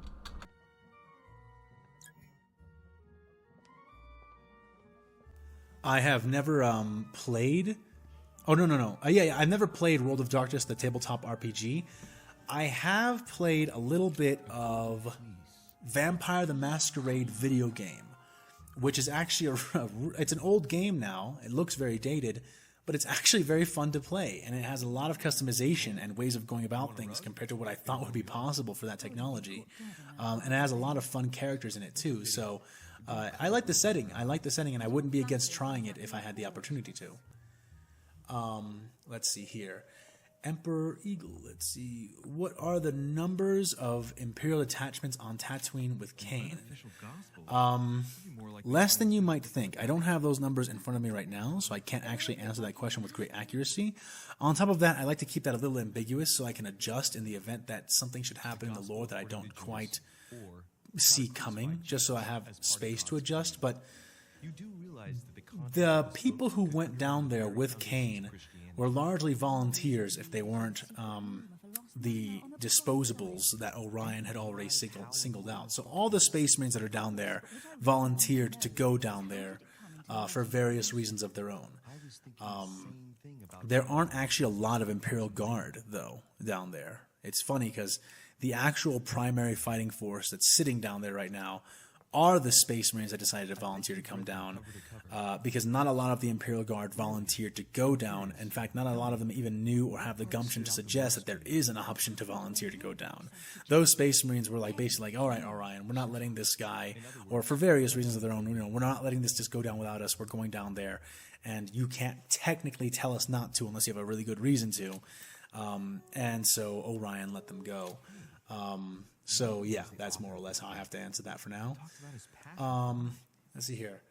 I have never played... Oh, no. Yeah, I've never played World of Darkness, the tabletop RPG. I have played a little bit of Vampire the Masquerade video game, which is actually it's an old game now. It looks very dated, but it's actually very fun to play, and it has a lot of customization and ways of going about things compared to what I thought would be possible for that technology. And it has a lot of fun characters in it too. So I like the setting. And I wouldn't be against trying it if I had the opportunity to. Let's see here. Emperor Eagle, let's see. What are the numbers of Imperial attachments on Tatooine with Kane? Less than you might think. I don't have those numbers in front of me right now, so I can't actually answer that question with great accuracy. On top of that, I like to keep that a little ambiguous so I can adjust in the event that something should happen in the lore that I don't quite see coming, just so I have space to adjust. But the people who went down there with Kane were largely volunteers if they weren't the disposables that Orion had already singled out. So all the Space Marines that are down there volunteered to go down there for various reasons of their own. There aren't actually a lot of Imperial Guard, though, down there. It's funny because the actual primary fighting force that's sitting down there right now are the Space Marines that decided to volunteer to come down, because not a lot of the Imperial Guard volunteered to go down. In fact, not a lot of them even knew or have the gumption to suggest that there is an option to volunteer to go down. Those Space Marines were basically like, all right, Orion, we're not letting this guy, or for various reasons of their own, we're not letting this just go down without us. We're going down there, and you can't technically tell us not to unless you have a really good reason to. And so Orion let them go. So yeah, that's more or less how I have to answer that for now. Let's see here.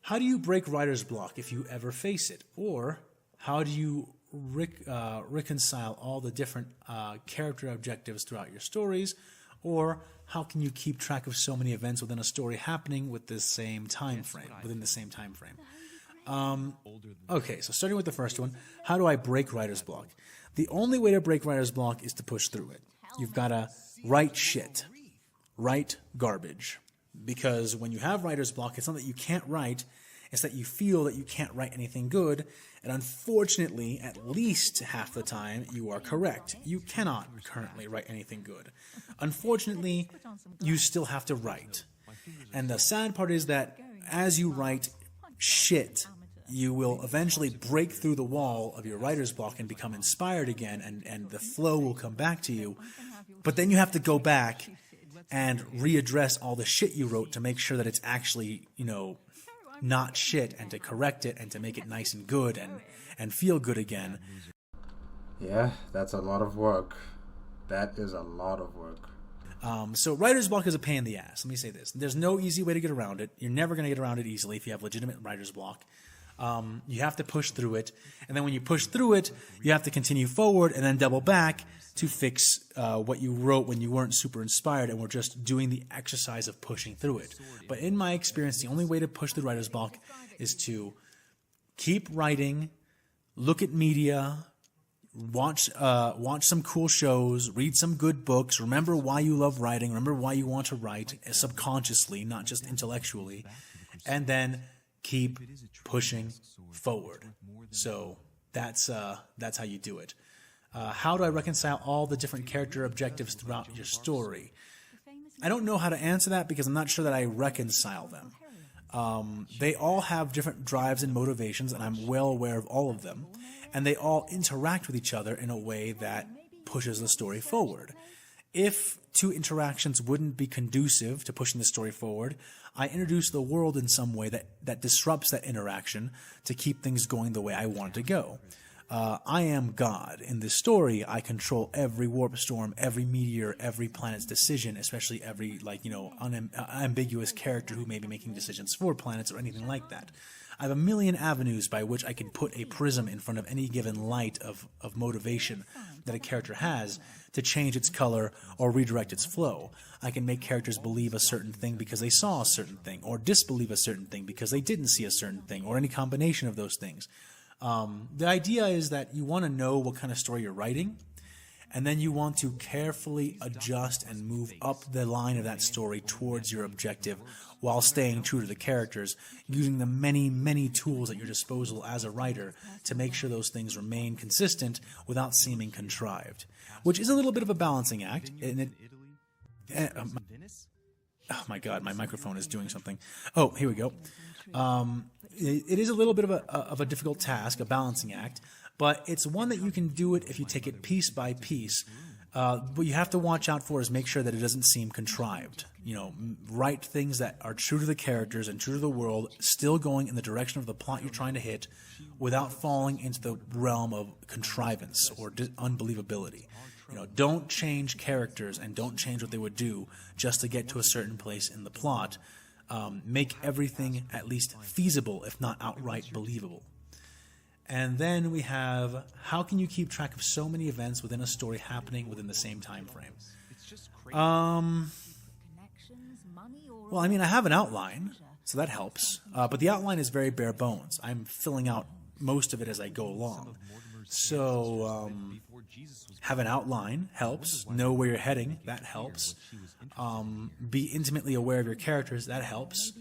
How do you break writer's block if you ever face it? Or how do you reconcile all the different character objectives throughout your stories? Or how can you keep track of so many events within a story happening within the same time frame? Okay, so starting with the first one, how do I break writer's block? The only way to break writer's block is to push through it. You've got to write shit. Write garbage. Because when you have writer's block, it's not that you can't write, it's that you feel that you can't write anything good, and unfortunately, at least half the time, you are correct. You cannot currently write anything good. Unfortunately, you still have to write. And the sad part is that as you write shit, you will eventually break through the wall of your writer's block and become inspired again, and the flow will come back to you. But then you have to go back and readdress all the shit you wrote to make sure that it's actually, not shit, and to correct it and to make it nice and good and feel good again. Yeah, that's a lot of work. That is a lot of work. So writer's block is a pain in the ass. Let me say this. There's no easy way to get around it. You're never going to get around it easily if you have legitimate writer's block. You have to push through it. And then when you push through it, you have to continue forward and then double back to fix what you wrote when you weren't super inspired and were just doing the exercise of pushing through it. But in my experience, the only way to push through writer's block is to keep writing, look at media, watch some cool shows, read some good books, remember why you love writing, remember why you want to write subconsciously, not just intellectually, and then keep pushing forward. So that's how you do it. How do I reconcile all the different character objectives throughout your story? I don't know how to answer that because I'm not sure that I reconcile them. They all have different drives and motivations, and I'm well aware of all of them. And they all interact with each other in a way that pushes the story forward. If two interactions wouldn't be conducive to pushing the story forward, I introduce the world in some way that disrupts that interaction to keep things going the way I want it to go. I am God. In this story, I control every warp storm, every meteor, every planet's decision, especially every, unambiguous character who may be making decisions for planets or anything like that. I have a million avenues by which I can put a prism in front of any given light of motivation that a character has to change its color or redirect its flow. I can make characters believe a certain thing because they saw a certain thing, or disbelieve a certain thing because they didn't see a certain thing, or any combination of those things. The idea is that you want to know what kind of story you're writing, and then you want to carefully adjust and move up the line of that story towards your objective while staying true to the characters, using the many, many tools at your disposal as a writer to make sure those things remain consistent without seeming contrived, which is a little bit of a balancing act. And oh my God, my microphone is doing something. Oh, here we go. It is a little bit of a difficult task, a balancing act, but it's one that you can do it if you take it piece by piece. What you have to watch out for is make sure that it doesn't seem contrived. Write things that are true to the characters and true to the world, still going in the direction of the plot you're trying to hit, without falling into the realm of contrivance or unbelievability. Don't change characters and don't change what they would do just to get to a certain place in the plot. Make everything at least feasible, if not outright believable. And then we have, how can you keep track of so many events within a story happening within the same time frame? Well, I have an outline, so that helps. But the outline is very bare bones. I'm filling out most of it as I go along. So, have an outline helps. Know where you're heading, that helps. Be intimately aware of your characters, that helps.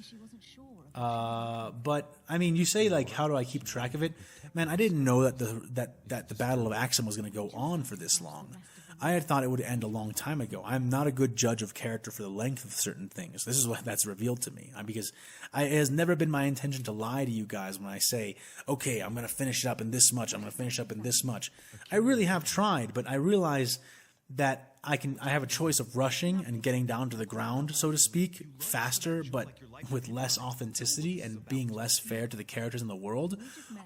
But you say how do I keep track of it? Man, I didn't know that the Battle of Axum was going to go on for this long. I had thought it would end a long time ago. I'm not a good judge of character for the length of certain things. This is what that's revealed to me. Because it has never been my intention to lie to you guys when I say, okay, I'm going to finish it up in this much, I'm going to finish up in this much. I really have tried, but I realize that I have a choice of rushing and getting down to the ground, so to speak, faster, but with less authenticity and being less fair to the characters in the world,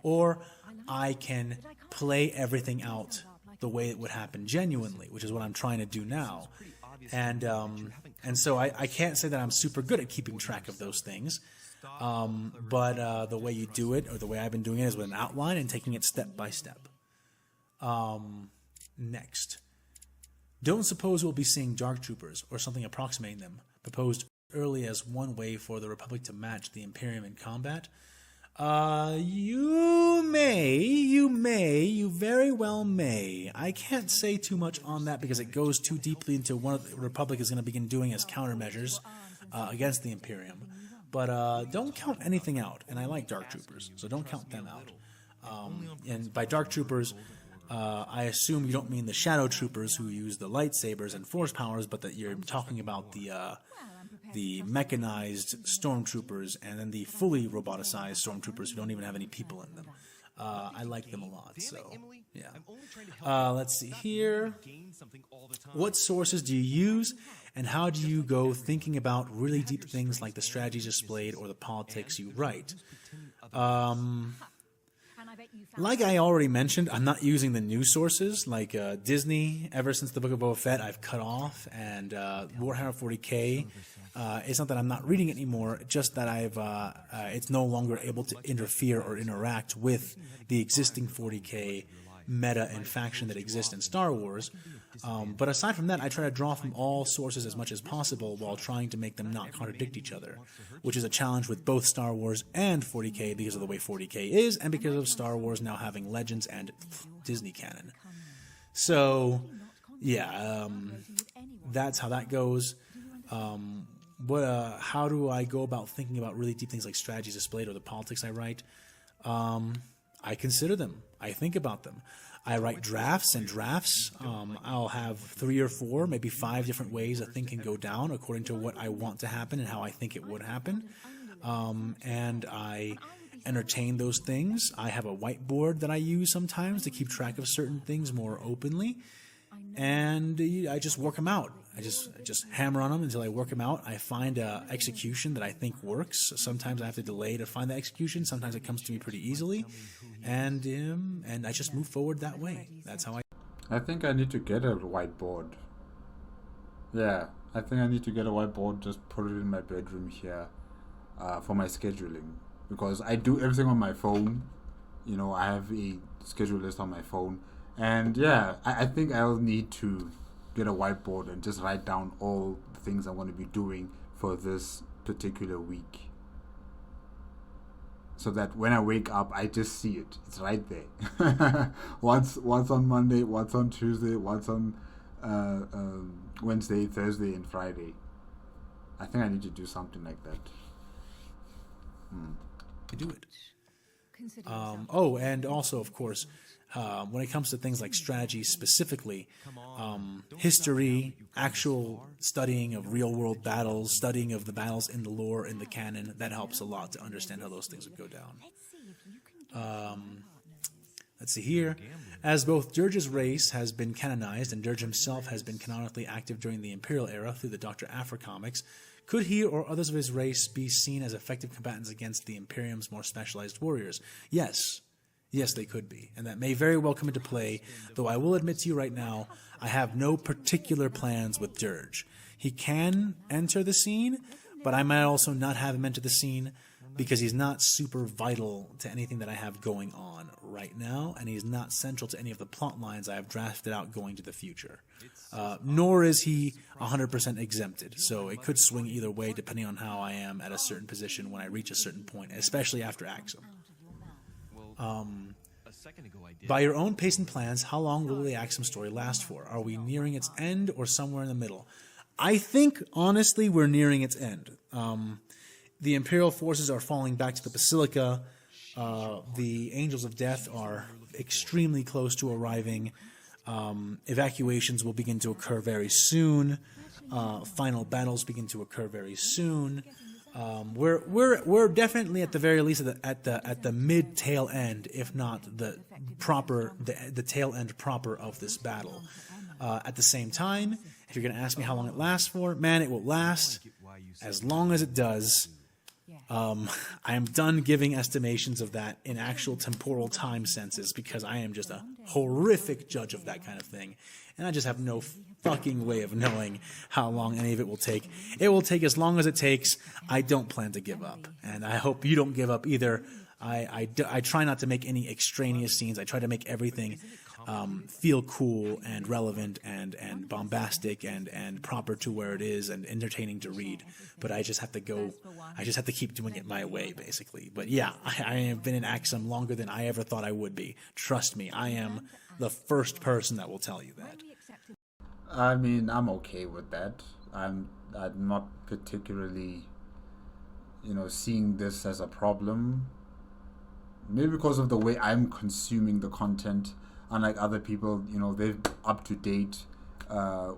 or I can play everything out the way it would happen genuinely, which is what I'm trying to do now. And so I can't say that I'm super good at keeping track of those things, but the way you do it, or the way I've been doing it, is with an outline and taking it step by step. Next. Don't suppose we'll be seeing Dark Troopers, or something approximating them, proposed early as one way for the Republic to match the Imperium in combat. You very well may. I can't say too much on that because it goes too deeply into what the Republic is going to begin doing as countermeasures against the Imperium. But don't count anything out, and I like Dark Troopers, so don't count them out. And by Dark Troopers, I assume you don't mean the Shadow Troopers who use the lightsabers and force powers, but that you're talking about the mechanized stormtroopers and then the fully roboticized stormtroopers who don't even have any people in them. I like them a lot, so yeah. Let's see here. What sources do you use, and how do you go thinking about really deep things like the strategies displayed or the politics you write? Like I already mentioned, I'm not using the news sources like Disney. Ever since the Book of Boba Fett, I've cut off, and Warhammer 40K. It's not that I'm not reading it anymore, just that it's no longer able to interfere or interact with the existing 40K meta and faction that exists in Star Wars. But aside from that, I try to draw from all sources as much as possible while trying to make them not contradict each other, which is a challenge with both Star Wars and 40K because of the way 40K is and because of Star Wars now having Legends and Disney canon. So, yeah, that's how that goes. How do I go about thinking about really deep things like strategies displayed or the politics I write? I consider them. I think about them. I write drafts and drafts. I'll have 3 or 4, maybe 5 different ways a thing can go down according to what I want to happen and how I think it would happen. And I entertain those things. I have a whiteboard that I use sometimes to keep track of certain things more openly. And I just work them out. I just hammer on them until I work them out. I find an execution that I think works. Sometimes I have to delay to find the execution. Sometimes it comes to me pretty easily, and I just move forward that way. That's how I think I need to get a whiteboard. Yeah, I think I need to get a whiteboard. Just put it in my bedroom here, for my scheduling, because I do everything on my phone. You know, I have a schedule list on my phone. And yeah, I think I'll need to get a whiteboard and just write down all the things I want to be doing for this particular week. So that when I wake up, I just see it. It's right there. What's on Monday, what's on Tuesday, what's on Wednesday, Thursday, and Friday. I think I need to do something like that. do it. And also, of course, when it comes to things like strategy specifically, history, actual studying of real-world battles, studying of the battles in the lore, in the canon, that helps a lot to understand how those things would go down. Let's see here. As both Dirge's race has been canonized and Dirge himself has been canonically active during the Imperial era through the Dr. Aphra comics, could he or others of his race be seen as effective combatants against the Imperium's more specialized warriors? Yes. Yes, they could be, and that may very well come into play, though I will admit to you right now, I have no particular plans with Dirge. He can enter the scene, but I might also not have him enter the scene because he's not super vital to anything that I have going on right now, and he's not central to any of the plot lines I have drafted out going to the future. Nor is he 100% exempted, so it could swing either way depending on how I am at a certain position when I reach a certain point, especially after Axum. By your own pace and plans, how long will the Axum story last for? Are we nearing its end or somewhere in the middle? I think, honestly, we're nearing its end. The Imperial forces are falling back to the Basilica. The Angels of Death are extremely close to arriving. Evacuations will begin to occur very soon. Final battles begin to occur very soon. We're definitely at the very least at the mid tail end, if not the tail end proper of this battle. At the same time, if you're going to ask me how long it lasts for, man, it will last as long as it does. I am done giving estimations of that in actual temporal time senses because I am just a horrific judge of that kind of thing, and I just have no fucking way of knowing how long any of it will take. It will take as long as it takes. I don't plan to give up, and I hope you don't give up either. I try not to make any extraneous scenes. I try to make everything feel cool and relevant and bombastic and proper to where it is and entertaining to read. But I just have to keep doing it my way, basically. But yeah, I have been in Axum longer than I ever thought I would be. Trust me, I am the first person that will tell you that. I mean, I'm okay with that. I'm I'm not particularly, seeing this as a problem. Maybe because of the way I'm consuming the content. Unlike other people, they're up to date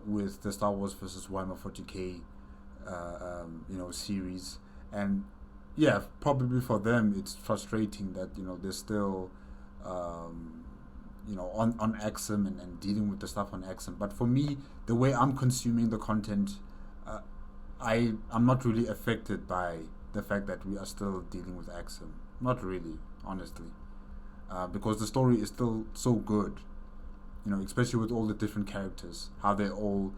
with the Star Wars versus Warhammer 40K, series. And yeah, probably for them it's frustrating that, they're still, on Axum and dealing with the stuff on Axum. But for me, the way I'm consuming the content, I'm not really affected by the fact that we are still dealing with Axum. Not really, honestly, because the story is still so good, especially with all the different characters, how they all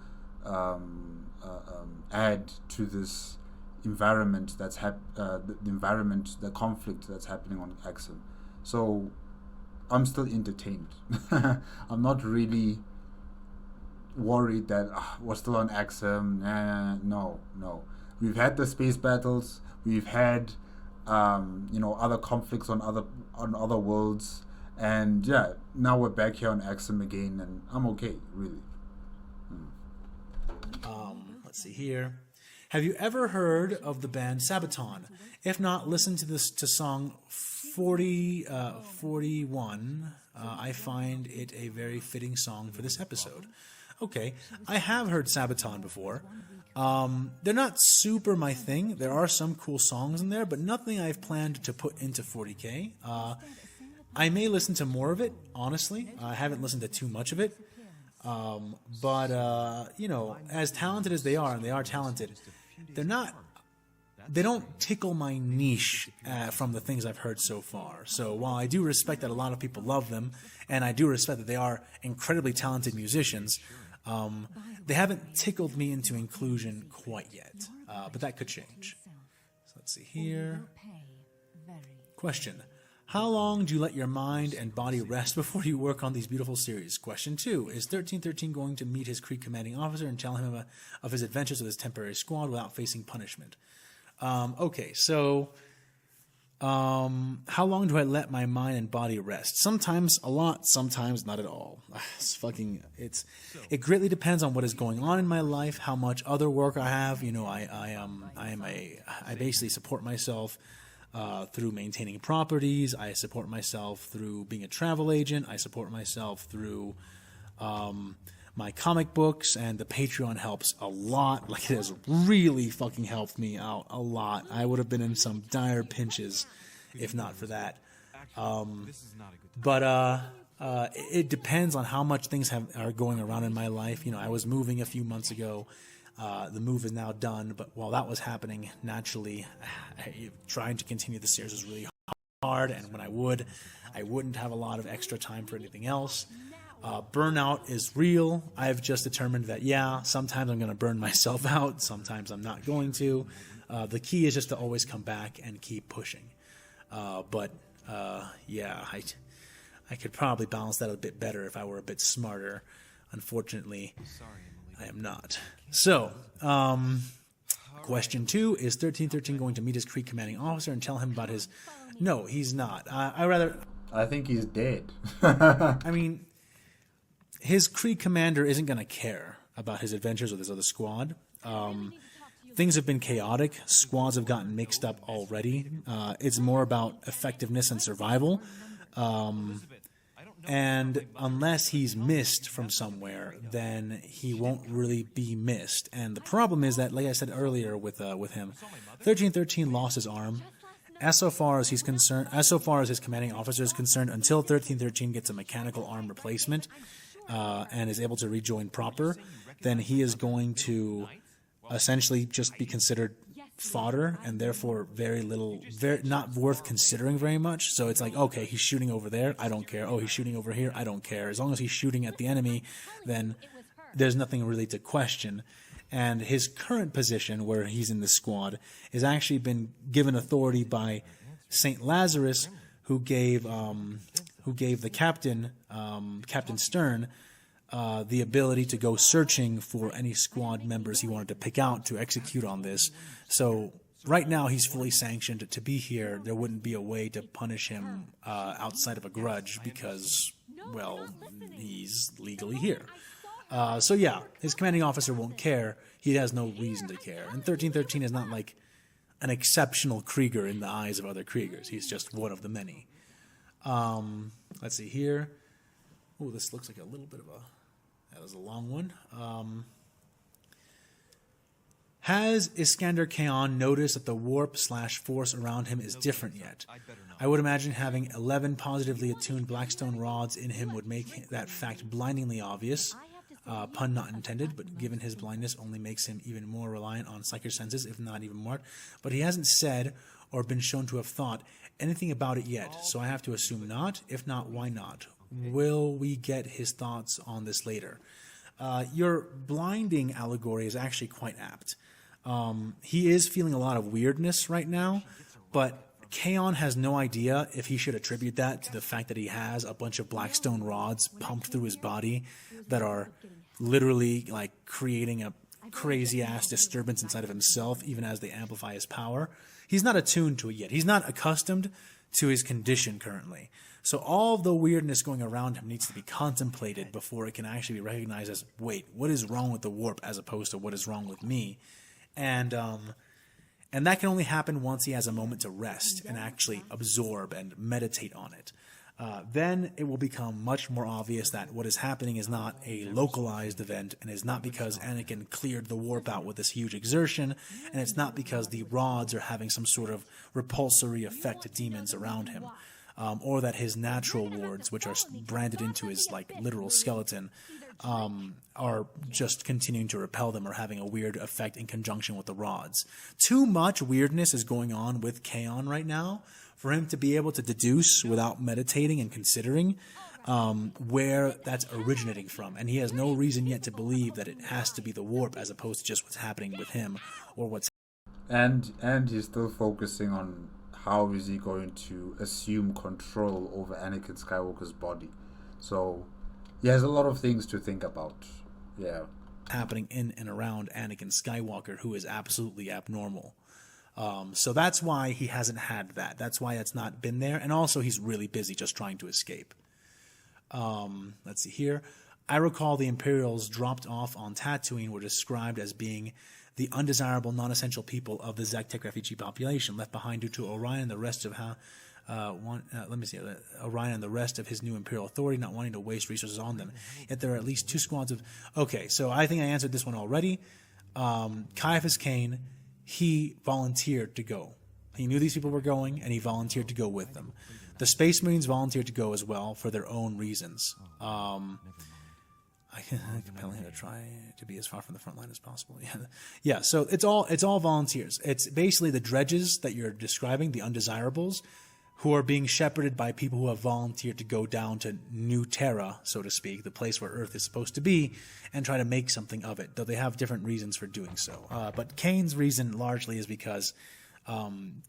add to this environment the conflict that's happening on Axum. So I'm still entertained. I'm not really worried that we're still on Axum. No. We've had the space battles. We've had other conflicts on other worlds, and yeah, now we're back here on Axum again, and I'm okay, really. Let's see here. Have you ever heard of the band Sabaton? If not, listen to song 41. I find it a very fitting song for this episode. Okay, I have heard Sabaton before. They're not super my thing. There are some cool songs in there, but nothing I've planned to put into 40K. I may listen to more of it, honestly. I haven't listened to too much of it. But as talented as they are, and they are talented, they don't tickle my niche from the things I've heard so far. So while I do respect that a lot of people love them, and I do respect that they are incredibly talented musicians, they haven't tickled me into inclusion quite yet, but that could change. So let's see here. Question. How long do you let your mind and body rest before you work on these beautiful series? Question 2. Is 1313 going to meet his Creed commanding officer and tell him of his adventures with his temporary squad without facing punishment? Okay, so how long do I let my mind and body rest? Sometimes a lot, sometimes not at all. It greatly depends on what is going on in my life, how much other work I have. I basically support myself through maintaining properties. I support myself through being a travel agent. I support myself through my comic books, and the Patreon helps a lot. Like, it has really fucking helped me out a lot. I would have been in some dire pinches if not for that. It depends on how much things are going around in my life. I was moving a few months ago. The move is now done, but while that was happening, naturally, trying to continue the series was really hard, and when I wouldn't have a lot of extra time for anything else. Burnout is real. I've just determined that, sometimes I'm going to burn myself out, sometimes I'm not going to. The key is just to always come back and keep pushing. I could probably balance that a bit better if I were a bit smarter. Unfortunately, I am not. So, question 2, is 1313 going to meet his Creed commanding officer and tell him about his... No, he's not. I think he's dead. I mean, his Creed commander isn't going to care about his adventures with his other squad. Things have been chaotic. Squads have gotten mixed up already. It's more about effectiveness and survival. And unless he's missed from somewhere, then he won't really be missed. And the problem is that, like I said earlier with him, 1313 lost his arm. As so far as he's concerned, as so far as his commanding officer is concerned, until 1313 gets a mechanical arm replacement and is able to rejoin proper, then he is going to essentially just be considered fodder, and therefore not worth considering very much. So it's like, okay, he's shooting over there, I don't care. Oh, he's shooting over here, I don't care. As long as he's shooting at the enemy, then there's nothing really to question. And his current position, where he's in the squad, has actually been given authority by Saint Lazarus, who gave the captain, Captain Stern, the ability to go searching for any squad members he wanted to pick out to execute on this. So right now he's fully sanctioned to be here. There wouldn't be a way to punish him outside of a grudge because, well, he's legally here. So yeah, his commanding officer won't care. He has no reason to care. And 1313 is not like an exceptional Krieger in the eyes of other Kriegers. He's just one of the many. Let's see here. Oh, this looks like a little bit of a... That was a long one. Has Iskander Khan noticed that the warp/force around him is different yet? I would imagine having 11 positively attuned Blackstone rods in him would make that fact blindingly obvious. Pun not intended, but given his blindness only makes him even more reliant on psychic senses, if not even more. But he hasn't said or been shown to have thought anything about it yet, so I have to assume not. If not, why not? Will we get his thoughts on this later? Your blinding allegory is actually quite apt. He is feeling a lot of weirdness right now, but Kaon has no idea if he should attribute that to the fact that he has a bunch of Blackstone rods pumped through his body that are literally like creating a crazy-ass disturbance inside of himself, even as they amplify his power. He's not attuned to it yet. He's not accustomed to his condition currently. So all the weirdness going around him needs to be contemplated before it can actually be recognized as, wait, what is wrong with the warp as opposed to what is wrong with me? And that can only happen once he has a moment to rest and actually absorb and meditate on it. Then it will become much more obvious that what is happening is not a localized event, and is not because Anakin cleared the warp out with this huge exertion, and it's not because the rods are having some sort of repulsory effect to demons around him, or that his natural wards, which are branded into his like literal skeleton, are just continuing to repel them or having a weird effect in conjunction with the rods. Too much weirdness is going on with Kaon right now for him to be able to deduce without meditating and considering where that's originating from. And he has no reason yet to believe that it has to be the warp as opposed to just what's happening with him or what's... And he's still focusing on how is he going to assume control over Anakin Skywalker's body. So he has a lot of things to think about. Yeah. Happening in and around Anakin Skywalker, who is absolutely abnormal. So that's why he hasn't had that. That's why it's not been there. And also he's really busy just trying to escape. Let's see here. I recall the Imperials dropped off on Tatooine were described as being the undesirable, non-essential people of the Zaktek refugee population, left behind due to Orion and the rest of Orion and the rest of his new Imperial authority not wanting to waste resources on them. Yet there are at least 2 squads of... Okay, so I think I answered this one already. Caiaphas Cain, he volunteered to go. He knew these people were going, and he volunteered to go with them. The Space Marines volunteered to go as well for their own reasons. I compel him to try to be as far from the front line as possible. Yeah. So it's all volunteers. It's basically the dredges that you're describing, the undesirables, who are being shepherded by people who have volunteered to go down to New Terra, so to speak, the place where Earth is supposed to be, and try to make something of it, though they have different reasons for doing so. But Kane's reason largely is because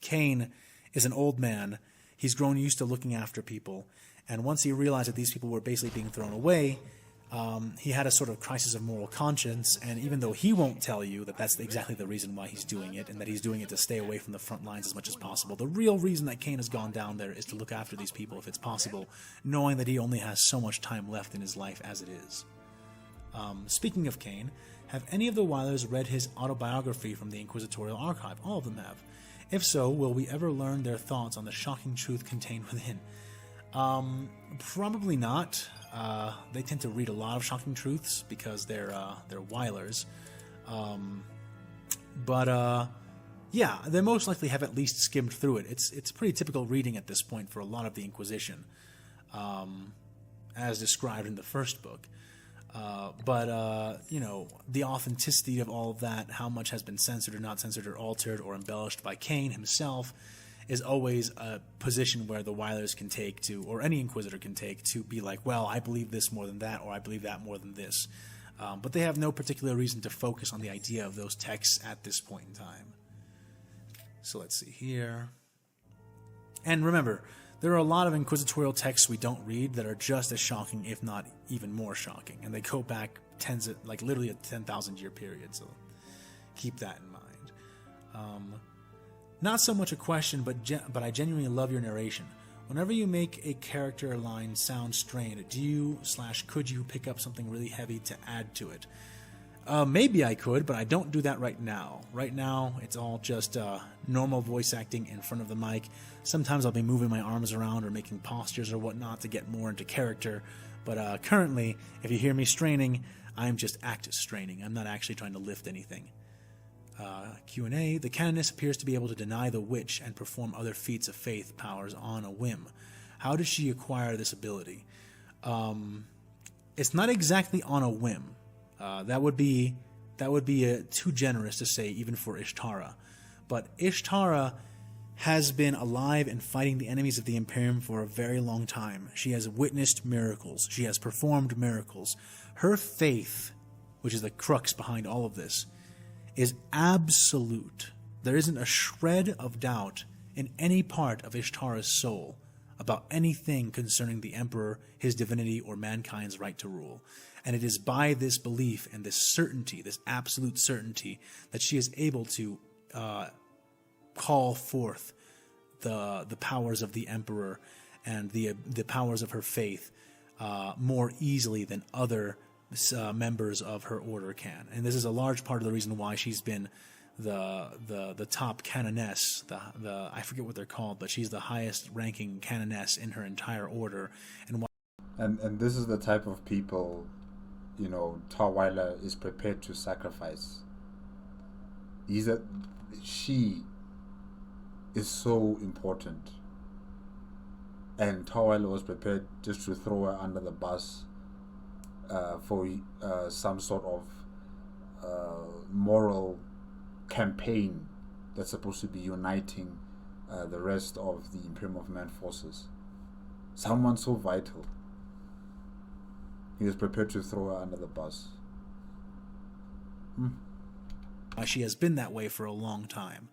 Kane is an old man. He's grown used to looking after people, and once he realized that these people were basically being thrown away, he had a sort of crisis of moral conscience, and even though he won't tell you that that's exactly the reason why he's doing it, and that he's doing it to stay away from the front lines as much as possible, the real reason that Kane has gone down there is to look after these people if it's possible, knowing that he only has so much time left in his life as it is. Speaking of Kane, have any of the Weilers read his autobiography from the Inquisitorial Archive? All of them have. If so, will we ever learn their thoughts on the shocking truth contained within? Probably not. They tend to read a lot of shocking truths because they're Weilers. Yeah, they most likely have at least skimmed through it. It's pretty typical reading at this point for a lot of the Inquisition, as described in the first book. You know, the authenticity of all of that, how much has been censored or not censored or altered or embellished by Kane himself, is always a position where the Weilers can take to, or any Inquisitor can take, to be like, well, I believe this more than that, or I believe that more than this. But they have no particular reason to focus on the idea of those texts at this point in time. So let's see here. And remember, there are a lot of inquisitorial texts we don't read that are just as shocking, if not even more shocking. And they go back literally a 10,000 year period, so keep that in mind. Not so much a question, but I genuinely love your narration. Whenever you make a character line sound strained, do you/could you pick up something really heavy to add to it? Maybe I could, but I don't do that right now. Right now, it's all just normal voice acting in front of the mic. Sometimes I'll be moving my arms around or making postures or whatnot to get more into character. But currently, if you hear me straining, I'm just straining. I'm not actually trying to lift anything. Q&A. The canoness appears to be able to deny the witch and perform other feats of faith powers on a whim. How did she acquire this ability? It's not exactly on a whim. That would be too generous to say, even for Ishtara. But Ishtara has been alive and fighting the enemies of the Imperium for a very long time. She has witnessed miracles. She has performed miracles. Her faith, which is the crux behind all of this, is absolute. There isn't a shred of doubt in any part of Ishtara's soul about anything concerning the Emperor, his divinity, or mankind's right to rule. And it is by this belief and this certainty, this absolute certainty, that she is able to call forth the powers of the Emperor and the powers of her faith more easily than other members of her order can. And this is a large part of the reason why she's been the top canoness, the I forget what they're called, but she's the highest ranking canoness in her entire order. And this is the type of people, you know, Tarweiler is prepared to sacrifice. She is so important, and Tarweiler was prepared just to throw her under the bus for some sort of moral campaign that's supposed to be uniting the rest of the Imperium of Man forces. Someone so vital. He was prepared to throw her under the bus. She has been that way for a long time.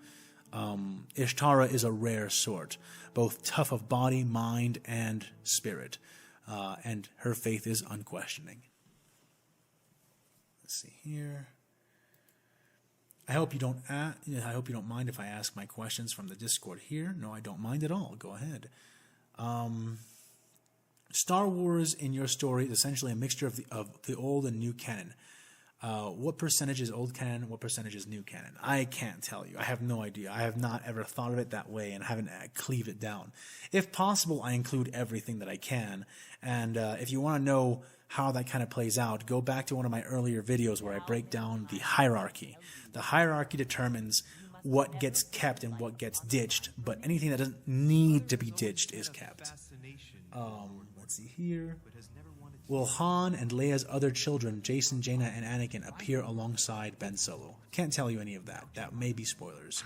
Ishtara is a rare sort, both tough of body, mind, and spirit, and her faith is unquestioning. Let's see here. I hope you don't mind if I ask my questions from the Discord here. No, I don't mind at all. Go ahead. Star Wars in your story is essentially a mixture of the old and new canon. What percentage is old canon? What percentage is new canon? I can't tell you. I have no idea. I have not ever thought of it that way and haven't cleaved it down. If possible, I include everything that I can. And if you want to know how that kind of plays out, go back to one of my earlier videos where I break down the hierarchy. The hierarchy determines what gets kept and what gets ditched, but anything that doesn't need to be ditched is kept. Let's see here. Will Han and Leia's other children, Jason, Jaina, and Anakin, appear alongside Ben Solo? Can't tell you any of that. That may be spoilers.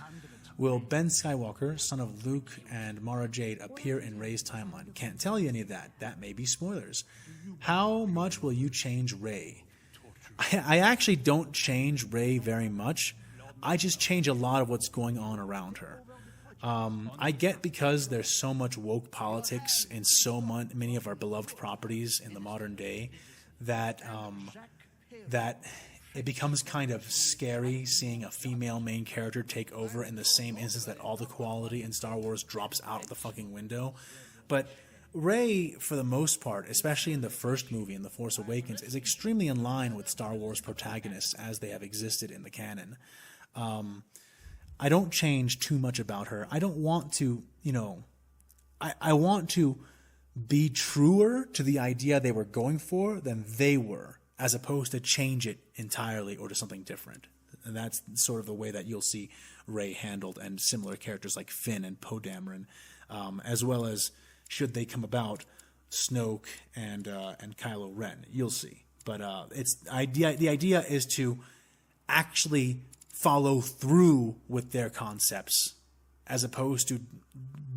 Will Ben Skywalker, son of Luke and Mara Jade, appear in Rey's timeline? Can't tell you any of that. That may be spoilers. How much will you change Rey? I actually don't change Rey very much. I just change a lot of what's going on around her. I get because there's so much woke politics in so many of our beloved properties in the modern day that it becomes kind of scary seeing a female main character take over in the same instance that all the quality in Star Wars drops out the fucking window. But Rey, for the most part, especially in the first movie, in The Force Awakens, is extremely in line with Star Wars protagonists as they have existed in the canon. I don't change too much about her. I don't want to, I want to be truer to the idea they were going for than they were, as opposed to change it entirely or to something different. And that's sort of the way that you'll see Rey handled, and similar characters like Finn and Poe Dameron, as well as, should they come about, Snoke and Kylo Ren. You'll see. But the idea is to actually follow through with their concepts, as opposed to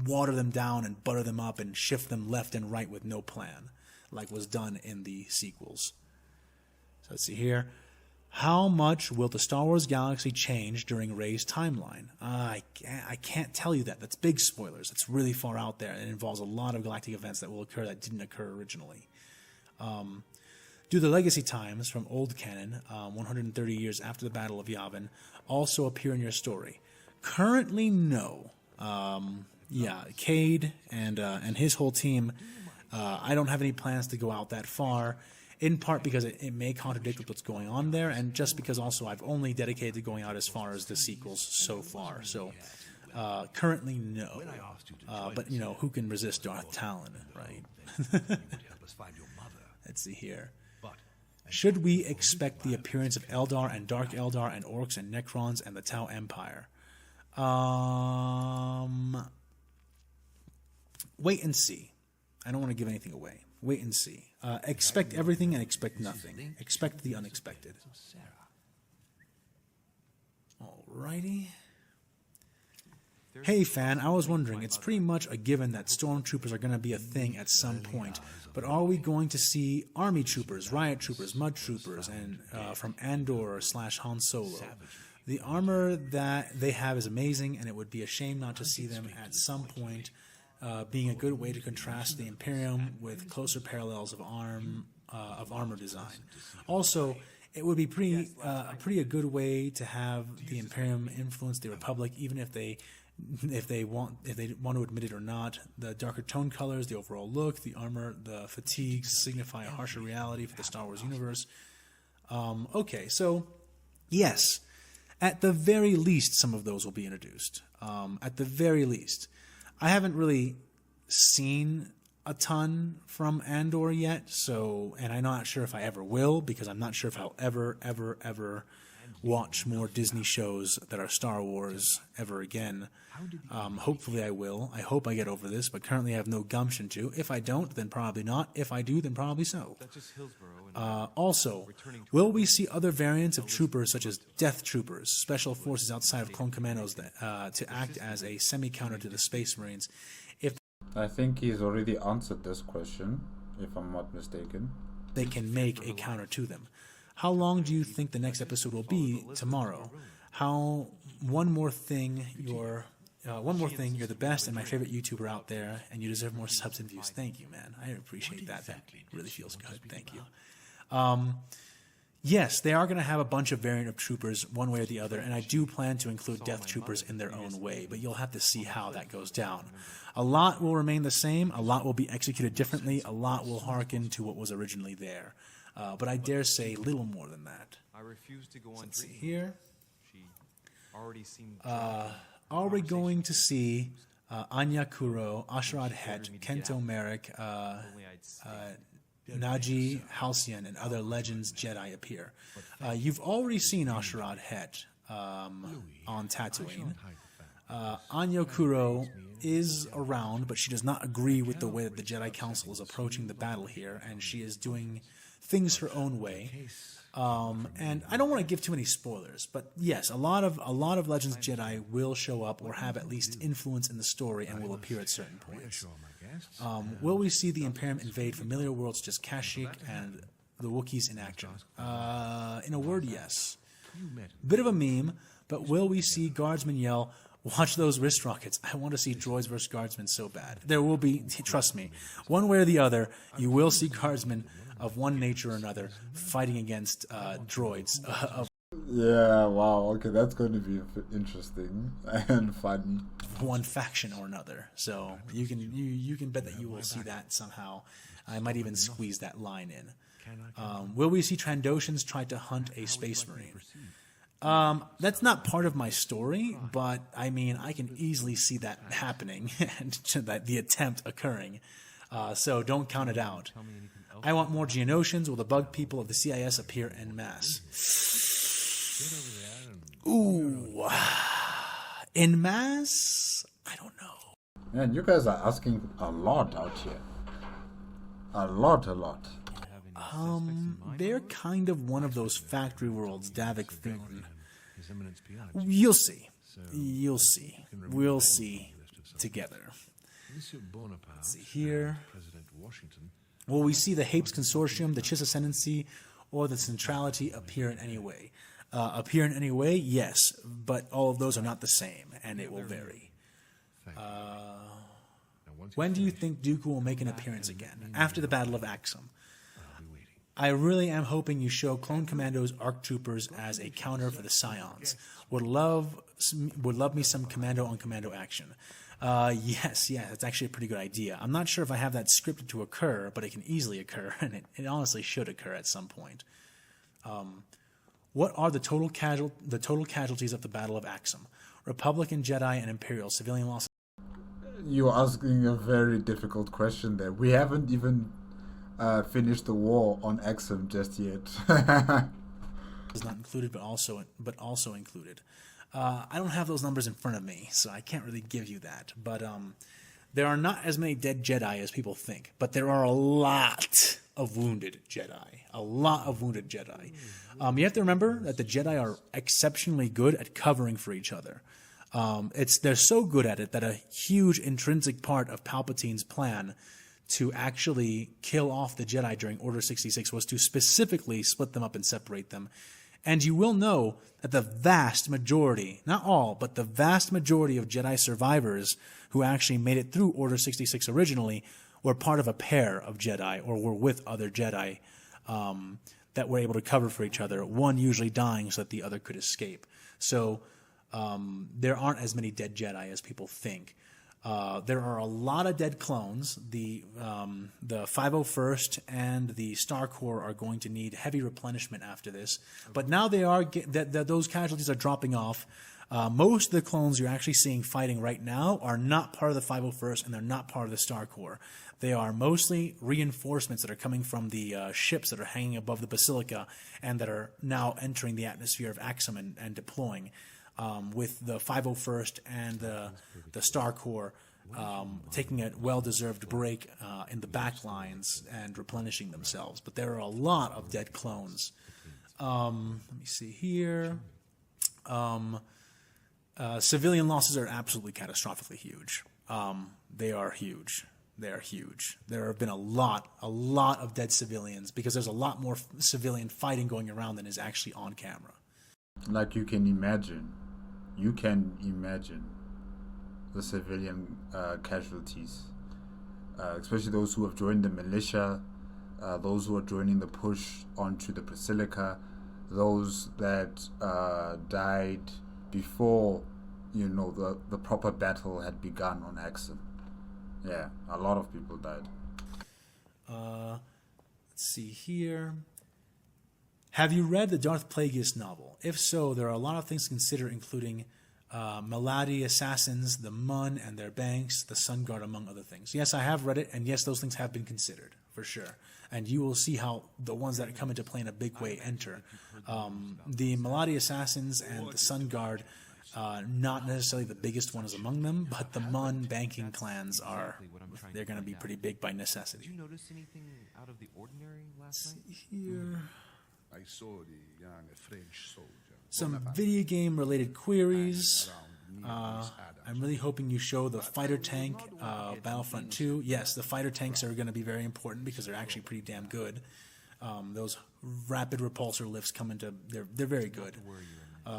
water them down and butter them up and shift them left and right with no plan, like was done in the sequels. So let's see here. How much will the Star Wars galaxy change during Rey's timeline? I can't tell you that. That's big spoilers. It's really far out there, and it involves a lot of galactic events that will occur that didn't occur originally. Do the legacy times from old canon, 130 years after the Battle of Yavin, also appear in your story? Currently, no. Cade and his whole team. I don't have any plans to go out that far, in part because it may contradict with what's going on there, and just because also I've only dedicated to going out as far as the sequels so far. So currently, no. But, you know, who can resist Darth Talon, right? Let's see here. Should we expect the appearance of Eldar and Dark Eldar and Orcs and Necrons and the Tau Empire? Wait and see. I don't want to give anything away. Wait and see. Expect everything and expect nothing. Expect the unexpected. Alrighty. Hey fan, I was wondering, it's pretty much a given that stormtroopers are going to be a thing at some point, but are we going to see army troopers, riot troopers, mud troopers, and from Andor / Han Solo? The armor that they have is amazing, and it would be a shame not to see them at some point, being a good way to contrast the Imperium with closer parallels of armor design. Also, it would be a good way to have the Imperium influence the Republic, even if they want to admit it or not. The darker tone colors, the overall look, the armor, the fatigues signify a harsher reality for the Star Wars universe. Okay, so yes, at the very least, some of those will be introduced. At the very least, I haven't really seen a ton from Andor yet, and I'm not sure if I ever will, because I'm not sure if I'll ever watch more Disney shows that are Star Wars ever again. Hopefully I will. I hope I get over this, but currently I have no gumption to. If I don't, then probably not. If I do, then probably so. Also, will we see other variants of troopers such as Death Troopers, special forces outside of Clone Commandos that, to act as a semi-counter to the Space Marines? I think he's already answered this question, if I'm not mistaken. They can make a counter to them. How long do you think the next episode will be tomorrow? One more thing, you're the best and my favorite YouTuber out there, and you deserve more subs and views. Thank you, man. I appreciate that. That really feels good. Thank you. Yes, they are going to have a bunch of variant of troopers one way or the other, and I do plan to include Death Troopers in their own way, but you'll have to see how that goes down. A lot will remain the same, a lot will be executed differently, a lot will hearken to what was originally there. But I dare say little more than that. Let's see here. Are we going to see Anya Kuro, Ashrad Het, Kento Merrick, Naji, Halcyon, and other Legends Jedi appear? You've already seen Ashrad Het on Tatooine. Anya Kuro is around, but she does not agree with the way that the Jedi Council is approaching the battle here, and she is doing things her own way. And I don't want to give too many spoilers, but yes, a lot of Legends Jedi will show up or have at least influence in the story and will appear at certain points. Will we see the Imperium invade familiar worlds such as Kashyyyk and the Wookiees in action? In a word, yes. Bit of a meme, but will we see Guardsmen yell, "Watch those wrist rockets"? I want to see droids versus Guardsmen so bad. There will be, trust me, one way or the other, you will see Guardsmen of one nature or another fighting against droids. Yeah, wow, okay, that's going to be interesting and fun. One faction or another. So you can bet that you will see that somehow. I might even squeeze that line in. Will we see Trandoshans try to hunt a Space Marine? That's not part of my story, but I mean, I can easily see that happening and that the attempt occurring. So don't count it out. I want more Geonosians. Will the bug people of the CIS appear en masse? Ooh. En masse? I don't know. Man, you guys are asking a lot out here. A lot. They're kind of one of those factory worlds, Davik Thune. You'll see. We'll see together. Let's see here. Will we see the Hapes Consortium, the Chiss Ascendancy, or the Centrality appear in any way? Appear in any way? Yes, but all of those are not the same, and it will vary. When do you think Dooku will make an appearance again? After the Battle of Axum. I really am hoping you show Clone Commandos ARC Troopers as a counter for the Scions. Would love me some commando on commando action. Yes, that's actually a pretty good idea. I'm not sure if I have that scripted to occur, but it can easily occur, and it honestly should occur at some point. What are the total casualties of the Battle of Axum? Republican, Jedi, and Imperial civilian losses. You're asking a very difficult question there. We haven't even finished the war on Axum just yet. Is not included, but also included. I don't have those numbers in front of me, so I can't really give you that. But there are not as many dead Jedi as people think, but there are a lot of wounded Jedi. A lot of wounded Jedi. You have to remember that the Jedi are exceptionally good at covering for each other. They're so good at it that a huge intrinsic part of Palpatine's plan to actually kill off the Jedi during Order 66 was to specifically split them up and separate them. And you will know that the vast majority, not all, but the vast majority of Jedi survivors who actually made it through Order 66 originally were part of a pair of Jedi or were with other Jedi that were able to cover for each other, one usually dying so that the other could escape. So there aren't as many dead Jedi as people think. There are a lot of dead clones. The 501st and the Star Corps are going to need heavy replenishment after this. But now those casualties are dropping off. Most of the clones you're actually seeing fighting right now are not part of the 501st and they're not part of the Star Corps. They are mostly reinforcements that are coming from the ships that are hanging above the Basilica and that are now entering the atmosphere of Axum and deploying. With the 501st and the Star Corps taking a well-deserved break in the back lines and replenishing themselves. But there are a lot of dead clones. Let me see here. Civilian losses are absolutely catastrophically huge. They are huge. They are huge. There have been a lot of dead civilians because there's a lot more civilian fighting going around than is actually on camera. Like you can imagine the civilian casualties, especially those who have joined the militia, those who are joining the push onto the Basilica, those that died before, the proper battle had begun on Axum. Yeah, a lot of people died. Let's see here. Have you read the Darth Plagueis novel? If so, there are a lot of things to consider, including Maladi assassins, the Mun and their banks, the Sun Guard, among other things. Yes, I have read it, and yes, those things have been considered, for sure. And you will see how the ones that come into play in a big way enter. The Maladi assassins and the Sun Guard, not necessarily the biggest ones among them, but the Mun banking clans they're going to be pretty big by necessity. Did you notice anything out of the ordinary last night? Here. I saw the young French soldier. Some video game related queries. I'm really hoping you show the fighter tank Battlefront 2. Yes, the fighter tanks are going to be very important because they're actually pretty damn good. Those rapid repulsor lifts they're very good.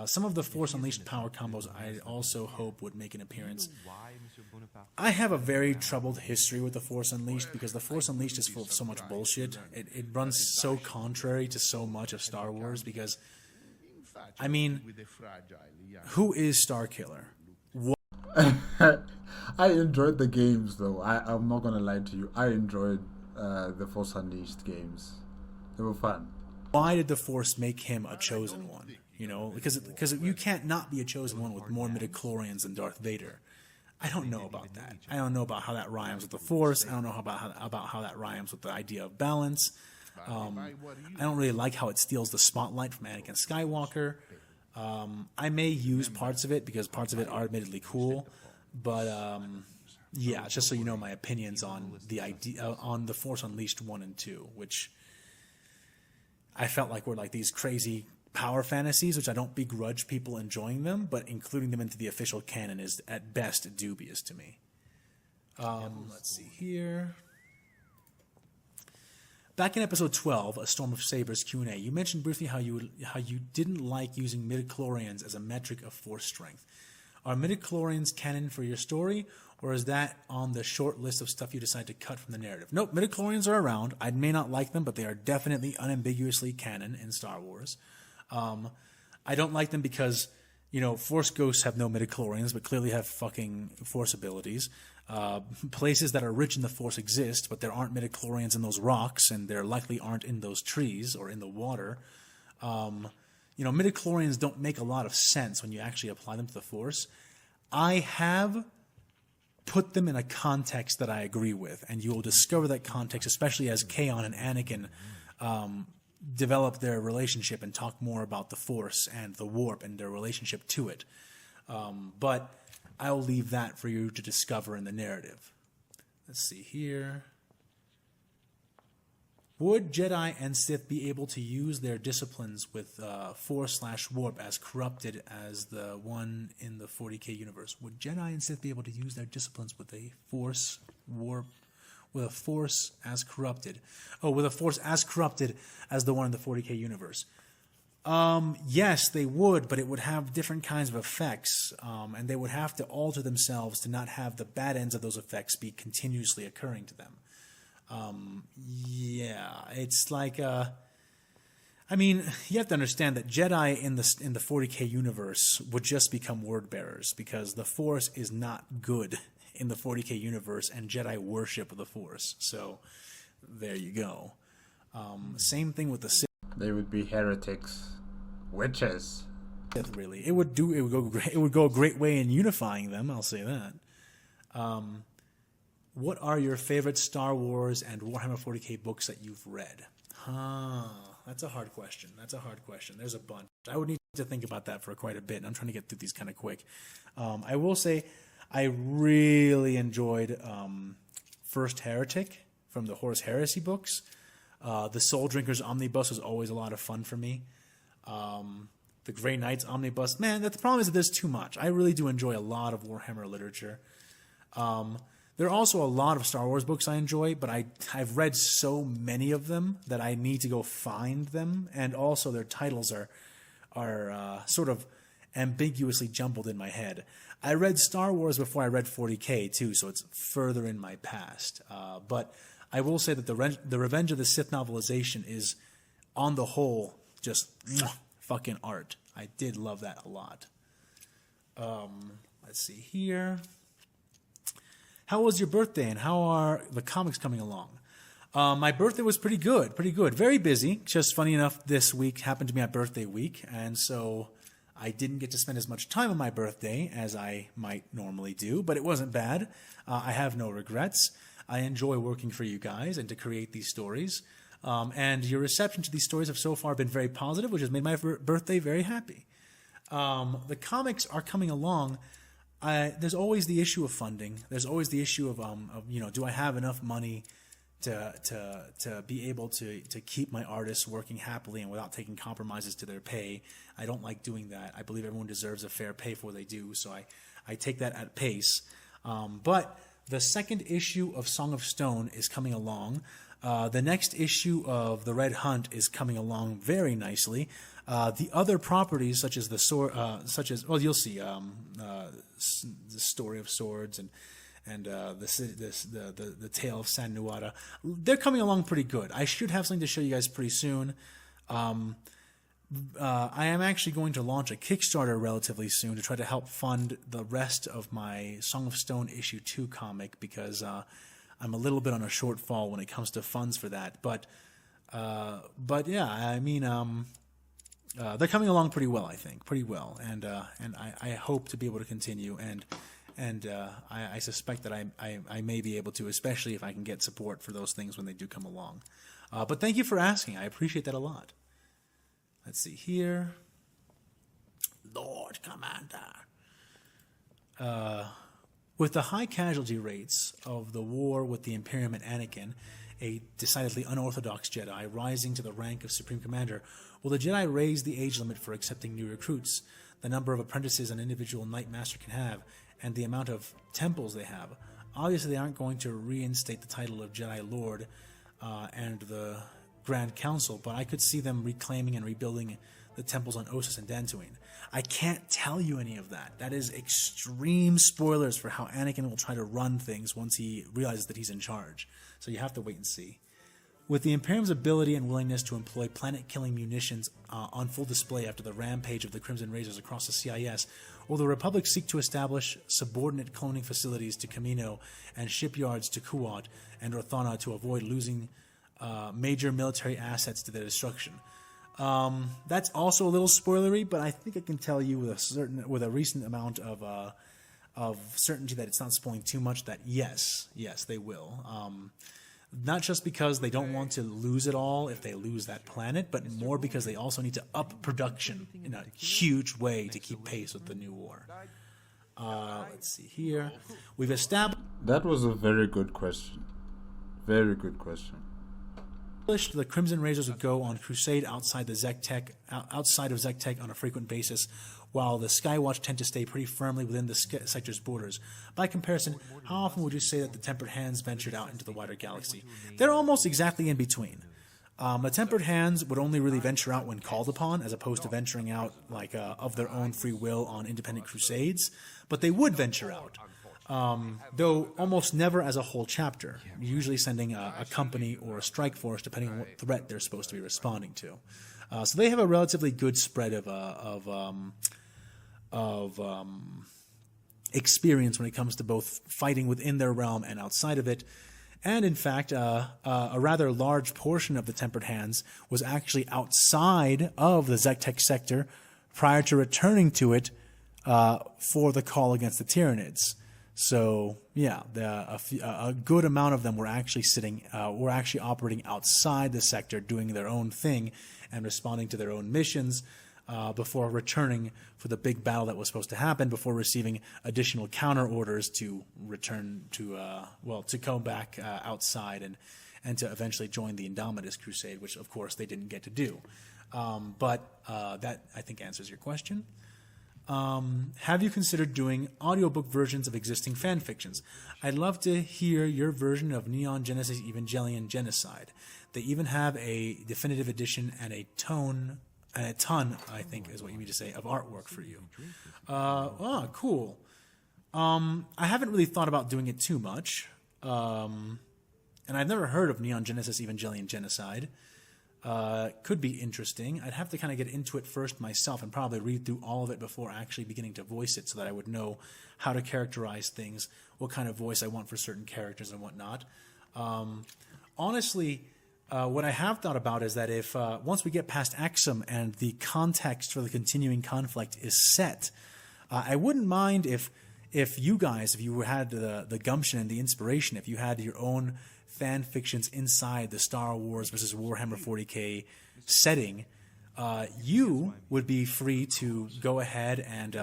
Some of the Force Unleashed power combos I also hope would make an appearance. I have a very troubled history with the Force Unleashed because the Force Unleashed is full of so much bullshit. It runs so contrary to so much of Star Wars because, I mean, who is Starkiller? I enjoyed the games though. I'm not gonna lie to you. I enjoyed the Force Unleashed games. They were fun. Why did the Force make him a chosen one? Because you can't not be a chosen one with more midichlorians than Darth Vader. I don't know about that. I don't know about how that rhymes with the Force. I don't know about how that rhymes with the idea of balance. I don't really like how it steals the spotlight from Anakin Skywalker. I may use parts of it because parts of it are admittedly cool, but yeah, just so you know my opinions on the idea on the Force Unleashed 1 and 2, which I felt like were like these crazy power fantasies, which I don't begrudge people enjoying them, but including them into the official canon is at best dubious to me. Let's see here. Back in episode 12, A Storm of Sabers Q&A, you mentioned briefly how you didn't like using midichlorians as a metric of force strength. Are midichlorians canon for your story, or is that on the short list of stuff you decide to cut from the narrative? Nope, midichlorians are around. I may not like them, but they are definitely unambiguously canon in Star Wars. I don't like them because Force ghosts have no midichlorians, but clearly have fucking Force abilities. Places that are rich in the Force exist, but there aren't midichlorians in those rocks, and there likely aren't in those trees or in the water. Midichlorians don't make a lot of sense when you actually apply them to the Force. I have put them in a context that I agree with, and you will discover that context, especially as Kaon and Anakin develop their relationship and talk more about the Force and the warp and their relationship to it. But I'll leave that for you to discover in the narrative. Let's see here. Would Jedi and Sith be able to use their disciplines with Force/Warp as corrupted as the one in the 40K universe? Would Jedi and Sith be able to use their disciplines with a Force/Warp, with a Force as corrupted? Oh, with a Force as corrupted as the one in the 40K universe. Yes, they would, but it would have different kinds of effects, and they would have to alter themselves to not have the bad ends of those effects be continuously occurring to them. Yeah, it's like, you have to understand that Jedi in the 40K universe would just become word bearers, because the Force is not good in the 40K universe, and Jedi worship the Force. So there you go. Same thing with the Sith. They would be heretics, witches. Really, it would go a great way in unifying them. I'll say that. What are your favorite Star Wars and Warhammer 40K books that you've read? That's a hard question. There's a bunch. I would need to think about that for quite a bit, and I'm trying to get through these kind of quick. I will say I really enjoyed First Heretic from the Horus Heresy books. The Soul Drinkers Omnibus was always a lot of fun for me. The Grey Knights Omnibus. Man, the problem is that there's too much. I really do enjoy a lot of Warhammer literature. There are also a lot of Star Wars books I enjoy, but I've read so many of them that I need to go find them, and also their titles are sort of ambiguously jumbled in my head. I read Star Wars before I read 40K too, so it's further in my past. But I will say that the Revenge of the Sith novelization is, on the whole, just fucking art. I did love that a lot. Let's see here. How was your birthday, and how are the comics coming along? My birthday was pretty good. Very busy. Just funny enough, this week happened to be my birthday week, and so I didn't get to spend as much time on my birthday as I might normally do, but it wasn't bad. I have no regrets. I enjoy working for you guys and to create these stories. And your reception to these stories have so far been very positive, which has made my birthday very happy. The comics are coming along. There's always the issue of funding. There's always the issue of do I have enough money to be able to keep my artists working happily and without taking compromises to their pay. I don't like doing that. I believe everyone deserves a fair pay for what they do, so I take that at pace. But the second issue of Song of Stone is coming along. The next issue of The Red Hunt is coming along very nicely. The other properties, such as the you'll see the Story of Swords and the Tale of San Nuada, they're coming along pretty good. I should have something to show you guys pretty soon. I am actually going to launch a Kickstarter relatively soon to try to help fund the rest of my Song of Stone issue 2 comic, because I'm a little bit on a shortfall when it comes to funds for that. But yeah, I mean, they're coming along pretty well, I think, and I hope to be able to continue, and I suspect that I may be able to, especially if I can get support for those things when they do come along. But thank you for asking. I appreciate that a lot. Let's see here. Lord Commander. With the high casualty rates of the war with the Imperium and Anakin, a decidedly unorthodox Jedi rising to the rank of Supreme Commander, will the Jedi raise the age limit for accepting new recruits, the number of apprentices an individual Knight Master can have, and the amount of temples they have? Obviously, they aren't going to reinstate the title of Jedi Lord and the Grand Council, but I could see them reclaiming and rebuilding the temples on Ossus and Dantooine. I can't tell you any of that. That is extreme spoilers for how Anakin will try to run things once he realizes that he's in charge. So you have to wait and see. With the Imperium's ability and willingness to employ planet-killing munitions on full display after the rampage of the Crimson Razors across the CIS, will the Republic seek to establish subordinate cloning facilities to Camino and shipyards to Kuat and Orthana to avoid losing major military assets to their destruction? That's also a little spoilery, but I think I can tell you with a recent amount of certainty that it's not spoiling too much that yes, they will. Not just because they don't want to lose it all if they lose that planet, but more because they also need to up production in a huge way to keep pace with the new war. Let's see here. We've established... That was a very good question. Very good question. The Crimson Razors would go on crusade outside of Zek-Tech on a frequent basis, while the Skywatch tend to stay pretty firmly within the sector's borders. By comparison, how often would you say that the Tempered Hands ventured out into the wider galaxy? They're almost exactly in between. The Tempered Hands would only really venture out when called upon, as opposed to venturing out like of their own free will on independent crusades, but they would venture out. Though almost never as a whole chapter, usually sending a company or a strike force depending on what threat they're supposed to be responding to. So they have a relatively good spread of experience when it comes to both fighting within their realm and outside of it. And in fact, a rather large portion of the Tempered Hands was actually outside of the Zek-Tech sector prior to returning to it for the call against the Tyranids. So yeah, a good amount of them were actually operating outside the sector, doing their own thing and responding to their own missions before returning for the big battle that was supposed to happen, before receiving additional counter orders to return to go back outside and to eventually join the Indomitus Crusade, which of course they didn't get to do. But that I think answers your question. Have you considered doing audiobook versions of existing fan fictions? I'd love to hear your version of Neon Genesis Evangelion Genocide. They even have a definitive edition and a ton, I think is what you mean to say, of artwork for you. Cool. I haven't really thought about doing it too much. And I've never heard of Neon Genesis Evangelion Genocide. Could be interesting. I'd have to kind of get into it first myself and probably read through all of it before actually beginning to voice it so that I would know how to characterize things, what kind of voice I want for certain characters and whatnot. Honestly, what I have thought about is that if once we get past Axum and the context for the continuing conflict is set, I wouldn't mind if you guys, if you had the gumption and the inspiration, if you had your own fan fictions inside the Star Wars versus Warhammer 40K setting, you would be free to go ahead and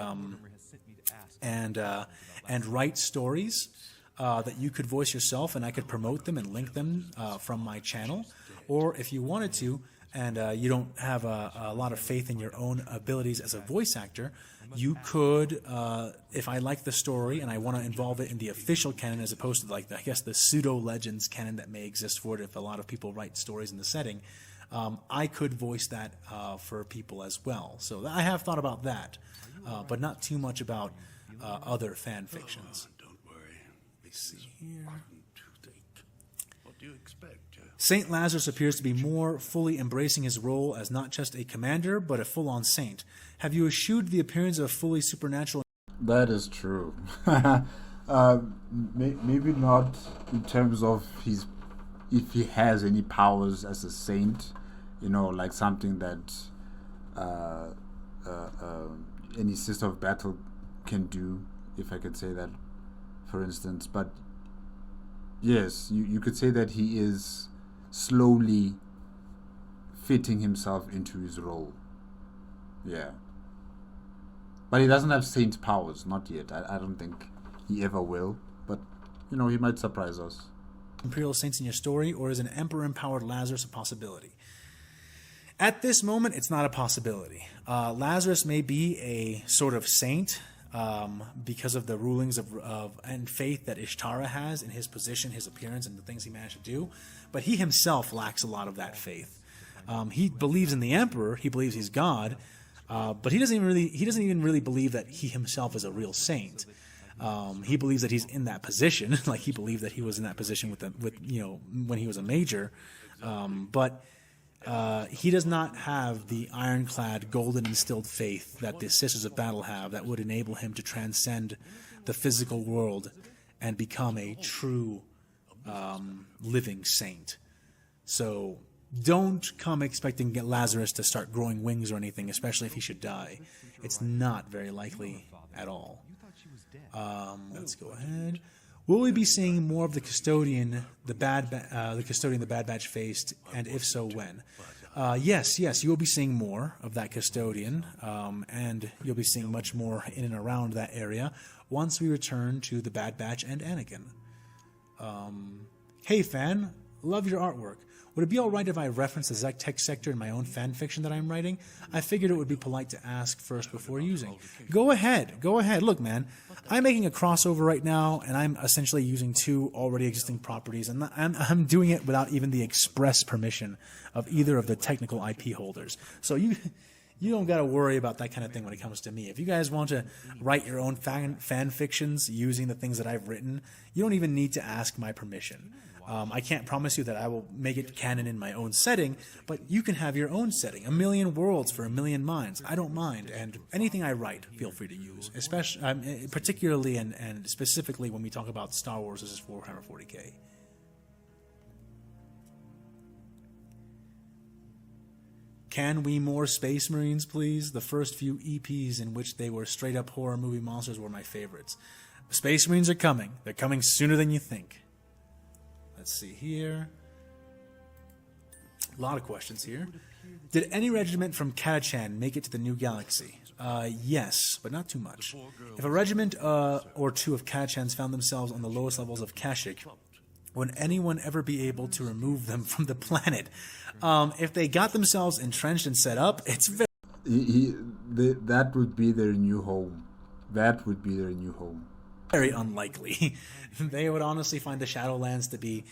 write stories that you could voice yourself, and I could promote them and link them from my channel. Or if you wanted to, and you don't have a lot of faith in your own abilities as a voice actor, you could, if I like the story and I want to involve it in the official canon as opposed to, like, I guess, the pseudo-legends canon that may exist for it if a lot of people write stories in the setting, I could voice that for people as well. So I have thought about that, but not too much about other fan fictions. Don't worry. Let's see here. What do you expect? Saint Lazarus appears to be more fully embracing his role as not just a commander, but a full-on saint. Have you eschewed the appearance of a fully supernatural... That is true. Maybe not in terms of if he has any powers as a saint, like something that any sister of battle can do, if I could say that, for instance. But yes, you could say that he is slowly fitting himself into his role. Yeah. But he doesn't have saint powers, not yet. I don't think he ever will. But, he might surprise us. Imperial saints in your story, or is an emperor-empowered Lazarus a possibility? At this moment, it's not a possibility. Lazarus may be a sort of saint because of the rulings of and faith that Ishtara has in his position, his appearance, and the things he managed to do. But he himself lacks a lot of that faith. He believes in the emperor. He believes he's God. But he doesn't even really believe that he himself is a real saint. He believes that he's in that position, like he believed that he was in that position when he was a major. But he does not have the ironclad, golden instilled faith that the Sisters of Battle have that would enable him to transcend the physical world and become a true living saint. So don't come expecting Lazarus to start growing wings or anything, especially if he should die. It's not very likely at all. Let's go ahead. Will we be seeing more of the custodian, the Bad Batch faced, and if so, when? Yes, you will be seeing more of that custodian, and you'll be seeing much more in and around that area once we return to the Bad Batch and Anakin. Hey, fan, love your artwork. Would it be alright if I reference the Zek-Tech sector in my own fan fiction that I'm writing? I figured it would be polite to ask first before using. Go ahead. Look, man, I'm making a crossover right now, and I'm essentially using 2 already existing properties, and I'm doing it without even the express permission of either of the technical IP holders. So you don't got to worry about that kind of thing when it comes to me. If you guys want to write your own fan fictions using the things that I've written, you don't even need to ask my permission. I can't promise you that I will make it canon in my own setting, but you can have your own setting. 1,000,000 worlds for 1,000,000 minds. I don't mind, and anything I write, feel free to use, especially, particularly and specifically when we talk about Star Wars versus Warhammer 40K. Can we more Space Marines, please? The first few EPs in which they were straight-up horror movie monsters were my favorites. Space Marines are coming. They're coming sooner than you think. Let's see here. A lot of questions here. Did any regiment from Catachan make it to the new galaxy? Yes, but not too much. If a regiment or 2 of Catachans found themselves on the lowest levels of Kashyyyk, would anyone ever be able to remove them from the planet? If they got themselves entrenched and set up, it's very... That would be their new home. Very unlikely. They would honestly find the Shadowlands to be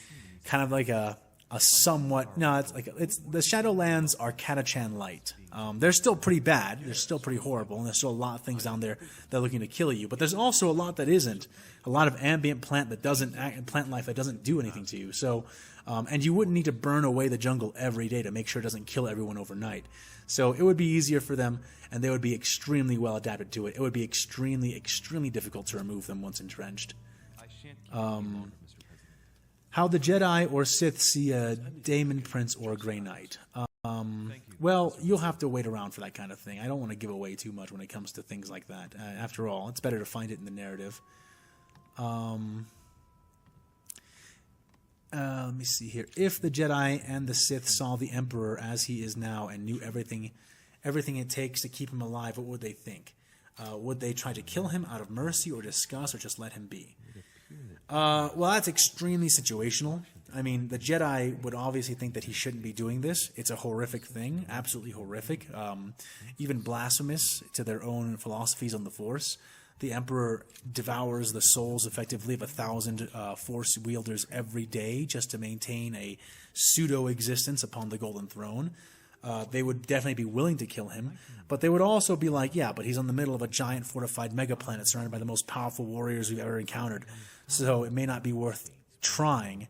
kind of like a somewhat... No, it's the Shadowlands are Catachan light. They're still pretty bad. They're still pretty horrible, and there's still a lot of things down there that are looking to kill you. But there's also a lot that isn't. A lot of ambient plant life that doesn't do anything to you. So, and you wouldn't need to burn away the jungle every day to make sure it doesn't kill everyone overnight. So it would be easier for them, and they would be extremely well adapted to it. It would be extremely, extremely difficult to remove them once entrenched. How the Jedi or Sith see a Daemon Prince or a Grey Knight? Well, you'll have to wait around for that kind of thing. I don't want to give away too much when it comes to things like that. After all, it's better to find it in the narrative. Let me see here. If the Jedi and the Sith saw the Emperor as he is now and knew everything it takes to keep him alive, what would they think? Would they try to kill him out of mercy or disgust, or just let him be? Well, that's extremely situational. I mean, the Jedi would obviously think that he shouldn't be doing this. It's a horrific thing, absolutely horrific, even blasphemous to their own philosophies on the Force. The Emperor devours the souls, effectively, of 1,000 Force wielders every day just to maintain a pseudo-existence upon the Golden Throne. They would definitely be willing to kill him, but they would also be like, yeah, but he's in the middle of a giant fortified megaplanet surrounded by the most powerful warriors we've ever encountered, so it may not be worth trying.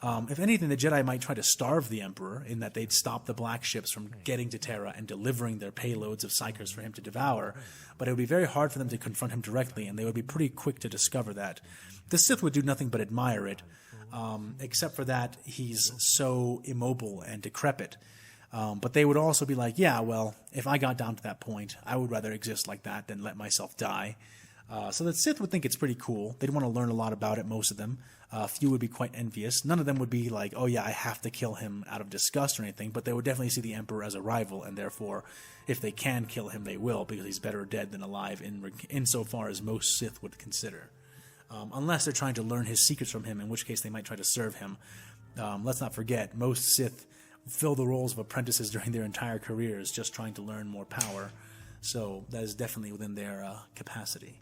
If anything, the Jedi might try to starve the Emperor in that they'd stop the black ships from getting to Terra and delivering their payloads of psychers for him to devour, but it would be very hard for them to confront him directly, and they would be pretty quick to discover that. The Sith would do nothing but admire it, except for that he's so immobile and decrepit. But they would also be like, yeah, well, if I got down to that point, I would rather exist like that than let myself die. So the Sith would think it's pretty cool. They'd want to learn a lot about it, most of them. A few would be quite envious. None of them would be like, oh yeah, I have to kill him out of disgust or anything, but they would definitely see the Emperor as a rival, and therefore, if they can kill him, they will, because he's better dead than alive insofar as most Sith would consider. Unless they're trying to learn his secrets from him, in which case they might try to serve him. Let's not forget, most Sith fill the roles of apprentices during their entire careers, just trying to learn more power. So that is definitely within their capacity.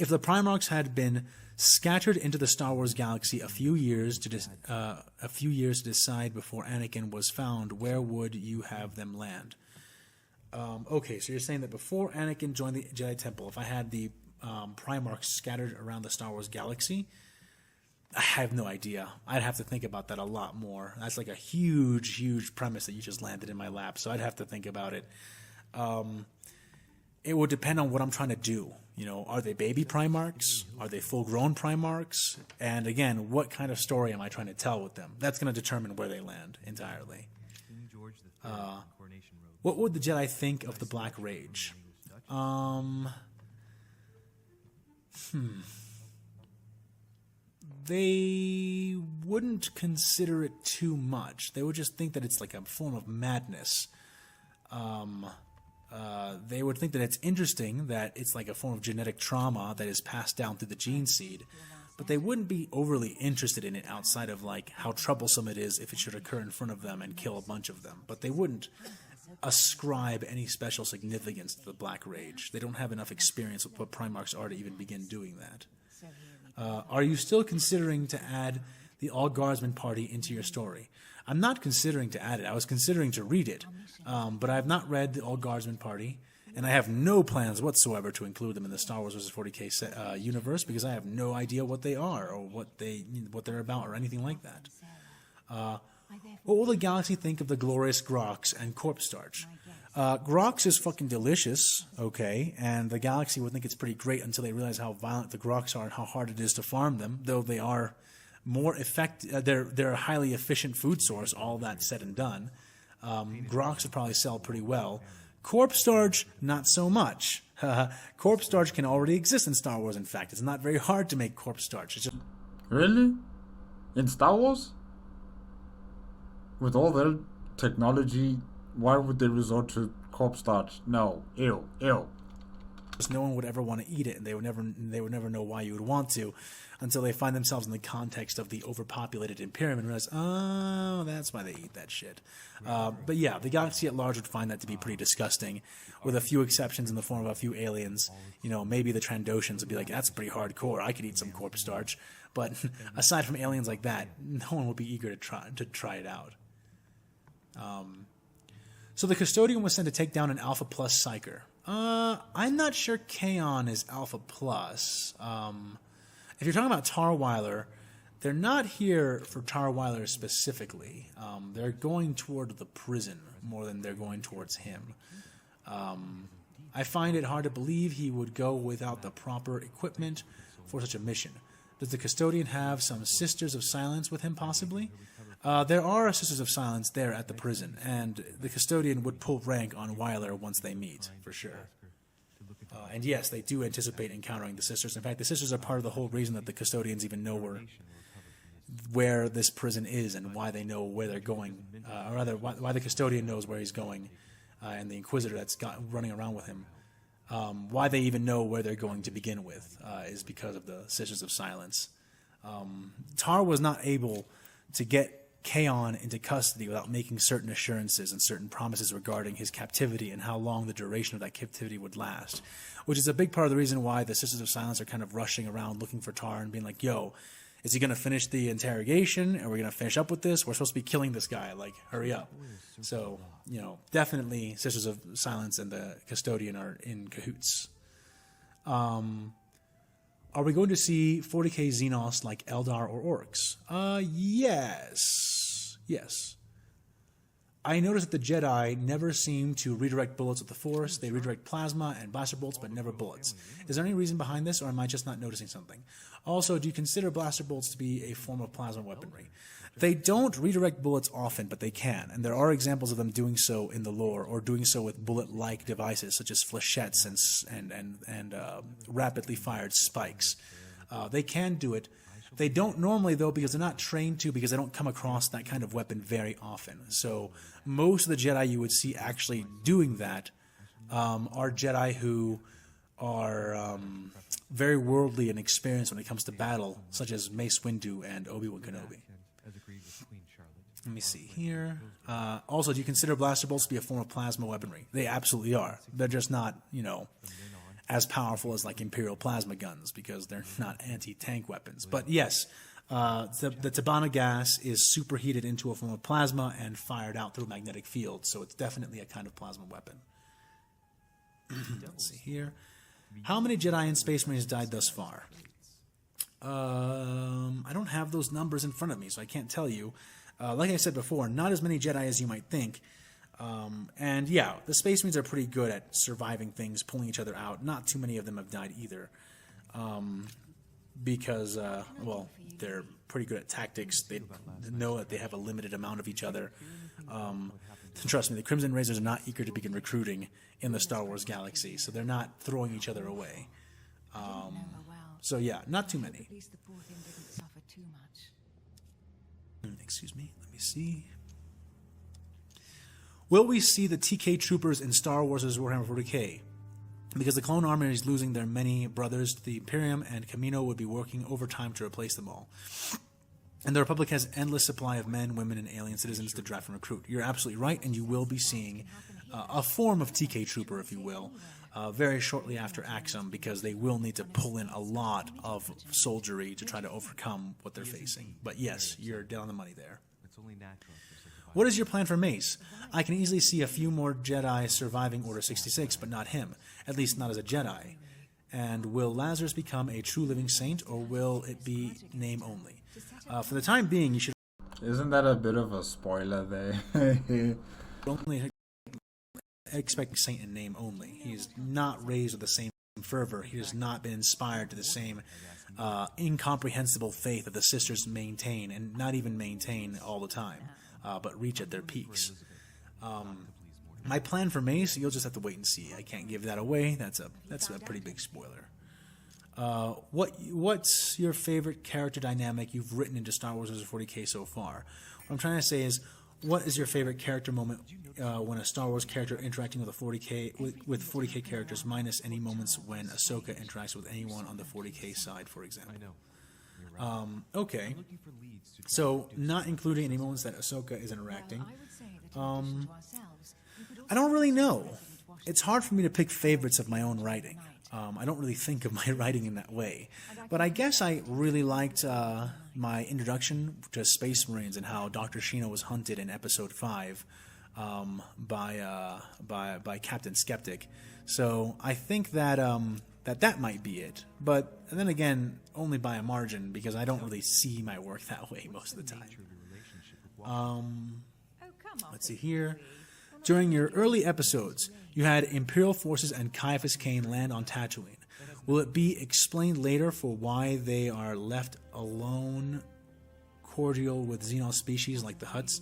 If the Primarchs had been scattered into the Star Wars galaxy a few years to decide before Anakin was found, where would you have them land? Okay, so you're saying that before Anakin joined the Jedi Temple, if I had the Primarchs scattered around the Star Wars galaxy, I have no idea. I'd have to think about that a lot more. That's like a huge, huge premise that you just landed in my lap, so I'd have to think about it. It would depend on what I'm trying to do. You know, are they baby Primarchs? Are they full-grown Primarchs? And again, what kind of story am I trying to tell with them? That's going to determine where they land entirely. What would the Jedi think of the Black Rage? They wouldn't consider it too much. They would just think that it's like a form of madness. They would think that it's interesting, that it's like a form of genetic trauma that is passed down through the gene seed, but they wouldn't be overly interested in it outside of like how troublesome it is if it should occur in front of them and kill a bunch of them. But they wouldn't ascribe any special significance to the Black Rage. They don't have enough experience with what Primarchs are to even begin doing that. Are you still considering to add the All-Guardsman party into your story? I'm not considering to add it. I was considering to read it, but I have not read the All-Guardsman party, and I have no plans whatsoever to include them in the Star Wars vs. 40K universe because I have no idea what they are or what they're about or anything like that. What will the galaxy think of the glorious Grox and Corpse Starch? Grox is fucking delicious, okay, and the galaxy would think it's pretty great until they realize how violent the Grox are and how hard it is to farm them, though they are more effective. They're a highly efficient food source, all that said and done. Grox would probably sell pretty well. Corpse Starch, not so much. Corpse Starch can already exist in Star Wars, in fact. It's not very hard to make Corpse Starch. It's just... Really? In Star Wars? With all their technology, why would they resort to corpse starch? No. Ew. No one would ever want to eat it, and they would never know why you would want to until they find themselves in the context of the overpopulated Imperium and realize, oh, that's why they eat that shit. But yeah, the galaxy at large would find that to be pretty disgusting, with a few exceptions in the form of a few aliens. You know, maybe the Trandoshans would be like, that's pretty hardcore, I could eat some corpse starch. But aside from aliens like that, no one would be eager to try it out. So the Custodian was sent to take down an Alpha Plus Psyker. I'm not sure Kaon is Alpha Plus. If you're talking about Tarweiler, they're not here for Tarweiler specifically. They're going toward the prison more than they're going towards him. I find it hard to believe he would go without the proper equipment for such a mission. Does the Custodian have some Sisters of Silence with him, possibly? There are Sisters of Silence there at the prison, and the Custodian would pull rank on Weiler once they meet, for sure. And yes, they do anticipate encountering the Sisters. In fact, the Sisters are part of the whole reason that the Custodians even know where this prison is and why they know where they're going, or rather, why the Custodian knows where he's going, and the Inquisitor that's running around with him. Why they even know where they're going to begin with is because of the Sisters of Silence. Tar was not able to get Kaon into custody without making certain assurances and certain promises regarding his captivity and how long the duration of that captivity would last, which is a big part of the reason why the Sisters of Silence are kind of rushing around looking for Tar and being like, yo, is he going to finish the interrogation? Are we going to finish up with this? We're supposed to be killing this guy. Like, hurry up. So, you know, definitely Sisters of Silence and the Custodian are in cahoots. Are we going to see 40k Xenos like Eldar or Orcs? Yes. I noticed that the Jedi never seem to redirect bullets with the Force. They redirect plasma and blaster bolts, but never bullets. Is there any reason behind this, or am I just not noticing something? Also, do you consider blaster bolts to be a form of plasma weaponry? They don't redirect bullets often, but they can, and there are examples of them doing so in the lore, or doing so with bullet-like devices such as flechettes and rapidly fired spikes. They can do it. They don't normally, though, because they're not trained to, because they don't come across that kind of weapon very often. So most of the Jedi you would see actually doing that are Jedi who are very worldly and experienced when it comes to battle, such as Mace Windu and Obi-Wan Kenobi. Let me see here. Also, do you consider blaster bolts to be a form of plasma weaponry? They absolutely are. They're just not, you know, as powerful as like Imperial plasma guns because they're not anti-tank weapons. But yes, the Tabana gas is superheated into a form of plasma and fired out through a magnetic field, so it's definitely a kind of plasma weapon. Let's see here. How many Jedi and Space Marines died thus far? I don't have those numbers in front of me, so I can't tell you. Like I said before, not as many Jedi as you might think. And yeah, the Space Marines are pretty good at surviving things, pulling each other out. Not too many of them have died either. Because, well, they're pretty good at tactics. They know that they have a limited amount of each other. Trust me, the Crimson Razors are not eager to begin recruiting in the Star Wars galaxy, so they're not throwing each other away. So yeah, not too many. Excuse me, let me see. Will we see the TK troopers in Star Wars' Warhammer 40K? Because the clone army is losing their many brothers to the Imperium, and Camino would be working overtime to replace them all. And the Republic has endless supply of men, women, and alien citizens to draft and recruit. You're absolutely right, and you will be seeing a form of TK trooper, if you will, very shortly after Axum, because they will need to pull in a lot of soldiery to try to overcome what they're facing. But yes, you're dead on the money there. What is your plan for Mace? I can easily see a few more Jedi surviving Order 66, but not him. At least not as a Jedi. And will Lazarus become a true living saint, or will it be name only? For the time being, you should... Isn't that a bit of a spoiler there? only expect saint in name only. He's not raised with the same fervor. He has not been inspired to the same incomprehensible faith that the sisters maintain, and not even maintain all the time, but reach at their peaks. My plan for Mace, you'll just have to wait and see. I can't give that away. That's a pretty big spoiler. What's your favorite character dynamic you've written into Star Wars 40K so far? What I'm trying to say is, what is your favorite character moment when a Star Wars character interacting with a 40K with 40K characters, minus any moments when Ahsoka interacts with anyone on the 40K side, for example? Okay. So, not including any moments that Ahsoka is interacting. I don't really know. It's hard for me to pick favorites of my own writing. I don't really think of my writing in that way. But I guess I really liked my introduction to Space Marines and how Dr. Shino was hunted in Episode 5 by Captain Skeptic. So I think that that might be it. But then again, only by a margin, because I don't really see my work that way most of the time. Let's see here. During your early episodes, you had Imperial forces and Caiaphas Cain land on Tatooine. Will it be explained later for why they are left alone, cordial with Xenos species like the Hutts?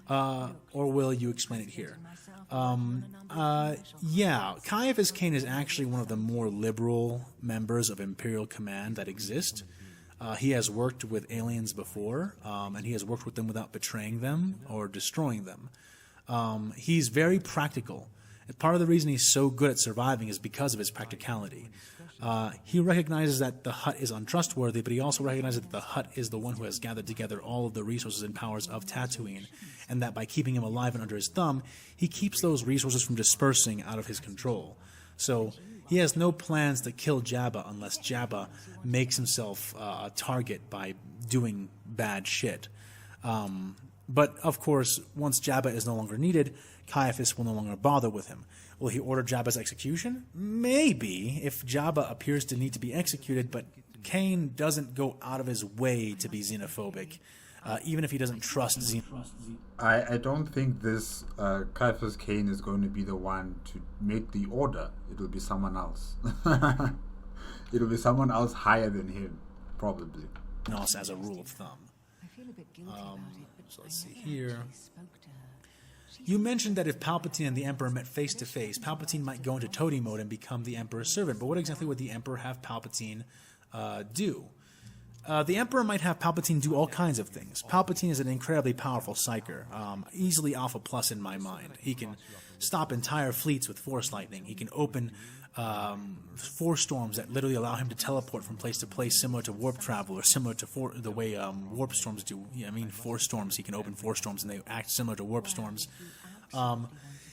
Or will you explain it here? Yeah, Caiaphas Cain is actually one of the more liberal members of Imperial Command that exist. He has worked with aliens before, and he has worked with them without betraying them or destroying them. He's very practical. And part of the reason he's so good at surviving is because of his practicality. He recognizes that the Hutt is untrustworthy, but he also recognizes that the Hutt is the one who has gathered together all of the resources and powers of Tatooine, and that by keeping him alive and under his thumb, he keeps those resources from dispersing out of his control. So he has no plans to kill Jabba unless Jabba makes himself a target by doing bad shit. But, of course, once Jabba is no longer needed, Caiaphas will no longer bother with him. Will he order Jabba's execution? Maybe, if Jabba appears to need to be executed, but Cain doesn't go out of his way to be xenophobic, even if he doesn't trust Xenos. I don't think this Caiaphas Cain is going to be the one to make the order. It will be someone else. It will be someone else higher than him, probably. Xenos as a rule of thumb. So let's see here. You mentioned that if Palpatine and the Emperor met face to face, Palpatine might go into toady mode and become the Emperor's servant. But what exactly would the Emperor have Palpatine do? The Emperor might have Palpatine do all kinds of things. Palpatine is an incredibly powerful psyker, easily Alpha Plus in my mind. He can stop entire fleets with Force Lightning. He can open force storms that literally allow him to teleport from place to place, similar to warp travel, or similar to the way warp storms do. Yeah, I mean, force storms. He can open force storms, and they act similar to warp storms.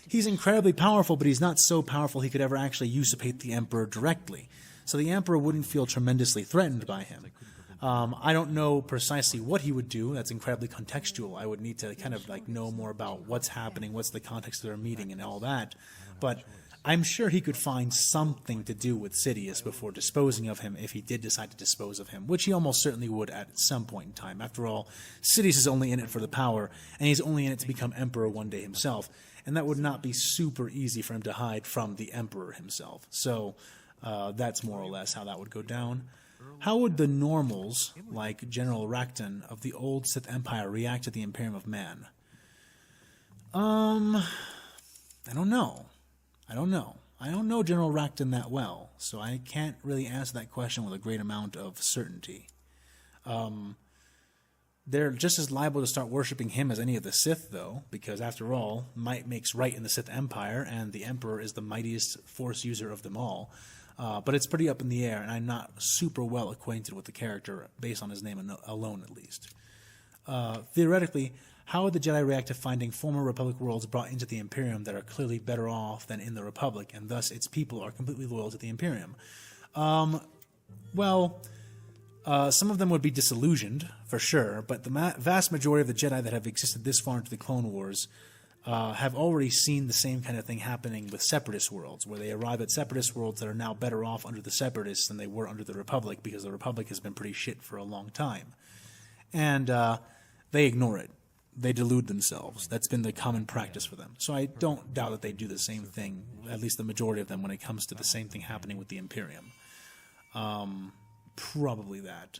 He's incredibly powerful, but he's not so powerful he could ever actually usurpate the Emperor directly. So the Emperor wouldn't feel tremendously threatened by him. I don't know precisely what he would do. That's incredibly contextual. I would need to kind of like know more about what's happening, what's the context of their meeting, and all that. But I'm sure he could find something to do with Sidious before disposing of him if he did decide to dispose of him, which he almost certainly would at some point in time. After all, Sidious is only in it for the power, and he's only in it to become Emperor one day himself, and that would not be super easy for him to hide from the Emperor himself. So that's more or less how that would go down. How would the normals, like General Rakton of the old Sith Empire, react to the Imperium of Man? I don't know. I don't know General Rakton that well, so I can't really answer that question with a great amount of certainty. They're just as liable to start worshipping him as any of the Sith, though, because after all, might makes right in the Sith Empire, and the Emperor is the mightiest Force user of them all. But it's pretty up in the air, and I'm not super well acquainted with the character, based on his name alone at least. Theoretically, how would the Jedi react to finding former Republic worlds brought into the Imperium that are clearly better off than in the Republic, and thus its people are completely loyal to the Imperium? Well, some of them would be disillusioned, for sure, but the vast majority of the Jedi that have existed this far into the Clone Wars have already seen the same kind of thing happening with Separatist worlds, where they arrive at Separatist worlds that are now better off under the Separatists than they were under the Republic, because the Republic has been pretty shit for a long time. And they ignore it. They delude themselves. That's been the common practice for them. So I don't doubt that they do the same thing, at least the majority of them, when it comes to the same thing happening with the Imperium. Probably that.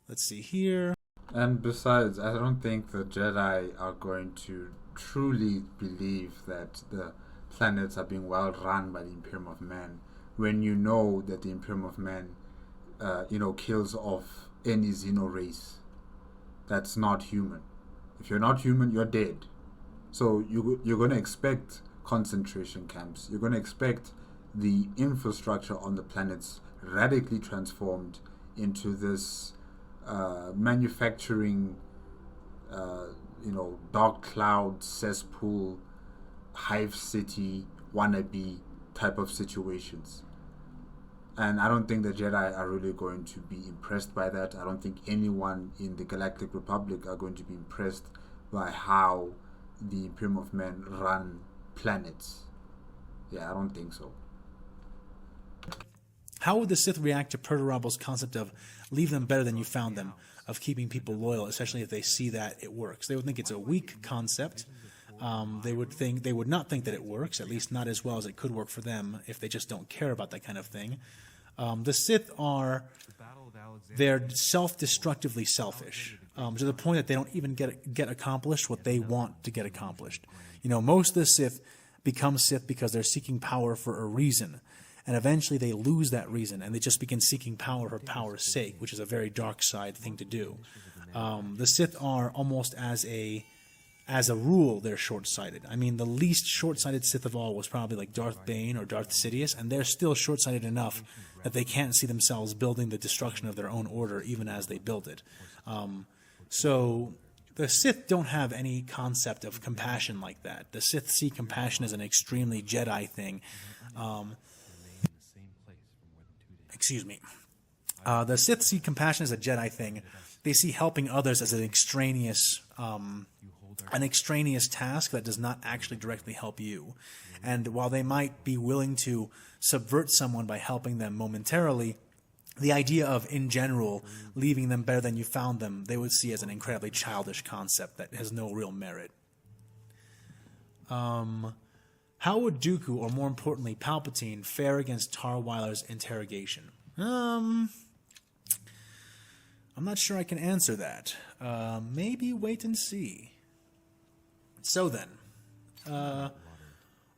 Let's see here. And besides, I don't think the Jedi are going to truly believe that the planets are being well run by the Imperium of Man, when you know that the Imperium of Man, kills off any Xeno race that's not human. If you're not human, you're dead. So you're going to expect concentration camps. You're going to expect the infrastructure on the planets radically transformed into this manufacturing, dark cloud, cesspool, hive city, wannabe type of situations. And I don't think the Jedi are really going to be impressed by that. I don't think anyone in the Galactic Republic are going to be impressed by how the Imperium of Man run planets. Yeah, I don't think so. How would the Sith react to Perturable's concept of leave them better than you found them, of keeping people loyal, especially if they see that it works? They would think it's a weak concept. They would not think that it works, at least not as well as it could work for them if they just don't care about that kind of thing. The Sith they're self-destructively selfish, to the point that they don't even get accomplished what they want to get accomplished. Most of the Sith become Sith because they're seeking power for a reason, and eventually they lose that reason, and they just begin seeking power for power's sake, which is a very dark side thing to do. The Sith are almost as a rule, they're short-sighted. I mean, the least short-sighted Sith of all was probably like Darth Bane or Darth Sidious, and they're still short-sighted enough that they can't see themselves building the destruction of their own order even as they build it. So the Sith don't have any concept of compassion like that. The Sith see compassion as an extremely Jedi thing. The Sith see compassion as a Jedi thing. They see helping others as an extraneous task that does not actually directly help you. And while they might be willing to subvert someone by helping them momentarily, the idea of, in general, leaving them better than you found them, they would see as an incredibly childish concept that has no real merit. How would Dooku, or more importantly, Palpatine, fare against Tarweiler's interrogation? I'm not sure I can answer that. Maybe wait and see. So then,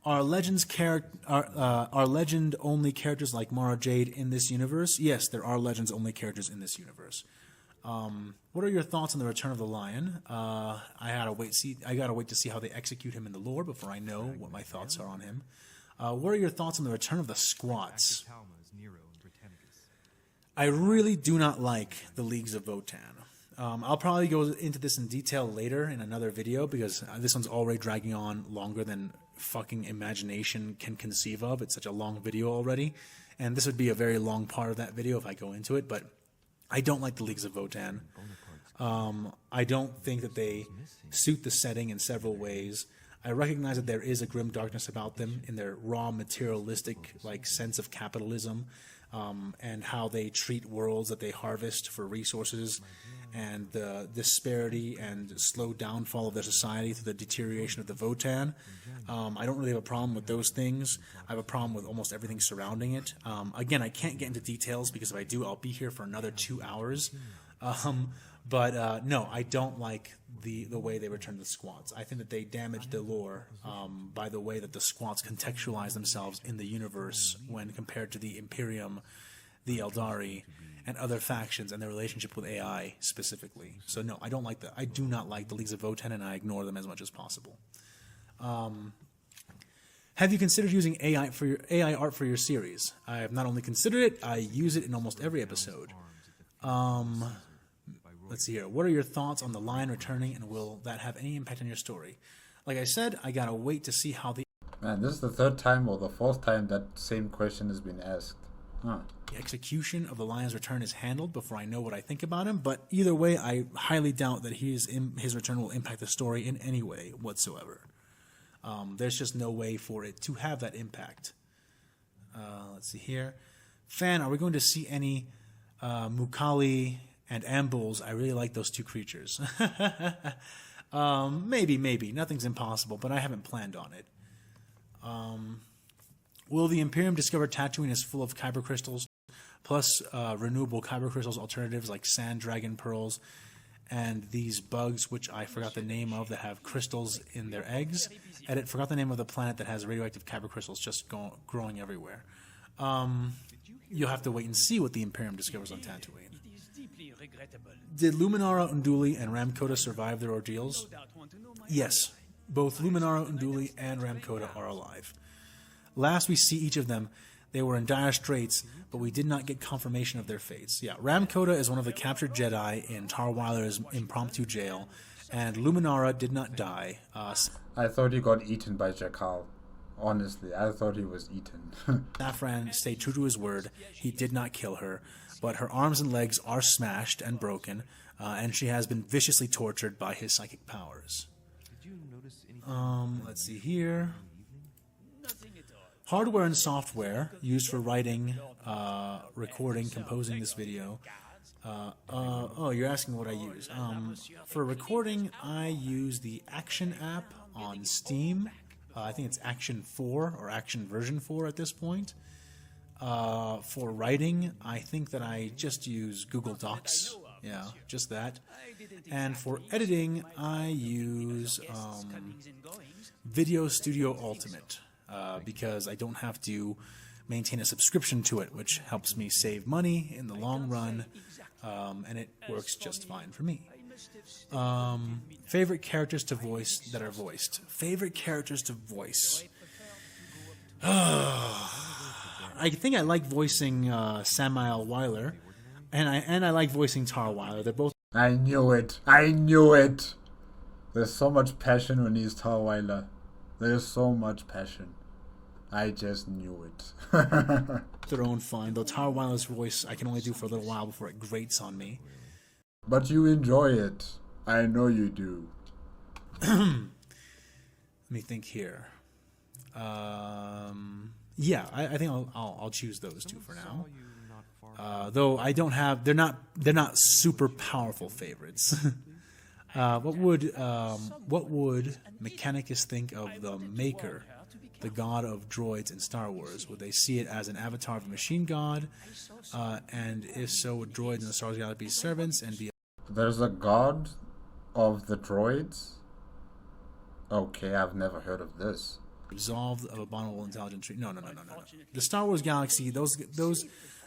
are legend-only characters like Mara Jade in this universe? Yes, there are legends-only characters in this universe. What are your thoughts on the Return of the Lion? I gotta wait to see how they execute him in the lore before I know what my thoughts are on him. What are your thoughts on the Return of the Squats? I really do not like the Leagues of Votan. I'll probably go into this in detail later in another video, because this one's already dragging on longer than fucking imagination can conceive of. It's such a long video already, and this would be a very long part of that video if I go into it, but I don't like the Leagues of Votan. I don't think that they suit the setting in several ways. I recognize that there is a grim darkness about them in their raw materialistic sense of capitalism, and how they treat worlds that they harvest for resources, and the disparity and slow downfall of their society through the deterioration of the Votan. I don't really have a problem with those things. I have a problem with almost everything surrounding it. Again, I can't get into details because if I do, I'll be here for another 2 hours. But no, I don't like the way they return the squats. I think that they damage the lore by the way that the squats contextualize themselves in the universe when compared to the Imperium, the Eldari, and other factions and their relationship with AI specifically. So no, I do not like the Leagues of Votan, and I ignore them as much as possible. Have you considered using AI art for your series? I have not only considered it, I use it in almost every episode. Let's see here. What are your thoughts on the Lion returning, and will that have any impact on your story? Like I said, I gotta wait to see how the... Man, this is the 3rd time or the 4th time that same question has been asked. Huh. The execution of the Lion's return is handled before I know what I think about him, but either way, I highly doubt that his return will impact the story in any way whatsoever. There's just no way for it to have that impact. Let's see here. Fan, are we going to see any Mukali and Ambuls? I really like those 2 creatures. Maybe. Nothing's impossible, but I haven't planned on it. Will the Imperium discover Tatooine is full of kyber crystals, plus renewable kyber crystals alternatives like sand dragon pearls, and these bugs, which I forgot the name of, that have crystals in their eggs? Edit, forgot the name of the planet that has radioactive kyber crystals just growing everywhere. You'll have to wait and see what the Imperium discovers on Tatooine. Did Luminara Unduli and Ramkota survive their ordeals? Yes, both Luminara Unduli and Ramkota are alive. Last we see each of them, they were in dire straits, but we did not get confirmation of their fates. Yeah, Ramkota is one of the captured Jedi in Tarweiler's impromptu jail, and Luminara did not die. I thought he got eaten by Jakal. Honestly, I thought he was eaten. Safran stayed true to his word. He did not kill her, but her arms and legs are smashed and broken, and she has been viciously tortured by his psychic powers. Let's see here. Hardware and software used for writing, recording, composing this video. Oh, you're asking what I use. For recording, I use the Action app on Steam. I think it's Action 4 or Action version 4 at this point. For writing, I think that I just use Google Docs. Yeah, just that. And for editing, I use Video Studio Ultimate. Because I don't have to maintain a subscription to it, which helps me save money in the long run, and it works just fine for me. Favorite characters to voice that are voiced. Favorite characters to voice. I think I like voicing Samael Weiler, and I like voicing Tar Weiler. They're both... I knew it. I knew it. There's so much passion when he's Tar Weiler. There's so much passion. I just knew it. Their own fun. Though Tar Weiler's voice I can only do for a little while before it grates on me. But you enjoy it. I know you do. Let me think here. Yeah, I think I'll choose those 2 for now. Though I don't have, they're not super powerful favorites. What would Mechanicus think of the Maker, the god of droids in Star Wars? Would they see it as an avatar of a machine god? And if so, would droids in the Star Wars galaxy be servants and be... There's a god of the droids? Okay, I've never heard of this. Resolved of abominable intelligence. No. The Star Wars galaxy, those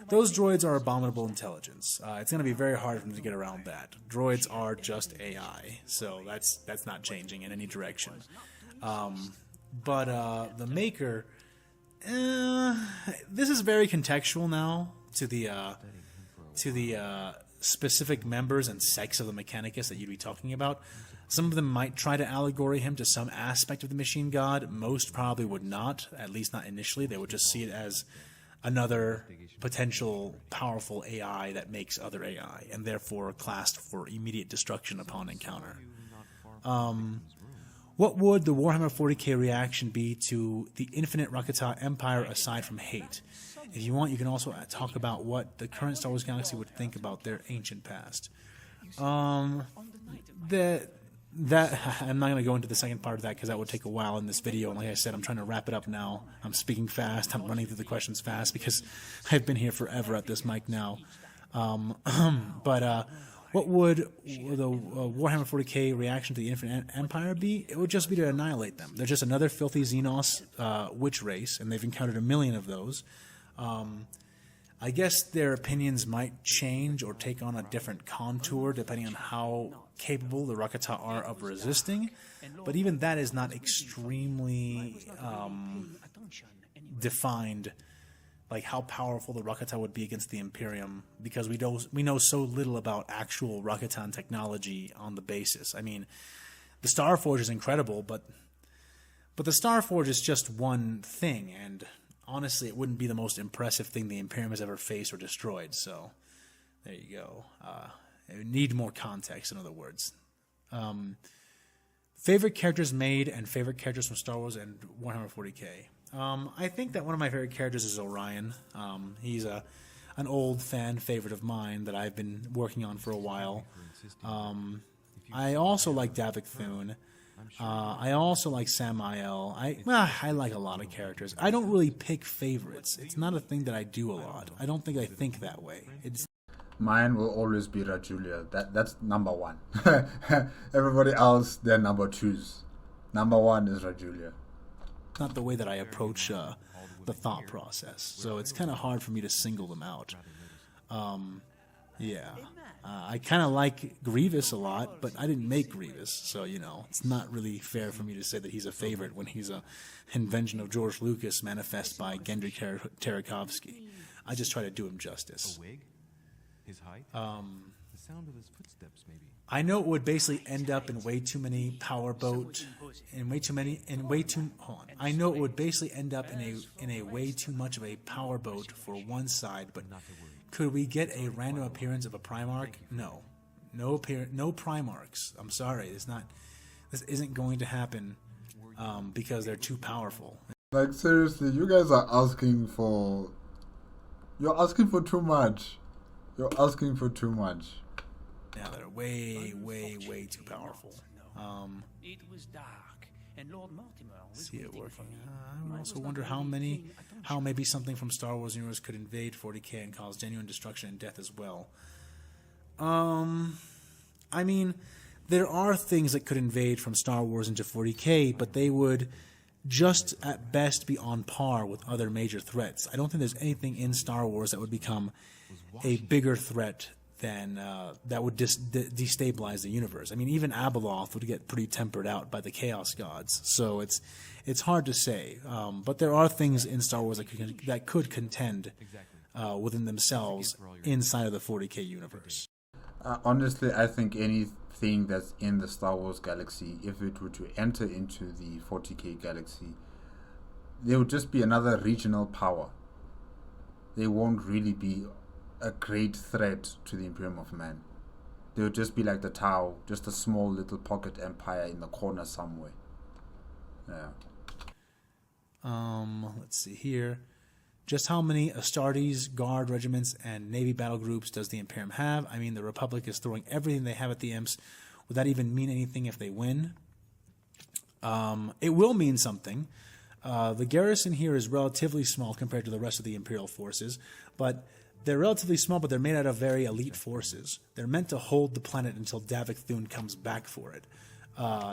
droids are abominable intelligence. It's going to be very hard for them to get around that. Droids are just AI, so that's not changing in any direction. But the Maker, this is very contextual now to the specific members and sex of the Mechanicus that you'd be talking about. Some of them might try to allegory him to some aspect of the machine god. Most probably would not, at least not initially. They would just see it as another potential powerful AI that makes other AI, and therefore classed for immediate destruction upon encounter. What would the Warhammer 40K reaction be to the infinite Rakata Empire aside from hate? If you want, you can also talk about what the current Star Wars galaxy would think about their ancient past. I'm not going to go into the second part of that because that would take a while in this video. And like I said, I'm trying to wrap it up now. I'm speaking fast. I'm running through the questions fast because I've been here forever at this mic now. What would the Warhammer 40K reaction to the Infinite Empire be? It would just be to annihilate them. They're just another filthy Xenos witch race, and they've encountered a million of those. I guess their opinions might change or take on a different contour depending on how capable the Rakata are of resisting, but even that is not extremely defined, like how powerful the Rakata would be against the Imperium, because we know so little about actual Rakatan technology on the basis. I mean, the Starforge is incredible, but the Starforge is just one thing, and honestly, it wouldn't be the most impressive thing the Imperium has ever faced or destroyed. So, there you go. It would need more context, in other words. Favorite characters made and favorite characters from Star Wars and Warhammer 40K. I think that one of my favorite characters is Orion. He's an old fan favorite of mine that I've been working on for a while. I also like Davik Thune. I also like Samael. I like a lot of characters. I don't really pick favorites. It's not a thing that I do a lot. I don't think I think that way. Mine will always be Rajulia. That's number one. Everybody else, they're number twos. Number one is Rajulia. Not the way that I approach the thought process. So it's kind of hard for me to single them out. I kind of like Grievous a lot, but I didn't make Grievous, so, you know, it's not really fair for me to say that he's a favorite when he's an invention of George Lucas manifest by Gendry Tarakovsky. I just try to do him justice. His height? The sound of his footsteps, maybe. I know it would basically end up in way too many powerboat, I know it would basically end up in a way too much of a powerboat for one side, but could we get a random appearance of a Primarch? No. No Primarchs. I'm sorry. This isn't going to happen because they're too powerful. Like, seriously, you guys are asking for... You're asking for too much. You're asking for too much. Yeah, they're way, way, way too powerful. It was dark, and Lord Mortimer was See it working. I also wonder how maybe something from Star Wars universe could invade 40K and cause genuine destruction and death as well. I mean, there are things that could invade from Star Wars into 40K, but they would just at best be on par with other major threats. I don't think there's anything in Star Wars that would become a bigger threat than that would destabilize the universe. I mean, even Abeloth would get pretty tempered out by the Chaos Gods. So it's hard to say. But there are things in Star Wars that could contend within themselves inside of the 40K universe. Honestly, I think anything that's in the Star Wars galaxy, if it were to enter into the 40K galaxy, there would just be another regional power. They won't really be a great threat to the Imperium of Man. They would just be like the Tau, just a small little pocket empire in the corner somewhere. Yeah. Let's see here. Just how many Astartes, Guard regiments, and Navy battle groups does the Imperium have? I mean, the Republic is throwing everything they have at the Imps. Would that even mean anything if they win? It will mean something. The garrison here is relatively small compared to the rest of the Imperial forces, but they're relatively small, but they're made out of very elite forces. They're meant to hold the planet until Davik Thune comes back for it.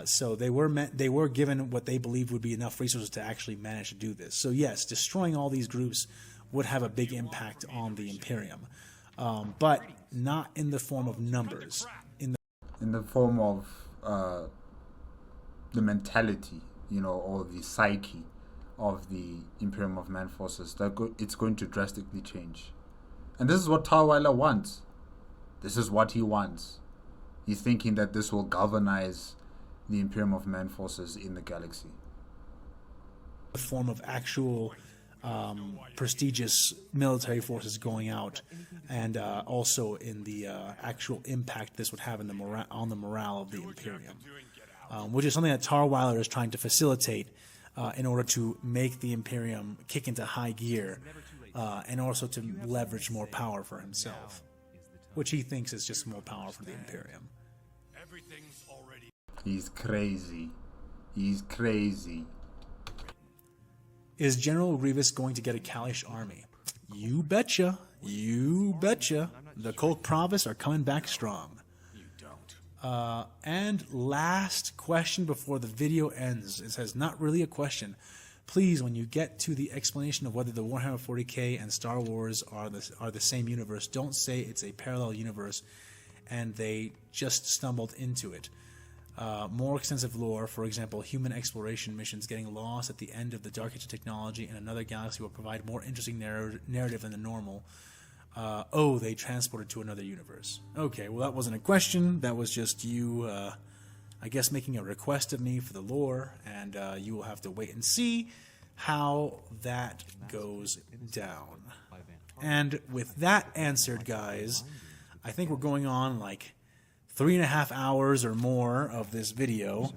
So they were given what they believed would be enough resources to actually manage to do this. So yes, destroying all these groups would have a big impact on the Imperium, but not in the form of numbers. In the form of the mentality, or the psyche of the Imperium of Man forces, it's going to drastically change. And this is what Tarweiler wants. This is what he wants. He's thinking that this will galvanize the Imperium of Man forces in the galaxy. The form of actual prestigious military forces going out, and also in the actual impact this would have on the morale of the Imperium. which is something that Tarweiler is trying to facilitate in order to make the Imperium kick into high gear and also to leverage more power for himself, which he thinks is just more power for the Imperium. He's crazy. He's crazy. Is General Grievous going to get a Kalish army? You betcha. You betcha. The Kolk Province are coming back strong. And last question before the video ends. It says, not really a question. Please, when you get to the explanation of whether the Warhammer 40K and Star Wars are the same universe, don't say it's a parallel universe and they just stumbled into it. More extensive lore, for example, human exploration missions getting lost at the end of the Dark Age of technology in another galaxy will provide more interesting narrative than the normal. Oh, they transported to another universe. Okay, well that wasn't a question. That was just you, I guess, making a request of me for the lore, and you will have to wait and see how that goes down. And with that answered, guys, I think we're going on like 3.5 hours or more of this video.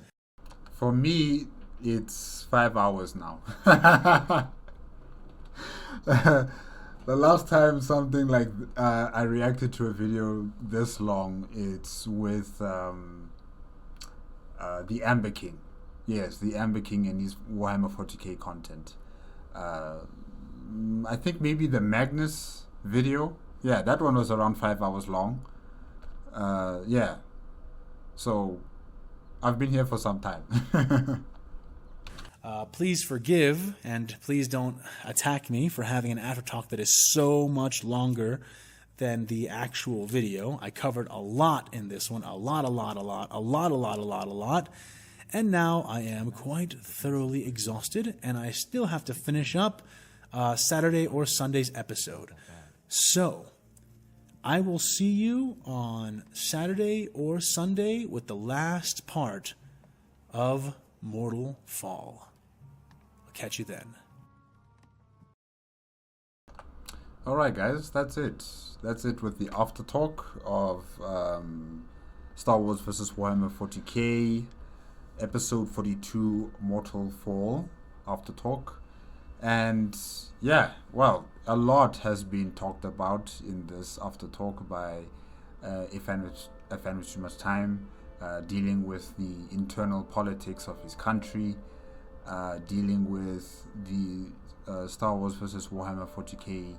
For me, it's 5 hours now. The last time something like I reacted to a video this long, it's with the Amber King. Yes, the Amber King and his Warhammer 40K content. I think maybe the Magnus video. Yeah, that one was around 5 hours long. Yeah. So I've been here for some time. Please forgive and please don't attack me for having an aftertalk that is so much longer than the actual video. I covered a lot in this one, a lot. And now I am quite thoroughly exhausted and I still have to finish up Saturday or Sunday's episode. So I will see you on Saturday or Sunday with the last part of Mortal Fall. I'll catch you then. Alright guys, that's it. That's it with the after talk of Star Wars vs. Warhammer 40K, episode 42, Mortal Fall after talk. And yeah, well, a lot has been talked about in this after talk by AFanWithTooMuchTime, dealing with the internal politics of his country, dealing with the Star Wars vs. Warhammer 40K,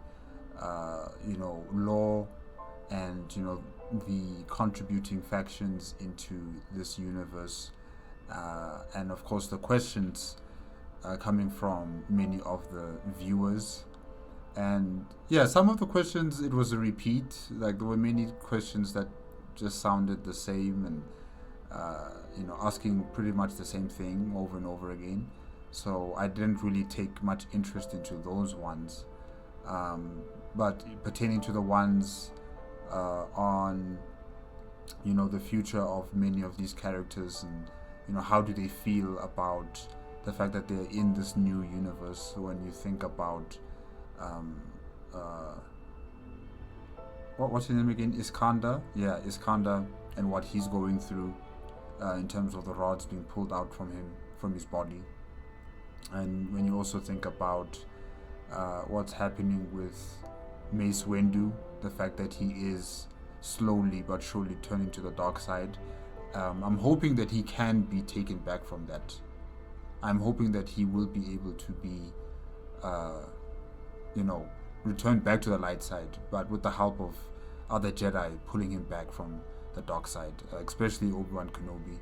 lore, and the contributing factions into this universe, and of course the questions coming from many of the viewers. And yeah, some of the questions, it was a repeat. Like there were many questions that just sounded the same and asking pretty much the same thing over and over again. So I didn't really take much interest into those ones. But pertaining to the ones on the future of many of these characters, and how do they feel about the fact that they're in this new universe. So when you think about what's his name again? Iskander? Yeah, Iskander, and what he's going through in terms of the rods being pulled out from him, from his body. And when you also think about what's happening with Mace Windu, the fact that he is slowly but surely turning to the dark side, I'm hoping that he can be taken back from that. I'm hoping that he will be able to be returned back to the light side, but with the help of other Jedi pulling him back from the dark side, especially Obi-Wan Kenobi.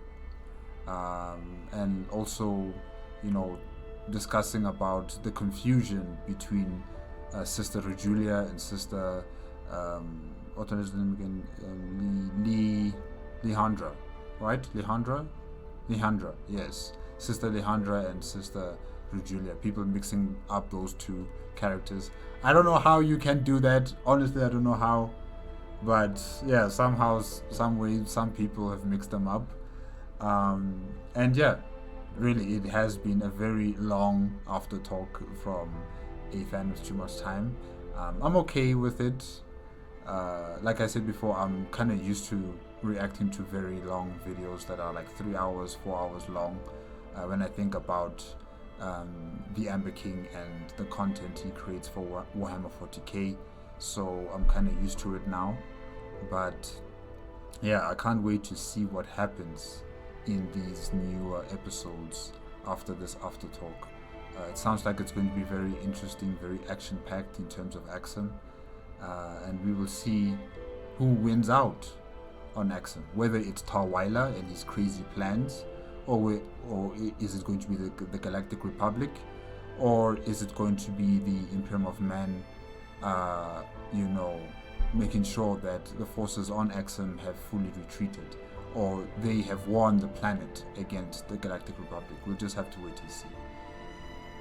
And also, discussing about the confusion between Sister Rejulia and Sister what is the name again? Lehandra, right? Lehandra, yes. Sister Lehandra and Sister Rejulia. People mixing up those two characters. I don't know how you can do that. Honestly, I don't know how. But yeah, somehow, some way, some people have mixed them up. And yeah, really, it has been a very long after talk from a fan with too much time. I'm okay with it. Like I said before, I'm kind of used to reacting to very long videos that are like 3 hours, 4 hours long. When I think about the Amber King and the content he creates for Warhammer 40K, so I'm kind of used to it now. But yeah, I can't wait to see what happens in these new episodes after this after talk. It sounds like it's going to be very interesting, very action-packed in terms of Axum, and we will see who wins out on Axum, whether it's Tarweiler and his crazy plans, or is it going to be the Galactic Republic, or is it going to be the Imperium of Man, making sure that the forces on Axum have fully retreated, or they have won the planet against the Galactic Republic. We'll just have to wait and see.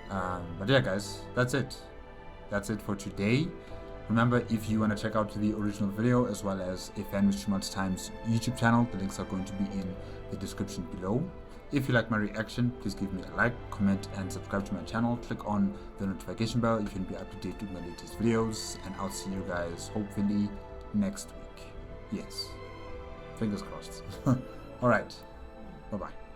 But yeah, guys, that's it. That's it for today. Remember, if you want to check out the original video as well as AFanWithTooMuchTime's YouTube channel, the links are going to be in the description below. If you like my reaction, please give me a like, comment, and subscribe to my channel. Click on the notification bell if you can be up to date with my latest videos, and I'll see you guys hopefully next week. Yes, fingers crossed. Alright, bye bye.